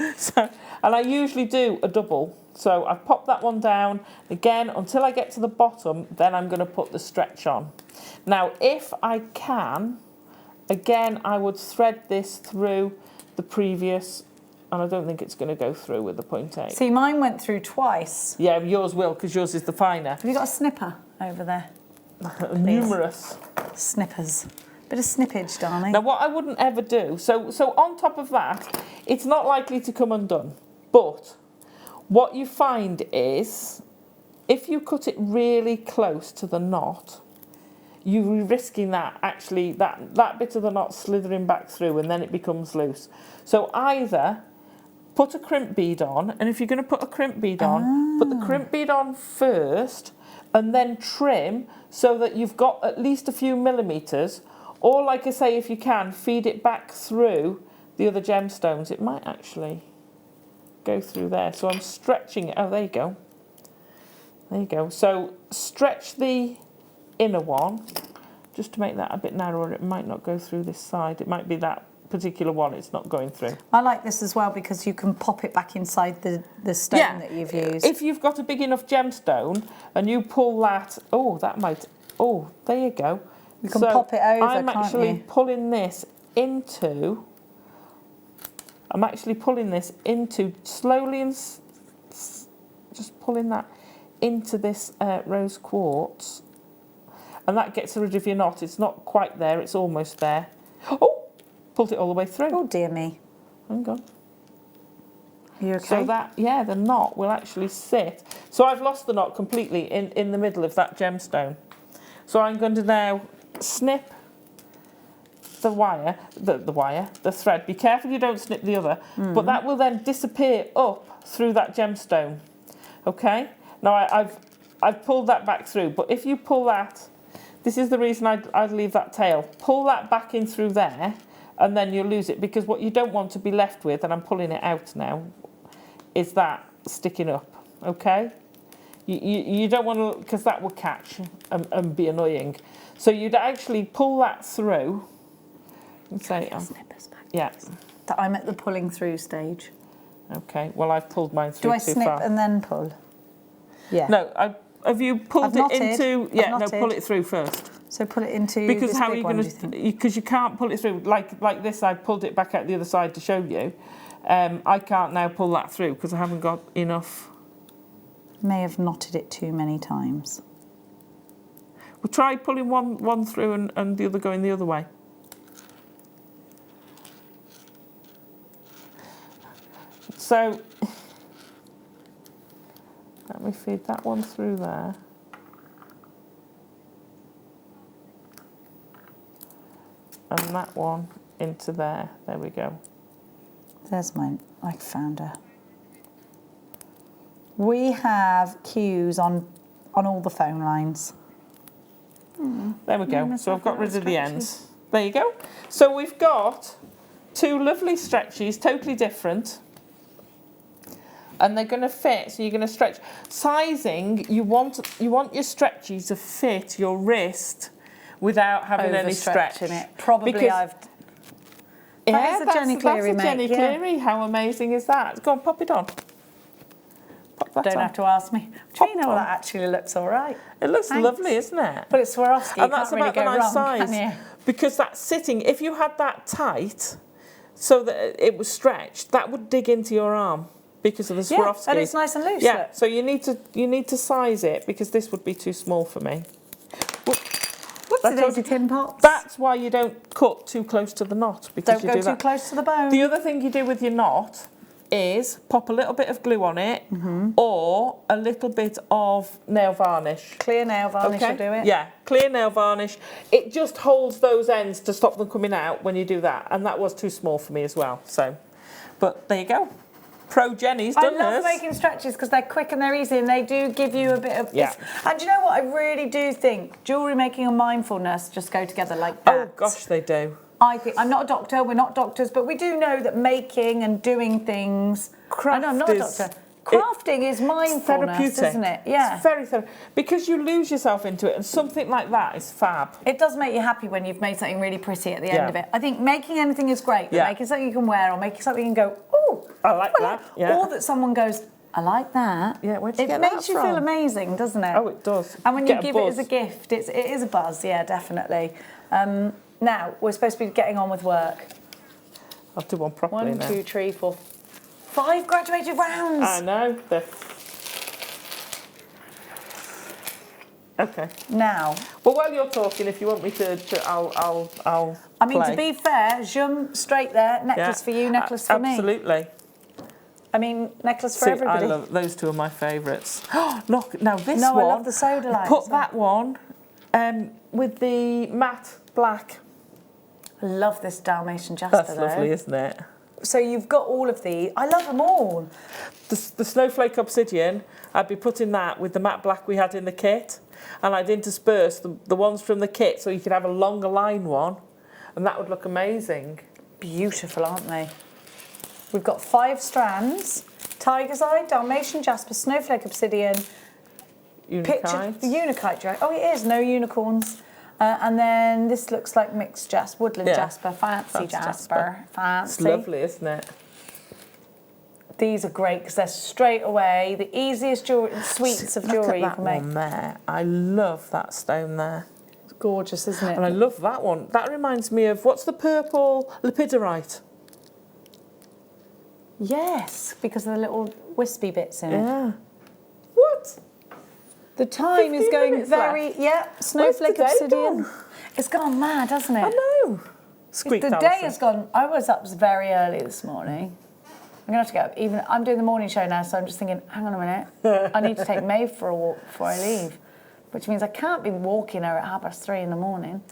And I usually do a double. So I've popped that one down again until I get to the bottom, then I'm going to put the stretch on. Now, if I can, again, I would thread this through the previous, and I don't think it's going to go through with the 0.8. See, mine went through twice. Yeah, yours will, because yours is the finer. Have you got a snipper over there? Numerous. Snippers. Bit of snippage, darling. Now, what I wouldn't ever do, so on top of that, it's not likely to come undone. But what you find is, if you cut it really close to the knot, you're risking that bit of the knot slithering back through, and then it becomes loose. So either put a crimp bead on, and if you're going to put a crimp bead on, put the crimp bead on first, and then trim so that you've got at least a few millimetres. Or, like I say, if you can, feed it back through the other gemstones. It might actually go through there. So I'm stretching it. Oh, there you go. There you go. So stretch the inner one just to make that a bit narrower. It might not go through this side. It might be that particular one it's not going through. I like this as well because you can pop it back inside the stone that you've used. If you've got a big enough gemstone and you pull that, there you go. You can pop it over, I'm actually pulling this into, slowly and just pulling that into this rose quartz. And that gets rid of your knot. It's not quite there, it's almost there. Oh, pulled it all the way through. Oh, dear me. Hang on. Are you okay? So that, the knot will actually sit. So I've lost the knot completely in the middle of that gemstone. So I'm going to now snip the thread. Be careful you don't snip the other, but that will then disappear up through that gemstone. Okay? Now I've pulled that back through, but if you pull that, this is the reason I'd leave that tail. Pull that back in through there, and then you'll lose it, because what you don't want to be left with, and I'm pulling it out now, is that sticking up. Okay? You don't want to, because that will catch and be annoying. So you'd actually pull that through and say, I'm at the pulling through stage. Okay, well, I've pulled mine through too far. Do I snip and then pull? Yeah. No, have you pulled it into... Yeah, no, pull it through first. So pull it into because this how are big you one, going to... Because you can't pull it through. Like this, I pulled it back out the other side to show you. I can't now pull that through because I haven't got enough... May have knotted it too many times. We'll try pulling one through and the other going the other way. So, let me feed that one through there. And that one into there. There we go. There's mine. I found her. We have cues on all the phone lines. There we go. So I've got rid of the ends. There you go. So we've got two lovely stretchies, totally different. And they're going to fit, so you're going to stretch. Sizing, you want your stretchies to fit your wrist without having any stretch. In it. Probably because that's a Jenny Cleary, that's a Jenny Cleary. How amazing is that? Go on, pop it on. Don't have to ask me. Do you know that actually looks all right? It looks lovely, isn't it? But it's Swarovski. And that's about the nice size. Because that's sitting, if you had that tight, so that it was stretched, that would dig into your arm because of the Swarovski. Yeah, and it's nice and loose. Yeah, so you need to size it because this would be too small for me. What's the daisy tin pots? That's why you don't cut too close to the knot. Because Don't go too close to the bone. The other thing you do with your knot is pop a little bit of glue on it or a little bit of nail varnish. Clear nail varnish will do it. Yeah, clear nail varnish. It just holds those ends to stop them coming out when you do that. And that was too small for me as well. So, but there you go. Pro Jenny's done I love hers. making stretches because they're quick and they're easy and they do give you a bit of... Yeah. And do you know what? I really do think jewellery making and mindfulness just go together like that. Oh, gosh, they do. I think, I'm not a doctor, we're not doctors, but we do know that making and doing things... I know, I'm not a doctor. Crafting is mindfulness, therapeutic. Isn't it? Yeah. It's very therapeutic. Because you lose yourself into it and something like that is fab. It does make you happy when you've made something really pretty at the end of it. I think making anything is great, but making something you can wear or making something you can go, oh, I like that. Yeah. Or that someone goes, I like that. Yeah, where'd you it get makes that you from? feel amazing, doesn't it? Oh, it does. And when you Get a give it as a buzz. gift, it is a buzz, yeah, definitely. Now, we're supposed to be getting on with work. I'll do one properly 1, now. 2, 3, 4, 5 graduated rounds. I know. Okay. Now. Well, while you're talking, if you want me to I'll I mean, play. to be fair, jump straight there. Necklace for you, necklace for me. Absolutely. I mean, necklace for everybody. I love those two are my favourites. Look, now this No, one. I love the soda light. Put that one with the matte black. I love this Dalmatian Jasper. That's lovely, isn't it? So you've got all of these. I love them all. The snowflake obsidian, I'd be putting that with the matte black we had in the kit, and I'd intersperse the ones from the kit so you could have a longer line one, and that would look amazing. Beautiful, aren't they? We've got 5 strands. Tiger's Eye, Dalmatian Jasper, Snowflake Obsidian, Unikite. Unikite. Oh, it is. No unicorns. And then this looks like mixed jasper, woodland jasper, fancy jasper. Fancy. It's lovely, isn't it? These are great because they're straight away the easiest sweets of jewellery you can make. One there. I love that stone there. It's gorgeous, isn't it? And I love that one. That reminds me of, what's the purple lepidolite? Yes, because of the little wispy bits in it. Yeah. What? The time is 15 going minutes very... left. Yeah, Snowflake Where's the day Obsidian. gone? It's gone mad, hasn't it? I know. Squeaked, The Allison. day has gone... I was up very early this morning. I'm going to have to get up. Even I'm doing the morning show now, so I'm just thinking, hang on a minute. I need to take Maeve for a walk before I leave, which means I can't be walking her at 3:30 in the morning.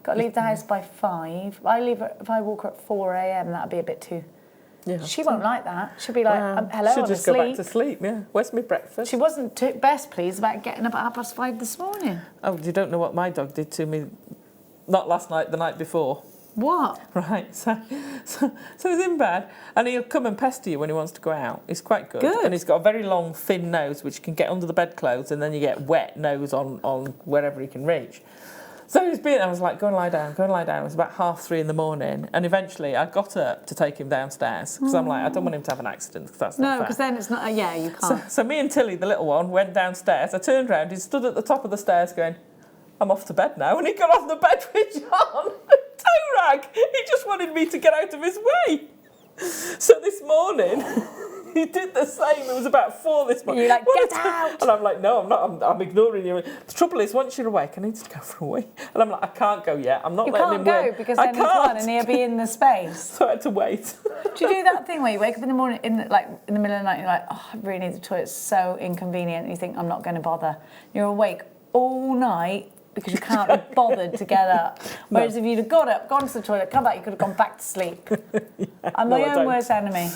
Got to leave the house by 5. If I walk her at 4 a.m, that'd be a bit too... Yeah. She won't like that. She'll be like, hello, She'll I'm just asleep. go back to sleep, yeah. Where's my breakfast? She wasn't best pleased about getting up at 5:30 this morning. Oh, you don't know what my dog did to me, not last night, the night before. What? Right, so he's in bed, and he'll come and pester you when he wants to go out. He's quite good. And he's got a very long, thin nose, which can get under the bedclothes, and then you get wet nose on wherever he can reach. So I was like, go and lie down, go and lie down. It was about 3:30 in the morning, and eventually I got up to take him downstairs, because I'm like, I don't want him to have an accident, because that's not fair. No, because then it's not, you can't. So me and Tilly, the little one, went downstairs. I turned around, he stood at the top of the stairs going, I'm off to bed now, and he got off the bed with John. Toe rag. He just wanted me to get out of his way. So this morning, he did the same. It was about 4 this morning. You're like, get out! And I'm like, no, I'm not. I'm ignoring you. The trouble is, once you're awake, I need to go for a wee. And I'm like, I can't go yet. I'm not letting him win. You can't go because then he's won and he'll be in the space. So I had to wait. Do you do that thing where you wake up in the morning, in the middle of the night, and you're like, oh, I really need the toilet, it's so inconvenient, and you think, I'm not going to bother. You're awake all night because you can't be bothered to get up. Whereas if you'd have got up, gone to the toilet, come back, you could have gone back to sleep. I'm my own worst enemy.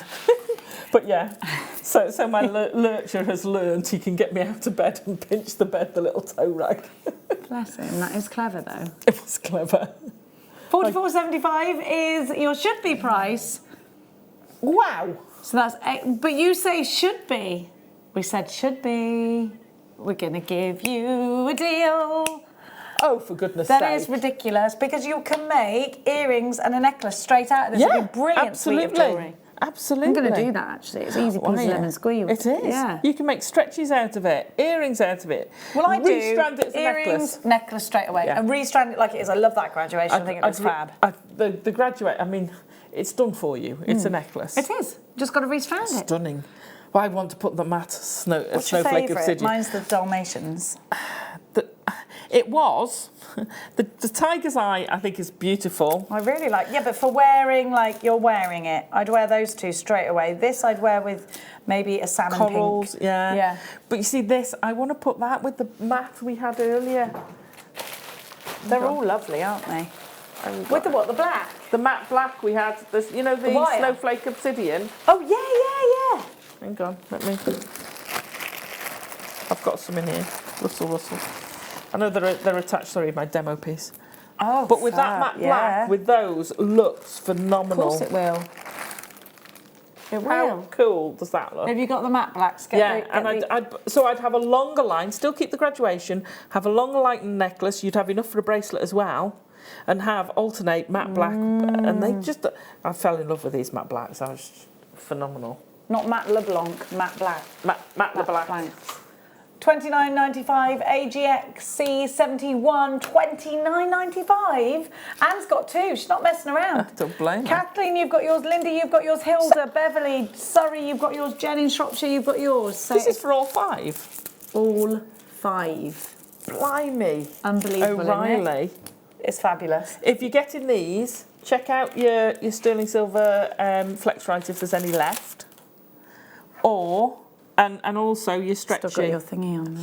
But yeah, so my lurcher has learned he can get me out of bed and pinch the bed, the little toe rag. Bless him, that is clever though. It was clever. $44.75 is your should be price. Wow. So that's, but you say should be. We said should be. We're going to give you a deal. Oh, for goodness sake. That is ridiculous because you can make earrings and a necklace straight out of this. Yeah, It'd be brilliant absolutely. suite of jewellery. Absolutely. I'm going to do that actually. It's easy peasy lemon squeeze. It is. Yeah. You can make stretches out of it, earrings out of it. Well, I do. Restrand it as a earrings, necklace straight away. Yeah. And restrand it like it is. I love that graduation. I think it looks fab. The graduate, I mean, it's done for you. It's a necklace. It is. Just got to restrand it. Stunning. Well, I want to put the matte What's your snowflake favourite? obsidian. Mine's the Dalmatians. It was. The tiger's eye, I think, is beautiful. I really like, yeah, but for wearing, like, you're wearing it, I'd wear those two straight away. This I'd wear with maybe a salmon Corals, pink. yeah. Yeah. But you see this, I want to put that with the matte we had earlier. They're all lovely, aren't they? With the what, the black? The matte black we had, this, you know, the snowflake obsidian. Oh, yeah, yeah, yeah. Hang on, let me... I've got some in here. Rustle. I know they're attached, sorry, my demo piece. Oh, but with that matte black, with those, looks phenomenal. Of course it will. It will. How cool does that look? Have you got the matte blacks? So I'd have a longer line, still keep the graduation, have a longer line necklace, you'd have enough for a bracelet as well, and have alternate matte black. And they just, I fell in love with these matte blacks. I was phenomenal. Not matte LeBlanc, matte black. Matte LeBlanc. $29.95 AGXC 71, $29.95. Anne's got two. She's not messing around. Don't blame her. Kathleen, you've got yours. Linda, you've got yours. Hilda, Beverly, Surrey, you've got yours. Jen in Shropshire, you've got yours. So this is for all five. All five. Blimey. Unbelievable. O'Reilly. It's fabulous. If you're getting these, check out your sterling silver flex right if there's any left, or. And also your stretchy. Still got your thingy on.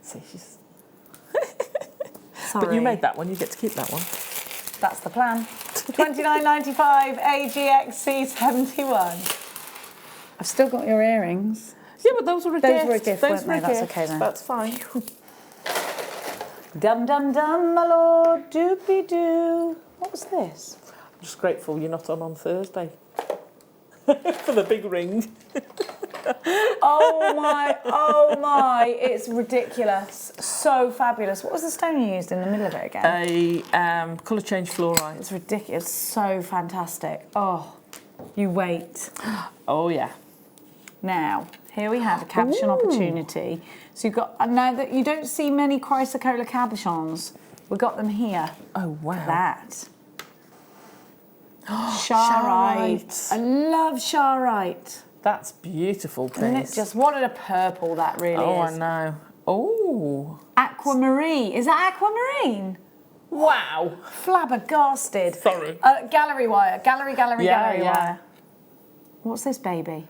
See, she's... Sorry. But you made that one, you get to keep that one. That's the plan. $29.95 AGXC 71. I've still got your earrings. Yeah, but those were a gift. Those were a gift, weren't they? That's okay then. That's fine. Dum dum dum, my lord, doopy doo. What was this? I'm just grateful you're not on Thursday. For the big ring. Oh my, it's ridiculous. So fabulous. What was the stone you used in the middle of it again? A colour change fluorite. It's ridiculous, so fantastic. Oh, you wait. Oh yeah. Now, here we have a cabochon opportunity. So you've got, now that you don't see many chrysocolla cabochons, we've got them here. Oh wow. That. Charite. I love charite. That's beautiful, piece. Isn't it just, what a purple that really is. I know. Oh. Aquamarine. Is that aquamarine? Wow. Flabbergasted. Sorry. Gallery wire. Gallery wire. What's this baby?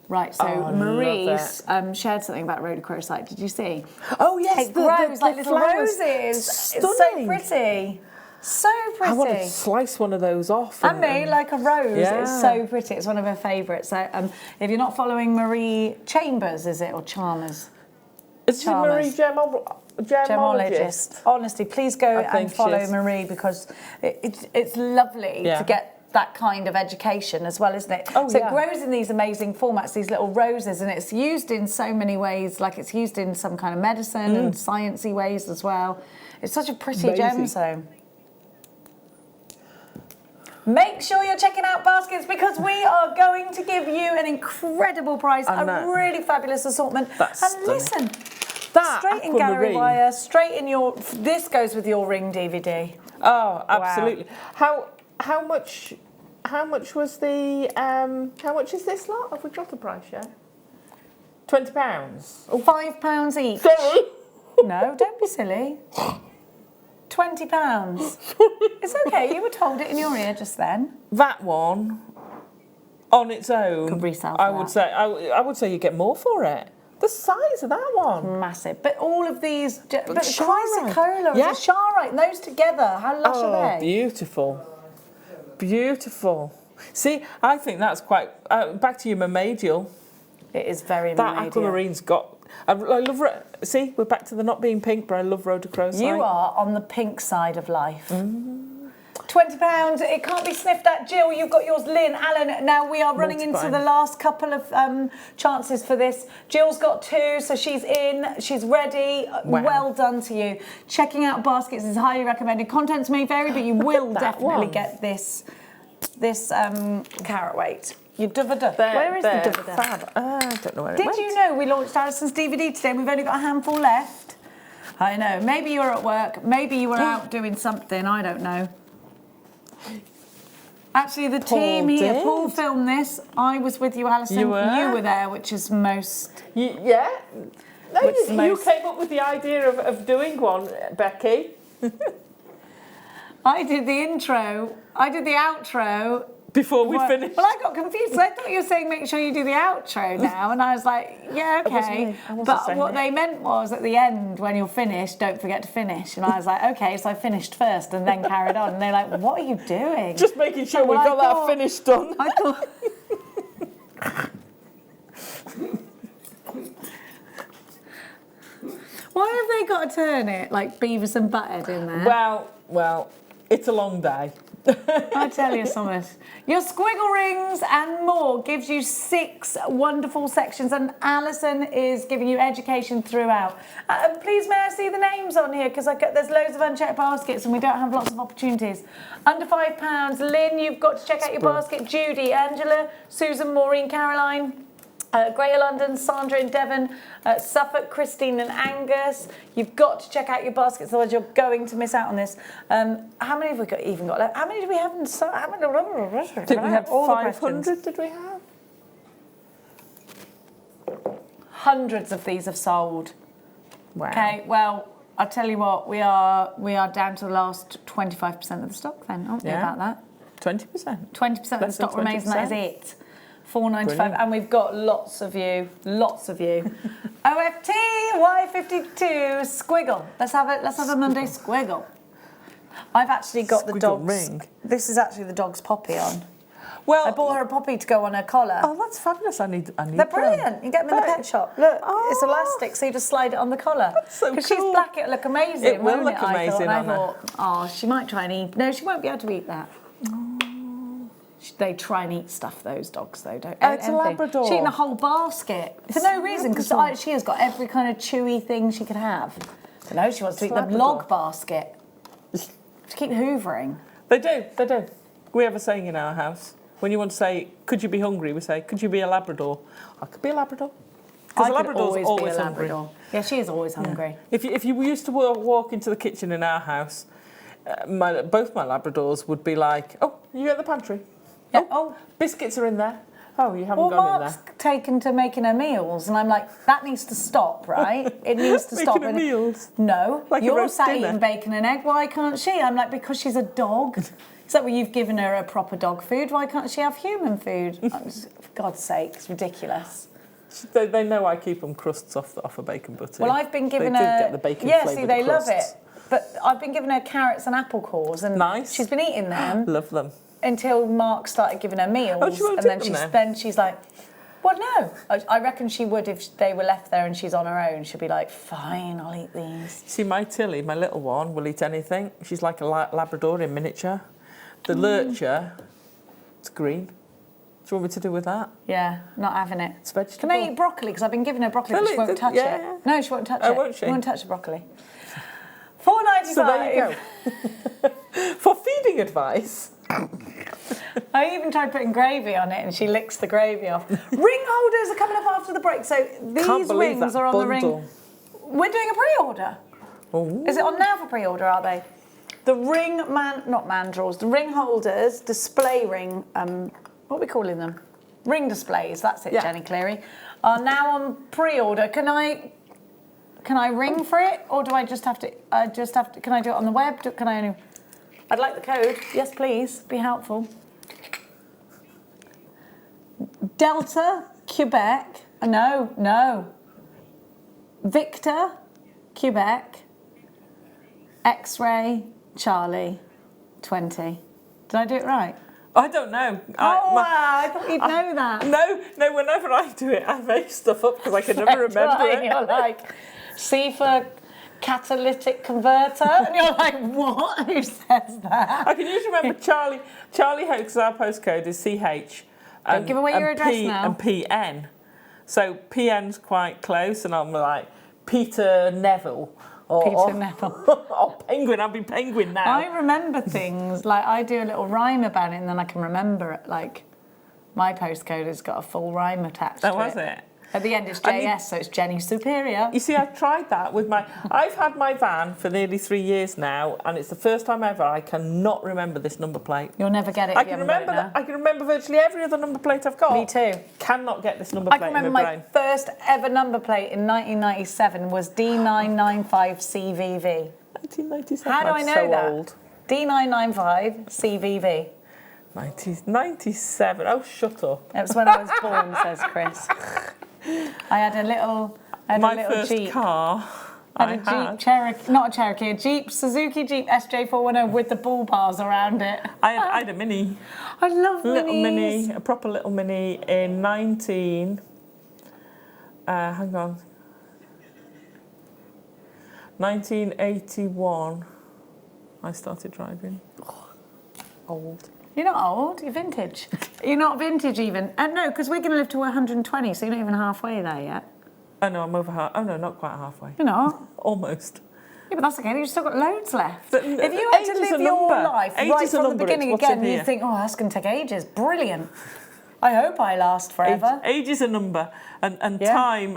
Right, so Marie's shared something about rhodochrosite. Did you see? Oh, yes. It grows like little roses. Stunning. It's so pretty. So pretty. I want to slice one of those off. And me, like a rose. Yeah. It's so pretty. It's one of her favourites. So, if you're not following Marie Chambers, is it, or Chalmers? Is she Marie Gemologist? Honestly, please go and follow Marie, because it's lovely to get that kind of education as well, isn't it? Oh, so it grows in these amazing formats, these little roses, and it's used in so many ways, like it's used in some kind of medicine and sciencey ways as well. It's such a pretty gemstone. Make sure you're checking out baskets, because we are going to give you an incredible price, a really fabulous assortment. That's and listen, that straight in gallery wire, straight in your. This goes with your ring DVD. Oh, absolutely. Wow. How much was the? How much is this lot? Have we got a price yet? £20. £5 each. Sorry. No, don't be silly. £20. It's okay. You were told it in your ear just then. That one, on its own, could resell. I would say you get more for it. The size of that one, massive. But all of these, but chrysocolla, a charite, and those together, how lush are they? Beautiful, beautiful. See, I think that's quite. Back to your mermaidial. It is very that mermaidial. aquamarine's got. I love. See, we're back to the not being pink, but I love rhodochrosite. You are on the pink side of life. £20. It can't be sniffed at. Jill, you've got yours. Lynn, Alan. Now we are running into the last couple of chances for this. Jill's got 2, so she's in. She's ready. Wow. Well done to you. Checking out baskets is highly recommended. Contents may vary, but you will definitely get this carat weight. Your duvada. Where is the duvada? Fab. I don't know where it went. Did you know we launched Allison's DVD today and we've only got a handful left? I know. Maybe you were at work. Maybe you were out doing something. I don't know. Actually, the team here, Paul filmed this. I was with you, Alison. You were there, which is most... Yeah. No, you came up with the idea of doing one, Becky. I did the intro. I did the outro. Before we finished. Well, I got confused. I thought you were saying make sure you do the outro now, and I was like, yeah, okay. But what they meant was at the end, when you're finished, don't forget to finish. And I was like, okay, so I finished first and then carried on. And they're like, what are you doing? Just making sure we got that finish done. I thought. Why have they got to turn it like Beavis and Butthead in there? Well, it's a long day. I tell you something. Your squiggle rings and more gives you 6 wonderful sections, and Allison is giving you education throughout. Please may I see the names on here, because there's loads of unchecked baskets and we don't have lots of opportunities. Under £5, Lynn, you've got to check out your basket. Judy, Angela, Susan, Maureen, Caroline. Greater London, Sandra in Devon, Suffolk, Christine and Angus. You've got to check out your baskets, otherwise you're going to miss out on this. How many have we even got left? How many do we have? I think we had 500, did we have? Hundreds of these have sold. Wow. Okay, well, I'll tell you what, we are down to the last 25% of the stock then, aren't we, about that? 20%. 20% of the stock remains, and that is it. $4.95, and we've got lots of you. OFT Y52 squiggle. Let's have a Monday squiggle. I've actually got the dog's ring. This is actually the dog's poppy on. Well, I bought her a poppy to go on her collar. Oh, that's fabulous! I need. They're brilliant. You get them in the pet shop. Look, it's elastic, so you just slide it on the collar. That's so cool. Because she's black, it'll look amazing. It will look amazing on her. I thought, oh, she might try and eat. No, she won't be able to eat that. They try and eat stuff, those dogs, though, don't they? It's a Labrador. She's eating a whole basket for no reason, because she has got every kind of chewy thing she could have. But no, she wants to eat the log basket. To keep hoovering. They do. We have a saying in our house. When you want to say, could you be hungry, we say, could you be a Labrador? I could be a Labrador. Because a Labrador's always hungry. Yeah, she is always hungry. Yeah. If you used to walk into the kitchen in our house, both my Labradors would be like, oh, you at the pantry? Yeah. Oh, biscuits are in there. Oh, you haven't gone Mark's in there. Taken to making her meals, and I'm like, that needs to stop, right? It needs to stop. Making her meals? No, like you're sat eating bacon and egg. Why can't she? I'm like, because she's a dog. Is that what you've given her a proper dog food? Why can't she have human food? For God's sake, it's ridiculous. They know I keep them crusts off a bacon butter. Well, I've been giving her. Get the bacon see, they crusts. love it. But I've been giving her carrots and apple cores, and she's been eating them. Love them. Until Mark started giving her meals, then she's like, well, no. I reckon she would if they were left there and she's on her own. She'd be like, fine, I'll eat these. See, my Tilly, my little one, will eat anything. She's like a Labrador in miniature. The lurcher, it's green. Do you want me to do with that? Yeah, not having it. It's vegetable. Can I eat broccoli? Because I've been giving her broccoli, but she won't touch it. No, she won't touch it. Oh, won't she? She won't touch the broccoli. $4.95. So there you go. For feeding advice. I even tried putting gravy on it and she licks the gravy off. Ring holders are coming up after the break. So these rings are on the ring. We're doing a pre-order. Ooh. Is it on now for pre-order, are they? The ring not mandrels, the ring holders, display ring, what are we calling them? Ring displays, that's it, Jenny Cleary, are now on pre-order. Can I ring for it, or do I just have to, can I do it on the web? I'd like the code. Yes, please. Be helpful. Delta, Quebec. No. Victor, Quebec. X-ray, Charlie, 20. Did I do it right? I don't know. I thought you'd know that. No. Whenever I do it, I make stuff up because I can never remember it. You're like, C for catalytic converter, and you're like, what? Who says that? I can usually remember Charlie because our postcode is CH. Don't give away your address now. And PN. So PN's quite close, and I'm like Peter Neville. Neville. Or Penguin. I'll be Penguin now. I remember things, like I do a little rhyme about it and then I can remember it. Like my postcode has got a full rhyme attached to it. Oh, has it? At the end it's JS, so it's Jenny Superior. You see, I've tried that with I've had my van for nearly 3 years now, and it's the first time ever I cannot remember this number plate. You'll never get it. I can remember virtually every other number plate I've got. Me too. Cannot get this number plate in my brain. I can remember my first ever number plate in 1997 was D995CVV. 1997. How do I know so that? Old. D995CVV. 1997. Oh, shut up. It was when I was born, says Chris. I had a little first Jeep. Car. Jeep Cherokee, not a Cherokee, a Jeep, Suzuki Jeep SJ410 with the bull bars around it. I had a Mini. I love little minis. Mini, a proper little Mini in 1981. I started driving. Old. You're not old, you're vintage. You're not vintage even. No, because we're going to live to 120, so you're not even halfway there yet. Oh no, I'm over half. Oh no, not quite halfway. You're not? Almost. Yeah, but that's okay, you've still got loads left. But if you had to live your life right from the beginning again, you think, oh, that's going to take ages. Brilliant. I hope I last forever. Age is a number, and time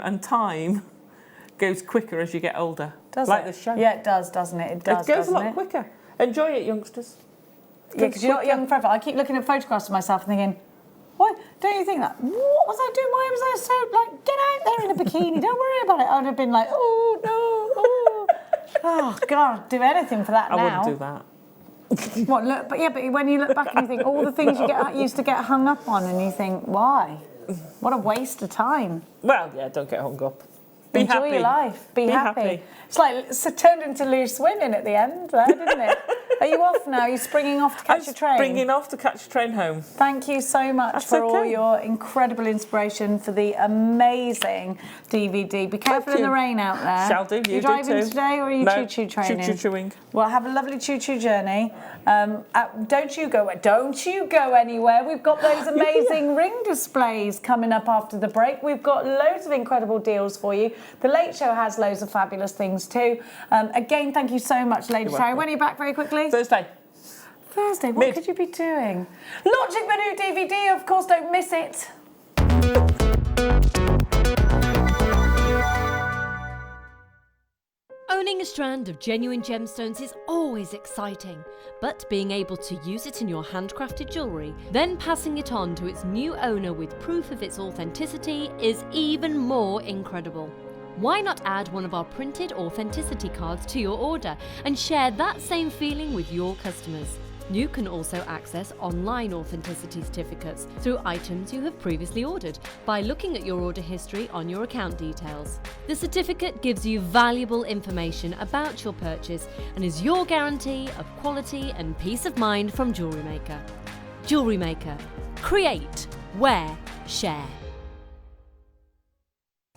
goes quicker as you get older. Does like it? this show. Yeah, it does, doesn't it? It does, It goes a lot quicker. Enjoy it, youngsters. Yeah, because you're not young forever. I keep looking at photographs of myself and thinking, what? Don't you think that? What was I doing? Why was I so, get out there in a bikini. Don't worry about it. I would have been like, oh, no, oh. Oh, God, I'd do anything for that now. I wouldn't do that. What, look, but when you look back and you think, all the things you used to get hung up on, and you think, why? What a waste of time. Well, yeah, don't get hung up. Enjoy your life. Be happy. It's like turned into loose swimming at the end there, didn't it? Are you off now? Are you springing off to catch a train? I'm springing off to catch a train home. Thank you so much for all your incredible inspiration, for the amazing DVD. Be careful in the rain out there. Shall do. You driving do too. Today, or are you choo-choo training? Choo-choo-chooing. Well, have a lovely choo-choo journey. Don't you go anywhere. We've got those amazing ring displays coming up after the break. We've got loads of incredible deals for you. The Late Show has loads of fabulous things too. Again, thank you so much, Lady Tarry. When are you back, very quickly? Thursday. What could you be doing? Logic the new DVD, of course, don't miss it. Owning a strand of genuine gemstones is always exciting, but being able to use it in your handcrafted jewellery, then passing it on to its new owner with proof of its authenticity is even more incredible. Why not add one of our printed authenticity cards to your order and share that same feeling with your customers? You can also access online authenticity certificates through items you have previously ordered by looking at your order history on your account details. The certificate gives you valuable information about your purchase and is your guarantee of quality and peace of mind from Jewellery Maker. Jewellery Maker. Create, wear, share.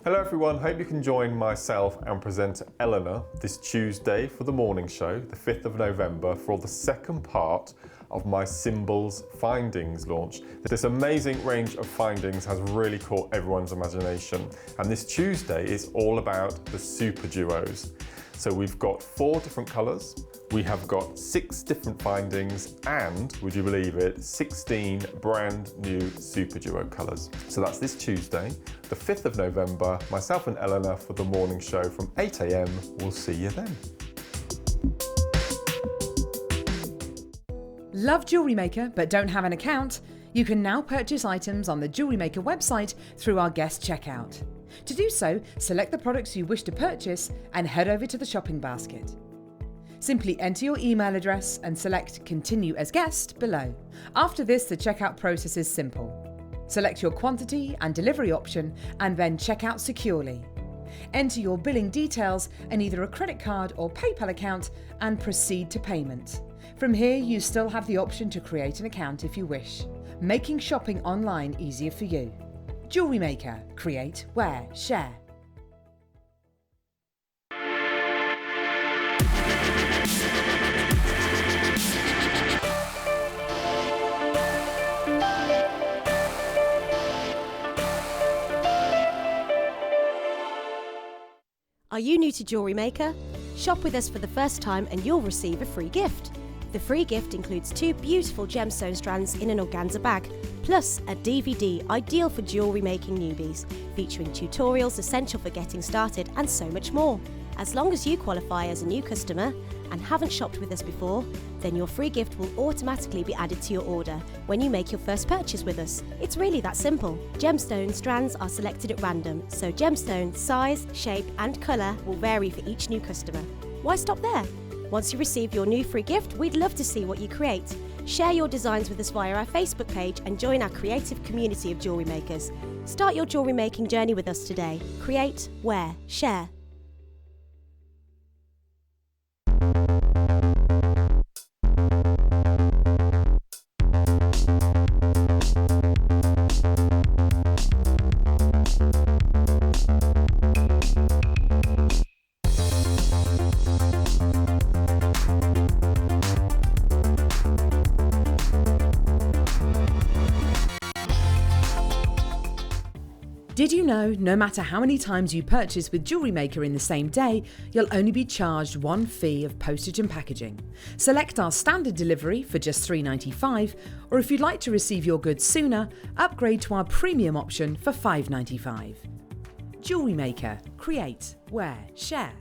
Hello everyone, hope you can join myself and presenter Eleanor this Tuesday for the morning show, the 5th of November, for the second part of my Symbols Findings launch. This amazing range of findings has really caught everyone's imagination, and this Tuesday is all about the super duos. So we've got 4 different colours, we have got 6 different findings, and, would you believe it, 16 brand new super duo colours. So that's this Tuesday, the 5th of November, myself and Eleanor for the morning show from 8 AM. We'll see you then. Love Jewellery Maker but don't have an account? You can now purchase items on the Jewellery Maker website through our guest checkout. To do so, select the products you wish to purchase and head over to the shopping basket. Simply enter your email address and select Continue as Guest below. After this, the checkout process is simple. Select your quantity and delivery option and then check out securely. Enter your billing details and either a credit card or PayPal account and proceed to payment. From here, you still have the option to create an account if you wish, making shopping online easier for you. Jewellery Maker. Create, wear, share. Are you new to Jewellery Maker? Shop with us for the first time and you'll receive a free gift. The free gift includes 2 beautiful gemstone strands in an organza bag, plus a DVD ideal for jewellery making newbies, featuring tutorials essential for getting started and so much more. As long as you qualify as a new customer and haven't shopped with us before, then your free gift will automatically be added to your order when you make your first purchase with us. It's really that simple. Gemstone strands are selected at random, so gemstone size, shape and colour will vary for each new customer. Why stop there? Once you receive your new free gift, we'd love to see what you create. Share your designs with us via our Facebook page and join our creative community of jewellery makers. Start your jewellery making journey with us today. Create, wear, share. Did you know no matter how many times you purchase with Jewellery Maker in the same day, you'll only be charged one fee of postage and packaging? Select our standard delivery for just $3.95, or if you'd like to receive your goods sooner, upgrade to our premium option for $5.95. Jewellery Maker. Create, wear, share.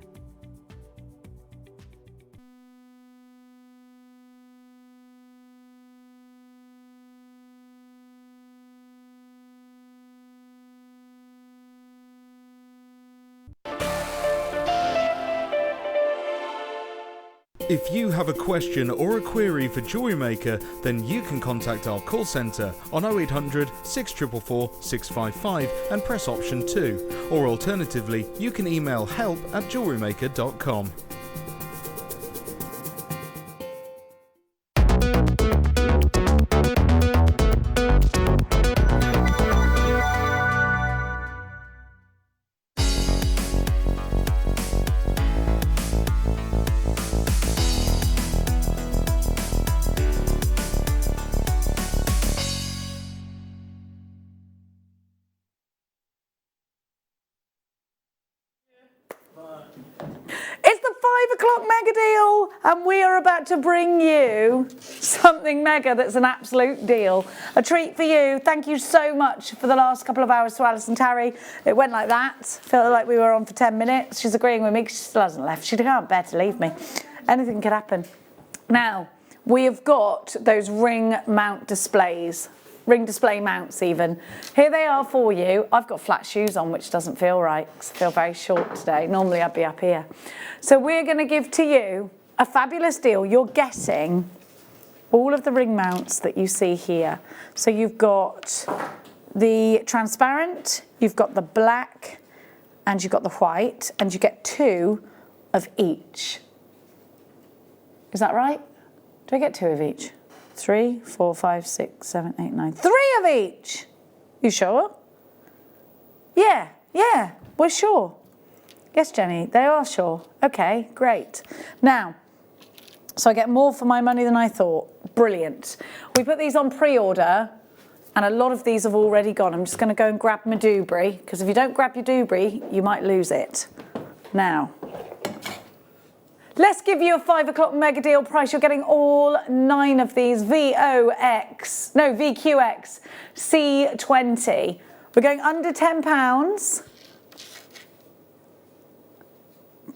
If you have a question or a query for Jewellery Maker, then you can contact our call centre on 0800 644 655 and press option 2, or alternatively you can email help@jewellerymaker.com. It's the 5 o'clock mega deal, and we are about to bring you something mega that's an absolute deal. A treat for you. Thank you so much for the last couple of hours to Allison Tarry. It went like that. Felt like we were on for 10 minutes. She's agreeing with me because she still hasn't left. She can't bear to leave me. Anything could happen. Now, we have got those ring mount displays. Ring display mounts even. Here they are for you. I've got flat shoes on, which doesn't feel right because I feel very short today. Normally I'd be up here. So we're going to give to you a fabulous deal. You're getting all of the ring mounts that you see here. So you've got the transparent, you've got the black, and you've got the white, and you get 2 of each. Is that right? Do I get 2 of each? 3, 4, 5, 6, 7, 8, 9. 3 of each! You sure? Yeah, we're sure. Yes, Jenny, they are sure. Okay, great. Now, so I get more for my money than I thought. Brilliant. We put these on pre-order, and a lot of these have already gone. I'm just going to go and grab my doobry, because if you don't grab your doobry, you might lose it. Now, let's give you a 5 o'clock mega deal price. You're getting all 9 of these VQX C20. We're going under £10.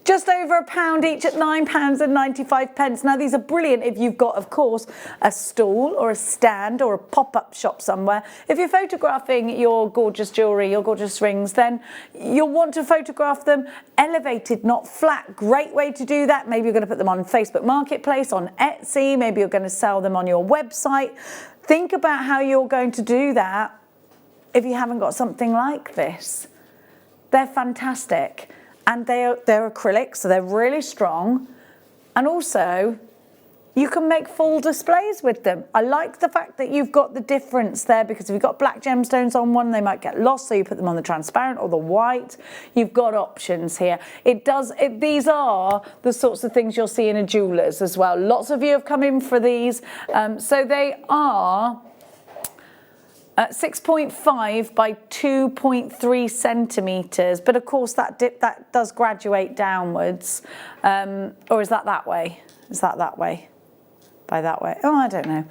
Just over £1 each at £9.95. Now these are brilliant if you've got, of course, a stall or a stand or a pop-up shop somewhere. If you're photographing your gorgeous jewellery, your gorgeous rings, then you'll want to photograph them elevated, not flat. Great way to do that. Maybe you're going to put them on Facebook Marketplace, on Etsy. Maybe you're going to sell them on your website. Think about how you're going to do that if you haven't got something like this. They're fantastic. And they're acrylic, so they're really strong. And also, you can make full displays with them. I like the fact that you've got the difference there, because if you've got black gemstones on one, they might get lost, so you put them on the transparent or the white. You've got options here. These are the sorts of things you'll see in a jeweller's as well. Lots of you have come in for these. So they are 6.5 by 2.3 centimetres, but of course that does graduate downwards. Or is that way? Is that way? by that way. Oh, I don't know.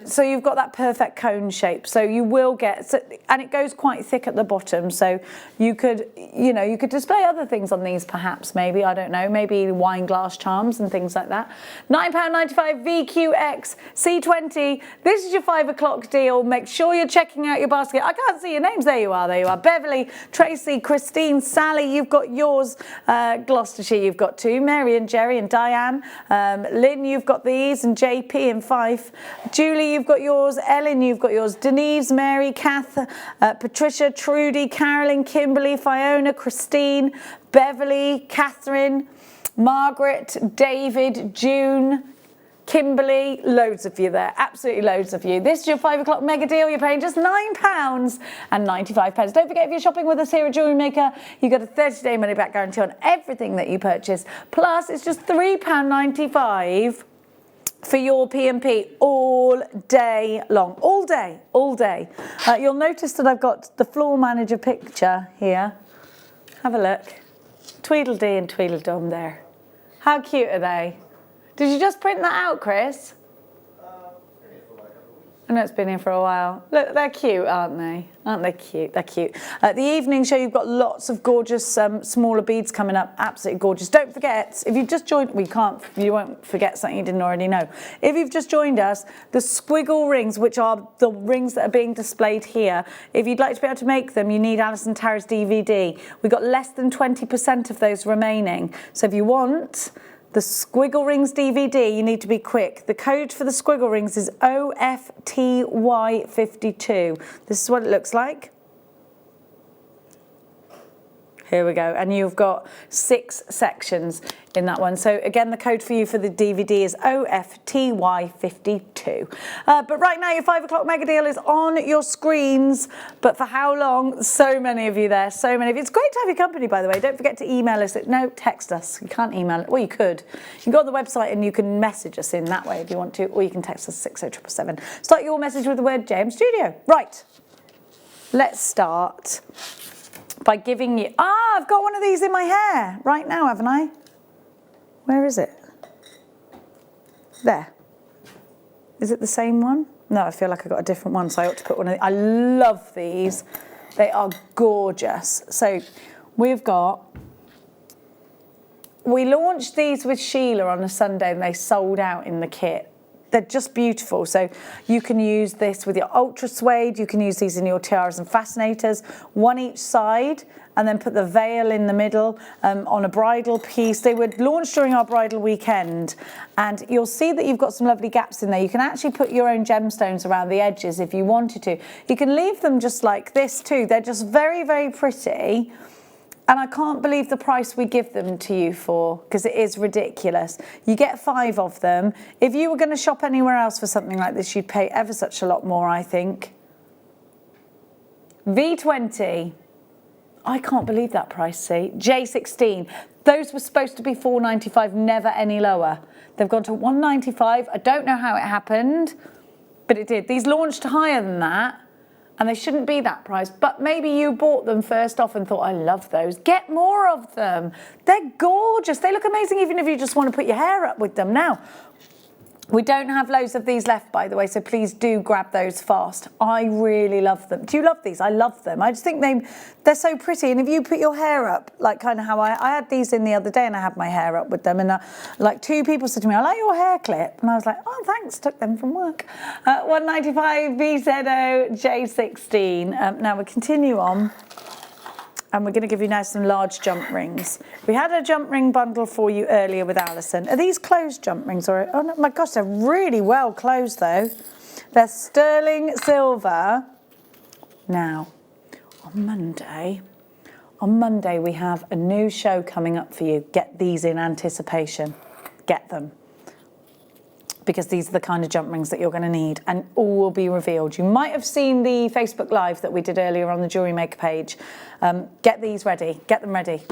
So you've got that perfect cone shape. So you will get, and it goes quite thick at the bottom. So you could, you know, you could display other things on these perhaps, maybe, I don't know, maybe wine glass charms and things like that. £9.95 VQX C20. This is your 5 o'clock deal. Make sure you're checking out your basket. I can't see your names. There you are. There you are. Beverly, Tracy, Christine, Sally, you've got yours. Gloucestershire, you've got 2. Mary and Jerry and Diane. Lynn, you've got these, and JP and Fife. Julie, you've got yours. Ellen, you've got yours. Denise, Mary, Kath, Patricia, Trudy, Carolyn, Kimberly, Fiona, Christine, Beverly, Catherine, Margaret, David, June, Kimberly, loads of you there, absolutely loads of you. This is your 5 o'clock mega deal. You're paying just £9.95. Don't forget, if you're shopping with us here at Jewellery Maker, you get a 30-day money-back guarantee on everything that you purchase. Plus, it's just £3.95 for your P&P all day long. All day, all day. You'll notice that I've got the floor manager picture here. Have a look. Tweedledee and Tweedledum there. How cute are they? Did you just print that out, Chris? I know it's been here for a while. Look, they're cute, aren't they? Aren't they cute? They're cute. The evening show, you've got lots of gorgeous smaller beads coming up. Absolutely gorgeous. Don't forget, if you've just joined, you won't forget something you didn't already know. If you've just joined us, the squiggle rings, which are the rings that are being displayed here, if you'd like to be able to make them, you need Allison Tarry's DVD. We've got less than 20% of those remaining. So if you want the Squiggle Rings DVD, you need to be quick. The code for the Squiggle Rings is OFTY52. This is what it looks like. Here we go. And you've got 6 sections in that one. So again, the code for you for the DVD is OFTY52. But right now, your 5 o'clock mega deal is on your screens. But for how long? So many of you there. So many of you. It's great to have your company, by the way. Don't forget to email us. No, text us. You can't email it. Well, you could. You can go on the website and you can message us in that way if you want to. Or you can text us 60777. Start your message with the word JM Studio. Right. Let's start by giving you, I've got one of these in my hair right now, haven't I? Where is it? There. Is it the same one? No, I feel like I got a different one, so I ought to put one of these. I love these. They are gorgeous. So we launched these with Sheila on a Sunday and they sold out in the kit. They're just beautiful. So you can use this with your ultra suede. You can use these in your tiaras and fascinators, one each side, and then put the veil in the middle on a bridal piece. They were launched during our bridal weekend, and you'll see that you've got some lovely gaps in there. You can actually put your own gemstones around the edges if you wanted to. You can leave them just like this too. They're just very, very pretty. And I can't believe the price we give them to you for, because it is ridiculous. You get 5 of them. If you were going to shop anywhere else for something like this, you'd pay ever such a lot more, I think. V20. I can't believe that price, see. J16. Those were supposed to be £4.95, never any lower. They've gone to £1.95. I don't know how it happened, but it did. These launched higher than that. And they shouldn't be that price, but maybe you bought them first off and thought, I love those. Get more of them. They're gorgeous. They look amazing even if you just want to put your hair up with them. Now, we don't have loads of these left, by the way, so please do grab those fast. I really love them. Do you love these? I love them. I just think they're so pretty. And if you put your hair up, like kind of how I had these in the other day and I had my hair up with them. And like 2 people said to me, I like your hair clip. And I was like, oh, thanks, took them from work. 195 BZO J16. Now we continue on. And we're going to give you now some large jump rings. We had a jump ring bundle for you earlier with Allison. Are these closed jump rings? Or, oh no, my gosh, they're really well closed though. They're sterling silver. Now, on Monday we have a new show coming up for you. Get these in anticipation. Get them. Because these are the kind of jump rings that you're going to need, and all will be revealed. You might have seen the Facebook Live that we did earlier on the Jewellery Maker page. Get these ready. Get them ready.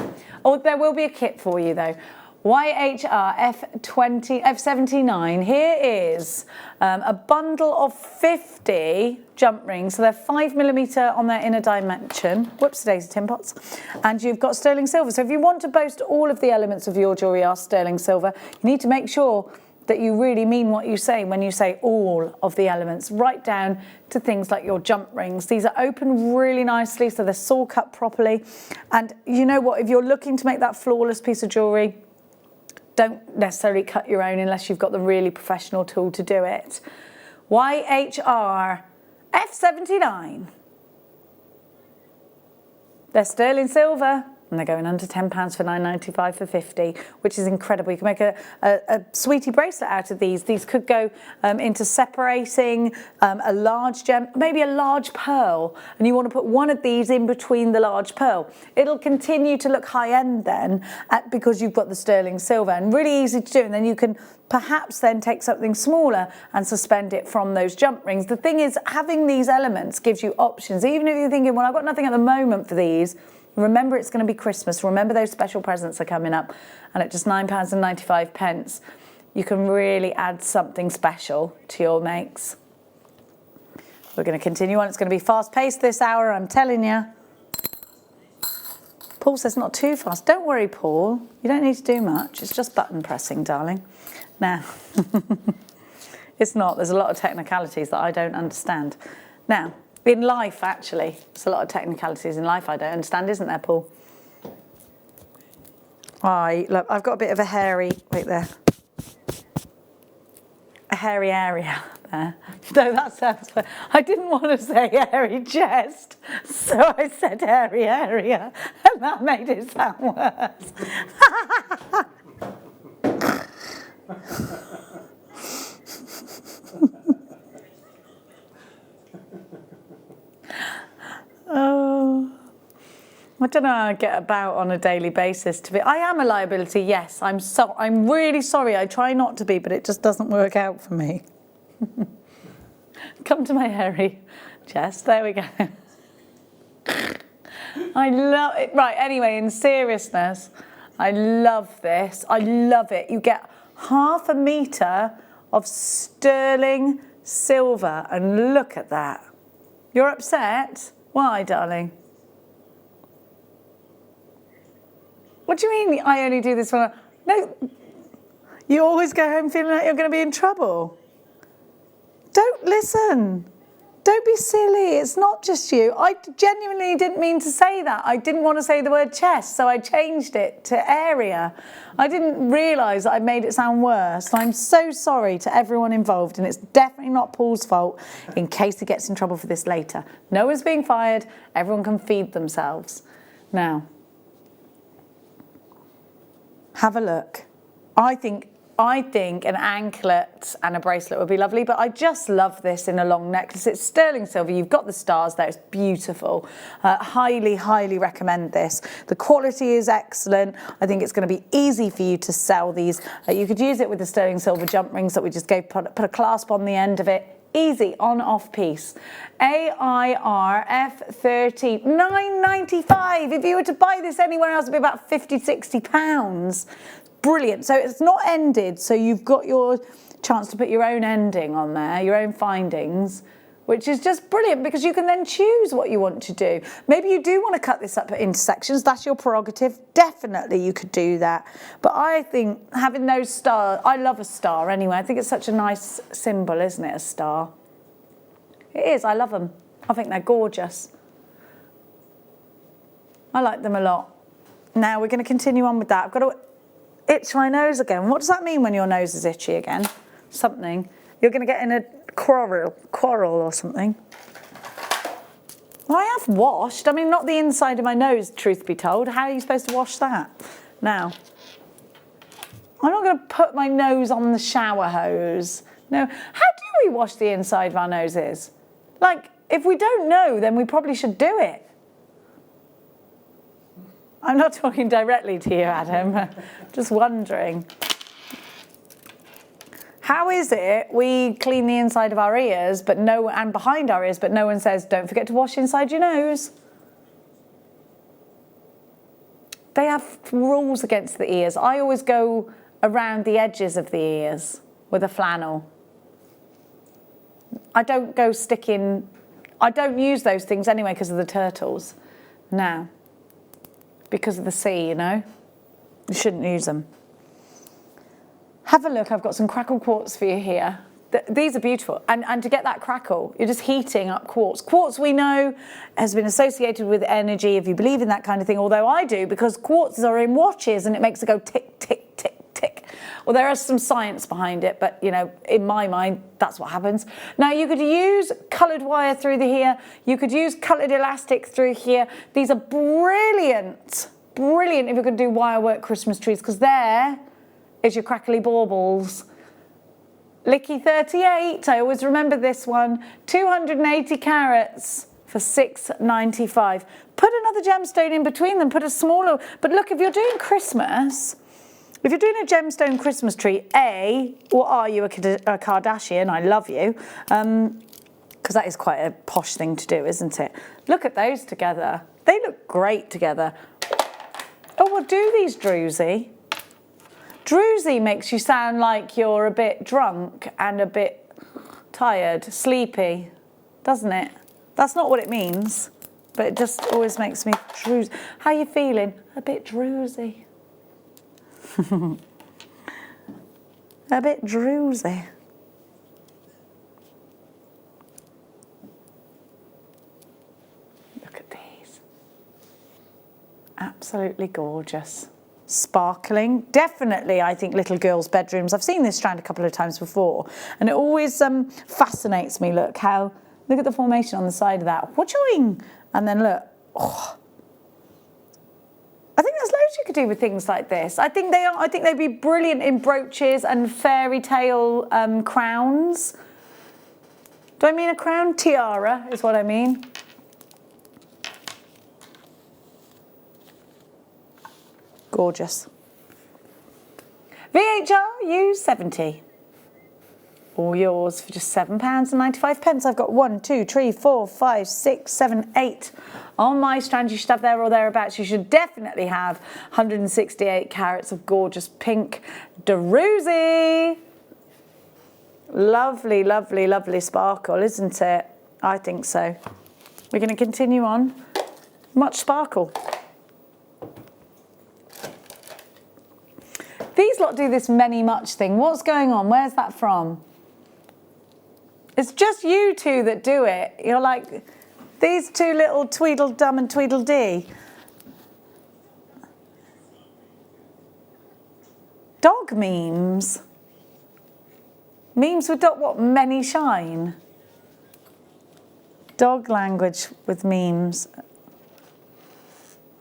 Oh, there will be a kit for you, though. YHR F79. Here is a bundle of 50 jump rings. So they're 5mm on their inner dimension. Whoops, daisy tin pots. And you've got sterling silver. So if you want to boast all of the elements of your jewellery are sterling silver, you need to make sure that you really mean what you say when you say all of the elements, right down to things like your jump rings. These are open really nicely, so they're saw cut properly. And you know what, if you're looking to make that flawless piece of jewellery, don't necessarily cut your own unless you've got the really professional tool to do it. YHR F79. They're sterling silver. And they're going under £10 for £9.95 for 50, which is incredible. You can make a sweetie bracelet out of these. These could go into separating a large gem, maybe a large pearl, and you want to put one of these in between the large pearl. It'll continue to look high-end then because you've got the sterling silver, and really easy to do. And then you can perhaps then take something smaller and suspend it from those jump rings. The thing is, having these elements gives you options. Even if you're thinking, well, I've got nothing at the moment for these, remember it's going to be Christmas. Remember those special presents are coming up. And at just £9.95, you can really add something special to your makes. We're going to continue on. It's going to be fast-paced this hour, I'm telling you. Paul says not too fast. Don't worry, Paul. You don't need to do much. It's just button pressing, darling. Now, it's not. There's a lot of technicalities that I don't understand. Now, in life, actually, there's a lot of technicalities in life I don't understand, isn't there, Paul? Look, I've got a bit of a hairy, wait there, a hairy area there. No, that sounds, I didn't want to say hairy chest, so I said hairy area, and that made it sound worse. Oh, I don't know how I get about on a daily basis. I am a liability, yes. I'm really sorry. I try not to be, but it just doesn't work out for me. Come to my hairy chest. There we go. I love it. Right, anyway, in seriousness, I love this. I love it. You get ½ a metre of sterling silver, and look at that. You're upset? Why, darling? What do you mean I only do this when No, you always go home feeling like you're going to be in trouble. Don't listen. Don't be silly. It's not just you. I genuinely didn't mean to say that. I didn't want to say the word chest, so I changed it to area. I didn't realise that I made it sound worse. So I'm so sorry to everyone involved, and it's definitely not Paul's fault in case he gets in trouble for this later. No one's being fired. Everyone can feed themselves. Now, have a look. I think an anklet and a bracelet would be lovely, but I just love this in a long necklace. It's sterling silver. You've got the stars there. It's beautiful. Highly, highly recommend this. The quality is excellent. I think it's going to be easy for you to sell these. You could use it with the sterling silver jump rings that we just gave, put a clasp on the end of it. Easy, on-off piece. AIR F30, £9.95. If you were to buy this anywhere else, it'd be about £50, £60. Brilliant. So it's not ended, so you've got your chance to put your own ending on there, your own findings, which is just brilliant because you can then choose what you want to do. Maybe you do want to cut this up into sections. That's your prerogative. Definitely you could do that. But I think having those stars, I love a star anyway. I think it's such a nice symbol, isn't it, a star? It is. I love them. I think they're gorgeous. I like them a lot. Now we're going to continue on with that. I've got to itch my nose again. What does that mean when your nose is itchy again? Something. You're going to get in a quarrel or something. Well, I have washed. I mean, not the inside of my nose, truth be told. How are you supposed to wash that? Now, I'm not going to put my nose on the shower hose. No. How do we wash the inside of our noses? Like, if we don't know, then we probably should do it. I'm not talking directly to you, Adam. Just wondering. How is it we clean the inside of our ears, and behind our ears, but no one says, don't forget to wash inside your nose? They have rules against the ears. I always go around the edges of the ears with a flannel. I don't go sticking, I don't use those things anyway because of the turtles. Now, because of the sea, you know, you shouldn't use them. Have a look, I've got some crackle quartz for you here. These are beautiful, and to get that crackle, you're just heating up quartz. Quartz, we know, has been associated with energy, if you believe in that kind of thing, although I do, because quartz are in watches and it makes it go tick, tick, tick, tick. Well, there is some science behind it, but, you know, in my mind, that's what happens. Now, you could use coloured wire through here. You could use coloured elastic through here. These are brilliant, brilliant if you're going to do wire work Christmas trees, because there is your crackly baubles. Licky 38, I always remember this one, 280 carats for $6.95. Put another gemstone in between them, put a smaller, but look, if you're doing Christmas, if you're doing a gemstone Christmas tree, or are you a Kardashian? I love you, because that is quite a posh thing to do, isn't it? Look at those together. They look great together. Oh, we'll do these, Druzy. Druzy makes you sound like you're a bit drunk and a bit tired, sleepy, doesn't it? That's not what it means, but it just always makes me druzy. How are you feeling? A bit druzy. A bit druzy. Look at these. Absolutely gorgeous. Sparkling, definitely I think little girls' bedrooms. I've seen this strand a couple of times before and it always fascinates me. Look at the formation on the side of that. Whatchoing? And then look, oh. I think there's loads you could do with things like this. I think they'd be brilliant in brooches and fairy tale crowns. Do I mean a crown? Tiara is what I mean. Gorgeous. VHR U70. All yours for just £7.95. I've got 1, 2, 3, 4, 5, 6, 7, 8 on my strand. You should have there or thereabouts. You should definitely have 168 carats of gorgeous pink Druzy. Lovely, lovely, lovely sparkle, isn't it? I think so. We're going to continue on. Much sparkle. These lot do this many much thing. What's going on? Where's that from? It's just you two that do it. You're like, these two little Tweedledum and Tweedledee. Dog memes. Memes with what? Many shine. Dog language with memes.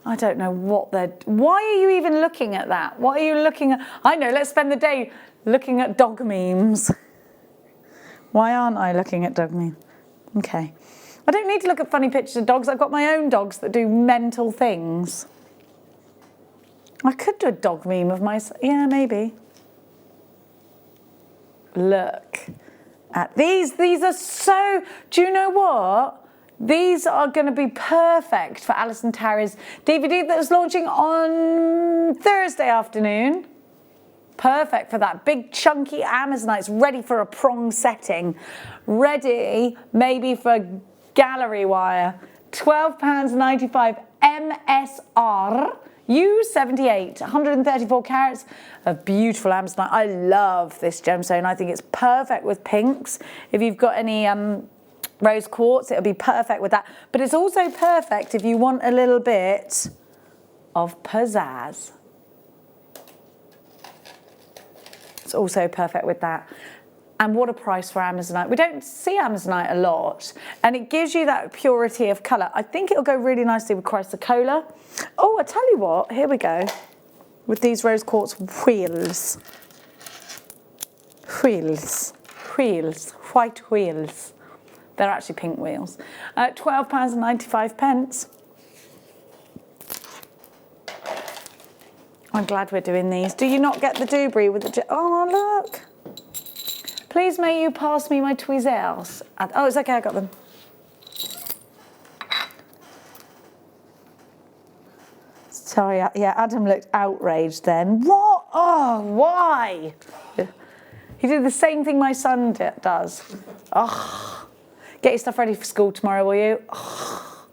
I don't know what they're... Why are you even looking at that? What are you looking at? I know, let's spend the day looking at dog memes. Why aren't I looking at dog memes? Okay. I don't need to look at funny pictures of dogs. I've got my own dogs that do mental things. I could do a dog meme of myself. Yeah, maybe. Look at these. These are so... Do you know what? These are going to be perfect for Allison Tarry's DVD that's launching on Thursday afternoon. Perfect for that. Big chunky Amazonites ready for a prong setting. Ready maybe for gallery wire. £12.95 MSR. U78, 134 carats of beautiful Amazonite. I love this gemstone. I think it's perfect with pinks. If you've got any... rose quartz, it'll be perfect with that. But it's also perfect if you want a little bit of pizzazz. It's also perfect with that. And what a price for Amazonite. We don't see Amazonite a lot, and it gives you that purity of colour. I think it'll go really nicely with chrysocolla. Oh, I tell you what, here we go. With these rose quartz wheels. Wheels. Wheels. White wheels. They're actually pink wheels. £12.95. I'm glad we're doing these. Do you not get the Dewberry with the... Oh, look. Please may you pass me my tweezers. Oh, it's okay, I got them. Sorry, yeah, Adam looked outraged then. What? Oh, why? He did the same thing my son does. Oh. Get your stuff ready for school tomorrow, will you? Oh,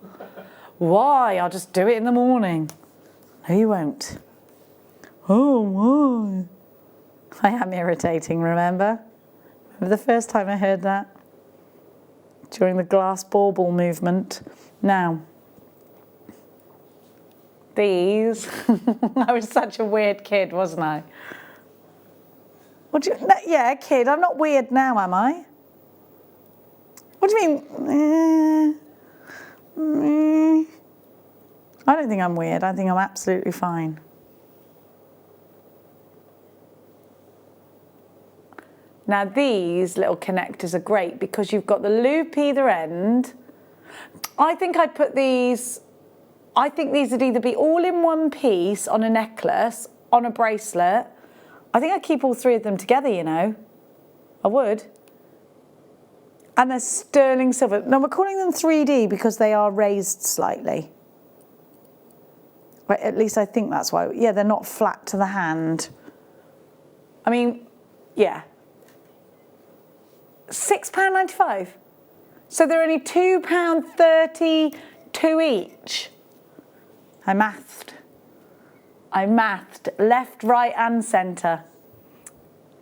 why? I'll just do it in the morning. No, you won't. Oh, why? I am irritating, remember? Remember the first time I heard that? During the glass bauble movement. Now, these, I was such a weird kid, wasn't I? What do you, yeah, kid, I'm not weird now, am I? What do you mean? I don't think I'm weird, I think I'm absolutely fine. Now these little connectors are great because you've got the loop either end. I think I'd put these, I think these would either be all in one piece on a necklace, on a bracelet. I think I'd keep all three of them together, you know. I would. And they're sterling silver. Now we're calling them 3D because they are raised slightly. Right, at least I think that's why. Yeah, they're not flat to the hand. I mean, yeah. £6.95. So they're only £2.32 each. I mathed left, right and centre.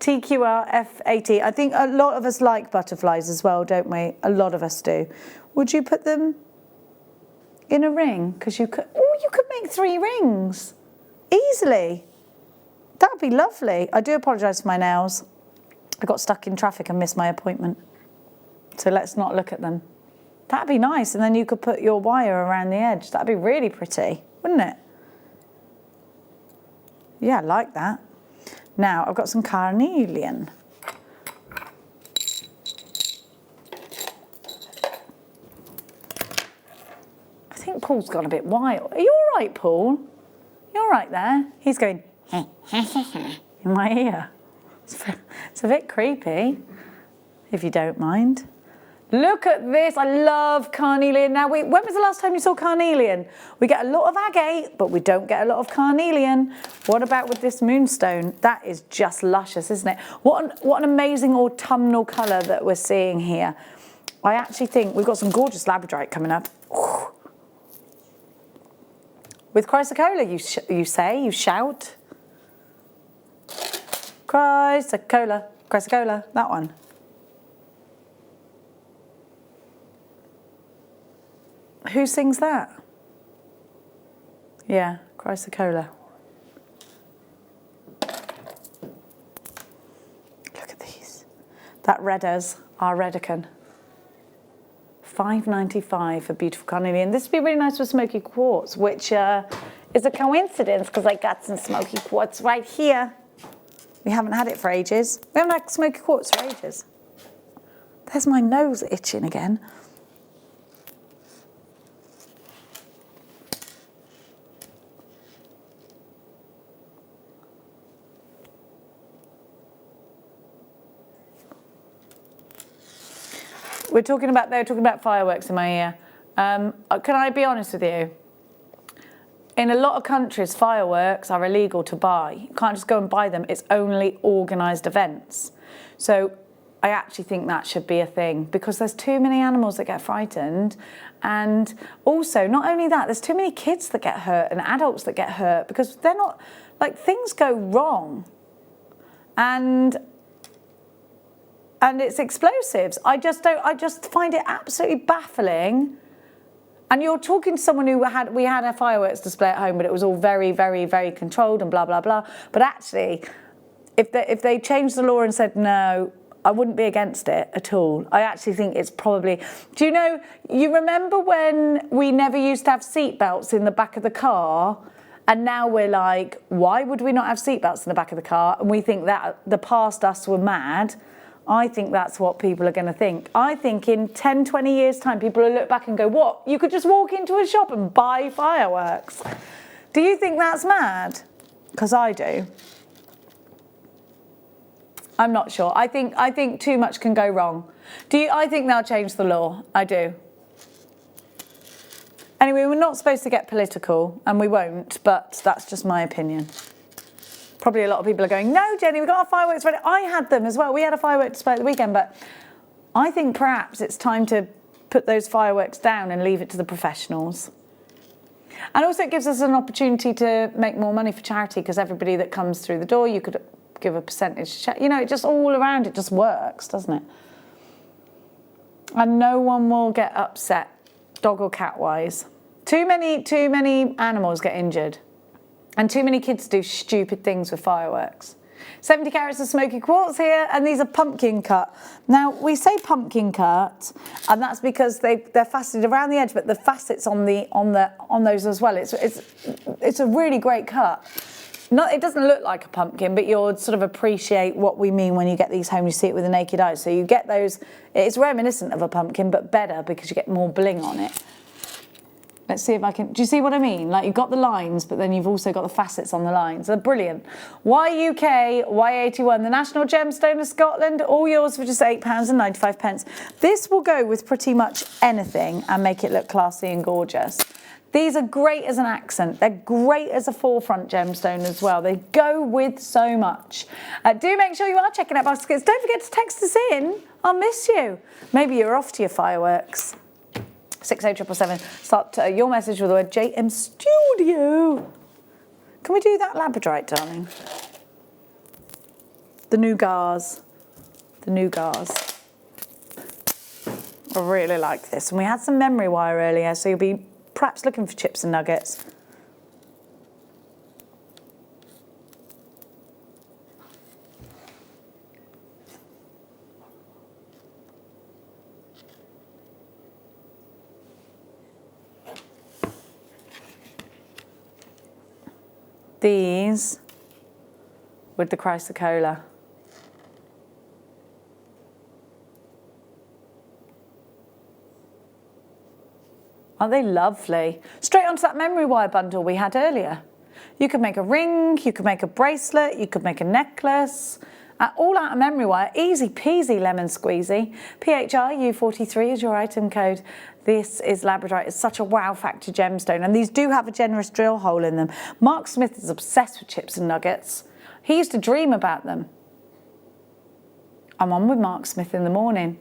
TQR F80. I think a lot of us like butterflies as well, don't we? A lot of us do. Would you put them in a ring? Because you could, oh, you could make 3 rings easily. That would be lovely. I do apologise for my nails. I got stuck in traffic and missed my appointment. So let's not look at them. That'd be nice, and then you could put your wire around the edge. That'd be really pretty, wouldn't it? Yeah, I like that. Now, I've got some carnelian. I think Paul's gone a bit wild. Are you all right, Paul? You all right there? He's going in my ear. It's a bit creepy, if you don't mind. Look at this. I love carnelian. Now, when was the last time you saw carnelian? We get a lot of agate, but we don't get a lot of carnelian. What about with this moonstone? That is just luscious, isn't it? What an amazing autumnal colour that we're seeing here. I actually think we've got some gorgeous labradorite coming up. With chrysocolla, you shout. Chrysocolla, that one. Who sings that? Yeah, chrysocolla. Look at these. That Redders, our Redican. £5.95 for beautiful carnelian. This would be really nice with smoky quartz, which is a coincidence because I got some smoky quartz right here. We haven't had it for ages. We haven't had smoky quartz for ages. There's my nose itching again. They were talking about fireworks in my ear. Can I be honest with you? In a lot of countries, fireworks are illegal to buy. You can't just go and buy them. It's only organised events. So I actually think that should be a thing because there's too many animals that get frightened. And also, not only that, there's too many kids that get hurt and adults that get hurt because they're not, like, things go wrong. And it's explosives. I just find it absolutely baffling. And you're talking to someone we had a fireworks display at home, but it was all very, very, very controlled and blah, blah, blah. But actually, if they changed the law and said no, I wouldn't be against it at all. I actually think it's probably... Do you know, you remember when we never used to have seatbelts in the back of the car? And now we're like, why would we not have seatbelts in the back of the car? And we think that the past us were mad. I think that's what people are going to think. I think in 10, 20 years' time, people will look back and go, what? You could just walk into a shop and buy fireworks. Do you think that's mad? Because I do. I'm not sure. I think too much can go wrong. I think they'll change the law. I do. Anyway, we're not supposed to get political, and we won't, but that's just my opinion. Probably a lot of people are going, no, Jenny, we've got our fireworks ready. I had them as well. We had a fireworks display at the weekend, but I think perhaps it's time to put those fireworks down and leave it to the professionals. And also it gives us an opportunity to make more money for charity because everybody that comes through the door, you could give a percentage. You know, it just all around it just works, doesn't it? And no one will get upset, dog or cat wise. Too many animals get injured, and too many kids do stupid things with fireworks. 70 carats of smoky quartz here, and these are pumpkin cut. Now we say pumpkin cut, and that's because they're faceted around the edge, but the facets on those as well. It's a really great cut. It doesn't look like a pumpkin, but you'll sort of appreciate what we mean when you get these home. You see it with the naked eye, so you get those. It's reminiscent of a pumpkin, but better because you get more bling on it. Let's see if I can, do you see what I mean? Like you've got the lines, but then you've also got the facets on the lines. They're brilliant. YUK, Y81, the National Gemstone of Scotland, all yours for just £8.95. This will go with pretty much anything and make it look classy and gorgeous. These are great as an accent. They're great as a forefront gemstone as well. They go with so much. Do make sure you are checking out baskets. Don't forget to text us in. I'll miss you. Maybe you're off to your fireworks. 60777. Start your message with the word JM Studio. Can we do that labradorite, darling? The nougats. The nougats. I really like this. And we had some memory wire earlier, so you'll be perhaps looking for chips and nuggets. These with the chrysocolla. Aren't they lovely? Straight onto that memory wire bundle we had earlier. You could make a ring, you could make a bracelet, you could make a necklace. All out of memory wire, easy peasy lemon squeezy. PHRU43 is your item code. This is labradorite. It's such a wow factor gemstone, and these do have a generous drill hole in them. Mark Smith is obsessed with chips and nuggets. He used to dream about them. I'm on with Mark Smith in the morning.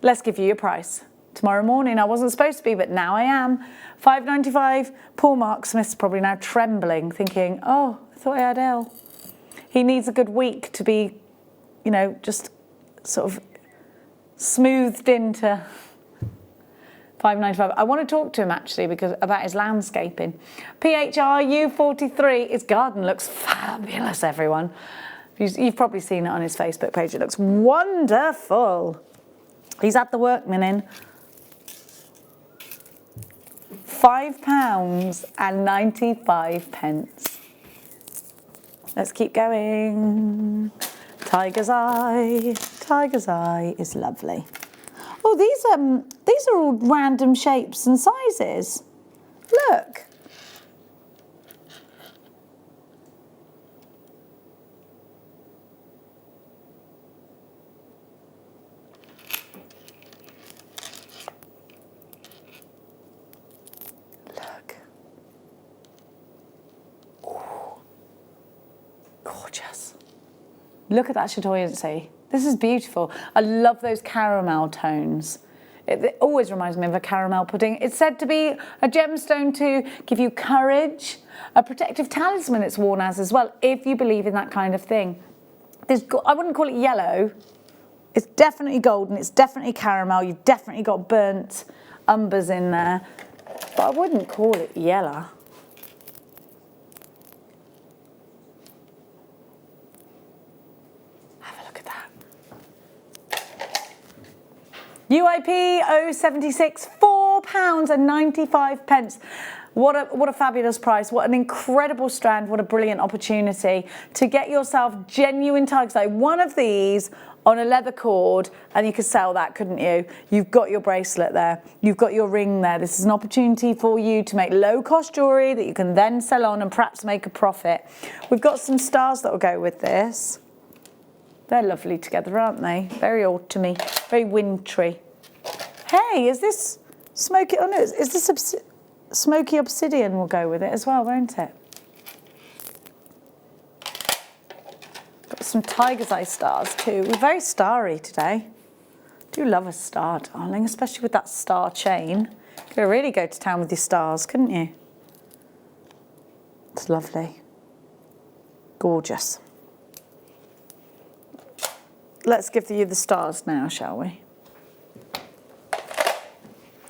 Let's give you your price. Tomorrow morning, I wasn't supposed to be, but now I am. £5.95. Poor Mark Smith's probably now trembling, thinking, oh, I thought I had L. He needs a good week to be, you know, just sort of smoothed into £5.95. I want to talk to him actually because about his landscaping. PHRU43, his garden looks fabulous, everyone. You've probably seen it on his Facebook page. It looks wonderful. He's had the workmen in. £5.95. Let's keep going. Tiger's Eye is lovely. Oh, these are all random shapes and sizes. Look. Look. Ooh. Gorgeous. Look at that chatoyancy. This is beautiful. I love those caramel tones. It always reminds me of a caramel pudding. It's said to be a gemstone to give you courage, a protective talisman it's worn as well, if you believe in that kind of thing. I wouldn't call it yellow. It's definitely golden, it's definitely caramel, you've definitely got burnt umbers in there, but I wouldn't call it yellow. UIP 076, £4.95. What a fabulous price. What an incredible strand. What a brilliant opportunity to get yourself genuine tiger's eye. One of these on a leather cord, and you could sell that, couldn't you? You've got your bracelet there. You've got your ring there. This is an opportunity for you to make low-cost jewellery that you can then sell on and perhaps make a profit. We've got some stars that will go with this. They're lovely together, aren't they? Very autumny, very wintry. Hey, is this smoky? Oh no, is this smoky obsidian will go with it as well, won't it? Got some tiger's eye stars too. We're very starry today. Do love a star, darling, especially with that star chain. Could really go to town with your stars, couldn't you? It's lovely. Gorgeous. let's give you the stars now, shall we?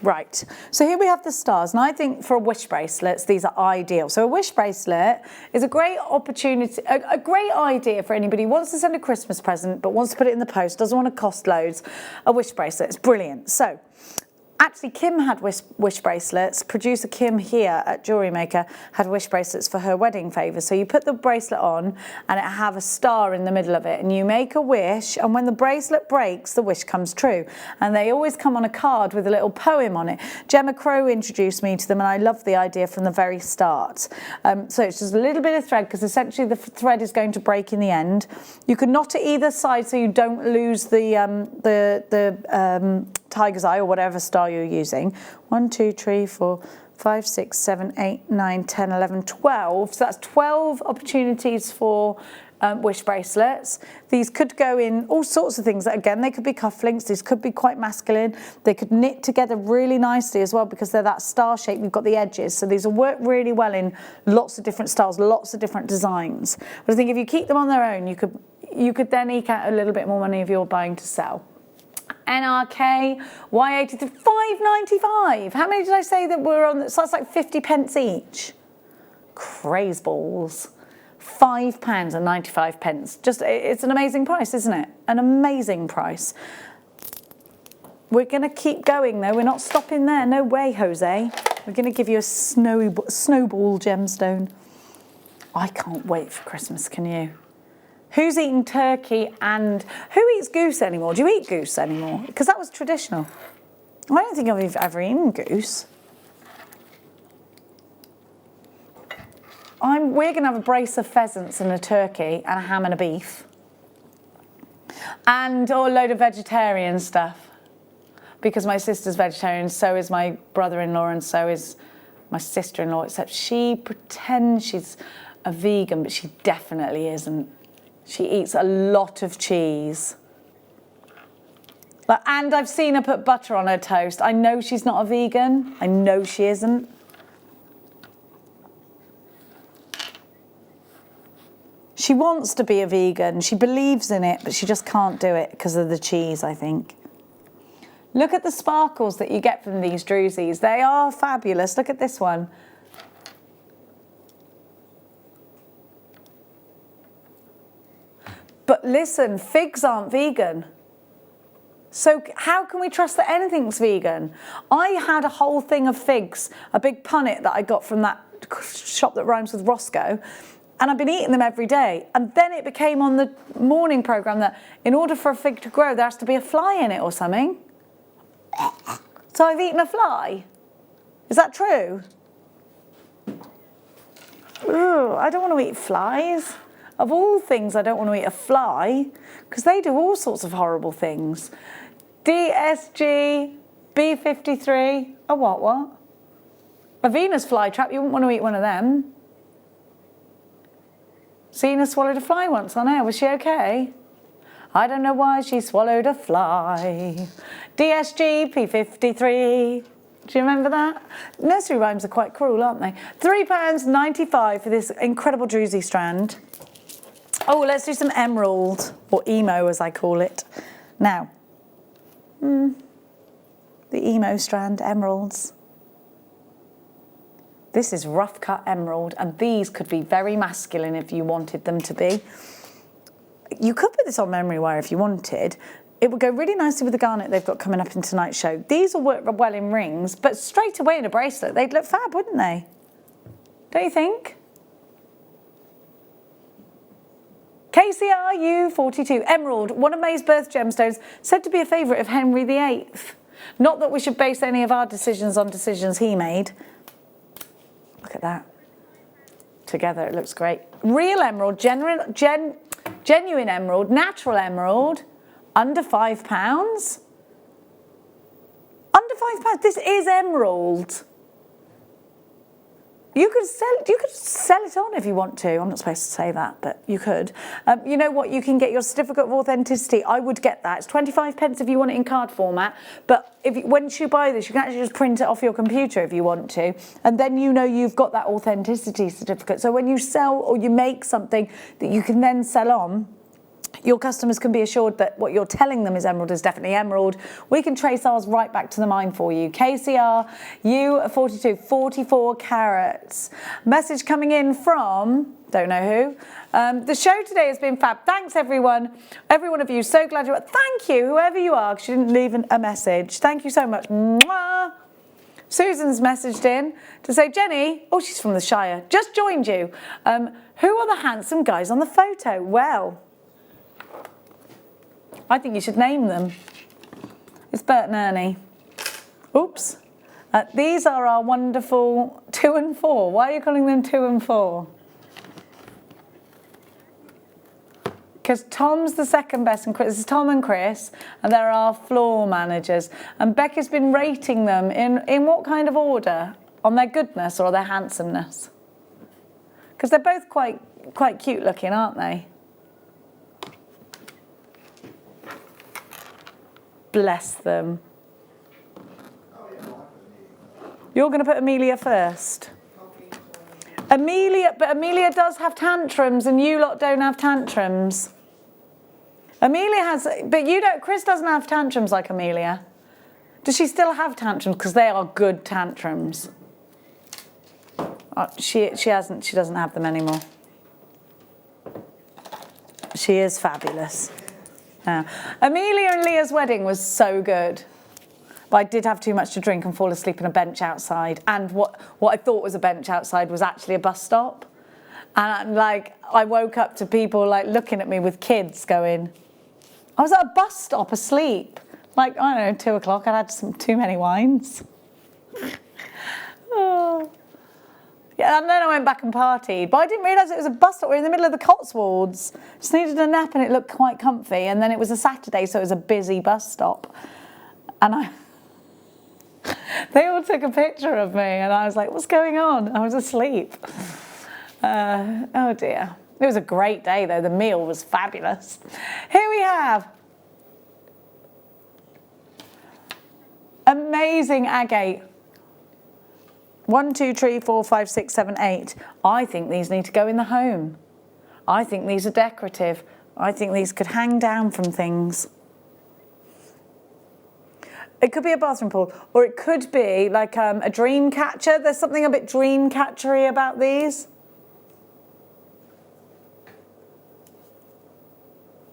Right, so here we have the stars, and I think for wish bracelets, these are ideal. So a wish bracelet is a great opportunity, a great idea for anybody who wants to send a Christmas present, but wants to put it in the post, doesn't want to cost loads. A wish bracelet is brilliant. So actually, Kim had wish bracelets. Producer Kim here at Jewellery Maker had wish bracelets for her wedding favour. So you put the bracelet on and it have a star in the middle of it, and you make a wish, and when the bracelet breaks, the wish comes true. And they always come on a card with a little poem on it. Gemma Crow introduced me to them, and I love the idea from the very start. So it's just a little bit of thread, because essentially the thread is going to break in the end. You can knot it either side so you don't lose the tiger's eye or whatever star you're using. 1, 2, 3, 4, 5, 6, 7, 8, 9, 10, 11, 12. So that's 12 opportunities for wish bracelets. These could go in all sorts of things. Again, they could be cufflinks. These could be quite masculine. They could knit together really nicely as well, because they're that star shape. You've got the edges. So these will work really well in lots of different styles, lots of different designs. But I think if you keep them on their own, you could then eke out a little bit more money if you're buying to sell. NRK, Y83, £5.95. How many did I say that were on? So that's like 50 pence each. Craze balls. £5.95. Just, it's an amazing price, isn't it? An amazing price. We're going to keep going though. We're not stopping there. No way, Jose. We're going to give you a snowball gemstone. I can't wait for Christmas, can you? Who's eating turkey and who eats goose anymore? Do you eat goose anymore? Because that was traditional. I don't think I've ever eaten goose. We're going to have a brace of pheasants and a turkey and a ham and a beef. And a load of vegetarian stuff. Because my sister's vegetarian, so is my brother-in-law, and so is my sister-in-law, except she pretends she's a vegan, but she definitely isn't. She eats a lot of cheese. And I've seen her put butter on her toast. I know she's not a vegan. I know she isn't. She wants to be a vegan. She believes in it, but she just can't do it because of the cheese, I think. Look at the sparkles that you get from these drusies. They are fabulous. Look at this one. But listen, figs aren't vegan. So how can we trust that anything's vegan? I had a whole thing of figs, a big punnet that I got from that shop that rhymes with Roscoe, and I've been eating them every day. And then it became on the morning programme that in order for a fig to grow, there has to be a fly in it or something. So I've eaten a fly. Is that true? Ooh, I don't want to eat flies. Of all things, I don't want to eat a fly because they do all sorts of horrible things. DSG, B53, a what? A Venus flytrap, you wouldn't want to eat one of them. Zena swallowed a fly once on air, was she okay? I don't know why she swallowed a fly. DSG, P53. Do you remember that? Nursery rhymes are quite cruel, aren't they? £3.95 for this incredible druzy strand. Oh, let's do some emerald, or emo as I call it. Now, the emo strand, emeralds. This is rough cut emerald, and these could be very masculine if you wanted them to be. You could put this on memory wire if you wanted. It would go really nicely with the garnet they've got coming up in tonight's show. These will work well in rings, but straight away in a bracelet, they'd look fab, wouldn't they? Don't you think? KCRU42, emerald, one of May's birth gemstones, said to be a favourite of Henry VIII. Not that we should base any of our decisions on decisions he made. Look at that. Together it looks great. Real emerald, genuine emerald, natural emerald, under £5. Under £5. This is emerald. You could sell it on if you want to. I'm not supposed to say that, but you could. You know what? You can get your certificate of authenticity. I would get that. It's 25 pence if you want it in card format. But once you buy this, you can actually just print it off your computer if you want to. And then you know you've got that authenticity certificate. So when you sell or you make something that you can then sell on, your customers can be assured that what you're telling them is emerald is definitely emerald. We can trace ours right back to the mine for you. KCR U42, 44 carats. Message coming in from, don't know who. The show today has been fab. Thanks everyone. Every one of you, so glad you're. Thank you, whoever you are, because you didn't leave a message. Thank you so much. Mwah. Susan's messaged in to say, Jenny, oh, she's from the Shire, just joined you. Who are the handsome guys on the photo? Well, I think you should name them. It's Bert and Ernie. Oops. These are our wonderful 2 and 4. Why are you calling them 2 and 4? Because Tom's the second best, and Chris, this is Tom and Chris, and they're our floor managers. And Becca's been rating them in what kind of order? On their goodness or their handsomeness? Because they're both quite cute looking, aren't they? Bless them. You're going to put Amelia first. But Amelia does have tantrums, and you lot don't have tantrums. Amelia has, but you don't. Chris doesn't have tantrums like Amelia. Does she still have tantrums? Because they are good tantrums. She hasn't. She doesn't have them anymore. She is fabulous. Amelia and Leah's wedding was so good. But I did have too much to drink and fall asleep on a bench outside. And what I thought was a bench outside was actually a bus stop. And I woke up to people looking at me with kids going, I was at a bus stop asleep. I don't know, 2 o'clock, I'd had too many wines. Oh. Yeah, and then I went back and partied. But I didn't realise it was a bus stop. We were in the middle of the Cotswolds. Just needed a nap and it looked quite comfy. And then it was a Saturday, so it was a busy bus stop. And they all took a picture of me and I was like, what's going on? I was asleep. Oh dear. It was a great day though. The meal was fabulous. Here we have amazing agate. 1, 2, 3, 4, 5, 6, 7, 8. I think these need to go in the home. I think these are decorative. I think these could hang down from things. It could be a bathroom pool, or it could be like a dream catcher. There's something a bit dream catchery about these.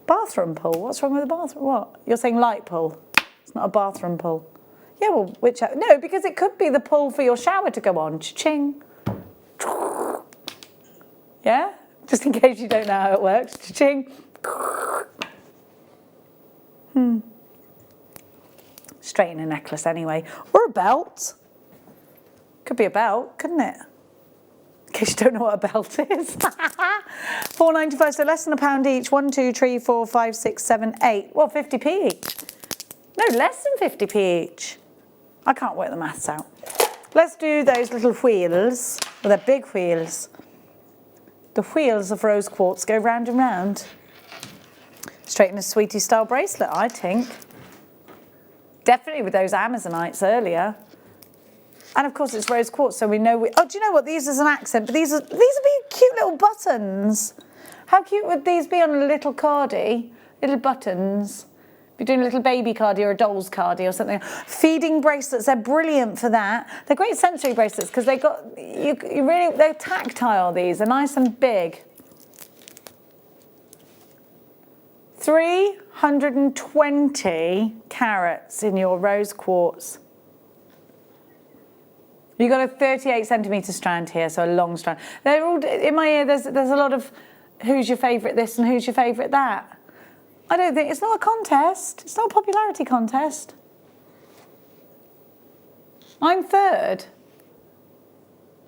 Bathroom pool? What's wrong with a bathroom? What? You're saying light pool? It's not a bathroom pool. Yeah, well, no, because it could be the pool for your shower to go on. Cha-ching. Yeah? Just in case you don't know how it works. Cha-ching. Straighten a necklace anyway. Or a belt. Could be a belt, couldn't it? In case you don't know what a belt is. £4.95, so less than £1 each. 1, 2, 3, 4, 5, 6, 7, 8. Well, 50p each. No, less than 50p each. I can't work the maths out. Let's do those little wheels. Well, they're big wheels. The wheels of rose quartz go round and round. Straighten a sweetie style bracelet, I think. Definitely with those Amazonites earlier. And of course it's rose quartz, so we know oh, do you know what? These is an accent, but these would be cute little buttons. How cute would these be on a little cardie? Little buttons. Be doing a little baby cardie or a doll's cardie or something. Feeding bracelets, they're brilliant for that. They're great sensory bracelets because they got they're tactile. These are nice and big. 320 carats in your rose quartz. You've got a 38 centimetre strand here, so a long strand. They're all in my ear. There's a lot of who's your favourite this and who's your favourite that. I don't think it's not a contest. It's not a popularity contest. I'm third.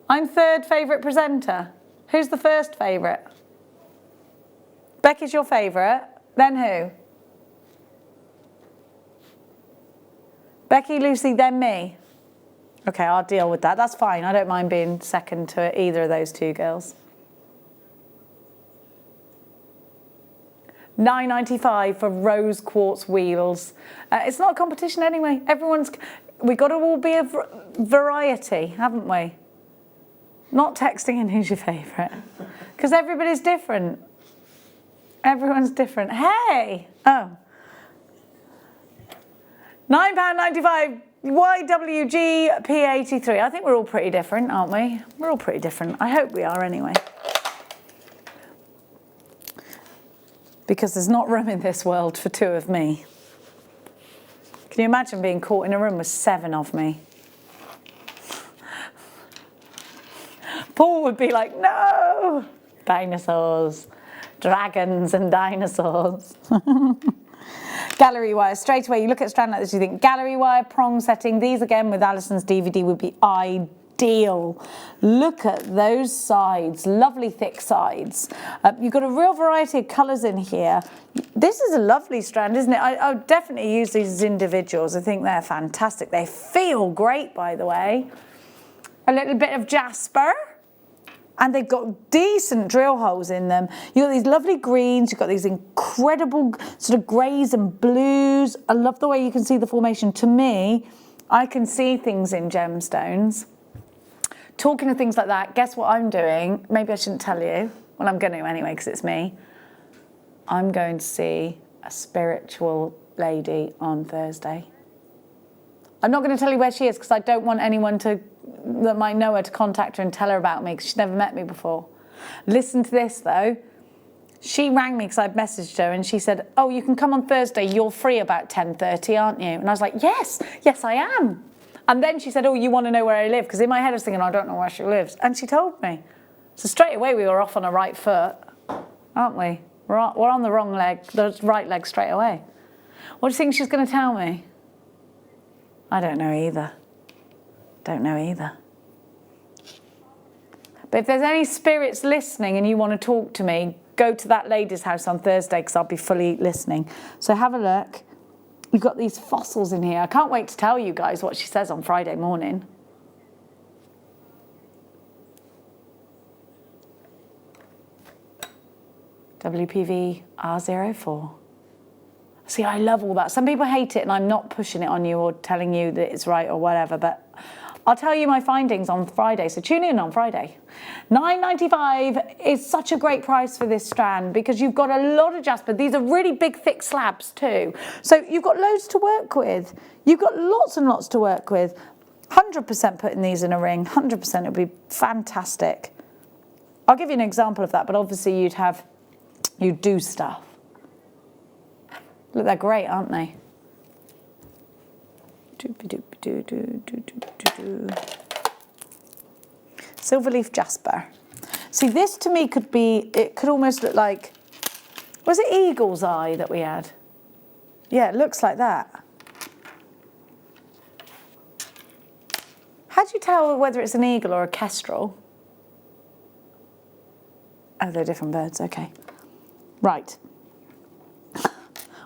I'm third favourite presenter. Who's the first favourite? Becky's your favourite. Then who? Becky, Lucy, then me. Okay, I'll deal with that. That's fine. I don't mind being second to either of those two girls. £9.95 for rose quartz wheels. It's not a competition anyway. We've got to all be a variety, haven't we? Not texting in who's your favourite. Because everybody's different. Everyone's different. Hey! Oh. £9.95 YWG-P83. I think we're all pretty different, aren't we? We're all pretty different. I hope we are anyway. Because there's not room in this world for two of me. Can you imagine being caught in a room with 7 of me? Paul would be like, no! Dinosaurs. Dragons and dinosaurs. Gallery wire, straight away you look at a strand like this, you think gallery wire, prong setting. These again with Allison's DVD would be ideal. Look at those sides, lovely thick sides. You've got a real variety of colours in here. This is a lovely strand, isn't it? I would definitely use these as individuals. I think they're fantastic. They feel great, by the way. A little bit of jasper. And they've got decent drill holes in them. You've got these lovely greens, you've got these incredible sort of greys and blues. I love the way you can see the formation. To me, I can see things in gemstones. Talking of things like that, guess what I'm doing? Maybe I shouldn't tell you. Well, I'm going to anyway, because it's me. I'm going to see a spiritual lady on Thursday. I'm not going to tell you where she is, because I don't want anyone that might know her to contact her and tell her about me, because she's never met me before. Listen to this though. She rang me because I'd messaged her and she said, oh, you can come on Thursday, you're free about 10:30, aren't you? And I was like, yes, I am. And then she said, oh, you want to know where I live? Because in my head I was thinking, I don't know where she lives. And she told me. So straight away we were off on a right foot, aren't we? We're on the wrong leg, the right leg straight away. What do you think she's going to tell me? I don't know either. Don't know either. But if there's any spirits listening and you want to talk to me, go to that lady's house on Thursday because I'll be fully listening. So have a look. You've got these fossils in here. I can't wait to tell you guys what she says on Friday morning. WPV R04. See, I love all that. Some people hate it and I'm not pushing it on you or telling you that it's right or whatever, but I'll tell you my findings on Friday, so tune in on Friday. $9.95 is such a great price for this strand because you've got a lot of jasper. These are really big, thick slabs too. So you've got loads to work with. You've got lots and lots to work with. 100% putting these in a ring, 100% it would be fantastic. I'll give you an example of that, but obviously you'd do stuff. Look, they're great, aren't they? Silverleaf jasper. See, this to me it could almost look like, was it eagle's eye that we had? Yeah, it looks like that. How do you tell whether it's an eagle or a kestrel? Oh, they're different birds, okay. Right.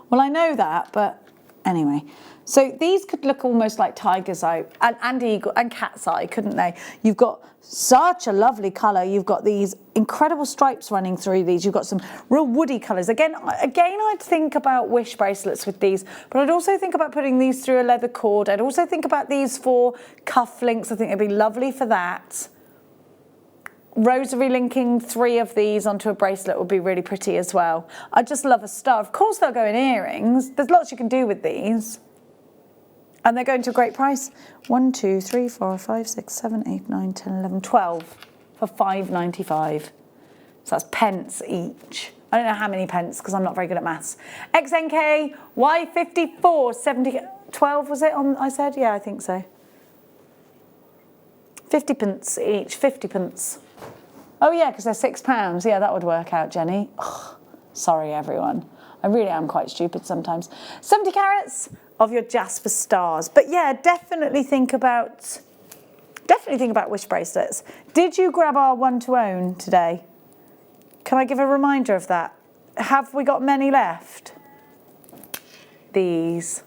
Well, I know that, but anyway. So these could look almost like tiger's eye and eagle and cat's eye, couldn't they? You've got such a lovely colour. You've got these incredible stripes running through these. You've got some real woody colours. Again, I'd think about wish bracelets with these, but I'd also think about putting these through a leather cord. I'd also think about these for cufflinks. I think it'd be lovely for that. Rosary linking 3 of these onto a bracelet would be really pretty as well. I just love a star. Of course they'll go in earrings. There's lots you can do with these. And they're going to a great price. 1, 2, 3, 4, 5, 6, 7, 8, 9, 10, 11, 12 for £5.95. So that's pence each. I don't know how many pence because I'm not very good at maths. XNK Y54 70 12 was it on? I said, yeah, I think so. 50 pence each. 50 pence. Oh yeah, because they're £6. Yeah, that would work out, Jenny. Ugh, sorry, everyone. I really am quite stupid sometimes. 70 carats of your jasper stars. But yeah, definitely think about wish bracelets. Did you grab our one to own today? Can I give a reminder of that? Have we got many left? These.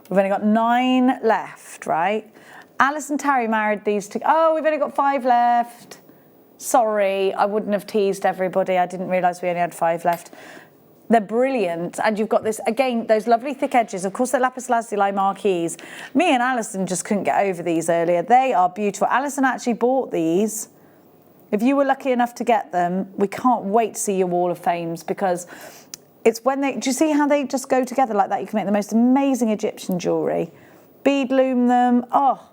We've only got 9 left, right? Allison and Tarry married these to... Oh, we've only got 5 left. Sorry, I wouldn't have teased everybody. I didn't realise we only had 5 left. They're brilliant. And you've got this, again, those lovely thick edges. Of course, they're lapis lazuli marquees. Me and Allison just couldn't get over these earlier. They are beautiful. Allison actually bought these. If you were lucky enough to get them, we can't wait to see your wall of fames because It's when they, do you see how they just go together like that? You can make the most amazing Egyptian jewellery. Bead loom them. Oh,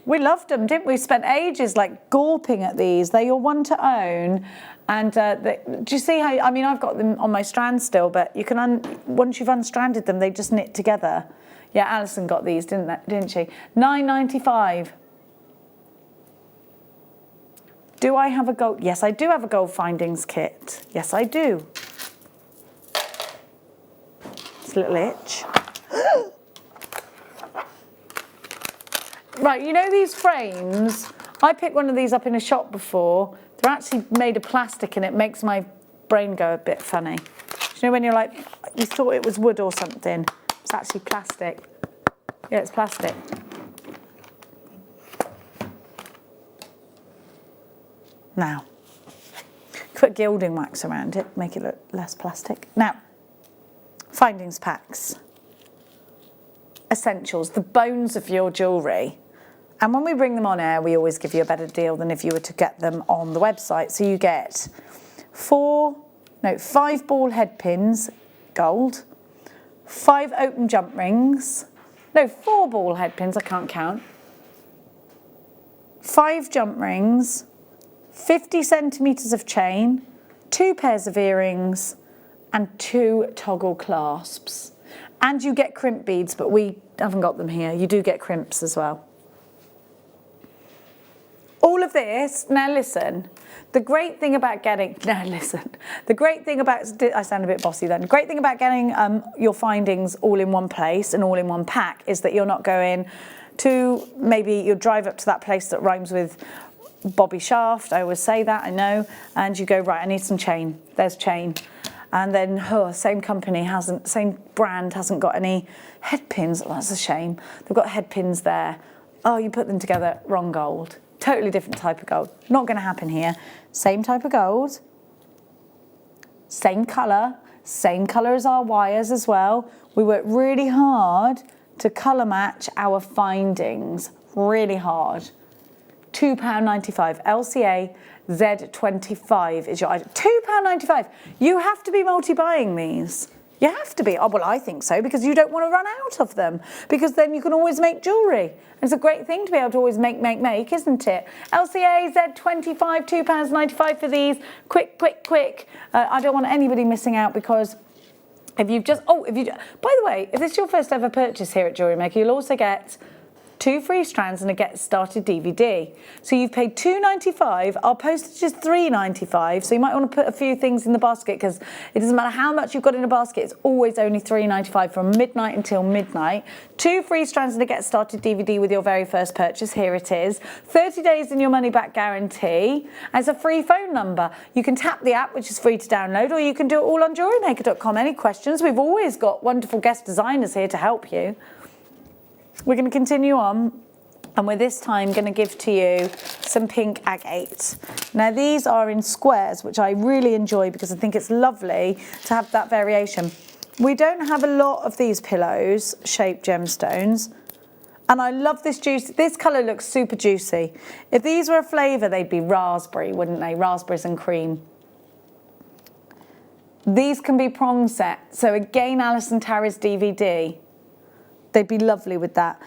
we loved them, didn't we? Spent ages like gawping at these. They're your one to own. And do you see how, I mean, I've got them on my strand still, but you can, once you've unstranded them, they just knit together. Yeah, Allison got these, didn't she? £9.95. Do I have a gold? Yes, I do have a gold findings kit. Yes, I do. It's a little itch. Right, you know these frames? I picked one of these up in a shop before. They're actually made of plastic and it makes my brain go a bit funny. You know when you're like, you thought it was wood or something. It's actually plastic. Yeah, it's plastic. Now, put gilding wax around it, make it look less plastic. Now, findings packs. Essentials, the bones of your jewellery. And when we bring them on air, we always give you a better deal than if you were to get them on the website. So you get 5 ball head pins, gold, 5 open jump rings, 4 ball head pins, I can't count, 5 jump rings, 50 centimetres of chain, 2 pairs of earrings, and 2 toggle clasps. And you get crimp beads, but we haven't got them here. You do get crimps as well. All of this, now listen, the great thing about getting, the great thing about, I sound a bit bossy then, the great thing about getting your findings all in one place and all in one pack is that you're not going to, maybe you'll drive up to that place that rhymes with Bobby Shaft, I always say that, I know, and you go, right, I need some chain, there's chain. And then, same brand hasn't got any head pins, that's a shame. They've got head pins there. Oh, you put them together, wrong gold. Totally different type of gold. Not going to happen here. Same type of gold, same colour as our wires as well. We work really hard to colour match our findings, really hard. £2.95, LCA Z25 is your item. £2.95. You have to be multi-buying these. You have to be. Oh, well, I think so, because you don't want to run out of them, because then you can always make jewellery. It's a great thing to be able to always make, isn't it? LCA Z25, £2.95 for these. Quick. I don't want anybody missing out, because if you've just, by the way, if this is your first ever purchase here at Jewellery Maker, you'll also get 2 free strands and a Get Started DVD. So you've paid £2.95, our postage is £3.95, so you might want to put a few things in the basket, because it doesn't matter how much you've got in a basket, it's always only £3.95 from midnight until midnight. 2 free strands and a Get Started DVD with your very first purchase, here it is. 30 days and your money back guarantee, and it's a free phone number. You can tap the app, which is free to download, or you can do it all on JewelleryMaker.com. Any questions? We've always got wonderful guest designers here to help you. We're going to continue on, and we're this time going to give to you some pink agate. Now these are in squares, which I really enjoy because I think it's lovely to have that variation. We don't have a lot of these pillows shaped gemstones, and I love this juice. This colour looks super juicy. If these were a flavour, they'd be raspberry, wouldn't they? Raspberries and cream. These can be prong set. So again, Allison Tarry's DVD. They'd be lovely with that.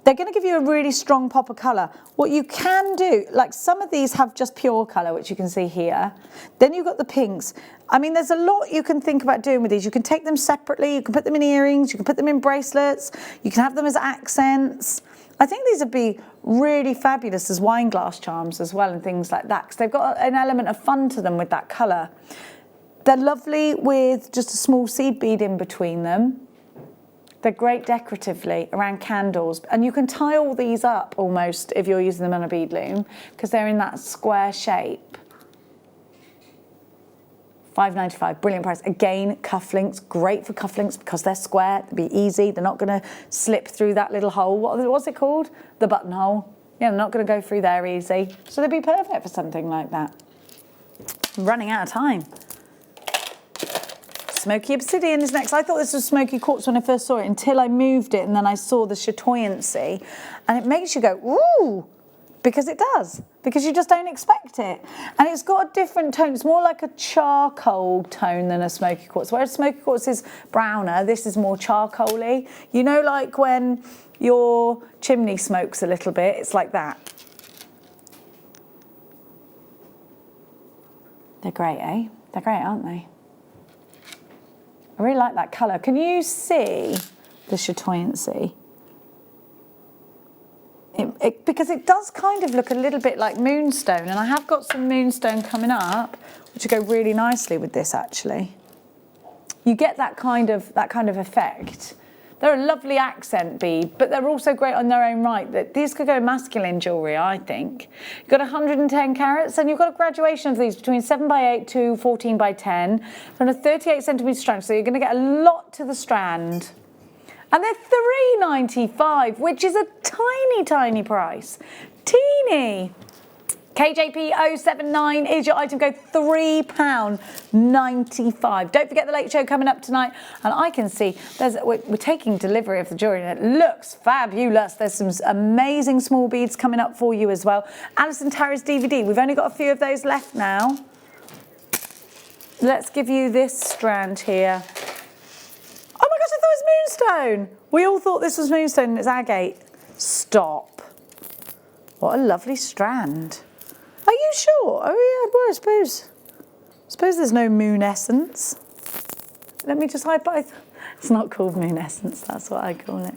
They're going to give you a really strong pop of colour. What you can do, like some of these have just pure colour, which you can see here. Then you've got the pinks. I mean, there's a lot you can think about doing with these. You can take them separately, you can put them in earrings, you can put them in bracelets, you can have them as accents. I think these would be really fabulous as wine glass charms as well, and things like that, because they've got an element of fun to them with that colour. They're lovely with just a small seed bead in between them. They're great decoratively around candles, and you can tie all these up almost if you're using them on a bead loom, because they're in that square shape. £5.95, brilliant price. Again, cufflinks, great for cufflinks because they're square, they'll be easy, they're not going to slip through that little hole. What's it called? The buttonhole. Yeah, they're not going to go through there easy. So they'd be perfect for something like that. I'm running out of time. Smoky obsidian is next. I thought this was smoky quartz when I first saw it until I moved it, and then I saw the chatoyancy, and it makes you go, ooh, because it does. because you just don't expect it. And it's got a different tone. It's more like a charcoal tone than a smoky quartz. Whereas smoky quartz is browner, this is more charcoal-y. You know, like when your chimney smokes a little bit, it's like that. They're great, eh? They're great, aren't they? I really like that colour. Can you see the chatoyancy? Because it does kind of look a little bit like moonstone, and I have got some moonstone coming up, which will go really nicely with this. Actually, you get that kind of effect. They're a lovely accent bead, but they're also great on their own right. These could go masculine jewellery, I think. You've got 110 carats, and you've got a graduation of these between 7x8 to 14x10 on a 38 centimetre strand, so you're going to get a lot to the strand. And they're $3.95, which is a tiny, tiny price. Teeny. KJP079 is your item code, £3.95. Don't forget the late show coming up tonight. And I can see we're taking delivery of the jewellery, and it looks fabulous. There's some amazing small beads coming up for you as well. Allison Tarry's DVD. We've only got a few of those left now. Let's give you this strand here. Oh my gosh, I thought it was moonstone. We all thought this was moonstone and it's agate. Stop. What a lovely strand. Are you sure? Oh yeah, well, I suppose there's no moon essence. Let me just hide by. It's not called moon essence, that's what I call it.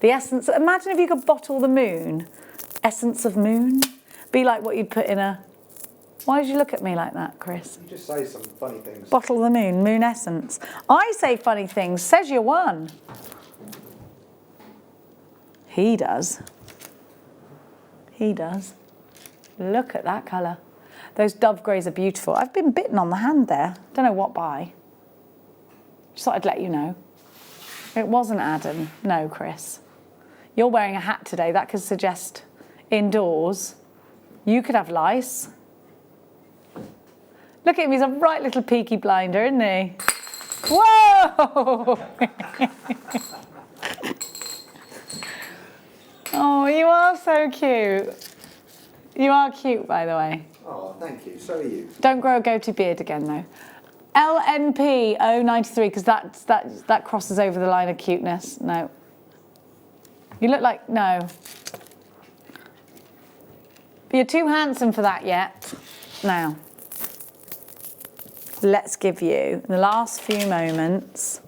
The essence, imagine if you could bottle the moon. Essence of moon. Be like what you'd put in a. Why did you look at me like that, Chris? You just say some funny things. Bottle the moon, moon essence. I say funny things, says you're one. He does. He does. Look at that colour. Those dove greys are beautiful. I've been bitten on the hand there. Don't know what by. Just thought I'd let you know. It wasn't Adam. No, Chris. You're wearing a hat today. That could suggest indoors. You could have lice. Look at him. He's a right little peaky blinder, isn't he? Whoa! Oh, you are so cute. You are cute, by the way. Oh, thank you. So are you. Don't grow a goatee beard again, though. LNP093, because that crosses over the line of cuteness. No. You look like, no. You're too handsome for that yet. Now, let's give you the last few moments.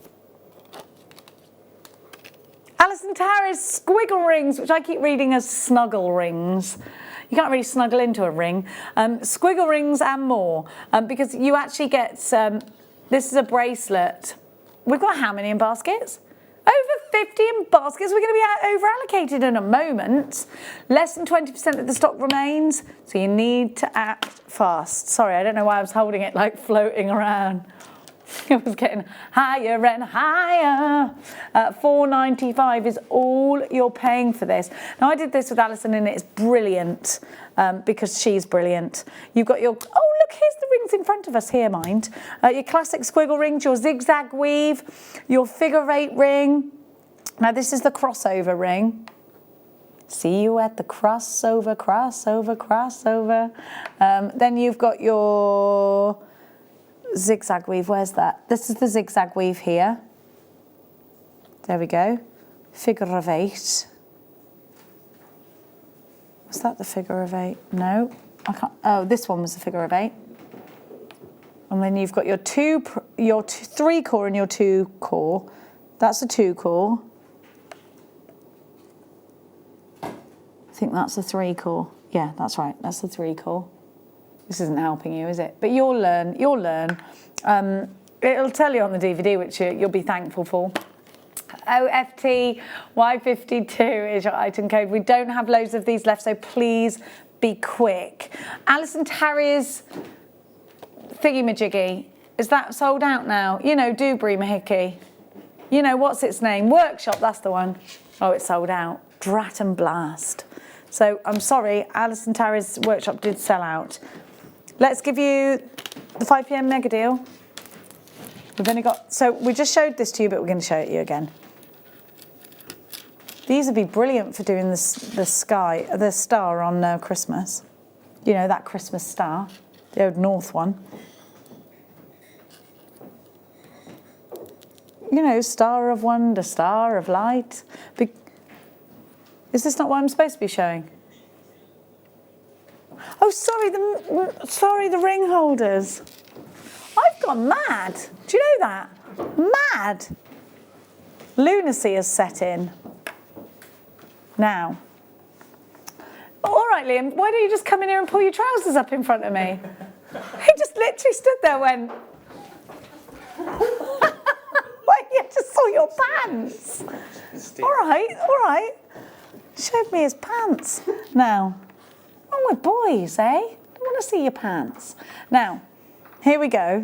Allison Tarry's squiggle rings, which I keep reading as snuggle rings. You can't really snuggle into a ring. Squiggle rings and more, because you actually get, this is a bracelet. We've got how many in baskets? Over 50 in baskets. We're going to be over allocated in a moment. Less than 20% of the stock remains, so you need to act fast. Sorry, I don't know why I was holding it like floating around. It was getting higher and higher. $4.95 is all you're paying for this. Now, I did this with Allison, and it's brilliant because she's brilliant. You've got your, oh, look, here's the rings in front of us here, mind. Your classic squiggle rings, your zigzag weave, your figure 8 ring. Now, this is the crossover ring. See you at the crossover, crossover, crossover. Then you've got your zigzag weave. Where's that? This is the zigzag weave here. There we go. Figure of 8. Was that the figure of 8? No, I can't. Oh, this one was the figure of 8. And then you've got your 3 core and your 2 core. That's a 2 core. I think that's a 3 core. Yeah, that's right. That's the 3 core. This isn't helping you, is it? But you'll learn. You'll learn. It'll tell you on the DVD, which you'll be thankful for. OFT Y52 is your item code. We don't have loads of these left, so please be quick. Allison Tarry's thingy-majiggy. Is that sold out now? You know, Dewberry Mahickey. You know, what's its name? Workshop, that's the one. Oh, it's sold out. Drat and blast. So I'm sorry, Allison Tarry's workshop did sell out. Let's give you the 5pm mega deal. We've only got, so we just showed this to you, but we're going to show it to you again. These would be brilliant for doing the star on Christmas. You know, that Christmas star, the old North one. You know, Star of Wonder, Star of Light. Is this not what I'm supposed to be showing? Oh, sorry, the ring holders. I've gone mad. Do you know that? Mad. Lunacy has set in. Now. All right, Liam, why don't you just come in here and pull your trousers up in front of me? He just literally stood there and went... Wait, you just saw your pants. All right. Showed me his pants. Now, wrong with boys, eh? Don't want to see your pants. Now, here we go.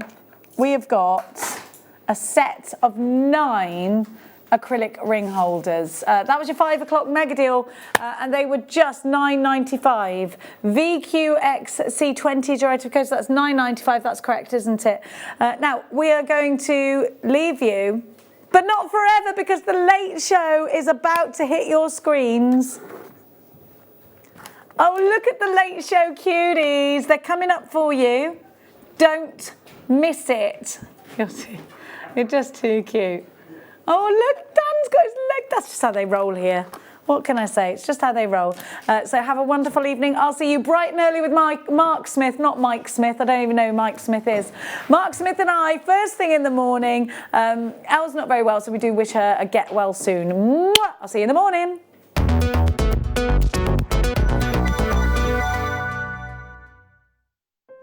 We have got a set of 9 acrylic ring holders. That was your 5 o'clock mega deal, and they were just £9.95. VQXC20 derivative code, so that's £9.95. That's correct, isn't it? Now, we are going to leave you, but not forever, because the late show is about to hit your screens. Oh, look at the late show cuties. They're coming up for you. Don't miss it. You're just too cute. Oh, look, Dan's got his leg. That's just how they roll here. What can I say? It's just how they roll. So have a wonderful evening. I'll see you bright and early with Mark Smith, not Mike Smith. I don't even know who Mike Smith is. Mark Smith and I, first thing in the morning. Elle's not very well, so we do wish her a get well soon. Mwah! I'll see you in the morning.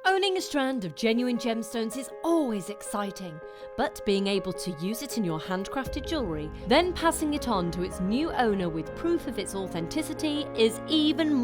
Owning a strand of genuine gemstones is always exciting, but being able to use it in your handcrafted jewellery, then passing it on to its new owner with proof of its authenticity is even more